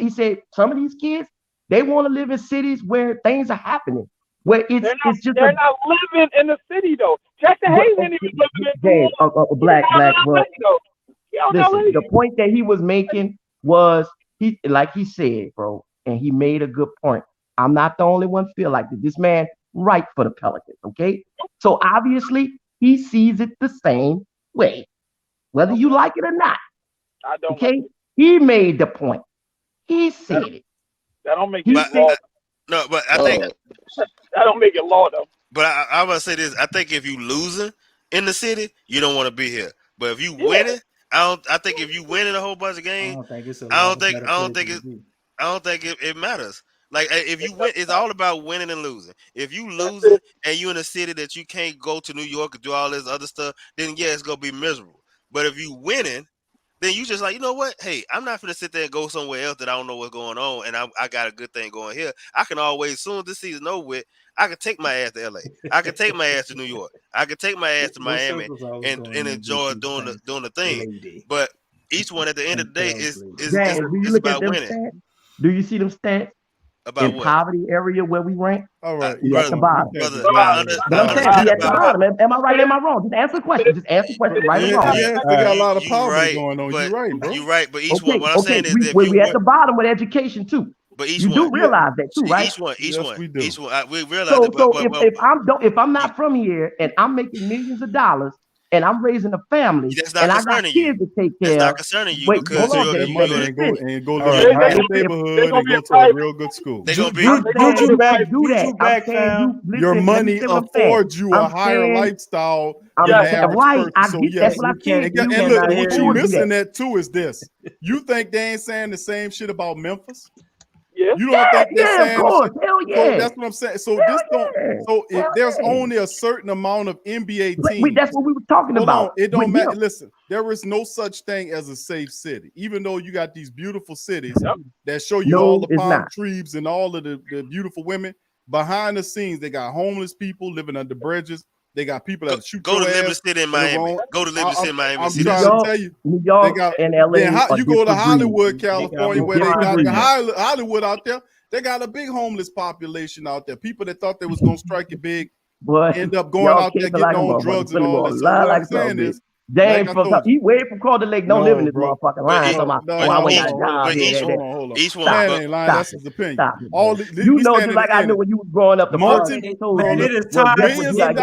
said some of these kids, they want to live in cities where things are happening. Where it's just they're not living in the city though. Jackson Hayes ain't even living in black. Well, listen, LA. the point that he was making was like he said, bro, and he made a good point. I'm not the only one feel like this. This man right for the Pelicans, okay? So obviously he sees it the same way, whether you like it or not. I don't. Okay, he made the point. He said it. That don't make it law. No, but I think that don't make it law though. But I was gonna say this. I think if you losing in the city, you don't want to be here. But if you winning, I think if you winning a whole bunch of games, I don't think it matters. Like if you win, it's all about winning and losing. If you losing and you in a city that you can't go to New York and do all this other stuff, then yeah, it's gonna be miserable. But if you winning, then you just like, you know what? Hey, I'm not gonna sit there and go somewhere else that I don't know what's going on, and I got a good thing going here. I can always, as soon as this season over with, I can take my ass to LA. I can take my ass to New York. I can take my ass to Miami and enjoy doing the thing. But each one at the end of the day is about winning. Do you see them stats? About in what? poverty area where we rank? All right, we at the bottom. Brother, but I'm saying we at the bottom. Am I right? Am I wrong? Just answer the question. Just answer the question. Right or wrong? Yes, they got a lot of poverty going on. You're right, bro. You're right, but each one. What I'm saying is that we at the bottom with education too. But each you one, do realize that too, right? Each one. We realize so, that. If I'm not from here and I'm making millions of dollars and I'm raising a family and I got kids to take care of, that's not concerning you because that money and go live in a nice neighborhood and go to a real good school. They're gonna be your money affords you a higher lifestyle. Right, So yes, and look, what you missing that too is this. You think they ain't saying the same shit about Memphis? Yeah. You don't think they're saying of course. Hell yeah. So that's what I'm saying. So so if there's only a certain amount of NBA teams, that's what we were talking about. It don't matter. Listen, there is no such thing as a safe city. Even though you got these beautiful cities that show you all the palm trees and all of the beautiful women, behind the scenes they got homeless people living under bridges. They got people that shoot go to your Liberty ass City in Miami. Go to Liberty City in Miami. I'm trying to tell you, New York and LA. You go to Hollywood, California, where they got the Hollywood out there. They got a big homeless population out there. People that thought they was gonna strike it big, end up going out there getting on drugs and all that. So what I'm saying is, he way from Calder Lake. Don't live in this motherfucking line. Each one. That's his opinion. You know, just like I knew when you was growing up. It is time. Millions of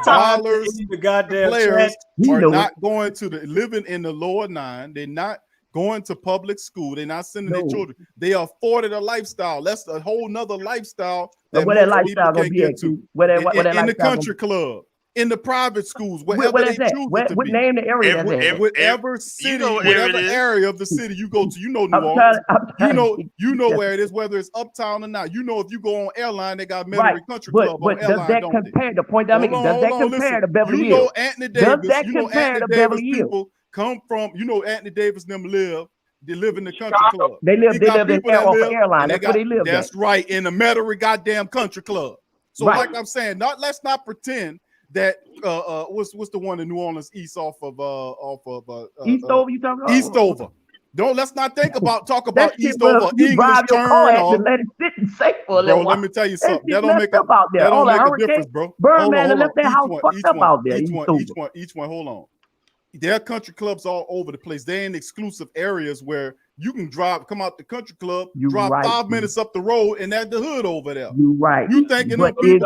dollars. The goddamn players are not going to living in the lower nine. They're not going to public school. They're not sending their children. They are afforded a lifestyle. That's a whole nother lifestyle that where that lifestyle gonna be at? In the country club, in the private schools, wherever they choose to be. Name the area that's at. Whatever city, whatever area of the city you go to, you know New Orleans. You know where it is, whether it's uptown or not. You know if you go on airline, they got Metairie Country Club on airline. Does that compare? The point I'm making, does that compare to Beverly Hills? You know Anthony Davis. Does that compare to Beverly Hills? Come from, Anthony Davis and them they live in the country club. They live in airline. That's where they live. That's right, in the Metairie goddamn country club. So like I'm saying, let's not pretend that what's the one in New Orleans east off of Eastover, you talking about? Eastover. Let's not talk about Eastover, English turn or let it sit and safe for a little while. Let me tell you something. That don't make a difference, bro. Birdman left their house fucked up out there. Each one, hold on. There are country clubs all over the place. They're in exclusive areas where you can come out the country club, 5 minutes up the road, and at the hood over there. You're right. You thinking but does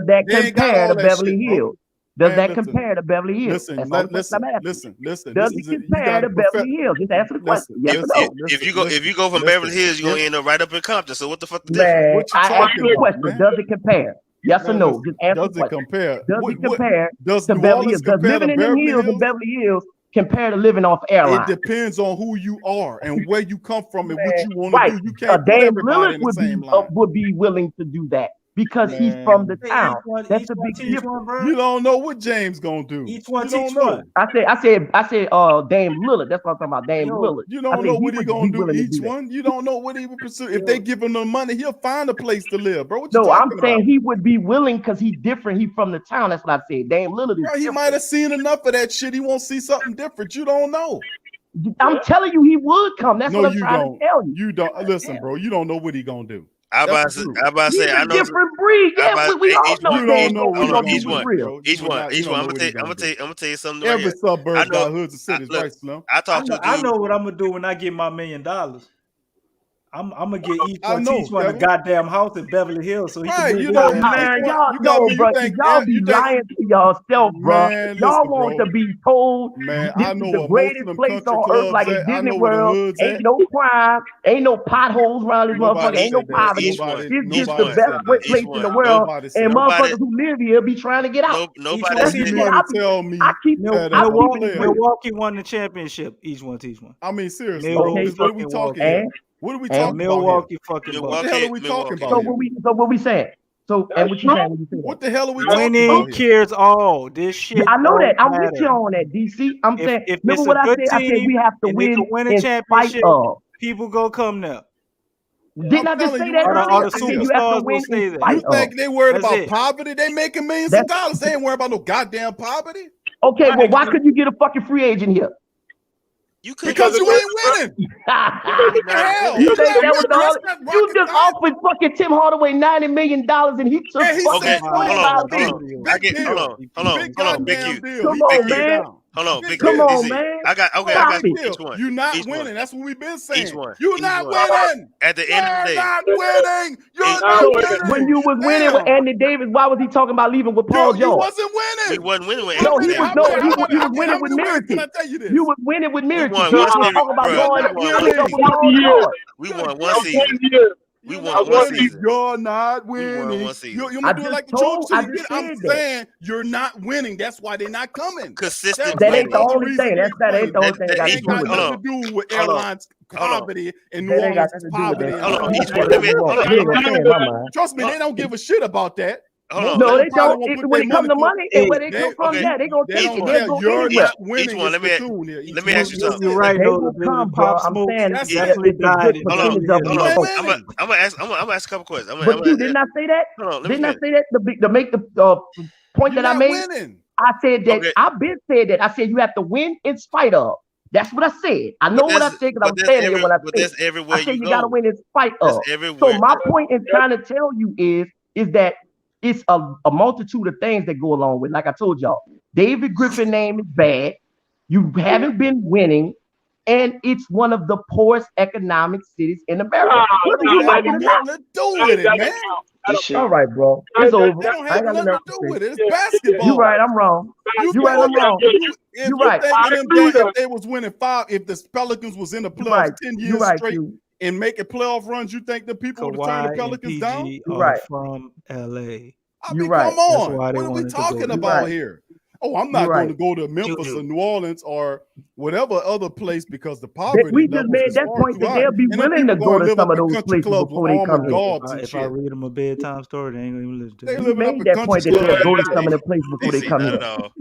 that compare to Beverly Hills? Does that compare to Beverly Hills? Listen. Does it compare to Beverly Hills? Just answer the question. Yes or no? If you go from Beverly Hills, you're gonna end up right up in Compton. So what the fuck? Man, I asked you a question. Does it compare? Yes or no? Just answer the question. Does it compare to Beverly Hills? Does living in the hills in Beverly Hills compare to living off airlines? It depends on who you are and where you come from and what you want to do. You can't put Dame everybody in the Lillard same line. would be willing to do that because he's from the town. That's a big difference. You don't know what James gonna do. Each one you teach don't know. one. I said Dame Lillard. That's what I'm talking about. Dame Lillard. You don't know what he gonna do. Each one. You don't know what he would pursue. If they give him the money, he'll find a place to live, bro. What you I'm talking saying about? he would be willing because he's different. He's from the town. That's what I said. Dame Lillard is Bro, he different. might have seen enough of that shit. He won't see something different. You don't know. I'm telling you, he would come. That's what I'm trying to tell you. You don't listen, bro. You don't know what he gonna do. I about to say, I know different breed. Yeah, we all know. You don't know what each one. I'm gonna tell you something. Every suburb got hoods and cities, look, right, Slim? I know what I'm gonna do when I get my $1 million. I'm gonna get each one a Kevin. goddamn house in Beverly Hills. So he can you move know, there. Man, y'all know, bro. Y'all be lying to yourself, bro. Y'all want to be told man, this I know is the what greatest most of them place country on earth, like clubs in at. I Disney know where the World. hood's Ain't at. no crime, ain't no potholes around this motherfucker. Ain't no poverty. It's just the best place in the world. And motherfuckers who live here be trying to get out. I keep Milwaukee won the championship. Each one. I mean, seriously, Okay, what are we talking here? What are we talking about? Milwaukee fucking What the hell are we talking about? So what we saying? So and what you saying when you say that? What the hell are we talking Winning about? cures all. This shit. I know that. I'm matter. with you on that, DC. I'm saying. If Remember it's what a I good said? I said team we have to and they win can win a in spite championship, of. people go come now. Didn't I just say that? All the I said you have to superstars win will stay in there. spite You think of. they worried That's about it. poverty? They making millions of dollars. They ain't worried about no goddamn poverty. Okay, well, why couldn't you get a fucking free agent here? Because you ain't winning. What the hell? You think that was the only? You just offered fucking Tim Hardaway $90 million and he took fucking Okay, hold on. Big goddamn deal. Come He on, took it man. down. Hold on, big Come deal. on, DC. man. I got each one. You're not Each winning. one. That's what we've been saying. Each one. You're Each not one. winning. At the end of the day, You're not winning. You're not So winning. when you was winning with Anthony Davis, why was he talking about leaving with Paul You George? wasn't winning. we wasn't winning with No, Anthony he was Davis. he was winning with Can Miritic. I tell you this? You was winning with Miritic. won You one was series, talking about bro. going We won with one Paul George. We won one season. We You're won not one winning. season. You're not We won winning. one season. You're I gonna do it just like the told- George I team just did. I'm said that. saying you're not winning. That's why they're not coming. Consistent That ain't the winning. only thing. That ain't the only thing That got to ain't do got with nothing it. to do with Hold on. airlines Hold on. poverty and New That ain't got Orleans nothing to do with poverty. that. Hold on. You Each ain't one. gonna Hold say on. in my mind. Trust me, they don't give a shit about that. Hold on. No, They they probably don't. won't put When their it come to money, Hey, where they come from, okay. yeah, they gonna They take don't it. care. They go You're anywhere. not winning. Each one. It's the tune here. Let me ask you something. You're right. They No, will the come, Pop bro. I'm Smoke saying That's definitely it's a died good in percentage of them. You ain't don't. winning. I'm gonna ask a couple questions. But you didn't I say that? Hold on. Let me Didn't I finish. say that to make the point You're that I not made? winning. I said that. Okay. I've been said that. I said you have to win in spite of. That's what I said. I know what I said because I was standing here when I But said. that's everywhere I said you you got to go. win in spite That's of. everywhere. So my point in trying to tell you is that it's a multitude of things that go along with. Like I told y'all, David Griffin name is bad. You haven't been winning, and it's one of the poorest economic cities in America. Whether you like it or not. Nothing to do with it, man. All right, bro. It's over. They don't I have ain't got nothing nothing to to do say. with it. It's basketball. You right, I'm wrong. You right, I'm wrong. If You you right. think if they was winning if the Pelicans was in the You playoffs right. 10 You years right, straight Q. and making playoff runs, you think the people would have turned the Kawhi and Pelicans down? PG You are right. from LA. I You mean, right. come That's on. why they What are we wanted to go talking there. You about right. here? Oh, I'm You not going right. to go to Memphis or New Orleans or whatever other place because the That poverty we just level made is that far point too that high. they'll be And then willing to people go going to live some up of in those country places clubs before with they come armored here. guards and If I shit. read them a bedtime story, they ain't gonna even listen to They me. We living up made in that country point that clubs. they'll go to Yeah, some of the places before they DC, come not here. at all.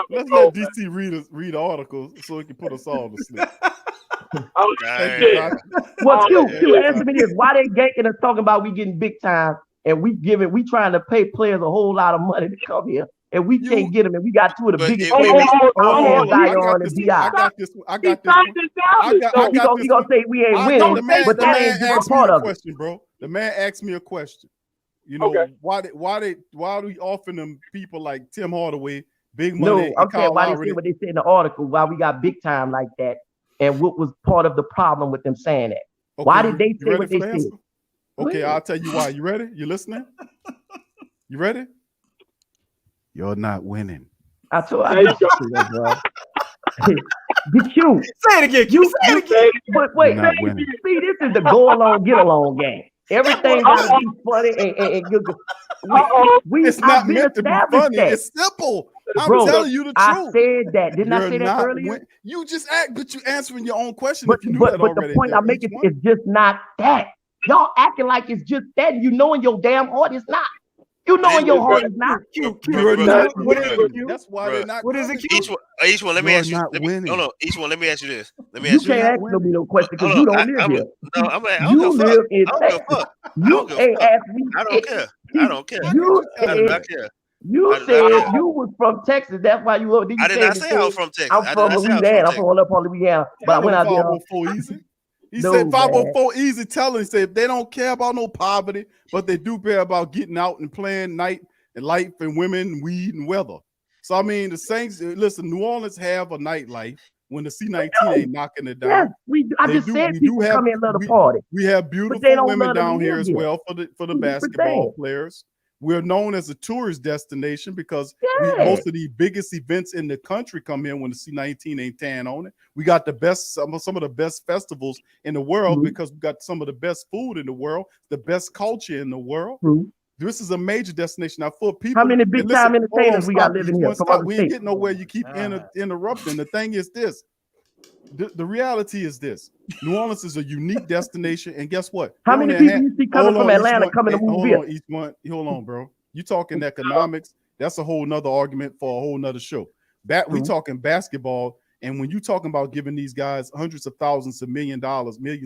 Let's let DC read the article so he can put us all to sleep. Thank you, Damn. Doc. Well, Q, answer me this. Why they ganking us talking about we getting big time and we trying to pay players a whole lot of money to come here and we can't get them and we got two of the But biggest if- players Hold and on. Zion and B.I. I got this one. He gonna say we ain't winning, but that ain't just a part of it. Bro. The man asked me a question. You know, why do we offering them people like Tim Hardaway big money? No, I'm saying why they say what they say in the article, why we got big time like that, and what was part of the problem with them saying that. Okay, why did they you say ready what for they the said? answer? Okay, I'll tell you why. You ready? You listening? You ready? You're not winning. I told you that, bro. Be cute. Say it again. You say it again. But wait, Not winning. see, this is the go along, get along game. Everything gotta be funny and good. It's not meant to be funny. It's simple. I'm telling you the truth. I said that. Didn't I say that earlier? You just act, but you answering your own question. But the point I'm making is just not that. Y'all acting like it's just that. You know in your damn heart it's not. You know in your heart it's not. That's why they're not. What is it? Each one. Let me ask you. No. Each one. Let me ask you this. Let me ask you. You can't ask me no question because you don't live here. No, I'm. I You don't live in give a Texas. fuck. You ain't ask me. I don't care. I don't care. I do not care. You said you was from Texas. That's why you were. I did not say I was from Texas. I'm from Louisiana. I'm from up on Louisiana. But I went out there. He said 504 easy telling. He said they don't care about no poverty, but they do care about getting out and playing night and life and women, weed and weather. So I mean, the Saints. Listen, New Orleans have a nightlife when the C-19 ain't knocking it down. Yes, I just said people come in and love the party. We have beautiful women down here as well for the basketball players. We're known as a tourist destination because most of the biggest events in the country come here when the C-19 ain't tan on it. We got the best, some of the best festivals in the world because we got some of the best food in the world, the best culture in the world. This is a major destination now for people. How many big time entertainers we got living here? We ain't getting nowhere. You keep interrupting. The thing is this. The reality is this: New Orleans is a unique destination, and guess what? How many people you see coming from Atlanta coming to move here? Hold on, bro. You talking economics? That's a whole nother argument for a whole nother show. We talking basketball, and when you talking about giving these guys hundreds of thousands of millions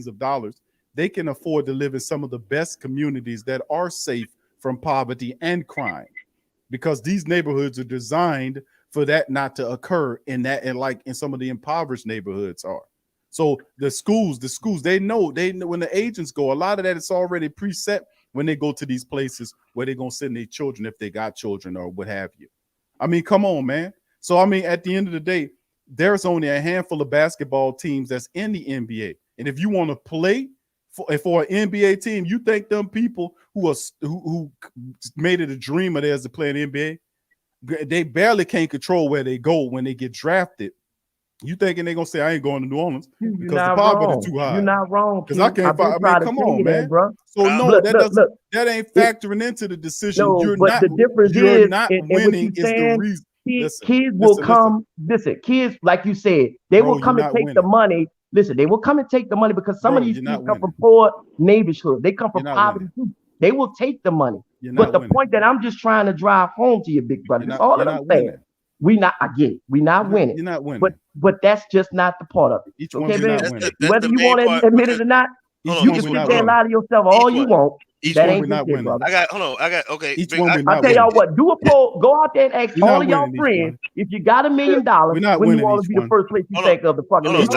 of dollars, they can afford to live in some of the best communities that are safe from poverty and crime, because these neighborhoods are designed for that not to occur in some of the impoverished neighborhoods are. So the schools, they know when the agents go, a lot of that is already preset when they go to these places where they're going to send their children if they got children or what have you. I mean, come on, man. So, I mean, at the end of the day, there's only a handful of basketball teams that's in the NBA. And if you want to play for an NBA team, you think them people who made it a dream of theirs to play in the NBA, they barely can't control where they go when they get drafted. You thinking they're gonna say I ain't going to New Orleans because the poverty is too high? You're not wrong. Because I can't find. I mean, come on, man, bro. So no, that ain't factoring into the decision. No, you're but not. The difference you're is not and winning. Is the reason. Kids will come. Listen, kids, like you said, they will come and take the money. Listen, they will come and take the money because some of these kids come from poor neighborhoods. They come from poverty too. They will take the money. But the point that I'm just trying to drive home to you, big brother, that's all that I'm saying. We not winning. You're not winning. But that's just not the part of it. Okay, man. Whether you want to admit it or not, you can sit there and lie to yourself all you want. That ain't not winning. I got okay. I'll tell y'all what, do a poll, go out there and ask all of y'all friends if you got $1 million, when you want to be the first place you think of the fucking wait,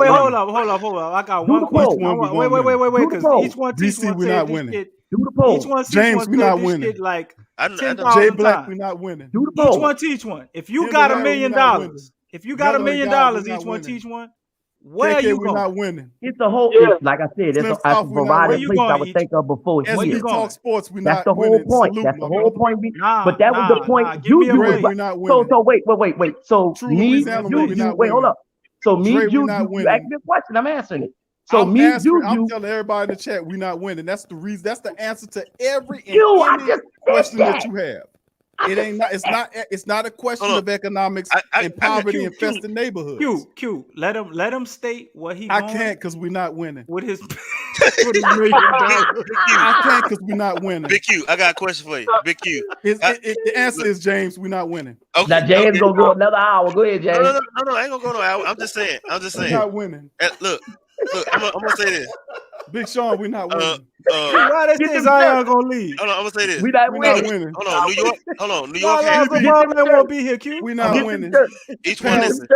hold up. I got one question. Wait, because each one teach one said this shit. Do the poll. Each one James, we're not winning. Like 10,000 Jay Black, times. we're not winning. Do the poll. Each one teach one. If you got $1 million, $1 million, each one teach one. Where are you going? Not winning. It's a whole, like I said, it's a variety of places I would think of before. As we talk sports, we're That's not the whole winning. point. Salute, That's the whole point. But that was the point. Give me a ring. We're not winning. So wait. So me, you, wait, hold up. So me, you asked me a question. I'm answering it. So I'm telling everybody in the chat we're not winning. That's the reason. That's the answer to every question that you have. It's not a question of economics and poverty infested neighborhoods. Q. Let him state what he. I can't because we're not winning. With his $1 million. I can't because we're not winning. Big Q, I got a question for you. Big Q. The answer is James. We're not winning. Okay. Now James gonna go another hour. Go ahead, James. No, I ain't gonna go no hour. I'm just saying. We're not winning. Look, I'm gonna say this. Big Sean, we're not winning. Why this thing Zion gonna leave? Hold on, I'm gonna say this. We're not winning. Hold on, New York. LeBron won't be here, Q. We're not winning. Each one listen.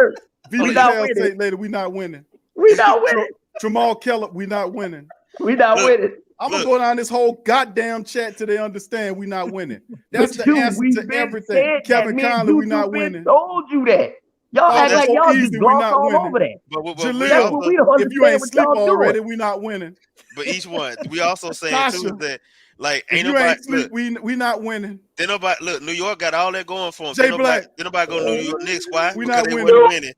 We not winning. Later, we're not winning. We not winning. Jamal Keller, we're not winning. We not winning. I'm gonna go down this whole goddamn chat till they understand we're not winning. That's the answer to everything. Kevin Conley, we're not winning. Told you that. Y'all act like y'all just gloss all over that. Jaleel, if you ain't sleep already, we're not winning. But each one, we also saying too that Like If ain't you nobody ain't sleep, we not winning. Then nobody look. New York got all that going for them. Jay Black. Then nobody go to New York Knicks. Why? We Because not they winning. wasn't winning.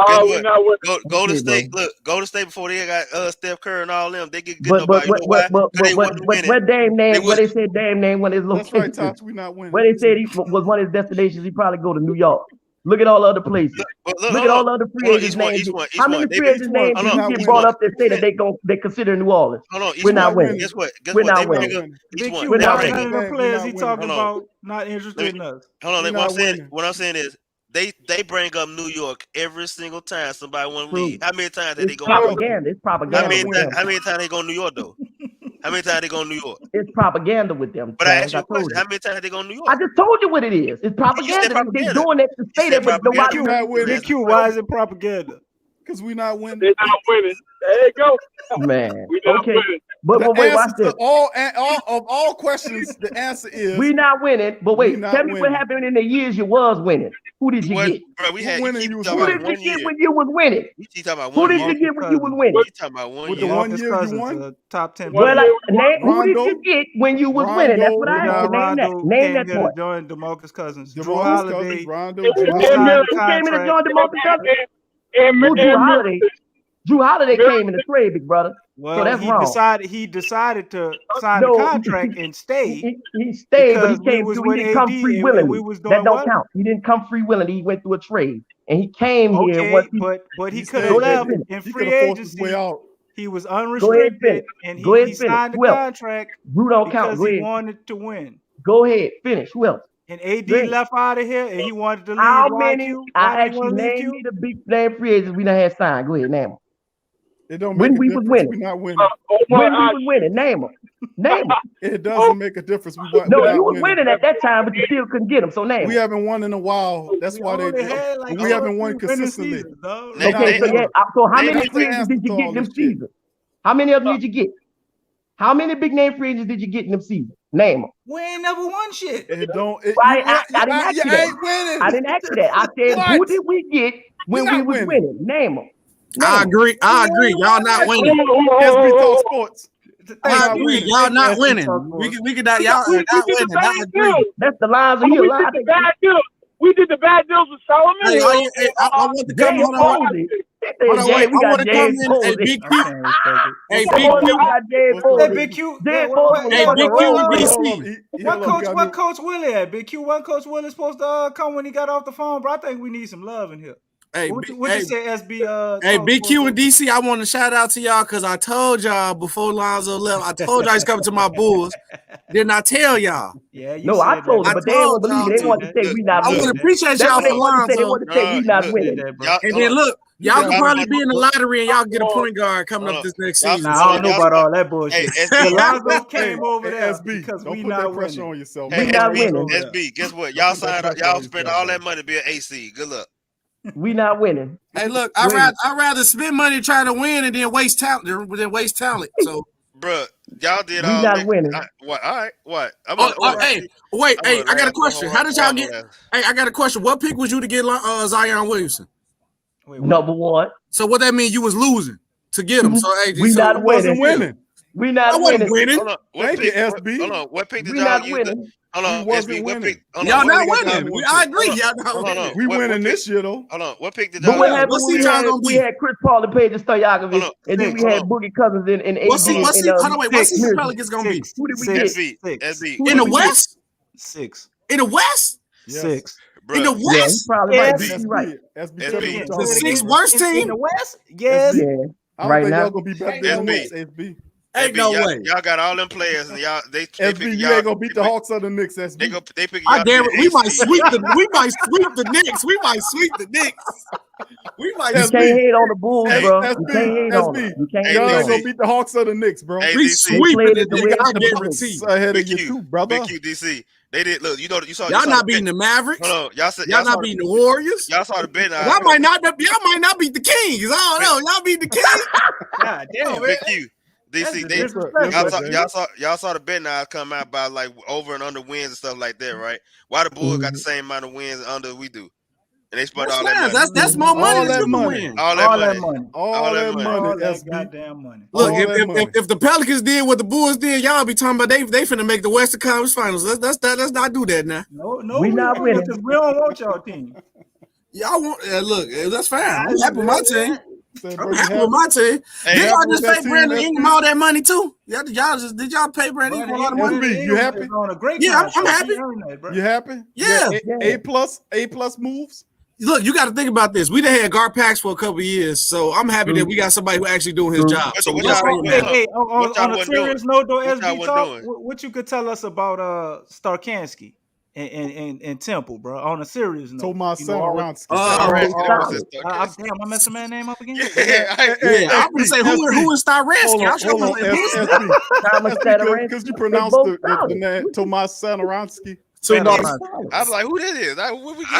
Guess we're what? not winning. Go to Okay, state. bro. Look, go to state before they got Steph Curry and all them. They get good But nobody. You know why? Because they wasn't winning. what Dame They name? Where was they said Dame name one of his That's right, locations? Tosh. We not winning. Where they said he was one of his destinations, he probably go to New York. Look at all the other places. Look at all the other free agents names. How many free agents names did you get brought up that say that they consider New Orleans? We're not winning. Guess what? We're not winning. Big Q, We're not why none winning. of the players he talking about not interested in us? Hold on. What I'm saying is they bring up New York every single time somebody want to leave. How many times did they go? Propaganda. It's propaganda. How many times they go to New York though? How many times they go to New York? It's propaganda with them. But I asked you a question. How many times they go to New York? I just told you what it is. It's propaganda. They're doing it to say that, but nobody. Big Q, why is it propaganda? Because we not winning. They're not winning. There you go. Man. We not Okay. winning. But wait, watch this. All questions, the answer is we not winning. But wait, tell me what happened in the years you was winning. Who did you get? Bro, we had Who did you get when you was winning? Who did you get when you was winning? You talking about 1 With year? the 1 year you won? Top 10. Well, who did you get when you was winning? That's what I asked you. Name that point. Join DeMarcus Cousins. Drew DeMarcus Holiday. Cousins, Rondo, Who came in to join DeMarcus Cousins? Who, Drew Holiday? Drew Holiday came in the trade, big brother. Well, so that's wrong. He decided to sign the contract and stay. He stayed, but he didn't come AD free willingly. That don't what? count. He didn't come free willingly. He went through a trade, and he came here. Once but he could have left in free agency. He was unrestricted, and he signed the contract Drew don't count. because he wanted to win. Go ahead, finish. Who else? And AD left out of here, and he wanted to leave. How many? I asked you, name me the big name free agents we done had signed. Go ahead, name them. It don't when make we a was difference. winning. We're not winning. When we was winning, name them. Name them. It doesn't make a difference. No, you was winning at that time, but you still couldn't get them. So name we them. haven't won in a while. That's why we haven't won consistently. Okay, so how many free agents did you get in them seasons? How many of them did you get? How many big name free agents did you get in them seasons? Name them. We ain't never won shit. I didn't ask you that. I didn't ask you that. I said, who did we get when we was winning? Name them. I agree. Y'all not winning. Sports. I agree. Y'all not winning. We could not. Y'all not winning. I agree. That's the lines of you. We did the bad deals with Solomon. Hey, I want to come on. Hold on, wait. I want to come in. Hey, Big Q. Hey, Big Q. Hey, Big Q in DC. What coach Willie at? Big Q. What coach Willie supposed to come when he got off the phone? Bro, I think we need some love in here. Hey, what you say, SB? Hey, Big Q in DC. I want to shout out to y'all because I told y'all before Lonzo left. I told y'all he's coming to my Bulls. Didn't I tell y'all? Yeah, you no, I told them, but they didn't believe it. They want to say we not winning. I want to appreciate y'all for Lonzo. They want to say we not winning. And then look, y'all could probably be in the lottery and y'all get a point guard coming up this next season. I don't know about all that bullshit. Lonzo came over there SB, because don't we put not that pressure winning. on yourself. We not winning. SB, guess what? Y'all signed up. Y'all spent all that money to be an AC. Good luck. We not winning. Hey, look, I'd rather spend money trying to win and then waste talent So, bro, y'all did we all not that. winning. What? All right. What? Hey, wait. Hey, I got a question. How did y'all get? Hey, I got a question. What pick was you to get Zion Williamson? Number one. So what that mean? You was losing to get him. So hey, we not winning. We not winning. Hold on. What pick, SB? Hold on. What pick did y'all use? Hold on, SB. What pick? Y'all not winning. I agree. Y'all not winning. We winning this year though. Hold on. What pick did y'all? But what happened when we had Chris Paul and Paige Stoyakovich, and then we had Boogie Cousins and AD. What's the Pelicans gonna be? Who did we get? SB. In the West? 6. In the West? 6. In the West? Probably might be right. The 6th worst team in the West? Yes. Right now, y'all gonna be better than the Knicks, SB. Ain't no way. Y'all got all them players, and y'all they SB, you ain't gonna beat the Hawks or the Knicks, SB. They pick. I dare it. We might sweep the Knicks. We might sweep the Knicks. We might. You can't hate on the Bulls, bro. You can't hate on them. You can't hate on them. Y'all ain't gonna beat the Hawks or the Knicks, bro. We sweeping the nigga. I guarantee. Ahead of you too, brother. Big Q, DC. They did. Look, you saw. Y'all not beating the Mavericks. Hold on, y'all not beating the Warriors. Y'all saw the bet. Y'all might not beat the Kings. I don't know. Y'all beat the Kings. God damn, Big Q. DC, y'all saw the bet now come out by like over and under wins and stuff like that, right? Why the Bulls got the same amount of wins under we do? And they spent all that fine. money. That's more money All than that you can money. win. All that money. All that money. All that SB. goddamn money. Look, All that money. if the Pelicans did what the Bulls did, y'all be talking about they finna make the Western Conference Finals. Let's not do that now. No, We not winning. because we don't want y'all team. Y'all want look, that's fine. I'm happy with my team. Said, I'm bro, you happy with my team. Hey, Did happy y'all with just that pay team, Brandon SB? Ingram all that money too? Did y'all pay Brandon Ingram a lot of money? SB, you happy? On a great Yeah, I'm contract. happy. He earned that, bro. You happy? Yeah. A plus moves. Look, you got to think about this. We done had guard packs for a couple of years, so I'm happy that we got somebody who actually doing his job. So What we y'all- don't what- Hey, what y'all on a wasn't serious doing? note, though, What y'all SB wasn't talk, doing? what you could tell us about Starkansky and Temple, bro? On a serious note, Tomas You know, all- Satoransky. Damn, I messed the man's name up again. I'm gonna say who is Styransky? I should Hold on, SB. because you pronounced the name Tomas Satoransky. So I was like, who that is? I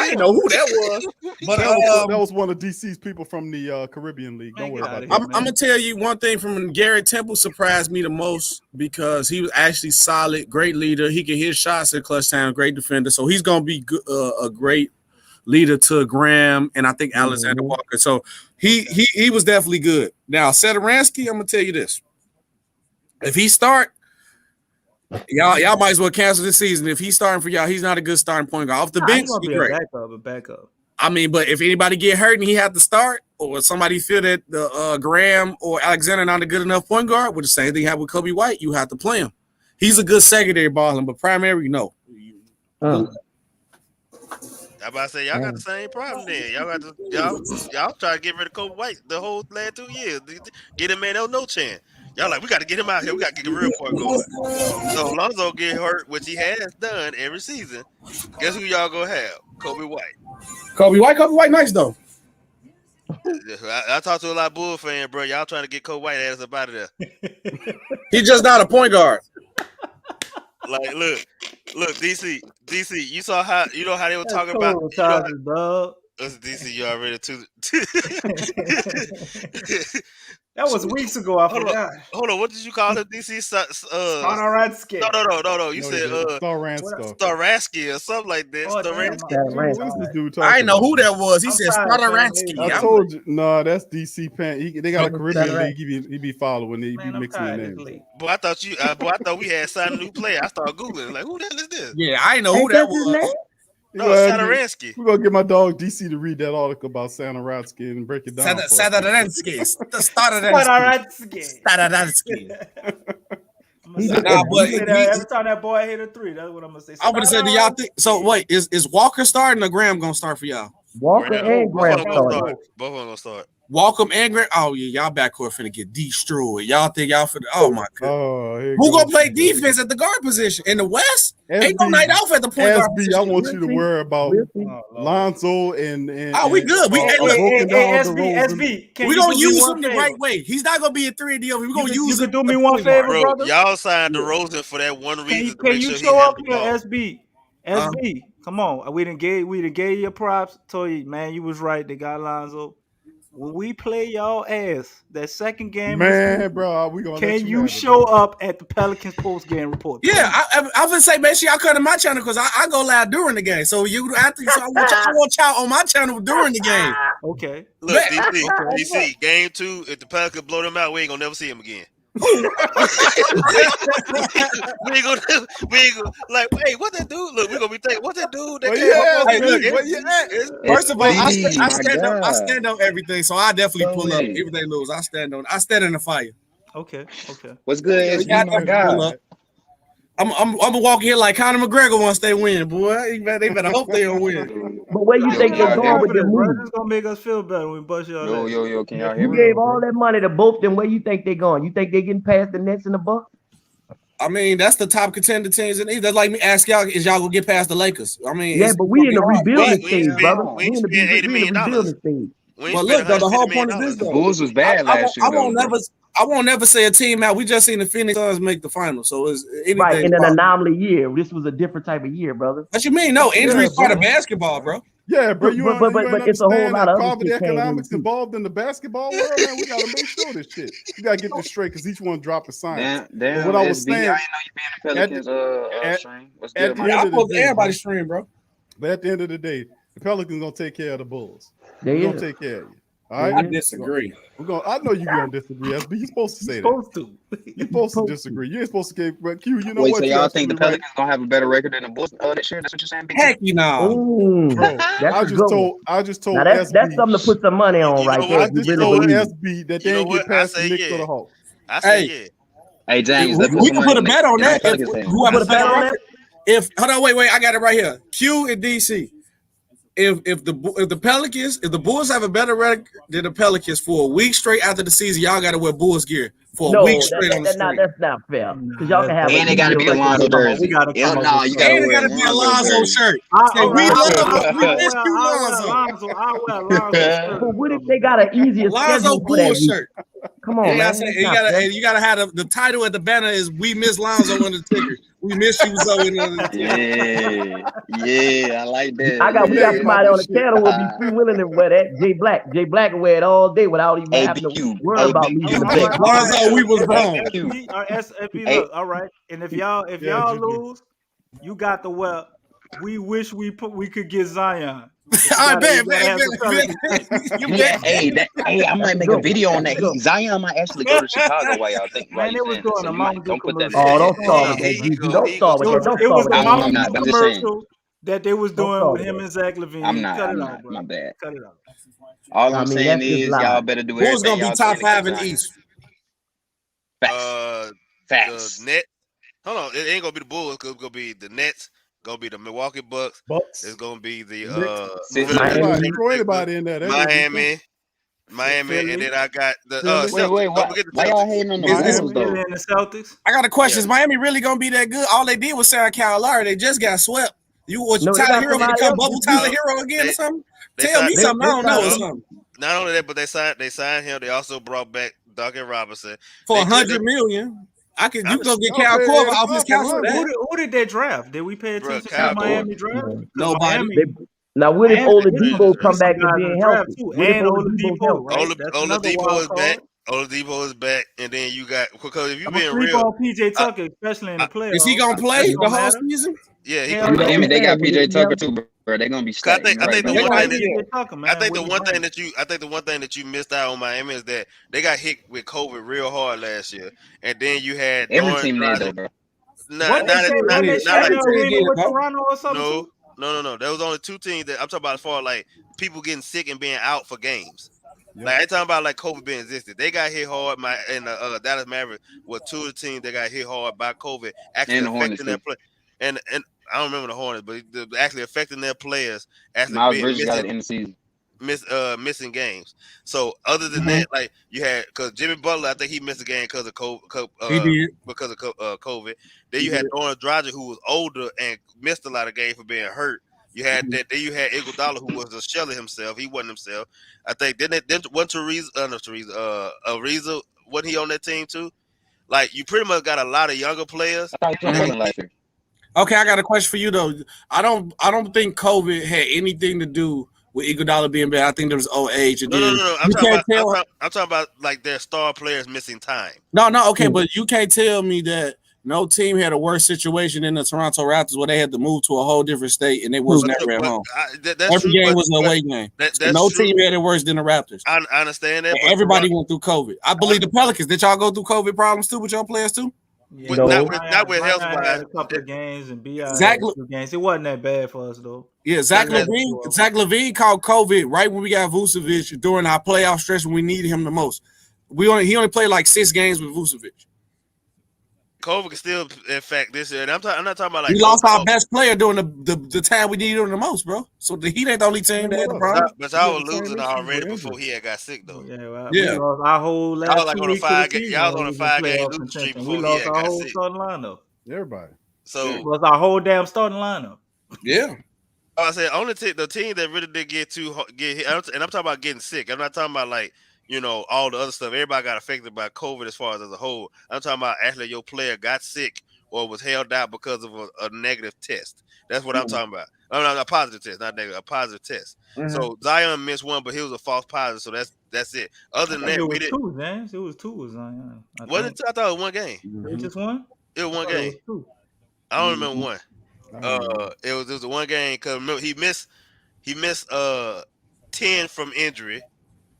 didn't know who that was. But that was one of DC's people from the Caribbean League. Don't worry about that. I'm gonna tell you one thing from Garrett Temple surprised me the most because he was actually solid, great leader. He can hit shots at clutch time, great defender. So he's gonna be a great leader to Graham and I think Alexander Walker. So he was definitely good. Now Satoransky, I'm gonna tell you this: if he start. Y'all might as well cancel this season. If he's starting for y'all, he's not a good starting point guard. Off the bench, he's he's great. A backup. I mean, but if anybody get hurt and he have to start, or somebody feel that the Graham or Alexander not a good enough point guard, with the same thing happened with Kobe White, you have to play him. He's a good secondary baller, but primary, no. I about to say y'all got the same problem then. Y'all try to get rid of Kobe White the whole last 2 years. Get him man, no chance. Y'all like we got to get him out here. We got to get a real point guard. So Lonzo get hurt, which he has done every season. Guess who y'all gonna have? Kobe White. Kobe White, nice though. I talked to a lot of Bull fans, bro. Y'all trying to get Kobe White ass up out of there. He's just not a point guard. Like, look, DC. You saw how they were talking about. That's DC. You already too. That was weeks ago. I forgot. Hold on. What did you call him, DC? Staransky. No. You said Staransky or something like that. Staransky. I didn't know who that was. He said Staransky. I told you. No, that's DC Pan. They got a Caribbean league. He be following. He be mixing the names. But I thought we had signed a new player. I started googling like, who the hell is this? Yeah, I didn't know who that was. No, Satoransky. We're gonna get my dog DC to read that article about Satoransky and break it down. Satoransky. Every time that boy hit a three, that's what I'm gonna say. I'm gonna say, do y'all think? So wait, is Walker starting or Graham gonna start for y'all? Walker and Graham starting. Both of them gonna start. Walker and Graham. Oh yeah, y'all backcourt finna get destroyed. Y'all think y'all finna? Oh my god. Oh, who gonna play defense at the guard position in the West? Ain't no night off at the point guard position. I want you to worry about Lonzo and we good. SB. We gonna use him the right way. He's not gonna be a 3-and-D. We're gonna use him. You can do me one favor, brother. Y'all signed DeRozan for that one reason. Can you show up here, SB? SB, come on. We done gave you your props. Told you, man, you was right. They got Lonzo. When we play y'all ass, that second game, man, bro, we gonna. Can you show up at the Pelicans post game report? Yeah, I gonna say make sure y'all come to my channel because I go live during the game. So I want y'all on my channel during the game. Okay. Look, DC, game 2. If the Pelicans blow them out, we ain't gonna never see him again. we ain't gonna like, hey, what that dude? Look, we gonna be thinking, what that dude? First of all, I stand on everything, so I definitely pull up even they lose. I stand in the fire. Okay. What's good? My God. I'm gonna walk here like Conor McGregor once they win, boy. They better hope they don't win. But where you think they're going with the move? It's gonna make us feel better when we bust y'all. Yo, can y'all hear You me? gave all that money to both them. Where you think they're going? You think they're getting past the Nets and the Bucks? I mean, that's the top contender teams in the East. That's like me ask y'all, is y'all gonna get past the Lakers? I mean, yeah, but we in the rebuilding stage, brother. We in the rebuilding stage. But look, though, the whole point is this: the Bulls was bad last year. I won't never say a team out. We just seen the Phoenix Suns make the final, so it's anything. Right in an anomaly year. This was a different type of year, brother. What you mean? No, injuries part of basketball, bro. Yeah, bro. But it's a whole lot of other the economics involved in the basketball world, man. We gotta make sure this shit. You gotta get this straight because each one dropping science. Damn, what I was saying, I didn't know you been in Pelicans stream. What's good, I post everybody's stream, bro. But at the end of the day, The Pelicans gonna take care of the Bulls. They We're gonna is. take care of you. All right. I disagree. I know you're gonna disagree, SB. You're supposed to say that. You're supposed to disagree. You ain't supposed to get Q. You know Wait, what? so You're y'all think the absolutely right. Pelicans gonna have a better record than the Bulls this year? That's what you're saying? Big Heck, you know. Ooh, Bro, that's I a just good told one. I just told Now that's SB. something to put some money on right there. I If you just really told believe. SB that You they know ain't what? get past I the say Knicks or the yeah. Hawks. Hey, I say yeah. Hey James, let's put we some can money put a on bet on the that. If Pelicans fan. whoever Put a bet better on record. If hold on, wait, I got it right here. Q and DC. If the Pelicans, if the Bulls have a better record than the Pelicans for a week straight after the season, y'all got to wear Bulls gear for a week straight on the street. That's not fair. Because y'all can have And it gotta be a Lonzo jersey. We gotta come up No, with you gotta And it wear got a to be a Lonzo Lonzo jersey. shirt. Say, I'll we wear miss you, Lonzo. I'll wear Lonzo shirt. But what if they got an easier Lonzo schedule for that Bulls week? shirt. Come on, man. You gotta have the title at the banner is "We Miss Lonzo" on the ticker. We miss you so in the ticker. Yeah, I like that. We got somebody on the channel who will be freewheeling and wear that. Jay Black will wear it all day without even having to worry about losing the bet. Lonzo, we was wrong. Look, all right. And if y'all lose, you got the well. We wish we could get Zion. I bet. Hey, I might make a video on that. Zion might actually go to Chicago while y'all think. Man, it was doing a Mountain Dew Don't put that. commercial. Don't start with that, Gigi. Don't start with that. Don't It was start with a that. Mountain Dew commercial that they was doing with him and Zach LaVine. I'm not. Cut it I'm out, not. bro. My bad. Cut it out. All I'm saying is y'all better do Who's everything. gonna be top 5 in the East? Facts. The Nets. Hold on, it ain't gonna be the Bulls. It's gonna be the Nets. Gonna be the Milwaukee Bucks. It's gonna be the Miami, and then I got the Celtics. Wait, why y'all hating on the Bulls though? And the Celtics. I got a question. Is Miami really gonna be that good? All they did was sign Kyle Lowry. They just got swept. Tyler Hero gonna become bubble Tyler Hero again or something? Tell me something I don't know or something. Not only that, but they signed him. They also brought back Duncan Robinson for $100 million. You gonna get Cal Korver off his couch for that. Who did they draft? Did we pay attention to the Miami draft? Nobody. Now, what if Oladipo come back and being healthy? And Oladipo, right? Oladipo is back, and then you got because if you I'm being real, on PJ Tucker, especially in the playoffs. Is he gonna play the whole season? Yeah, he Damn it, they got PJ Tucker too, bro. They're gonna be stacked. I think the one thing that you missed out on Miami is that they got hit with COVID real hard last year, and then you had every team did though, bro. Not Toronto or something. No. There was only 2 teams that I'm talking about as far as like people getting sick and being out for games. Like I ain't talking about like COVID being existed. They got hit hard. Dallas Mavericks were 2 of the teams that got hit hard by COVID, actually affecting their play. And I don't remember the Hornets, but actually affecting their players. Miles Bridges got it in the season. Missing games. So other than that, like you had because Jimmy Butler, I think he missed a game because of COVID. Because of COVID. Then you had Goran Dragic, who was older and missed a lot of games for being hurt. You had that. Then you had Iguodala, who was a shell of himself. He wasn't himself. I think Ariza, wasn't he on that team too? Like you pretty much got a lot of younger players. Okay, I got a question for you though. I don't think COVID had anything to do with Iguodala being bad. I think there was old age. No. I'm talking about like their star players missing time. No. Okay, but you can't tell me that no team had a worse situation than the Toronto Raptors where they had to move to a whole different state and they was never at home. Every game was an away game. No team had it worse than the Raptors. I understand that. Everybody went through COVID. I believe the Pelicans. Did y'all go through COVID problems too with your players too? Yeah, not with health wise. A couple of games and games. It wasn't that bad for us though. Yeah, Zach LaVine called COVID right when we got Vucevic during our playoff stretch when we needed him the most. He only played like 6 games with Vucevic. COVID can still affect this year. And I'm not talking about like we lost our best player during the time we needed him the most, bro. So the Heat ain't the only team that had the problem. But y'all was losing already before he had got sick though. We lost our whole last y'all was on a 5-game losing streak before we lost our whole starting lineup. Everybody. So it was our whole damn starting lineup. Yeah. I said only the team that really did get hit, and I'm talking about getting sick. I'm not talking about like all the other stuff. Everybody got affected by COVID as far as a whole. I'm talking about actually your player got sick or was held out because of a negative test. That's what I'm talking about. No, a positive test, not negative, a positive test. So Zion missed one, but he was a false positive. So that's it. Other than that, it was 2, man. It was 2 with Zion. I thought it was 1 game. It just one? It was 1 game. It was 2. I don't remember 1. It was 1 game because he missed he missed 10 from injury,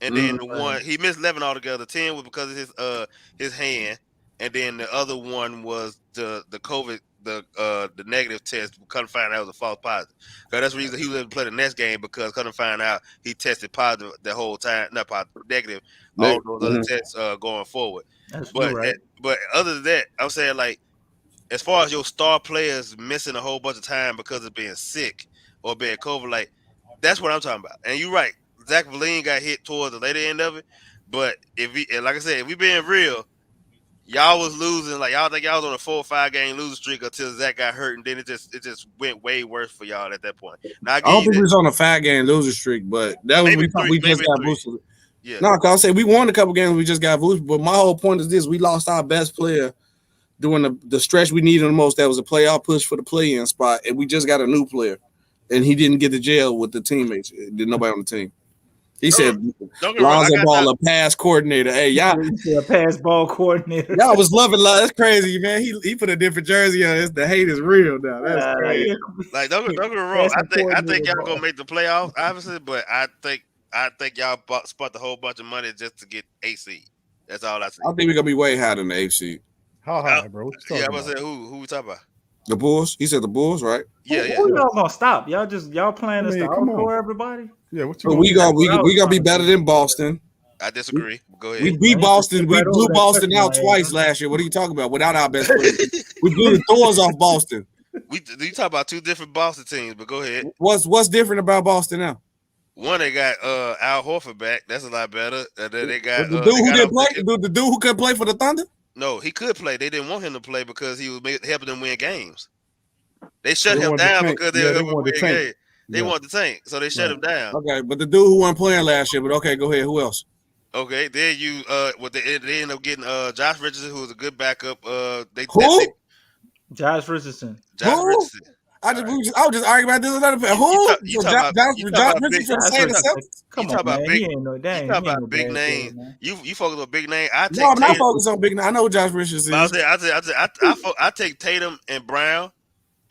and then the one he missed 11 altogether. 10 was because of his hand, and then the other one was the COVID, the negative test. Couldn't find out it was a false positive. So that's the reason he was able to play the next game, because couldn't find out he tested positive the whole time, not positive, negative. All those other tests going forward. But other than that, I'm saying, like, as far as your star players missing a whole bunch of time because of being sick or being COVID, like, that's what I'm talking about. And you're right. Zach Valine got hit towards the later end of it. But like I said, if we being real, y'all was losing. Like, y'all think y'all was on a 4 or 5 game losing streak until Zach got hurt, and then it just went way worse for y'all at that point. Now, I don't think we was on a 5 game losing streak, but that was we just got boosted. Yeah. No, cause I say we won a couple games, we just got boosted. But my whole point is this: we lost our best player during the stretch we needed the most. That was a playoff push for the play-in spot, and we just got a new player, and he didn't get to jail with the teammates. Did nobody on the team? He said, "Lonzo Ball, a pass coordinator." Hey, y'all, a pass ball coordinator. Y'all was loving love. That's crazy, man. He put a different jersey on. The hate is real now. That's crazy. Like, don't get me wrong. I think y'all gonna make the playoffs, obviously, but I think y'all spent a whole bunch of money just to get AC. That's all I say. I think we're gonna be way higher than the AC. How high, bro? Yeah, I'm gonna say who we talking about? The Bulls. He said the Bulls, right? Yeah. Who y'all gonna stop? Y'all playing us to outscore everybody? Yeah, what you? We gonna be better than Boston. I disagree. Go ahead. We beat Boston. We blew Boston out twice last year. What are you talking about? Without our best player, we blew the doors off Boston. You talk about 2 different Boston teams, but go ahead. What's different about Boston now? One, they got Al Horford back. That's a lot better. And then they got the dude who didn't play. The dude who couldn't play for the Thunder. No, he could play. They didn't want him to play because he was helping them win games. They shut him down because they wanted to tank. They wanted to tank, so they shut him down. Okay, but the dude who wasn't playing last year. But okay, go ahead. Who else? Okay, then you they ended up getting Josh Richardson, who was a good backup. Josh Richardson. Josh Richardson. I was just arguing about this another player. Who? Josh Richardson saying himself. Come on, man. He ain't no dang. You talking about big name. You focus on big name. I'm not focused on big name. I know who Josh Richardson is. I take Tatum and Brown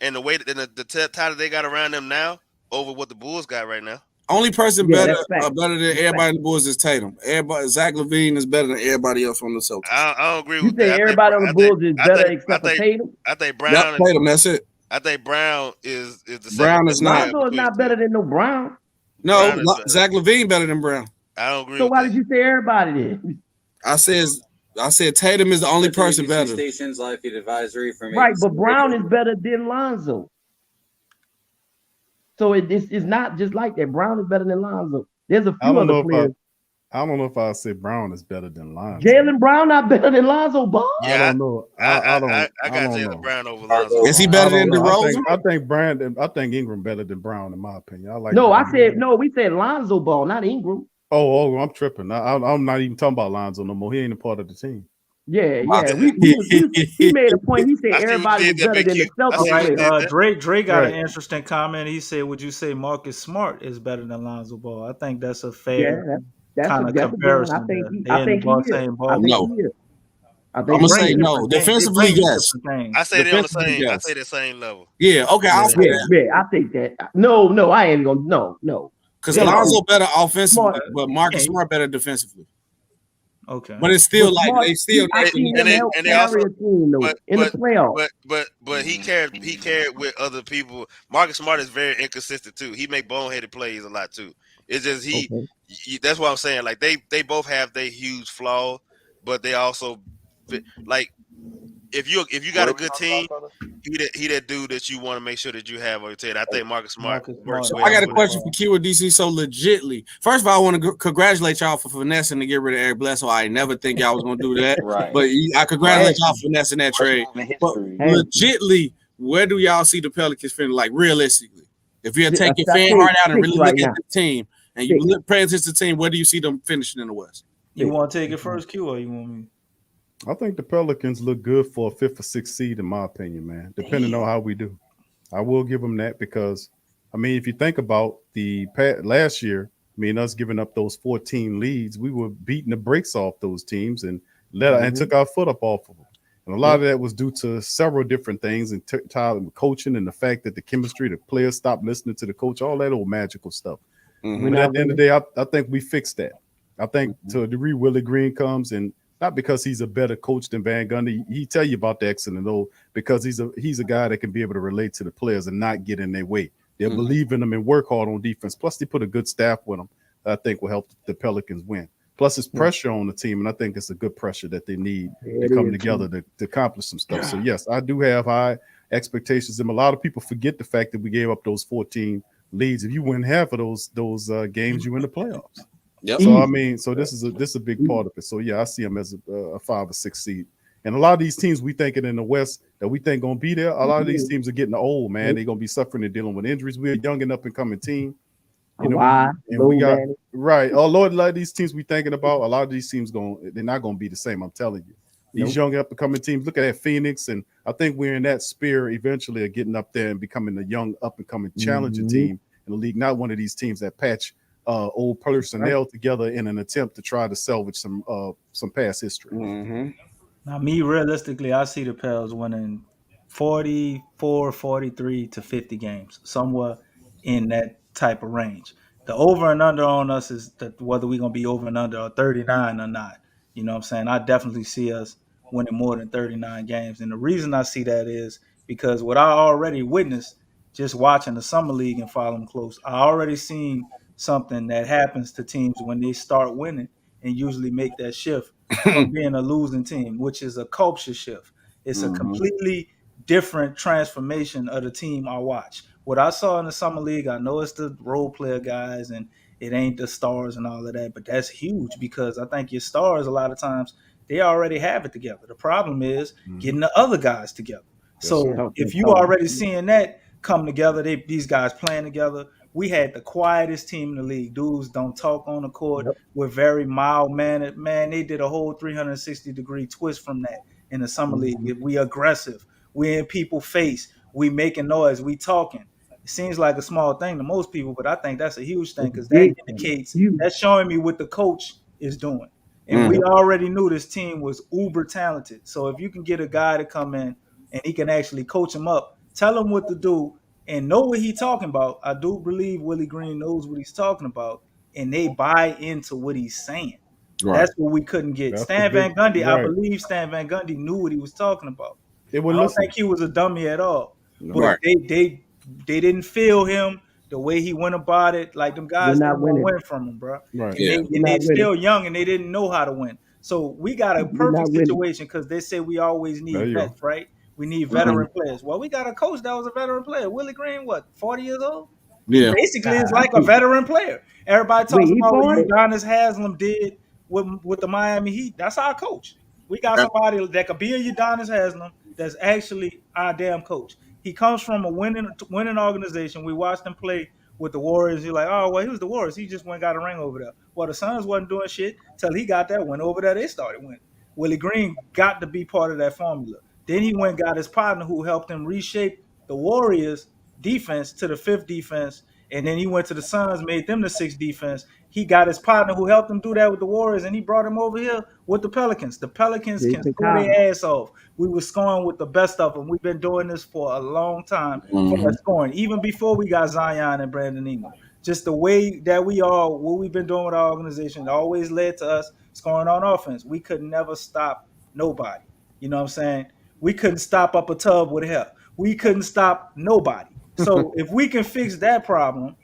and the way that the title they got around them now over what the Bulls got right now. Only person better than everybody in the Bulls is Tatum. Zach LaVine is better than everybody else on the Celtics. I don't agree with that. Everybody on the Bulls is better except for Tatum. I think Brown. Tatum. That's it. I think Brown is the same. Brown is not. Lonzo is not better than no Brown. No, Zach LaVine better than Brown. I don't agree. So why did you say everybody then? I said Tatum is the only person better. Stations live feed advisory from right, but Brown is better than Lonzo. So it's not just like that. Brown is better than Lonzo. There's a few other players. I don't know if I say Brown is better than Lonzo. Jaylen Brown not better than Lonzo Ball. Yeah, I don't know. I got Jaylen Brown over Lonzo. Is he better than DeRozan? I think Ingram better than Brown in my opinion. We said Lonzo Ball, not Ingram. Oh, I'm tripping. I'm not even talking about Lonzo no more. He ain't a part of the team. Yeah. He made a point. He said everybody is better than the Celtics. Drake got an interesting comment. He said, "Would you say Marcus Smart is better than Lonzo Ball?" I think that's a fair kind of comparison. I think he is. No. I'm gonna say no. Defensively, yes. I say they're on the same. I say the same level. Yeah. Okay. I'll say that. Yeah, I think that. No, I ain't gonna. No. Because Lonzo better offensively, but Marcus Smart better defensively. Okay, but it's still they still and they also in the playoffs. But he carried with other people. Marcus Smart is very inconsistent too. He make boneheaded plays a lot too. It's just that's what I'm saying. Like they both have their huge flaws, but they also like if you got a good team, he that dude that you want to make sure that you have on your team. I think Marcus Smart works well. I got a question for Q and DC. So legitly, first of all, I want to congratulate y'all for finessing to get rid of Eric Bledsoe. I never think y'all was gonna do that, right? But I congratulate y'all for finessing that trade. But legitly, where do y'all see the Pelicans finish? Like realistically, if you're taking fan heart out and really look at the team and you look pay attention to the team, where do you see them finishing in the West? You want to take it first, Q, or you want me? I think the Pelicans look good for a 5th or 6th seed, in my opinion, man, depending on how we do. I will give them that because, I mean, if you think about the last year, I mean, us giving up those 14 leads, we were beating the brakes off those teams and took our foot up off of them. And a lot of that was due to several different things and coaching and the fact that the chemistry, the players stopped listening to the coach, all that old magical stuff. But at the end of the day, I think we fixed that. I think to a degree, Willie Green comes, and not because he's a better coach than Van Gundy. He tell you about the X and the O because he's a guy that can be able to relate to the players and not get in their way. They'll believe in them and work hard on defense. Plus, they put a good staff with them that I think will help the Pelicans win. Plus, it's pressure on the team, and I think it's a good pressure that they need to come together to accomplish some stuff. So, yes, I do have high expectations. And a lot of people forget the fact that we gave up those 14 leads. If you win half of those games, you win the playoffs. Yep. So I mean, so this is a big part of it. So yeah, I see them as a 5 or 6 seed. And a lot of these teams we thinking in the West that we think gonna be there. A lot of these teams are getting old, man. They're gonna be suffering and dealing with injuries. We're a young and up and coming team. You know, and we got right. Oh Lord, a lot of these teams we thinking about. A lot of these teams they're not gonna be the same. I'm telling you. These young up and coming teams. Look at that Phoenix, and I think we're in that spirit eventually of getting up there and becoming a young up and coming challenger team in the league. Not one of these teams that patch old personnel together in an attempt to try to salvage some past history. Now, me, realistically, I see the Pels winning 44, 43 to 50 games, somewhere in that type of range. The over and under on us is whether we're going to be over and under 39 or not. You know what I'm saying? I definitely see us winning more than 39 games. And the reason I see that is because what I already witnessed just watching the Summer League and following close, I already seen something that happens to teams when they start winning and usually make that shift from being a losing team, which is a culture shift. It's a completely different transformation of the team I watch. What I saw in the Summer League, I know it's the role player guys and it ain't the stars and all of that, but that's huge because I think your stars, a lot of times, they already have it together. The problem is getting the other guys together. So if you already seeing that come together, these guys playing together, we had the quietest team in the league. Dudes don't talk on the court. We're very mild-mannered. Man, they did a whole 360-degree twist from that in the Summer League. We aggressive. We in people's face. We making noise. We talking. It seems like a small thing to most people, but I think that's a huge thing because that indicates, that's showing me what the coach is doing. And we already knew this team was uber talented. So if you can get a guy to come in and he can actually coach him up, tell him what to do, and know what he's talking about. I do believe Willie Green knows what he's talking about, and they buy into what he's saying. Right. That's what we couldn't get. Stan Van Gundy, I believe Stan Van Gundy knew what he was talking about. I don't think he was a dummy at all. But they didn't feel him the way he went about it. Like them guys didn't want to win from him, bro. Right. And they're still young, and they didn't know how to win. So we got a perfect situation because they say we always need vets, right? We need veteran players. Well, we got a coach that was a veteran player. Willie Green, 40 years old? Yeah. Basically, it's like a veteran player. Everybody talks about what Udonis Haslem did with the Miami Heat. That's our coach. We got somebody that could be a Udonis Haslem that's actually our damn coach. He comes from a winning organization. We watched him play with the Warriors. You're like, oh, well, he was the Warriors. He just went and got a ring over there. Well, the Suns wasn't doing shit till he got that win over there. They started winning. Willie Green got to be part of that formula. Then he went and got his partner who helped him reshape the Warriors defense to the 5th defense. And then he went to the Suns, made them the 6th defense. He got his partner who helped him do that with the Warriors, and he brought him over here with the Pelicans. The Pelicans can score their ass off. We were scoring with the best of them. We've been doing this for a long time for that scoring, even before we got Zion and Brandon Ingram. Just the way that what we've been doing with our organization always led to us scoring on offense. We could never stop nobody. You know what I'm saying? We couldn't stop up a tub with help. We couldn't stop nobody. So if we can fix that problem,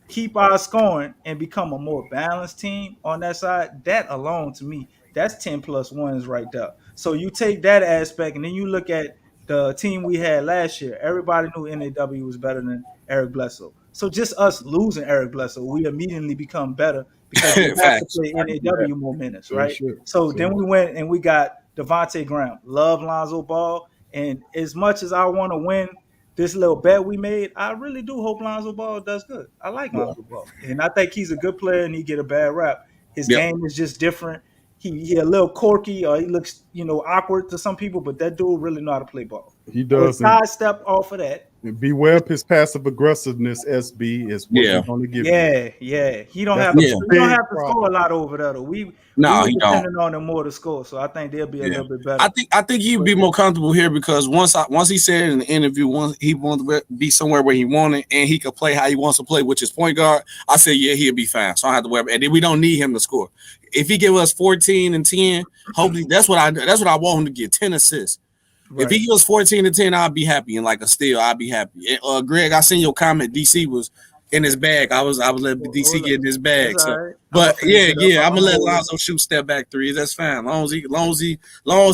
keep our scoring, and become a more balanced team on that side, that alone, to me, that's 10 plus wins right there. So you take that aspect, and then you look at the team we had last year. Everybody knew NAW was better than Eric Bledsoe. So just us losing Eric Bledsoe, we immediately become better because we have to play NAW more minutes, right? So then we went and we got Devontae Graham. Love Lonzo Ball. And as much as I want to win this little bet we made, I really do hope Lonzo Ball does good. I like Lonzo Ball. And I think he's a good player and he get a bad rap. His game is just different. He a little quirky or he looks, awkward to some people, but that dude really know how to play ball. He does. So sidestep off of that. Beware of his passive aggressiveness. SB is what we're going to give you. Yeah. He don't That's have to. a He don't big have to problem. score a lot over there though. We he were don't. depending on him more to score, so I think they'll be a little bit better. I think he'd be more comfortable here because once he said in the interview, once he wanted to be somewhere where he wanted and he could play how he wants to play, which is point guard. I said, yeah, he'll be fine. So I don't have to worry. And then we don't need him to score. If he give us 14 and 10, hopefully that's what I want him to get, 10 assists. Right. If he gives 14 and 10, I'll be happy. And like a steal, I'll be happy. Greg, I seen your comment. DC was in his bag. I was letting DC get in his bag. So, right. But I'm gonna let Lonzo shoot step back threes. That's fine. Long as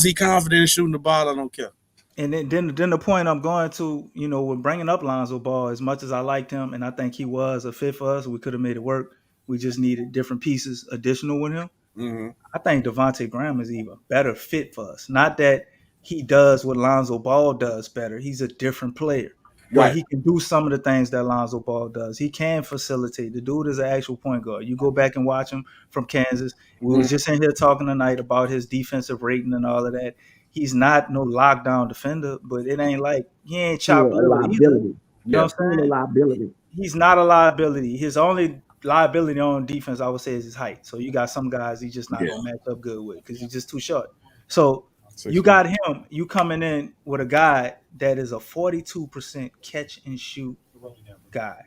he confident in shooting the ball, I don't care. And then the point I'm going to, with bringing up Lonzo Ball, as much as I liked him and I think he was a fit for us, we could have made it work. We just needed different pieces additional with him. Mm-hmm. I think Devontae Graham is even better fit for us. Not that he does what Lonzo Ball does better. He's a different player. Right. He can do some of the things that Lonzo Ball does. He can facilitate. The dude is an actual point guard. You go back and watch him from Kansas. We was just in here talking tonight about his defensive rating and all of that. He's not no lockdown defender, but it ain't like he ain't chopped liability. You know what I'm saying? Liability. He's not a liability. His only liability on defense, I would say, is his height. So you got some guys he's just not gonna match up good with because he's just too short. So you got him. You coming in with a guy that is a 42% catch and shoot guy.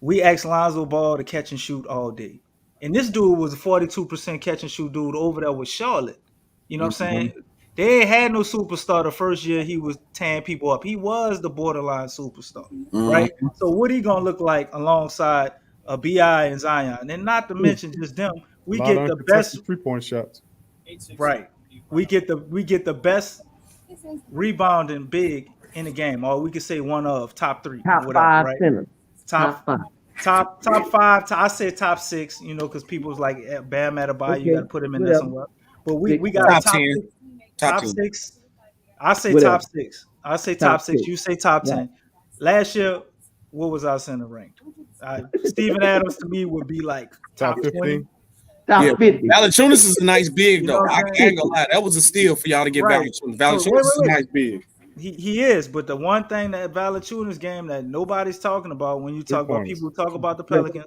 We asked Lonzo Ball to catch and shoot all day, and this dude was a 42% catch and shoot dude over there with Charlotte. You know what I'm saying? They ain't had no superstar the first year he was tearing people up. He was the borderline superstar, right? So what he gonna look like alongside a BI and Zion, and not to mention just them. We get the best 3-point shots. Right. We get the best rebounding big in the game, or we could say one of top 3, top whatever, 5 right? centers. Top 5. Top 5. I say top 6. Because people was like Bam Adebayo, you got to put him in there somewhere. But we got top top 10. 6. Top 6. I say Whatever. top 6. I say top 6. You say top 10. Last year, what was our center ranked? Steven Adams to me would be like top 20. Top 50. Valanciunas is a nice big though. I ain't gonna lie, that was a steal for y'all to get Valanciunas. Valanciunas is a nice big. He is, but the one thing that Valanciunas game that nobody's talking about when you talk about people who talk about the Pelicans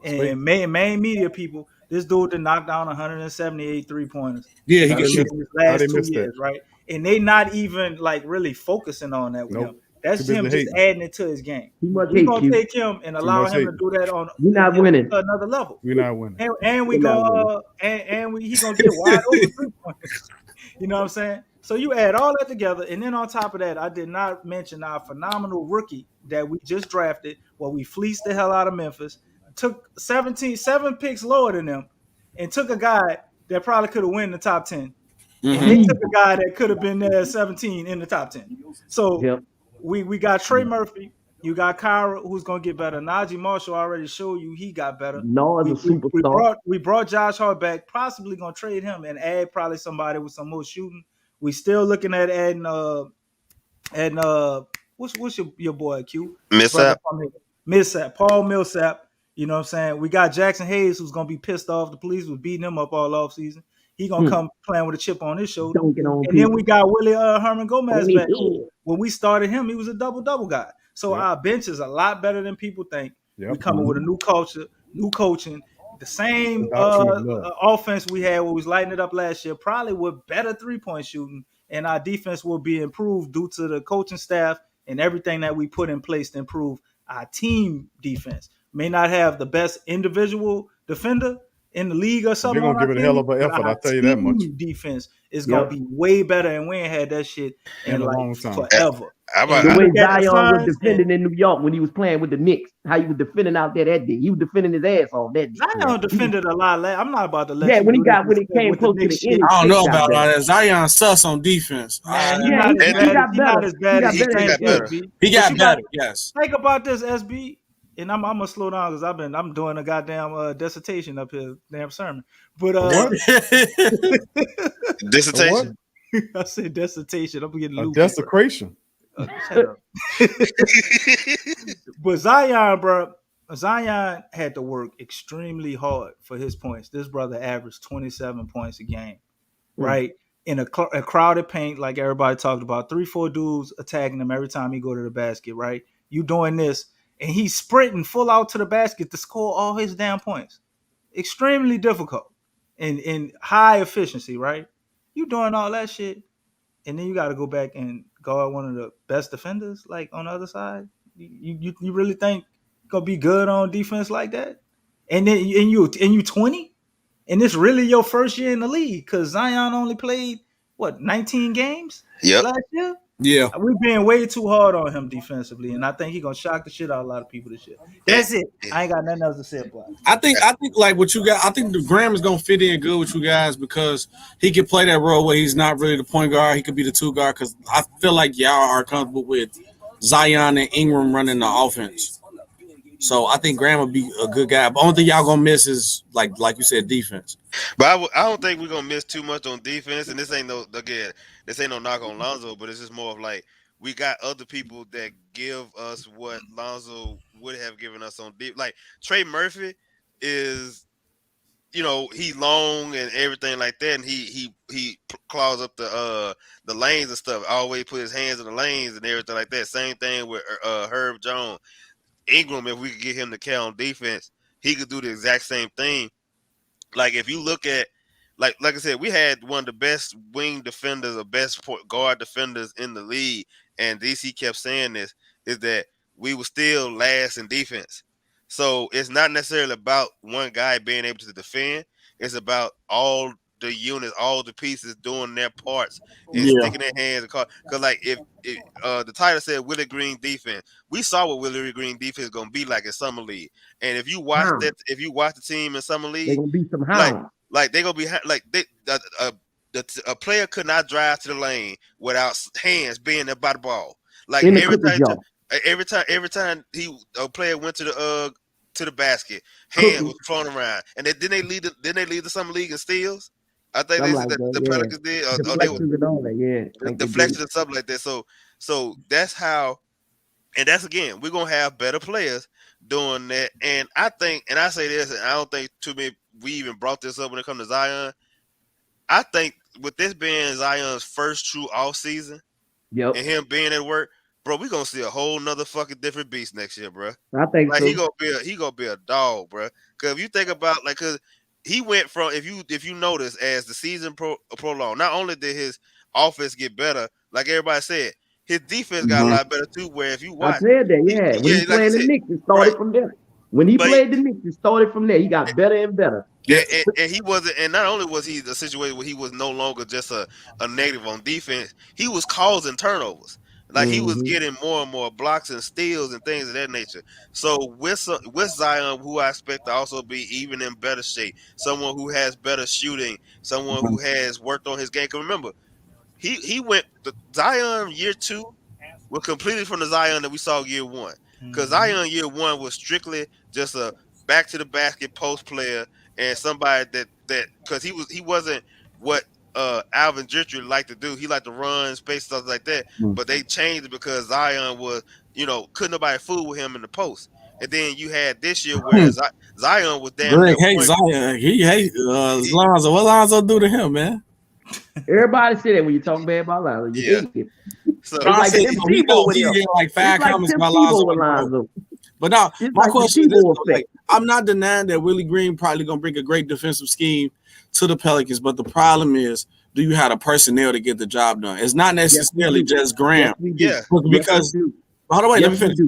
and main media people, this dude did knock down 178 3-pointers. Yeah, he can shoot. Last 2 years, right? And they not even like really focusing on that with him. That's him just adding it to his game. We're gonna take him and allow him to do that on another level. We're not winning. And we go he gonna get wide open 3-pointers. You know what I'm saying? So you add all that together, and then on top of that, I did not mention our phenomenal rookie that we just drafted. Well, we fleeced the hell out of Memphis, took 7 picks lower than them, and took a guy that probably could have won the top 10. And they took a guy that could have been there 17 in the top 10. So we got Trey Murphy. You got Kyra, who's gonna get better. Najee Marshall already showed you he got better. We brought Josh Hart back, possibly gonna trade him and add probably somebody with some more shooting. We still looking at adding what's your boy Q? Millsap, Paul Millsap. You know what I'm saying? We got Jackson Hayes, who's gonna be pissed off. The police was beating him up all offseason. He gonna come playing with a chip on his shoulder. Then we got Willie Herman Gomez back. When we started him, he was a double guy. So our bench is a lot better than people think. We coming with a new culture, new coaching, the same offense we had when we was lighting it up last year, probably with better 3-point shooting, and our defense will be improved due to the coaching staff and everything that we put in place to improve our team defense. May not have the best individual defender in the league or something. They're gonna give it a hell of an effort, I'll tell you that much. Defense is gonna be way better, and we ain't had that shit in a long time. Forever. The way Zion was defending in New York when he was playing with the Knicks, how he was defending out there that day. He was defending his ass off that day. Zion defended a lot. I'm not about to let when he came close to the end. I don't know about that. Zion sus on defense. He got as bad as he got better. Yes. Think about this, SB. And I'm gonna slow down because I'm doing a goddamn dissertation up here, damn sermon. But dissertation. I said dissertation. I'm getting loopy. Desecration. Shut up. But Zion, bro, Zion had to work extremely hard for his points. This brother averaged 27 points a game, right? in a crowded paint, like everybody talked about, 3-4 dudes attacking him every time he go to the basket, right? You doing this, and he's sprinting full out to the basket to score all his damn points. Extremely difficult and high efficiency, right? You doing all that shit, and then you got to go back and guard one of the best defenders, like on the other side. You really think gonna be good on defense like that? And then you 20, and it's really your first year in the league because Zion only played 19 games last year. Yeah, we're being way too hard on him defensively, and I think he's gonna shock the shit out of a lot of people this year. That's it. I ain't got nothing else to say about it. I think like what you got. I think the Graham is gonna fit in good with you guys because he can play that role where he's not really the point guard. He could be the 2 guard because I feel like y'all are comfortable with Zion and Ingram running the offense. So I think Graham will be a good guy. But the only thing y'all gonna miss is like you said, defense. But I don't think we're gonna miss too much on defense. And this ain't no knock on Lonzo, but it's just more of like we got other people that give us what Lonzo would have given us on deep. Like Trey Murphy is, he's long and everything like that, and he claws up the lanes and stuff. Always put his hands in the lanes and everything like that. Same thing with Herb Jones. Ingram, if we could get him to count on defense, he could do the exact same thing. Like if you look at, like I said, we had one of the best wing defenders or best guard defenders in the league, and DC kept saying this, is that we were still last in defense. So it's not necessarily about one guy being able to defend. It's about all the units, all the pieces doing their parts and sticking their hands. Because like if the title said Willie Green defense, we saw what Willie Green defense is gonna be like in summer league. And if you watch the team in summer league, they're gonna be some hounds. Like they're gonna be like a player could not drive to the lane without hands being there by the ball. Like every time a player went to the basket, hands was thrown around. And then they lead the summer league in steals. I think the Pelicans did. Deflections and stuff like that. So that's how, and that's again, we're gonna have better players doing that. And I think, and I say this, and I don't think too many we even brought this up when it comes to Zion. I think with this being Zion's first true off season, and him being at work, bro, we're gonna see a whole nother fucking different beast next year, bro. I think like so. he gonna be a dog, bro. Because if you think about cause he went from, if you notice, as the season prolonged, not only did his offense get better, like everybody said, his defense got a lot better too. Where if you watch, I said that, when he played the Knicks, it started from there. When he played the Knicks, it started from there. He got better and better. And he wasn't, and not only was he the situation where he was no longer just a negative on defense, he was causing turnovers. Like he was getting more and more blocks and steals and things of that nature. So with Zion, who I expect to also be even in better shape, someone who has better shooting, someone who has worked on his game. Because remember, he went the Zion year 2 was completely from the Zion that we saw year 1. Because Zion year 1 was strictly just a back to the basket post player and somebody that because he wasn't what Alvin Gentry liked to do. He liked to run space, stuff like that. But they changed it because Zion was, couldn't nobody fool with him in the post. And then you had this year where Zion was damn. Greg hates Zion. He hates Lonzo. What Lonzo do to him, man? Everybody say that when you talk bad about Lonzo. So like he get like 5 comments about Lonzo. But now my question is this, I'm not denying that Willie Green probably gonna bring a great defensive scheme to the Pelicans, but the problem is, do you have the personnel to get the job done? It's not necessarily just Graham. Because hold on, wait, let me finish.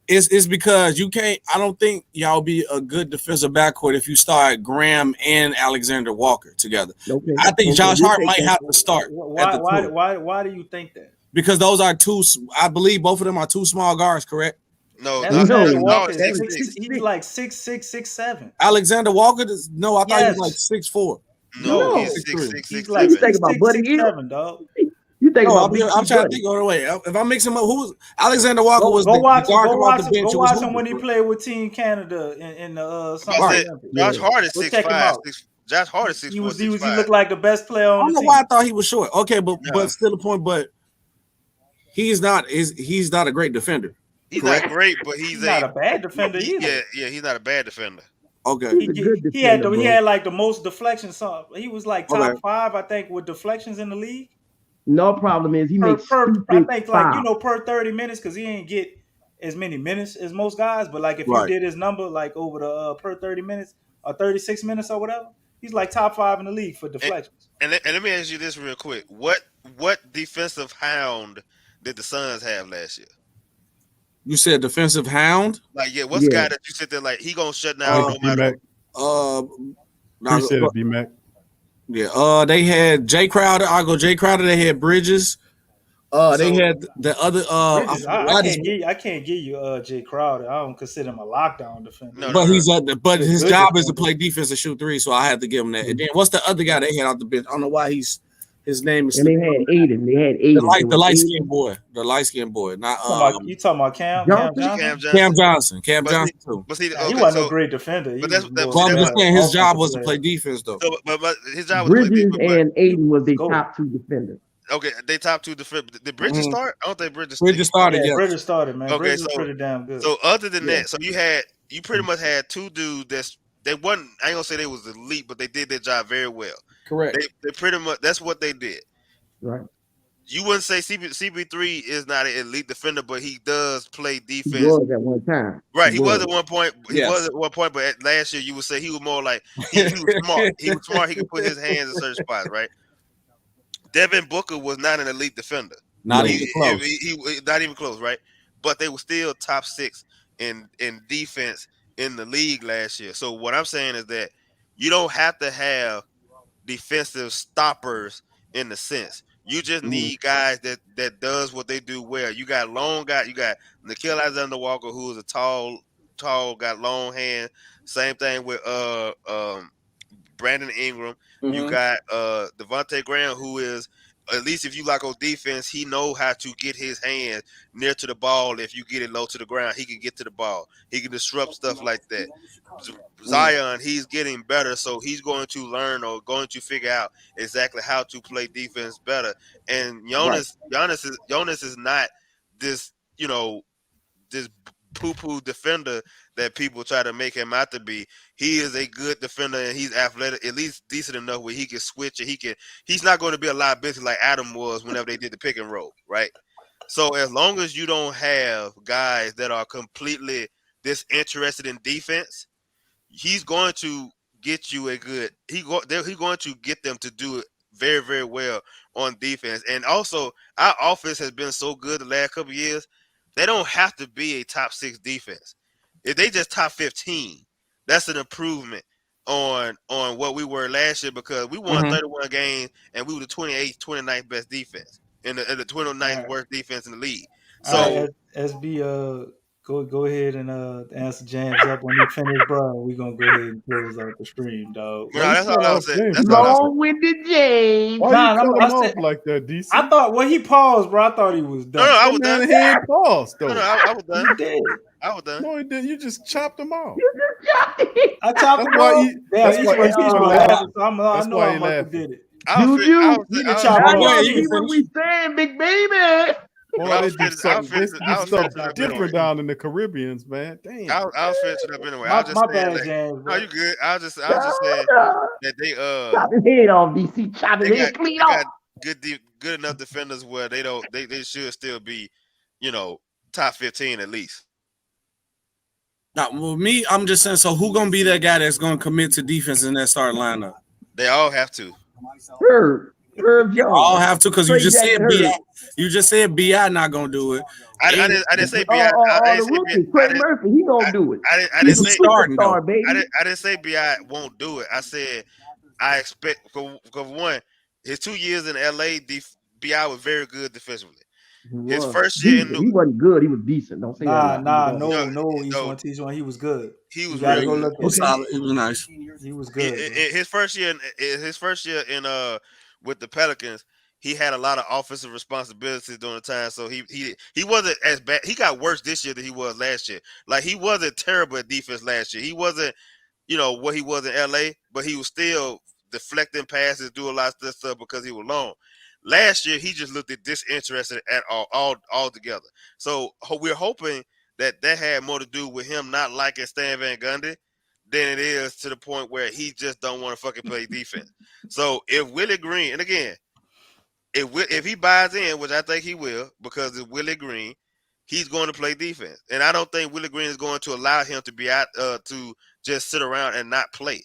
It's because you can't. I don't think y'all be a good defensive backcourt if you start Graham and Alexander Walker together. I think Josh Hart might have to start. Why do you think that? Because those are two. I believe both of them are 2 small guards. Correct? No, Alexander Walker. He's like 6'6", 6'7". Alexander Walker is I thought he was like 6'4". No, he's 6'6", He's like 6'7", dog. You think I'm trying to think of the way. If I'm mixing him up, who's Alexander Walker was the guard off the bench. Go watch him when he played with Team Canada in the Josh Hart is 6'5". Josh Hart is 6'4". He looked like the best player on the team. I don't know why I thought he was short. Okay, but still the point. But he's not a great defender. He's not great, but he's not a bad defender either. Yeah, he's not a bad defender. Okay. He had like the most deflections. So he was like top Okay. 5, I think, with deflections in the league. No problem is he makes I stupid think like fouls. per 30 minutes because he ain't get as many minutes as most guys. But like if you Right. did his number like over the per 30 minutes or 36 minutes or whatever, he's like top 5 in the league for deflections. And let me ask you this real quick: what defensive hound did the Suns have last year? You said defensive hound? Like, yeah, what's the guy that you sit there like he gonna shut down no matter? Appreciate it, B-Mac. Yeah. They had Jay Crowder. I'll go Jay Crowder. They had Bridges. They had the other. Bridges, I can't give you Jay Crowder. I don't consider him a lockdown defender. But his good job is defender. to play defense and shoot three, so I had to give him that. And then what's the other guy they had out the bench? I don't know why his name is. And they had Aiden. The light skinned boy. The light skinned boy. Not you talking about Cam Johnson? Cam Johnson too. But see, he wasn't a great defender. But that's I'm just saying his job was to play defense though. So, but his job was to play Bridges defense. and Aiden was the top 2 defenders. Okay, they top 2 defenders. Did Bridges start? I don't think Bridges started. Yeah, Yeah, Bridges started, man. Okay, Bridges so was pretty damn good. So other than that, so you pretty much had 2 dudes they wasn't. I ain't gonna say they was elite, but they did their job very well. Correct. They pretty much that's what they did. Right. You wouldn't say CP3 is not an elite defender, but he does play defense. He was at one time. Right, he was at one point. Yes. Was at one point, but last year you would say he was more like he was smart. He was smart. He could put his hands in certain spots. Right. Devin Booker was not an elite defender. Not even close. He not even close. Right. But they were still top 6 in defense in the league last year. So what I'm saying is that you don't have to have defensive stoppers in the sense. You just need guys that does what they do well. You got long guys. You got Nickeil Alexander-Walker, who is a tall, got long hands. Same thing with Brandon Ingram. You got Devontae Graham, who is, at least if you like on defense, he know how to get his hands near to the ball. If you get it low to the ground, he can get to the ball. He can disrupt stuff like that. Zion, he's getting better, so he's going to learn or going to figure out exactly how to play defense better. And Jonas is not this, this poo-poo defender that people try to make him out to be. He is a good defender and he's athletic, at least decent enough where he can switch and he's not going to be a liability like Adam was whenever they did the pick and roll, right? So as long as you don't have guys that are completely disinterested in defense, he's going to get you he's going to get them to do it very, very well on defense. And also our offense has been so good the last couple of years. They don't have to be a top 6 defense. If they just top 15, that's an improvement on what we were last year because we won 31 games and we were the 28th, 29th best defense and the 29th worst defense in the league. So SB, go ahead and answer James up when he finished, bro. We're gonna go ahead and close out the stream, dog. No, that's all I was saying. Long with the James. Why you cut him off like that, DC? I thought when he paused, bro, I thought he was done. No, I was done. He ain't paused though. No, I was done. He did. I was done. No, he didn't. You just chopped him off. I chopped him off. I know I must have did it. You didn't chop him off. See what we saying, big baby. Boy, they do something different down in the Caribbeans, man. Damn. I was finishing up anyway. My bad, James. No, you good. I was just saying that they chop his head off, DC. Chop his head clean off. Good enough defenders where they should still be, top 15 at least. Now, with me, I'm just saying. So, who gonna be that guy that's gonna commit to defense in that starting lineup? They all have to. Herb Jones. All have to because you just said BI. You just said BI not gonna do it. I didn't say BI. Trey Murphy, he gonna do it. I didn't say starting baby. I didn't say BI won't do it. I said I expect because one, his 2 years in LA, BI was very good defensively. His first year he wasn't good. He was decent. Don't say that. No. He was good. He was really good. He was solid. He was nice. He was good. His first year in with the Pelicans, he had a lot of offensive responsibilities during the time. So he wasn't as bad. He got worse this year than he was last year. Like he wasn't terrible at defense last year. He wasn't, what he was in LA, but he was still deflecting passes, do a lot of this stuff because he was long. Last year, he just looked disinterested at all together. So we're hoping that had more to do with him not liking Stan Van Gundy than it is to the point where he just don't want to fucking play defense. So if Willie Green, and again, if he buys in, which I think he will, because it's Willie Green, he's going to play defense, and I don't think Willie Green is going to allow him to be out to just sit around and not play.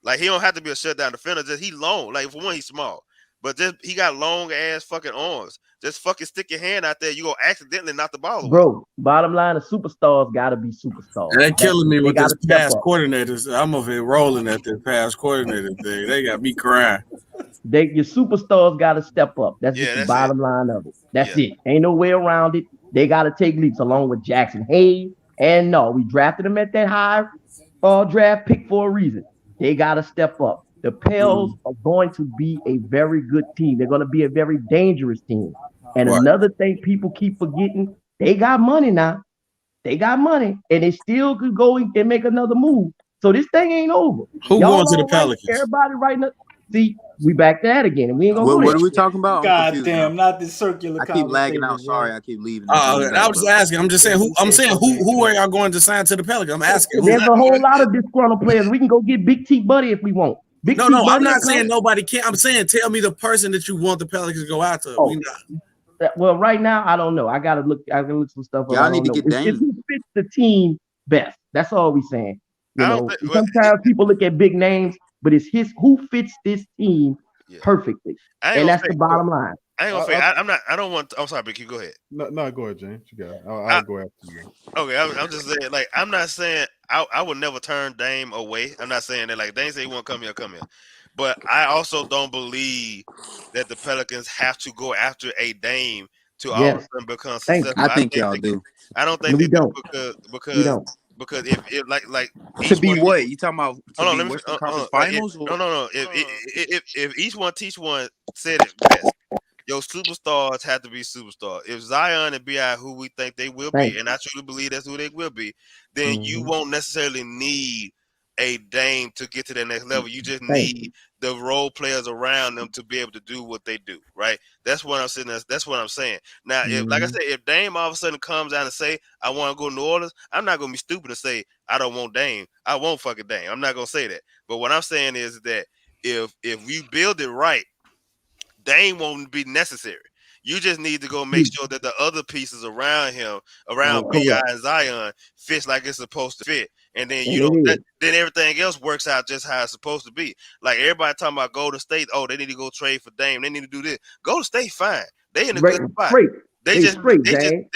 Like, he don't have to be a shutdown defender. Just he long. Like, for one, he's small, but just he got long ass fucking arms. Just fucking stick your hand out there. You gonna accidentally knock the ball away. Bro, bottom line, the superstars gotta be superstars. They're killing me with this pass coordinators. I'm over here rolling at this pass coordinator thing. They got me crying. Your superstars gotta step up. That's just the bottom line of it. That's it. Ain't no way around it. They gotta take leaps along with Jaxson Hayes. And no, we drafted them at that high draft pick for a reason. They gotta step up. The Pels are going to be a very good team. They're going to be a very dangerous team. And another thing people keep forgetting, they got money now. They got money, and they still could go and make another move. So this thing ain't over. Who going to the Pelicans? Everybody right now. See, we back to that again, and we ain't gonna. What are we talking about? God damn, not this circular. I keep lagging out. Sorry, I keep leaving. I was just asking. I'm just saying who. I'm saying who are y'all going to sign to the Pelicans? I'm asking. There's a whole lot of disgruntled players. We can go get Big T Buddy if we want. No, I'm not saying nobody can't. I'm saying tell me the person that you want the Pelicans to go out to. Well, right now I don't know. I gotta look some stuff up. Y'all need to get Dame. Who fits the team best? That's all we saying. You know, sometimes people look at big names, but it's who fits this team perfectly, and that's the bottom line. I ain't gonna say I'm not. I don't want. I'm sorry, Big. You go ahead. No, go ahead, James. You got it. I'll go after you. Okay, I'm just saying. Like, I'm not saying I would never turn Dame away. I'm not saying that. Like, Dame say he won't come here, but I also don't believe that the Pelicans have to go after a Dame to all of a sudden become successful. I think y'all do. I don't think they do because if like to be what you talking about? Western Conference Finals? No. If each one teach one said it best. Your superstars have to be superstars. If Zion and B.I. who we think they will be, and I truly believe that's who they will be, then you won't necessarily need a Dame to get to that next level. You just need the role players around them to be able to do what they do, right? That's what I'm saying. That's what I'm saying. Now, if like I said, if Dame all of a sudden comes out and say, I want to go to New Orleans, I'm not going to be stupid to say, I don't want Dame. I won't fucking Dame. I'm not going to say that. But what I'm saying is that if we build it right, Dame won't be necessary. You just need to go make sure that the other pieces around him, around B.I. and Zion, fits like it's supposed to fit. And then then everything else works out just how it's supposed to be. Like, everybody talking about Golden State, they need to go trade for Dame. They need to do this. Golden State fine. They in a good spot. They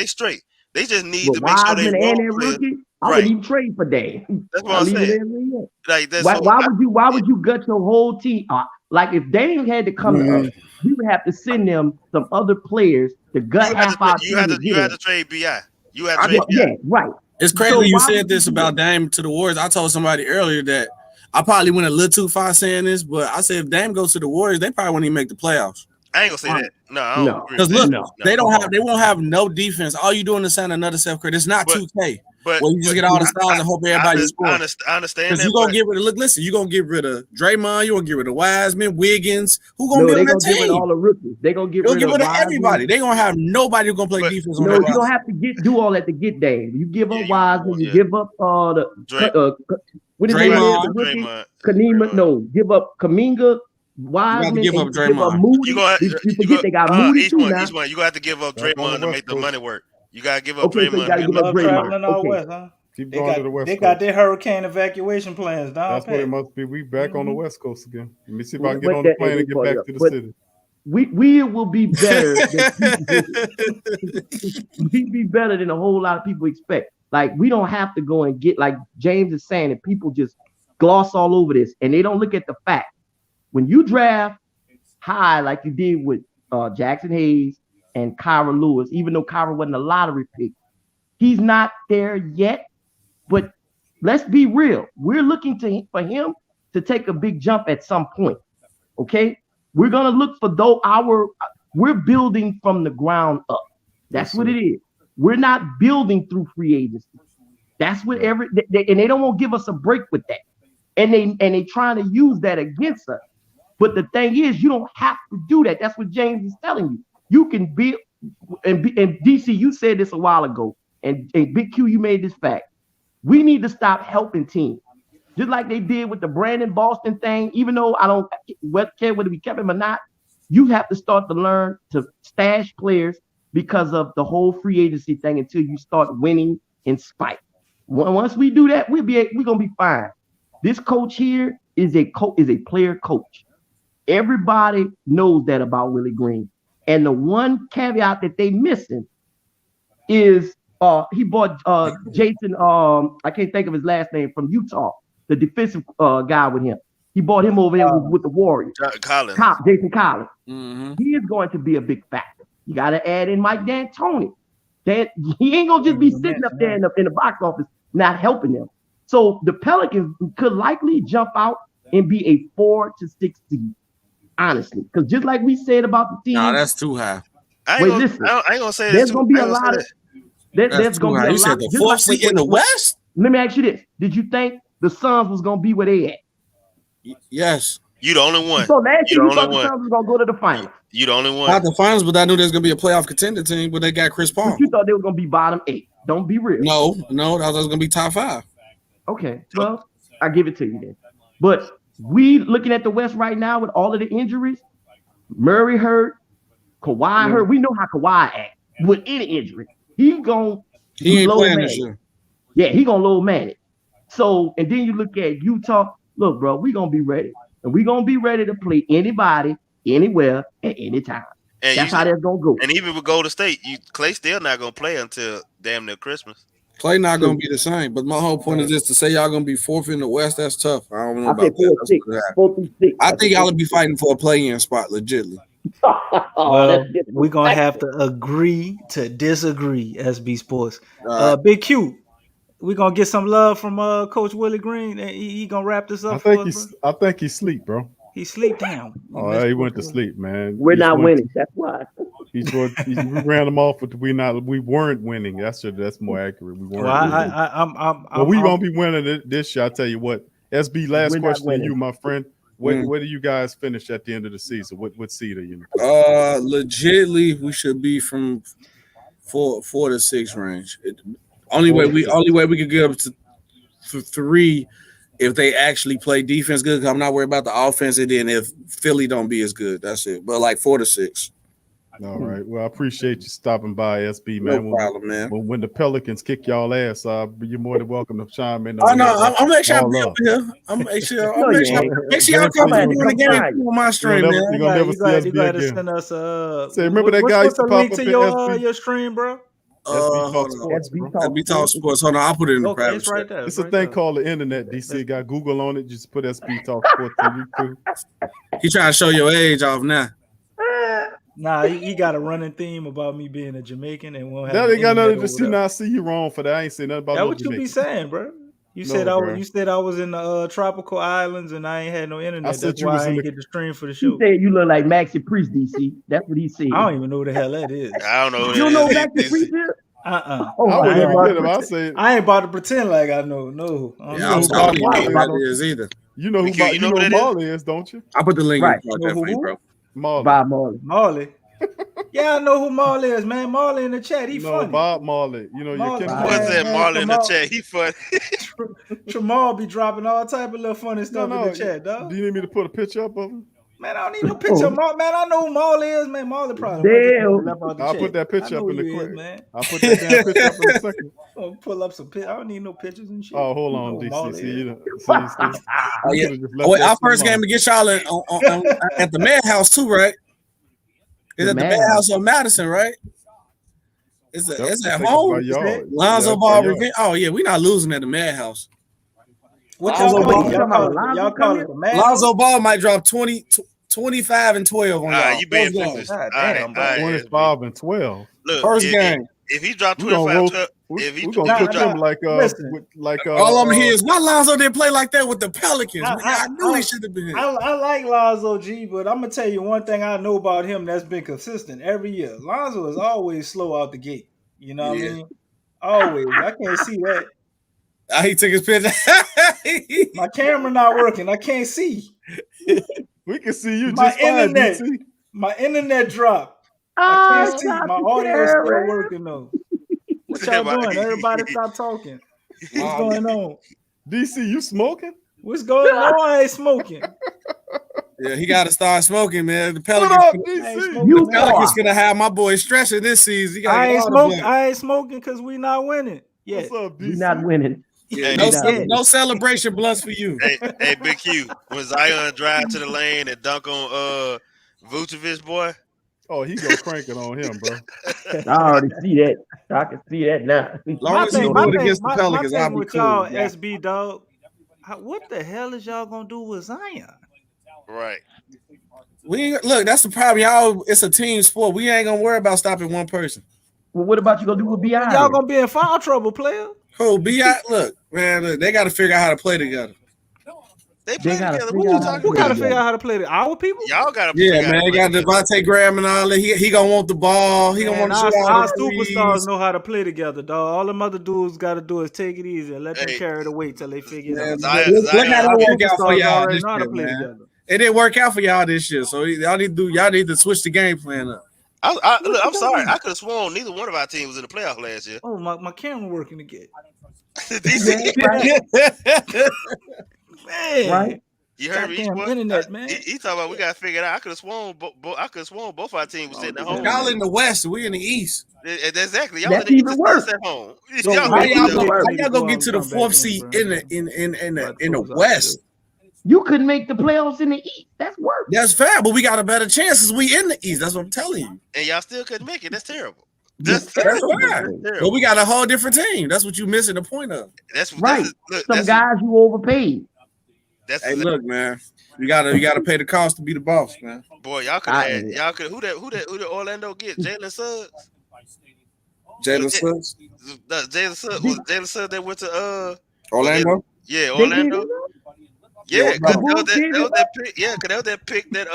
straight. They just need to make sure they rookie. I wouldn't even trade for Dame. That's what I'm saying. Like, why would you gut your whole team? Like, if Dame had to come to us, we would have to send them some other players to gut half our team. You have to trade B.I. You have to trade B.I. Yeah, right. It's crazy you said this about Dame to the Warriors. I told somebody earlier that I probably went a little too far saying this, but I said if Dame goes to the Warriors, they probably won't even make the playoffs. I ain't gonna say that. No, I don't agree. Because look, they won't have no defense. All you doing is sign another Steph Curry. It's not 2K. But you just get all the stars and hope everybody scores. I understand that. Because you're gonna get rid of you're gonna get rid of Draymond, you're gonna get rid of Wiseman, Wiggins. Who gonna be on that team? Get rid of all the rookies. They're gonna get rid of everybody. They're gonna have nobody who's gonna play defense on that. You don't have to do all that to get Dame. You give up Wiseman, you give up Draymond, Kanema. No, give up Kaminga. Wiseman, give up Draymond. Moody. You forget they got Moody too now. Each one. You got to give up Draymond to make the money work. You gotta give up Draymond. So you gotta give up Traveling out west, huh? Keep going to the west. They got their hurricane evacuation plans down. That's what it must be. We back on the west coast again. Let me see if I can get on the plane and get back to the city. We will be better. We'd be better than a whole lot of people expect. Like, we don't have to go and get, like James is saying, and people just gloss all over this and they don't look at the fact. When you draft high like you did with Jaxson Hayes and Kyra Lewis, even though Kyra wasn't a lottery pick, he's not there yet. But let's be real. We're looking for him to take a big jump at some point. Okay? We're going to look for we're building from the ground up. That's what it is. We're not building through free agency. That's what and they don't want to give us a break with that. And they trying to use that against us. But the thing is, you don't have to do that. That's what James is telling you. You can build, and DC, you said this a while ago, and Big Q, you made this fact. We need to stop helping teams. just like they did with the Brandon Boston thing. Even though I don't care whether we kept him or not, you have to start to learn to stash players because of the whole free agency thing until you start winning in spite. Once we do that, we're gonna be fine. This coach here is a player coach. Everybody knows that about Willie Green. And the one caveat that they missing is he bought Jaxson, I can't think of his last name, from Utah, the defensive guy with him. He bought him over here with the Warriors. Jaxson Collins. Mm-hmm. He is going to be a big factor. You got to add in Mike D'Antoni. He ain't gonna just be sitting up there in the box office not helping them. So the Pelicans could likely jump out and be a 4 to 6 seed, honestly. Because just like we said about the team, no, that's too high. I ain't gonna say there's gonna be a lot of. There's gonna be a lot. You said the 4th seed in the West. Let me ask you this: did you think the Suns was gonna be where they at? Yes. You the only one. So last year you thought the Suns was gonna go to the finals. You the only one. Not the finals, but I knew there's gonna be a playoff contender team, but they got Chris Paul. But you thought they were gonna be bottom 8. Don't be real. No, that was gonna be top 5. Okay, well, I give it to you then. But we looking at the West right now with all of the injuries. Murray hurt, Kawhi hurt. We know how Kawhi act with any injury. He ain't playing this year. Yeah, he gonna low man it. So, and then you look at Utah. Look, bro, we gonna be ready, and we gonna be ready to play anybody, anywhere, at any time. And that's how that's gonna go. And even with Golden State, Clay still not gonna play until damn near Christmas. Clay not gonna be the same. But my whole point is just to say y'all gonna be 4th in the West. That's tough. I don't know about that. 4 through 6. I think y'all will be fighting for a play-in spot, legitly. Well, we're gonna have to agree to disagree, SB Sports. Big Q, we're gonna get some love from Coach Willie Green. He gonna wrap this up. I think he's asleep, bro. He sleep down. Oh, he went to sleep, man. We're not winning. That's why. We ran them off, but we weren't winning. That's more accurate. We weren't. Well, we gonna be winning this year. I tell you what. SB, last question to you, my friend. Where do you guys finish at the end of the season? What seed are you in? Legitly, we should be from 4 to 6 range. Only way we could get up to 3 if they actually play defense good. Cause I'm not worried about the offense, and then if Philly don't be as good, that's it. But like 4 to 6. All right. Well, I appreciate you stopping by, SB, man. No problem, man. When the Pelicans kick y'all ass, you're more than welcome to chime in. Oh no, I'm make sure I'll be up here. I'm make sure y'all come back during the game on my stream, man. You're gonna never see us you gotta send us Say, remember that guy used to pop up to your stream, bro? SB Talk Sports. SB Talk Sports. Hold on, I'll put it in the private. It's right there. It's a thing called the internet, DC. Got Google on it. Just put SB Talk Sports on YouTube. He trying to show your age off now. Nah, he got a running theme about me being a Jamaican and won't have. That ain't got nothing to see. Now I see you wrong for that. I ain't saying nothing about. That's no what Jamaican. You be saying, bro. You said I was in the tropical islands and I ain't had no internet. That's why I didn't get the stream for the show. He said you look like Maxi Priest, DC. That's what he said. I don't even know who the hell that is. I don't know. You don't know Maxi Priest is? I ain't about to pretend like I know. No, I don't know who that is either. You know who Marley is, don't you? I put the link in the for you, bro. Marley. Yeah, I know who Marley is, man. Marley in the chat, he funny. Bob Marley. You know, What's that Marley in the chat? He funny. Tramal be dropping all type of little funny stuff in the chat, dog. Do you need me to put a picture up of him? Man, I don't need no picture of Marley. Man, I know who Marley is, man. Marley probably. I'll put that picture up in the quick. Man. I'll put that damn picture up in a second. I'll pull up some pictures. I don't need no pictures and shit. Oh, hold on, DC. Our first game to get y'all at the Madhouse too, right? It's at the Madhouse on Madison, right? It's at home. Lonzo Ball revenge. Oh yeah, we're not losing at the Madhouse. What y'all call it? The Madhouse? Lonzo Ball might drop 25 and 12 on y'all. You being focused. 25 and 12. Look, first game. If he dropped 25, 12, if he dropped him like all I'm here is why Lonzo didn't play like that with the Pelicans. I knew he should have been. I like Lonzo G, but I'm gonna tell you one thing I know about him that's been consistent every year. Lonzo is always slow out the gate. You know what I mean? Always. I can't see that. He took his picture. My camera not working. I can't see. We can see you just fine. My internet dropped. I can't see. My audio is still working though. What y'all doing? Everybody stop talking. What's going on? DC, you smoking? What's going on? I ain't smoking. Yeah, he got to start smoking, man. The What Pelicans, up, DC? the Pelicans gonna have my boy stressing this season. He gotta I get ain't all the smoking. blood. I ain't smoking because we not winning. Yet. What's up, DC? We not winning. Yeah, Hey, no celebration blunts for you. Hey, Big Q. When Zion drive to the lane and dunk on Vucevic, boy. Oh, he gonna crank it on him, bro. I already see that. I can see that now. My thing I'll be with cool, y'all, yeah. SB dog. What the hell is y'all gonna do with Zion? Right. Look, that's the problem. Y'all, it's a team sport. We ain't gonna worry about stopping one person. Well, what about you gonna do with BI? Y'all gonna be in foul trouble, player. Who BI? Look, man, look, they got to figure out how to play together. They play together. figure What you out how talking to Who about? gotta figure out how to play it? Our people? Y'all gotta Yeah, figure out man, how to they got play together. Devontae Graham and all that. He gonna want the ball. He gonna Man, want to shoot all our the superstars threes. know how to play together, dog. All them other dudes got to do is take it easy and let them carry the weight till they figure it out. Look how Our that work out for superstars y'all already this know how to year, play man. together. It didn't work out for y'all this year, so y'all need to switch the game plan up. Look, I'm sorry. I could have sworn neither one of our teams was in the playoff last year. Oh, my camera working again. Man, Right? You heard me? goddamn internet, man. He talking about we got to figure it out. I could have sworn. I could have sworn both our teams was sitting at home. Y'all in the West, we in the East. Exactly. Y'all That's in the East even worse. at home. So Y'all How y'all worse. gonna get to the fourth seed in the West? You couldn't make the playoffs in the East. That's worse. That's fair, but we got a better chance because we in the East. That's what I'm telling you. And y'all still couldn't make it. That's terrible. That's fair. But we got a whole different team. That's what you missing the point of. Right. Some guys you overpaid. Hey, look, man. You gotta pay the cost to be the boss, man. Boy, y'all could have had y'all could who did Orlando get? Jalen Suggs? Jalen Suggs? Jalen Suggs that went to Orlando? Yeah, Orlando. Yeah, Yeah, that was that pick. Yeah, cause that was that pick that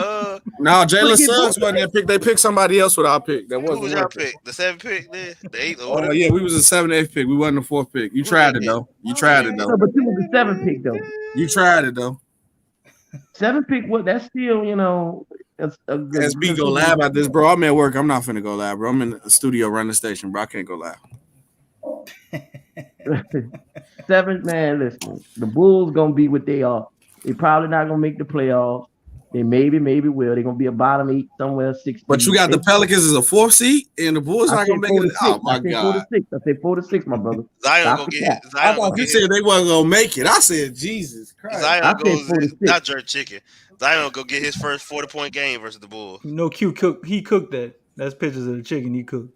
No, Jalen Suggs wasn't that pick. They picked somebody else with our pick. That who wasn't was y'all worth it. pick? The 7th pick there? The 8th or Oh whatever? yeah, we was a 7th, 8th pick. We wasn't the 4th pick. You tried it though. No, but you was the 7th pick though. You tried it though. 7th pick, what? That's still, that's a good. SB go lie about this, bro. I'm at work. I'm not finna go live, bro. I'm in the studio running the station, bro. I can't go live. 7th, man. Listen, the Bulls gonna be what they are. They probably not gonna make the playoffs. They maybe will. They're gonna be a bottom 8 somewhere, 6. But you got the Pelicans as a 4th seed, and the Bulls not gonna make it. Oh my god! I said 4 to 6, my brother. Zion gonna get. I thought you said they wasn't gonna make it. I said Jesus Christ. Zion goes not jerk chicken. Zion go get his first 40-point game versus the Bulls. Q cooked. He cooked that. That's pictures of the chicken he cooked.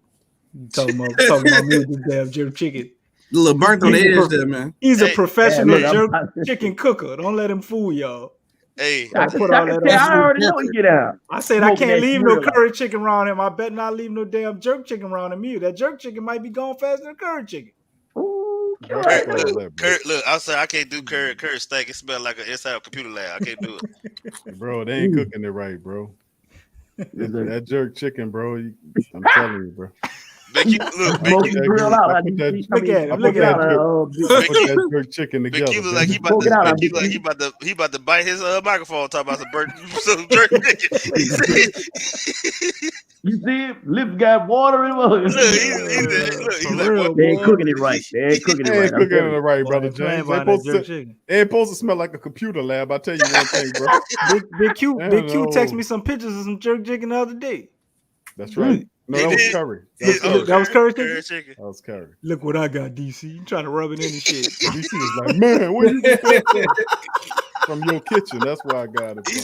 Talking about me with this damn jerk chicken. A little burnt on the edge there, man. He's a professional jerk chicken cooker. Don't let him fool y'all. Hey, I already know he get out. I said I can't leave no curry chicken around him. I bet not leave no damn jerk chicken around him either. That jerk chicken might be going faster than curry chicken. Ooh, Look, I said I can't do curry steak. It smells like an inside a computer lab. I can't do it. Bro, they ain't cooking it right, bro. That jerk chicken, bro. I'm telling you, bro. Look at that jerk chicken together. He look like he about to bite his microphone talking about some jerk chicken. You see it? Lips got water in them. They ain't cooking it right. They ain't cooking it right, brother James. They ain't supposed to smell like a computer lab. I tell you one thing, bro. Big Q texted me some pictures of some jerk chicken the other day. That's right. No, that was curry. That was curry chicken? That was curry. Look what I got, DC. You trying to rub it in and shit. DC was like, man, where you get that from your kitchen? That's why I got it. He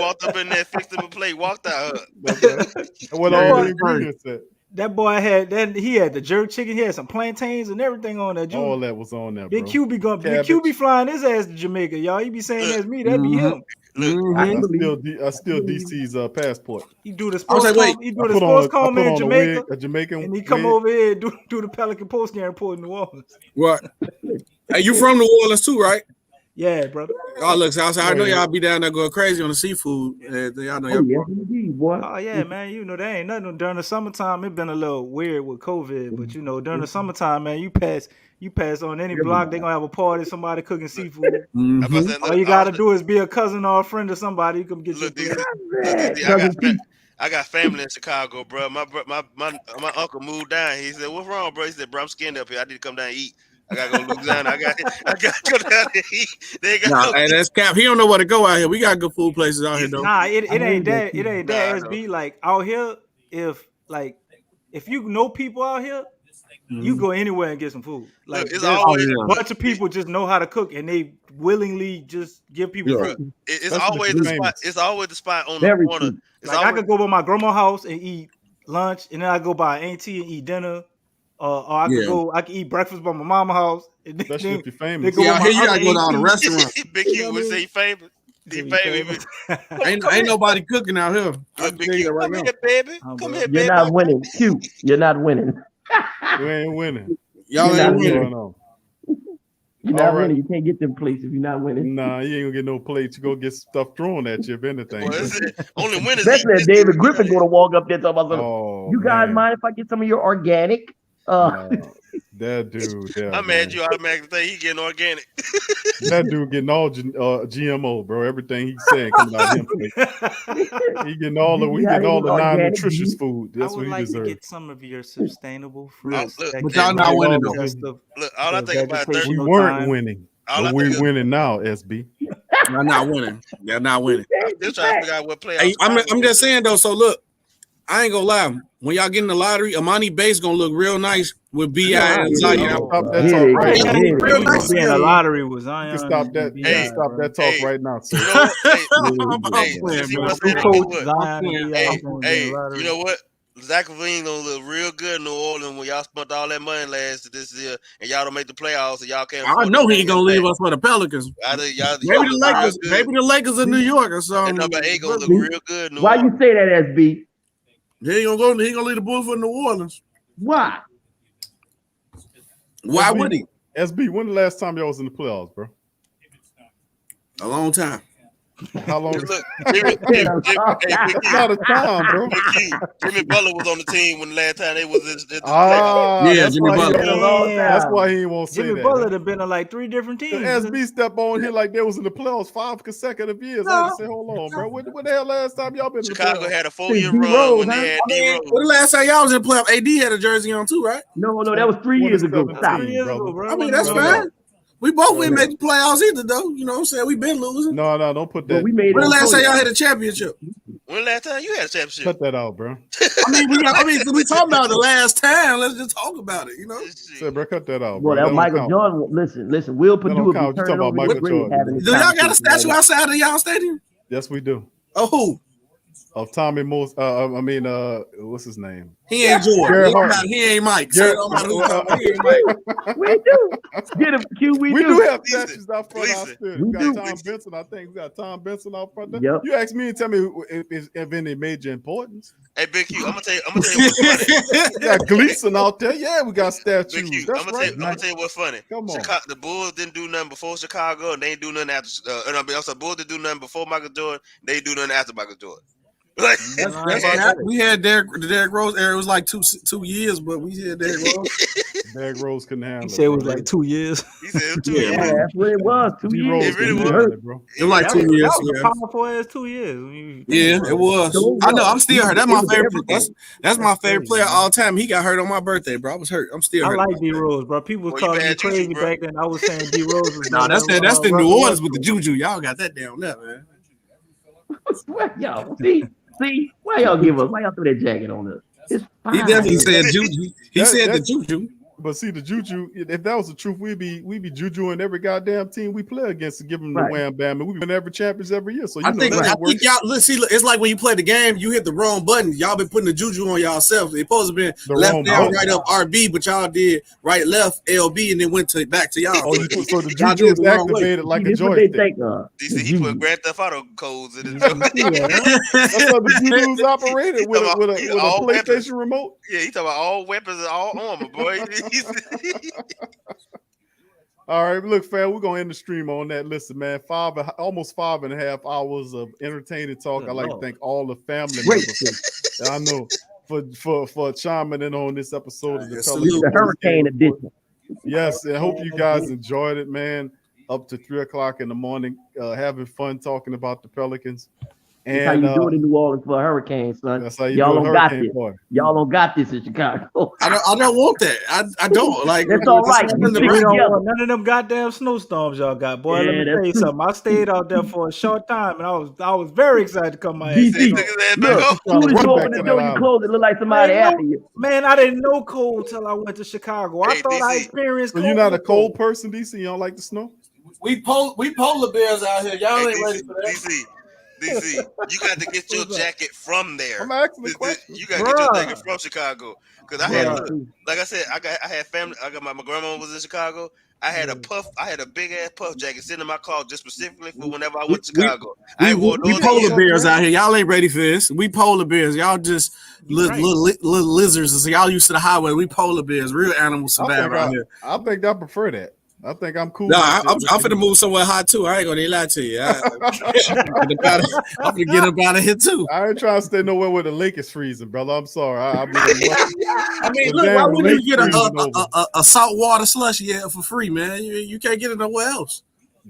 walked up in there, fixed him a plate, walked out. What all the ingredients at? That boy he had the jerk chicken. He had some plantains and everything on that. All that was on there, bro. Big Q be flying his ass to Jamaica, y'all. He be saying that's me. That'd be him. I still DC's passport. He do the sports call in Jamaica, a Jamaican, and he come over here and do the Pelican post game report in New Orleans. What? Hey, you from New Orleans too, right? Yeah, brother. Oh, look, I know y'all be down there going crazy on the seafood. Y'all know y'all. Oh yeah, man. You know there ain't nothing during the summertime. It been a little weird with COVID, but during the summertime, man, you pass on any block, they gonna have a party. Somebody cooking seafood. Mm-hmm. All you gotta do is be a cousin or a friend or somebody. You can get I got family in Chicago, bro. My uncle moved down. He said, "What's wrong, bro?" He said, "Bro, I'm skinned up here. I need to come down and eat." I gotta go to Louisiana. I got to go down there. They got Nah, hey, that's cap. He don't know where to go out here. We got good food places out here, though. Nah, it ain't that. It ain't that. I know. SB like out here. If you know people out here, you go anywhere and get some food. Like Look, it's there's always a bunch of people just know how to cook and they willingly just give people food. It's always the spot. It's always the spot on Very the corner. true. It's Like always, I could go by my grandma's house and eat lunch, and then I go by auntie and eat dinner. Or I could eat breakfast by my mama's house. And then, Especially if you're famous. Yeah, here you gotta go to all the restaurants. Big Q would say famous. He famous. Ain't nobody cooking out here. Big Q, come here, baby. Come here, baby. You're not winning. Q, you're not winning. You ain't winning. Y'all ain't winning. You're not winning. You can't get them plates if you're not winning. Nah, you ain't gonna get no plates. You gonna get stuff thrown at you if anything. Only winners. Especially if David Griffin gonna walk up there talking about something. You guys mind if I get some of your organic? That dude. Yeah, I'm mad you automatically think he getting organic. That dude getting all GMO, bro. Everything he's saying coming out of him. He getting all the non-nutritious food. That's what he deserves. I would like to get some of your sustainable fruits. But y'all not winning though. Look, all I think about is we weren't winning. But we're winning now, SB. Y'all not winning. Y'all not winning. I'm just trying to figure out what playoffs. Hey, I'm just saying though. So look, I ain't gonna lie. When y'all get in the lottery, Amani Bates gonna look real nice with BI and Zion. Stop that talk right now. Real nice in the lottery with Zion. You can stop that. You can stop that talk right now. Sir. You know what? Zach LaVine gonna look real good in New Orleans when y'all spent all that money last this year and y'all don't make the playoffs and y'all can't. I know he ain't gonna leave us for the Pelicans. Maybe the Lakers in New York or something. Number 8 gonna look real good. Why you say that, SB? He ain't gonna leave the Bulls for New Orleans. Why? Why would he? SB, when the last time y'all was in the playoffs, bro? A long time. How long? Look, it's not a time, bro. Jimmy Butler was on the team when the last time they was in the Jimmy Butler. That's why he won't say Jimmy that. Butler have been on like 3 different teams. SB step on here like they was in the playoffs 5 consecutive years. I say, hold on, bro. When the hell last time y'all been in the playoffs? Chicago had a 4-year run when they had D-Rose. When the last time y'all was in the playoff, AD had a jersey on too, right? No, that was 3 years ago. Stop. 3 years ago, bro. I mean, that's fine. We both didn't make the playoffs either, though. You know what I'm saying? We've been losing. No, don't put that. We made when the last time y'all had a championship? When the last time you had a championship? Cut that out, bro. we talking about the last time. Let's just talk about it, you know? Say, bro, cut that out, bro. Well, that Michael Jordan. Listen. Will Purdue. You talking about Michael Jordan? Do y'all got a statue outside of y'all stadium? Yes, we do. Oh, who? Of Tommy Most. What's his name? He ain't Jordan. He ain't Mike. So he ain't Mike. We do. Get him, Q. We do have statues out front of our stadium. We got Tom Benson. I think we got Tom Benson out front there. Yep. You ask me and tell me if any major importance. Hey, Big Q, I'm gonna tell you what's funny. We got Gleason out there. Yeah, we got statues. Big Q, I'm gonna tell you what's funny. Come on. The Bulls didn't do nothing before Chicago, and they ain't do nothing after. The Bulls didn't do nothing before Michael Jordan. They do nothing after Michael Jordan. We had the Derrick Rose era. It was like 2 years, but we had Derrick Rose. Derrick Rose couldn't handle it. He said it was like 2 years. He said 2 Yeah, years. that's what it was. 2 years. It really was. Bro. It was like 2 years. That was a powerful ass 2 years. Yeah, it was. I know. I'm still hurt. That's my favorite. That's my favorite player all time. He got hurt on my birthday, bro. I was hurt. I'm still hurt. I like D Rose, bro. People was calling me crazy back then. I was saying D Rose was nah, that's the New Orleans with the juju. Y'all got that down there, man. Y'all see, why y'all give us? Why y'all throw that jacket on us? It's fine. He definitely said juju. He said the juju. But see, the juju, if that was the truth, we'd be jujuing every goddamn team we play against to give them the wham bam, and we win every champions every year. So I think y'all it's like when you play the game, you hit the wrong button. Y'all been putting the juju on y'allself. It's supposed to be left down, right up RB, but y'all did right left LB and then went back to y'all. Oh, so the juju is activated like a joystick. DC, he put Grand Theft Auto codes in his That's how the juju's operated with a PlayStation remote. Yeah, he talking about all weapons and all armor, boy. All right, look, fam, we're gonna end the stream on that. Listen, man, almost 5.5 hours of entertaining talk. I'd like to thank all the family members. I know for chiming in on this episode of the Hurricane Edition. Yes, I hope you guys enjoyed it, man. Up to 3 o'clock in the morning, having fun talking about the Pelicans. That's how you do it in New Orleans for a hurricane, son. That's how you Y'all do a don't got hurricane this. party. Y'all don't got this in Chicago. I don't want that. I don't like. That's all right. We don't want none of them goddamn snowstorms y'all got, boy. Let me tell you something. I stayed out there for a short time, and I was very excited to come my ass. DC, look, as soon as you open the door, you close it. Look like somebody after you. Man, I didn't know cold till I went to Chicago. I thought I experienced So cold. you're not a cold person, DC? You don't like the snow? We polar bears out here. Y'all ain't ready for that. DC, you got to get your jacket from there. I'm asking the question. You got to get your jacket from Chicago. Because I had, like I said, I had family. I got my grandma was in Chicago. I had a big ass puff jacket sitting in my car just specifically for whenever I went to Chicago. We polar bears out here. Y'all ain't ready for this. We polar bears. Y'all just little lizards. So y'all used to the highway. We polar bears. Real animals survive out here. I think I prefer that. I think I'm cool. No, I'm finna move somewhere hot too. I ain't gonna lie to you. I'm finna get up out of here too. I ain't trying to stay nowhere where the lake is freezing, brother. I'm sorry. I mean, look, why wouldn't you get a saltwater slushy for free, man? You can't get it nowhere else.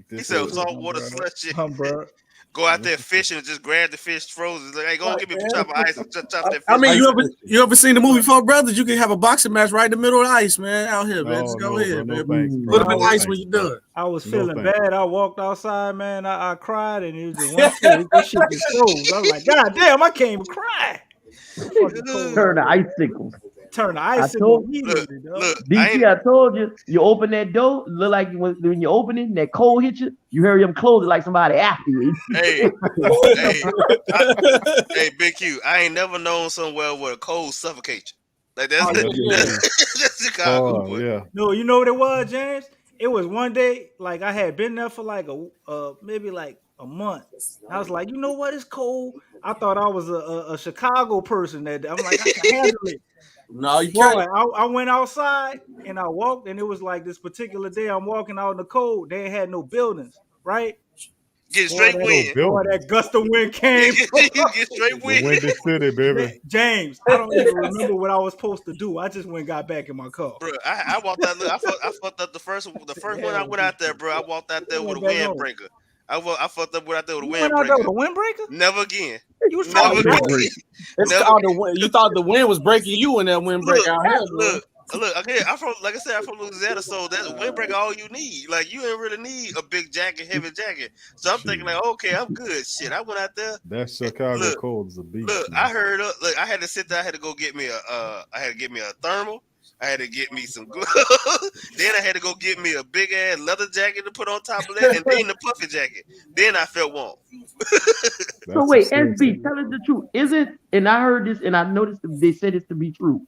He said saltwater slushy. Bro. Go out there fishing and just grab the fish frozen. Like, hey, go give me a chop of ice and chop that fish. I mean, you ever seen the movie Four Brothers? You can have a boxing match right in the middle of the ice, man. Out here, man. Just go ahead, man. Put them in ice when you're done. I was feeling bad. I walked outside, man. I cried, and it was just one thing. That shit just froze. I was like, God damn, I can't even cry. Turn the icicles. Turn the icicle immediately, DC, I told you, you open that door, look like when you open it, and that cold hit you, you hear them close it like somebody after you. Hey, Big Q, I ain't never known somewhere where cold suffocate you. Like that's Chicago, boy. Yeah. No, you know what it was, James? It was one day, like I had been there for like maybe like a month. I was like, you know what? It's cold. I thought I was a Chicago person that day. I'm like, I can handle it. No, you can't. I went outside and I walked, and it was like this particular day I'm walking out in the cold. They had no buildings, right? Get straight wind. Boy, that gust of wind came. You get straight wind. Windy City, baby. James, I don't even remember what I was supposed to do. I just went and got back in my car. Bro, I walked out. I fucked up the first one I went out there, bro. I walked out there with a windbreaker. I fucked up out there with a windbreaker. Never again. You was never again. It's called the wind. You thought the wind was breaking you in that windbreaker out here. Look. Okay, I'm from Louisiana, so that windbreaker all you need. Like you ain't really need a big jacket, heavy jacket. So I'm thinking like, okay, I'm good. Shit, I went out there. That Chicago cold is a beast. Look, man. I heard. Look, I had to sit there. I had to go get me a thermal. I had to get me some gloves. Then I had to go get me a big ass leather jacket to put on top of that, and then the puffy jacket. Then I felt warm. So wait, SB, tell us the truth. Isn't, and I heard this, and I noticed they said this to be true.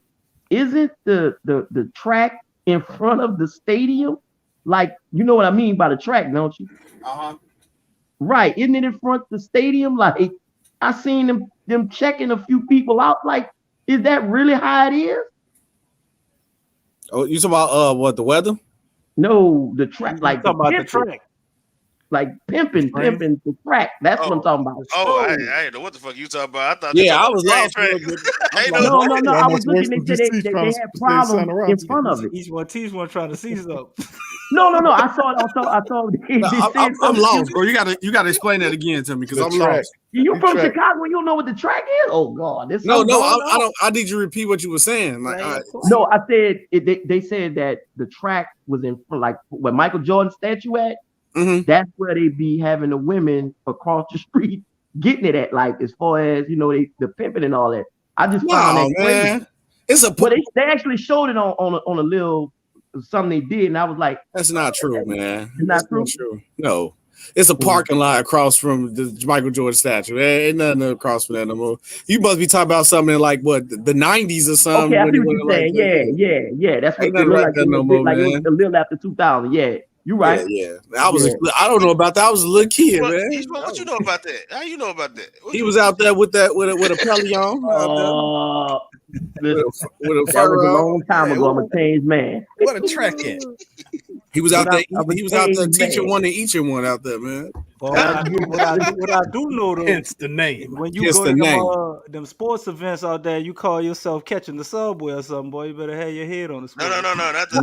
Isn't the track in front of the stadium? Like, you know what I mean by the track, don't you? Right. Isn't it in front of the stadium? Like, I seen them checking a few people out. Like, is that really how it is? Oh, you talking about what, the weather? No, the track. Like talking about the track. Like pimping the track. That's what I'm talking about. Oh, I didn't know what the fuck you talking about. I thought. Yeah, I was lost. No. I was looking. They said they had problems in front of it. Each one trying to seize up. No. I saw. I'm lost, bro. You gotta explain that again to me because I'm lost. You from Chicago? You don't know what the track is? Oh God, no. I don't. I need you to repeat what you were saying. Like, no, I said they said that the track was in like where Michael Jordan statue at. Mm-hmm. That's where they be having the women across the street getting it at, like as far as the pimping and all that. I just found that crazy. It's but they actually showed it on a little something they did, and I was like, "That's not true, man. It's not true. No, it's a parking lot across from the Michael Jordan statue. There ain't nothing across from that no more. You must be talking about something like what the 90s or something. Okay, I see what you're saying. Yeah. That's what it looked like. It was a little after 2000. Yeah. You right. Yeah. I don't know about that. I was a little kid, man. What you know about that? How you know about that? He was out there with a Pelly on. That was a long time ago. I'm a changed man. What a track at. He was out there. He was out there teaching one and eaching one out there, man. Well, what I do know though, hence the name. when you go to them sports events out there, you call yourself catching the subway or something, boy. You better have your head on the spot. No, not the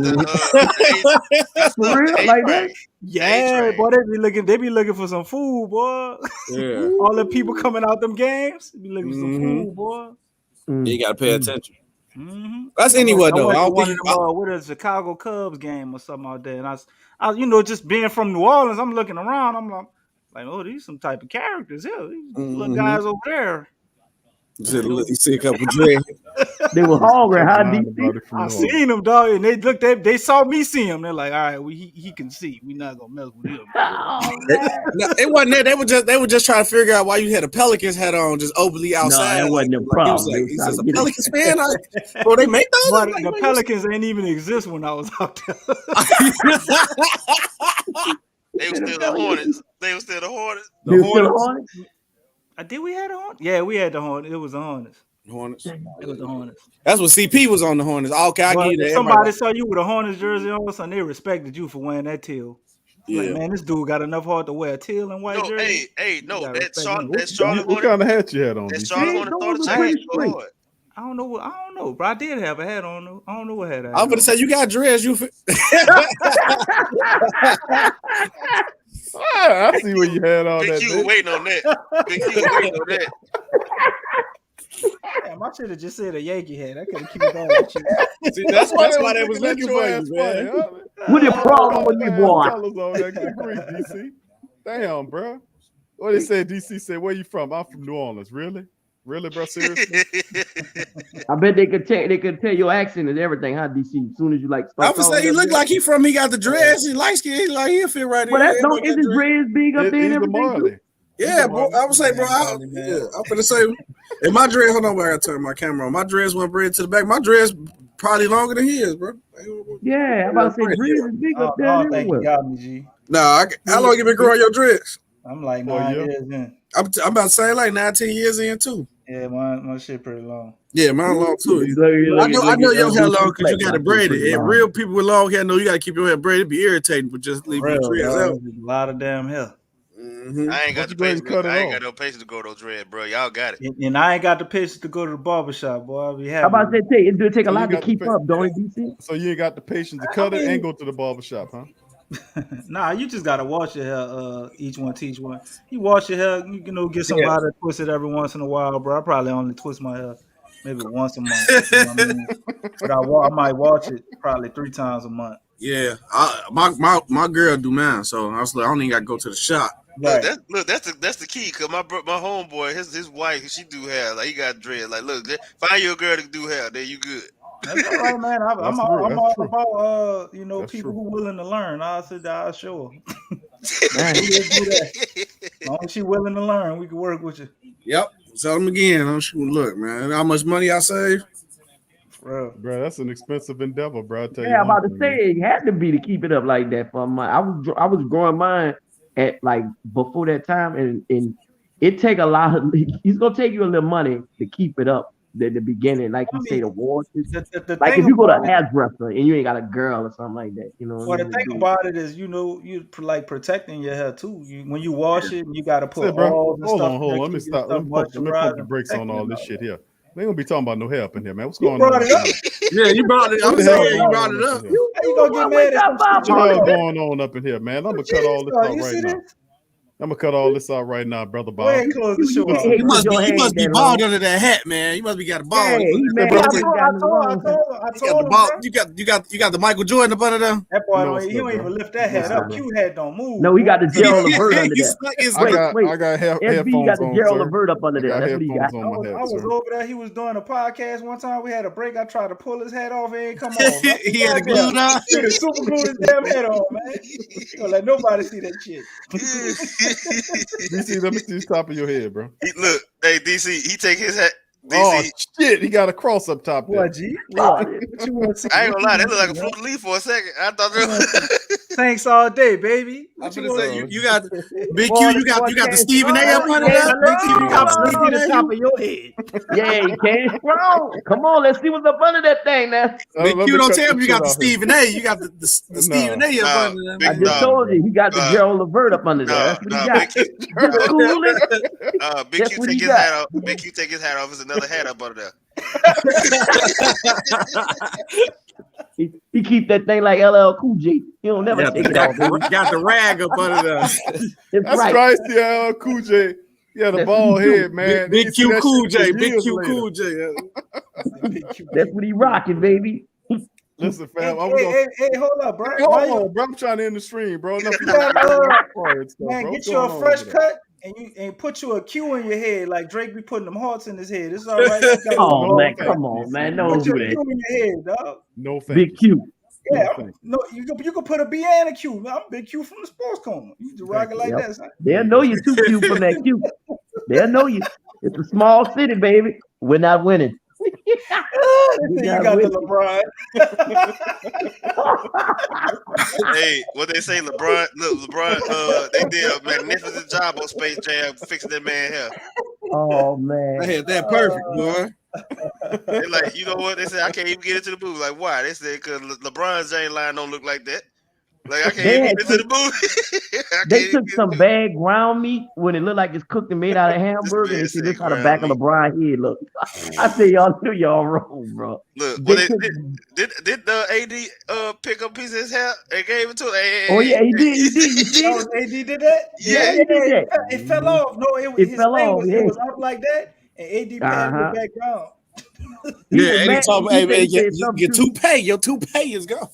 For real, like that. Yeah, boy, they be looking for some food, boy. Yeah. All the people coming out them games, be looking for some food, boy. You gotta pay attention. Mm-hmm. That's anywhere though. I went to one of them, with a Chicago Cubs game or something out there, and I, you know, just being from New Orleans, I'm looking around, I'm like, oh, these some type of characters here. These little guys over there. You see a couple dreads. They were hungry. How deep? I seen them, dog, and they looked at. They saw me see him. They're like, all right, he can see. We not gonna mess with him. It wasn't that. They were just trying to figure out why you had a Pelicans hat on, just openly outside. No, it wasn't a problem. He says a Pelicans fan. Bro, they make those. But the Pelicans ain't even exist when I was out there. They were still the Hornets. They were still the Hornets. The Hornets. Did we have the Hornets? Yeah, we had the Hornets. It was the Hornets. Hornets. It was the Hornets. That's what CP was on the Hornets. Okay, I give you that. Somebody saw you with a Hornets jersey on, and they respected you for wearing that teal. Yeah, like, man, this dude got enough heart to wear a teal and white jersey. That Charlotte. What kind of hat you had on? That Charlotte Hornets thought it. I don't know, bro. I did have a hat on though. I don't know what hat I had. I'm gonna say you got dressed. You. I see where you had all Big that. Q waiting on that. Big Q waiting on that. Damn, I should have just said a Yankee hat. I could have kept it on with you. See, that's why they was looking for you, man. What the problem with me, boy? DC. Damn, bro. What they said? DC said, "Where you from?" I'm from New Orleans. Really, bro? Seriously? I bet they could tell your accent and everything, huh, DC? As soon as you like. I would say he looked like he got the dreads. He light skin. Like he'll fit right in. But that's no. Is his dreads big up there and everything? Yeah, bro. I would say, bro. I'm gonna say, if my dreads. Hold on, I gotta turn my camera on. My dreads went braid to the back. My dreads probably longer than his, bro. Yeah, I'm about to say dreads is big up there. Oh, thank you, got me, G. Nah, how long you been growing your dreads? I'm like 9 years in. I'm about to say like 19 years in too. Yeah, my shit pretty long. Yeah, mine long too. I know your hair long because you got it braided. And real people with long hair know you got to keep your hair braided. It'd be irritating, but just leave your dreads out. A lot of damn hair. I ain't got the patience. I ain't got no patience to go to those dreads, bro. Y'all got it. And I ain't got the patience to go to the barbershop, boy. I'll be happy. How about that? It do take a lot to keep up, don't it, DC? So you ain't got the patience to cut it and go to the barbershop, huh? Nah, you just gotta wash your hair. Each one teach one. You wash your hair. You know, get somebody to twist it every once in a while, bro. I probably only twist my hair maybe once a month. You know what I mean? But I might watch it probably 3 times a month. Yeah, my girl do mine, so I was like, I don't even got to go to the shop. Right. That's the key. Cause my homeboy, his wife, she do hair. Like he got dread. Like, look, find you a girl to do hair. There you good. That's all right, man. I'm all about people true. Who willing to learn. I'll show her. As long as she willing to learn, we can work with you. Yep. Tell them again. Look, man, how much money I save? Bro, that's an expensive endeavor, bro. I'm about to say it had to be to keep it up like that for my. I was growing mine at like before that time, and it take a lot of. It's gonna take you a little money to keep it up. The beginning, like you say, the wars. Like if you go to a hairdresser and you ain't got a girl or something like that, you know. Well, the thing about it is, you like protecting your hair too. When you wash it, you got to put all the stuff. Hold on. Let me stop. Let me pump the brakes on all this shit here. We ain't gonna be talking about no hair up in here, man. What's going on? Yeah, you brought it up. You brought it up. You gonna get mad at what going on up in here, man? I'm gonna cut all this out right now. I'm gonna cut all this out right now, brother Bob. Go ahead and close the show out. You must be bald under that hat, man. You must be got a bald. I told him, you got the Michael Jordan up under there. That boy, he don't even lift that hat up. Q hat don't move. No, he got the Gerald Levert under there. I got headphones got the Gerald Levert up under there. That's what he got. I was over there. He was doing a podcast one time. We had a break. I tried to pull his hat off. He ain't come off. He had a glue on. He super glued his damn head on, man. Don't let nobody see that shit. DC, let me see the top of your head, bro. Look, hey DC, he take his hat. Oh shit, he got a cross up top there. What, G? What you want to see? I ain't gonna lie, that looked like a fruit leaf for a second. I thought Thanks all day, baby. What you say? You got Big Q. You got the Stephen A. up under that. Big Q, you got Stephen the top of your head. Yeah, he can't scroll. Come on, let's see what's up under that thing now. Big Q, don't tell me you got the Stephen A. You got the Stephen A. up under that. I just told you he got the Gerald Levert up under there. That's what he got. Just cool it. Big Q take his hat off. Big Q take his hat off. There's another hat up under there. He keep that thing like LL Cool J. He don't never take it off. Got the rag up under there. That's right. Yeah, Cool J. Yeah, the bald head, man. Big Q Cool J. Big Q Cool J. That's what he rocking, baby. Listen, fam. Hey, hold up, bro. Hold on, bro. I'm trying to end the stream, bro. Man, get you a fresh cut and put you a Q in your head like Drake be putting them hearts in his head. It's all right. Oh man, come on, man. Don't do that. Q in your head, dog. No thanks. Big Q. Yeah, no, you can put a B and a Q. I'm Big Q from the Sports Coma. You just rock it like that, son. They'll know you too, Q, from that Q. They'll know you. It's a small city, baby. We're not winning. You got the LeBron. Hey, what they say, LeBron? Look, LeBron. They did a magnificent job on Space Jam fixing that man hair. Oh man, they had that perfect, boy. They like, you know what? They said I can't even get into the booth. Like, why? They said because LeBron James line don't look like that. Like I can't even get into the booth. They took some bad ground meat when it looked like it's cooked and made out of hamburger. And see, this how the back of LeBron head look. I say y'all knew y'all wrong, bro. Look, well, did the AD pick up a piece of his hair and gave it to him? Oh yeah, he did. You see? Oh, AD did that? Yeah, he did that. It fell off. No, it fell off. It was up like that, and AD passed it back down. Yeah, AD told me, hey, your toupee is gone.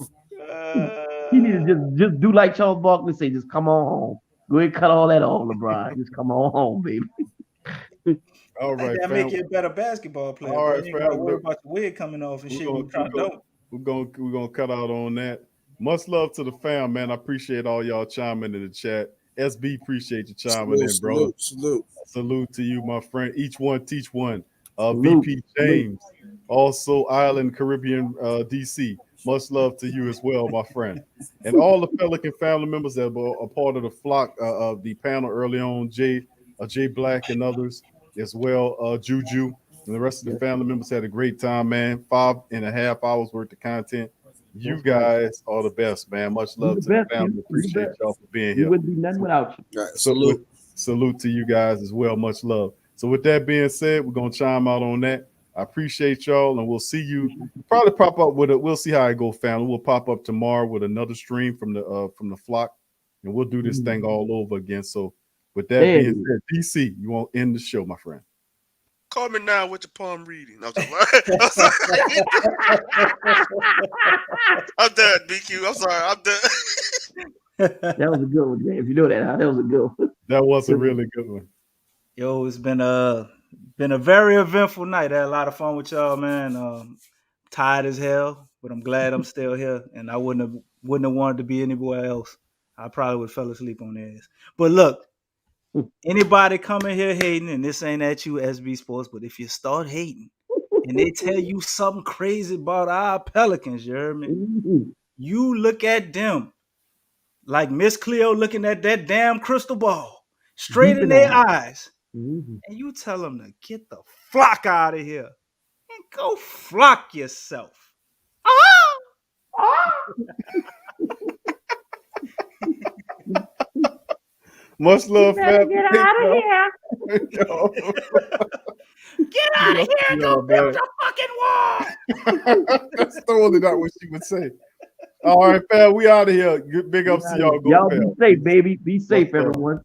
He need to just do like Charles Barkley say, just come on home. Go ahead and cut all that off, LeBron. Just come on home, baby. All right, that make you a better basketball player. All right, you ain't gotta worry about the wig coming off and shit. We're gonna cut out on that. Much love to the fam, man. I appreciate all y'all chiming in the chat. SB, appreciate you chiming in, bro. Salute to you, my friend. Each one teach one. BP James, also Island Caribbean DC. Much love to you as well, my friend. And all the Pelican family members that were a part of the flock of the panel early on, Jay Black and others as well, Juju, and the rest of the family members had a great time, man. 5.5 hours worth of content. You guys are the best, man. Much love to the family. Appreciate y'all for being here. We wouldn't be nothing without you. Right, salute to you guys as well. Much love. So with that being said, we're gonna chime out on that. I appreciate y'all, and we'll see you. Probably pop up with it. We'll see how it go, family. We'll pop up tomorrow with another stream from the flock, and we'll do this thing all over again. So, with that being said, DC, you won't end the show, my friend. Call me now with your palm reading. I'm done, BQ. I'm sorry. I'm done. That was a good one, Jay. If you know that, that was a good one. That was a really good one. Yo, it's been a very eventful night. I had a lot of fun with y'all, man. Tired as hell, but I'm glad I'm still here. And I wouldn't have wanted to be anywhere else. I probably would have fell asleep on theirs. But look, anybody coming here hating, and this ain't at you, SB Sports, but if you start hating and they tell you something crazy about our Pelicans, you heard me? You look at them like Miss Cleo looking at that damn crystal ball straight in their eyes. And you tell them to get the flock out of here and go flock yourself. Much love, fam. Get out of here. Get out of here and go build your fucking wall. That's totally not what she would say. All right, fam. We out of here. Good big ups to y'all. Go, y'all fam. be safe, baby. Be safe, everyone.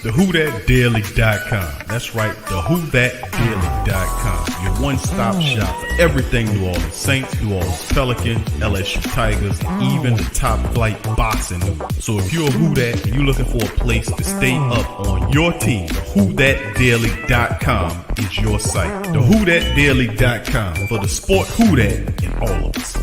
TheWhoThatDaily.com. That's right, TheWhoThatDaily.com. Your one-stop shop for everything New Orleans Saints, New Orleans Pelicans, LSU Tigers, even the top flight boxing news. So if you're a Who That and you're looking for a place to stay up on your team, TheWhoThatDaily.com is your site. TheWhoThatDaily.com for the sport Who That in all of us.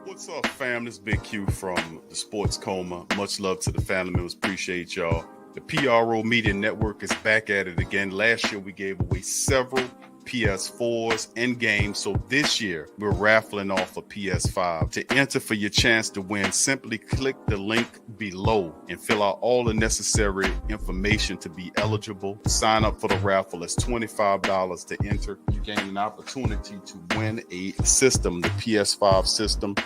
What's up, fam? This is Big Q from the Sports Coma. Much love to the family members. Appreciate y'all. The PRO Media Network is back at it again. Last year, we gave away several PS4s and games. So this year, we're raffling off a PS5. To enter for your chance to win, simply click the link below and fill out all the necessary information to be eligible. Sign up for the raffle. It's $25 to enter. You gain an opportunity to win a system, the PS5 system.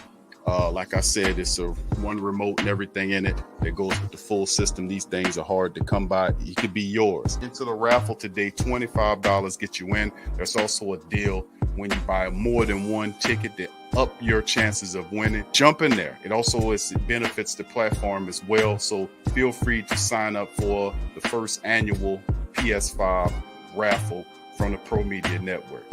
Like I said, it's a one remote and everything in it that goes with the full system. These things are hard to come by. It could be yours. Into the raffle today, $25 get you in. There's also a deal when you buy more than one ticket that up your chances of winning. Jump in there. It also benefits the platform as well. So feel free to sign up for the first annual PS5 raffle from the Pro Media Network.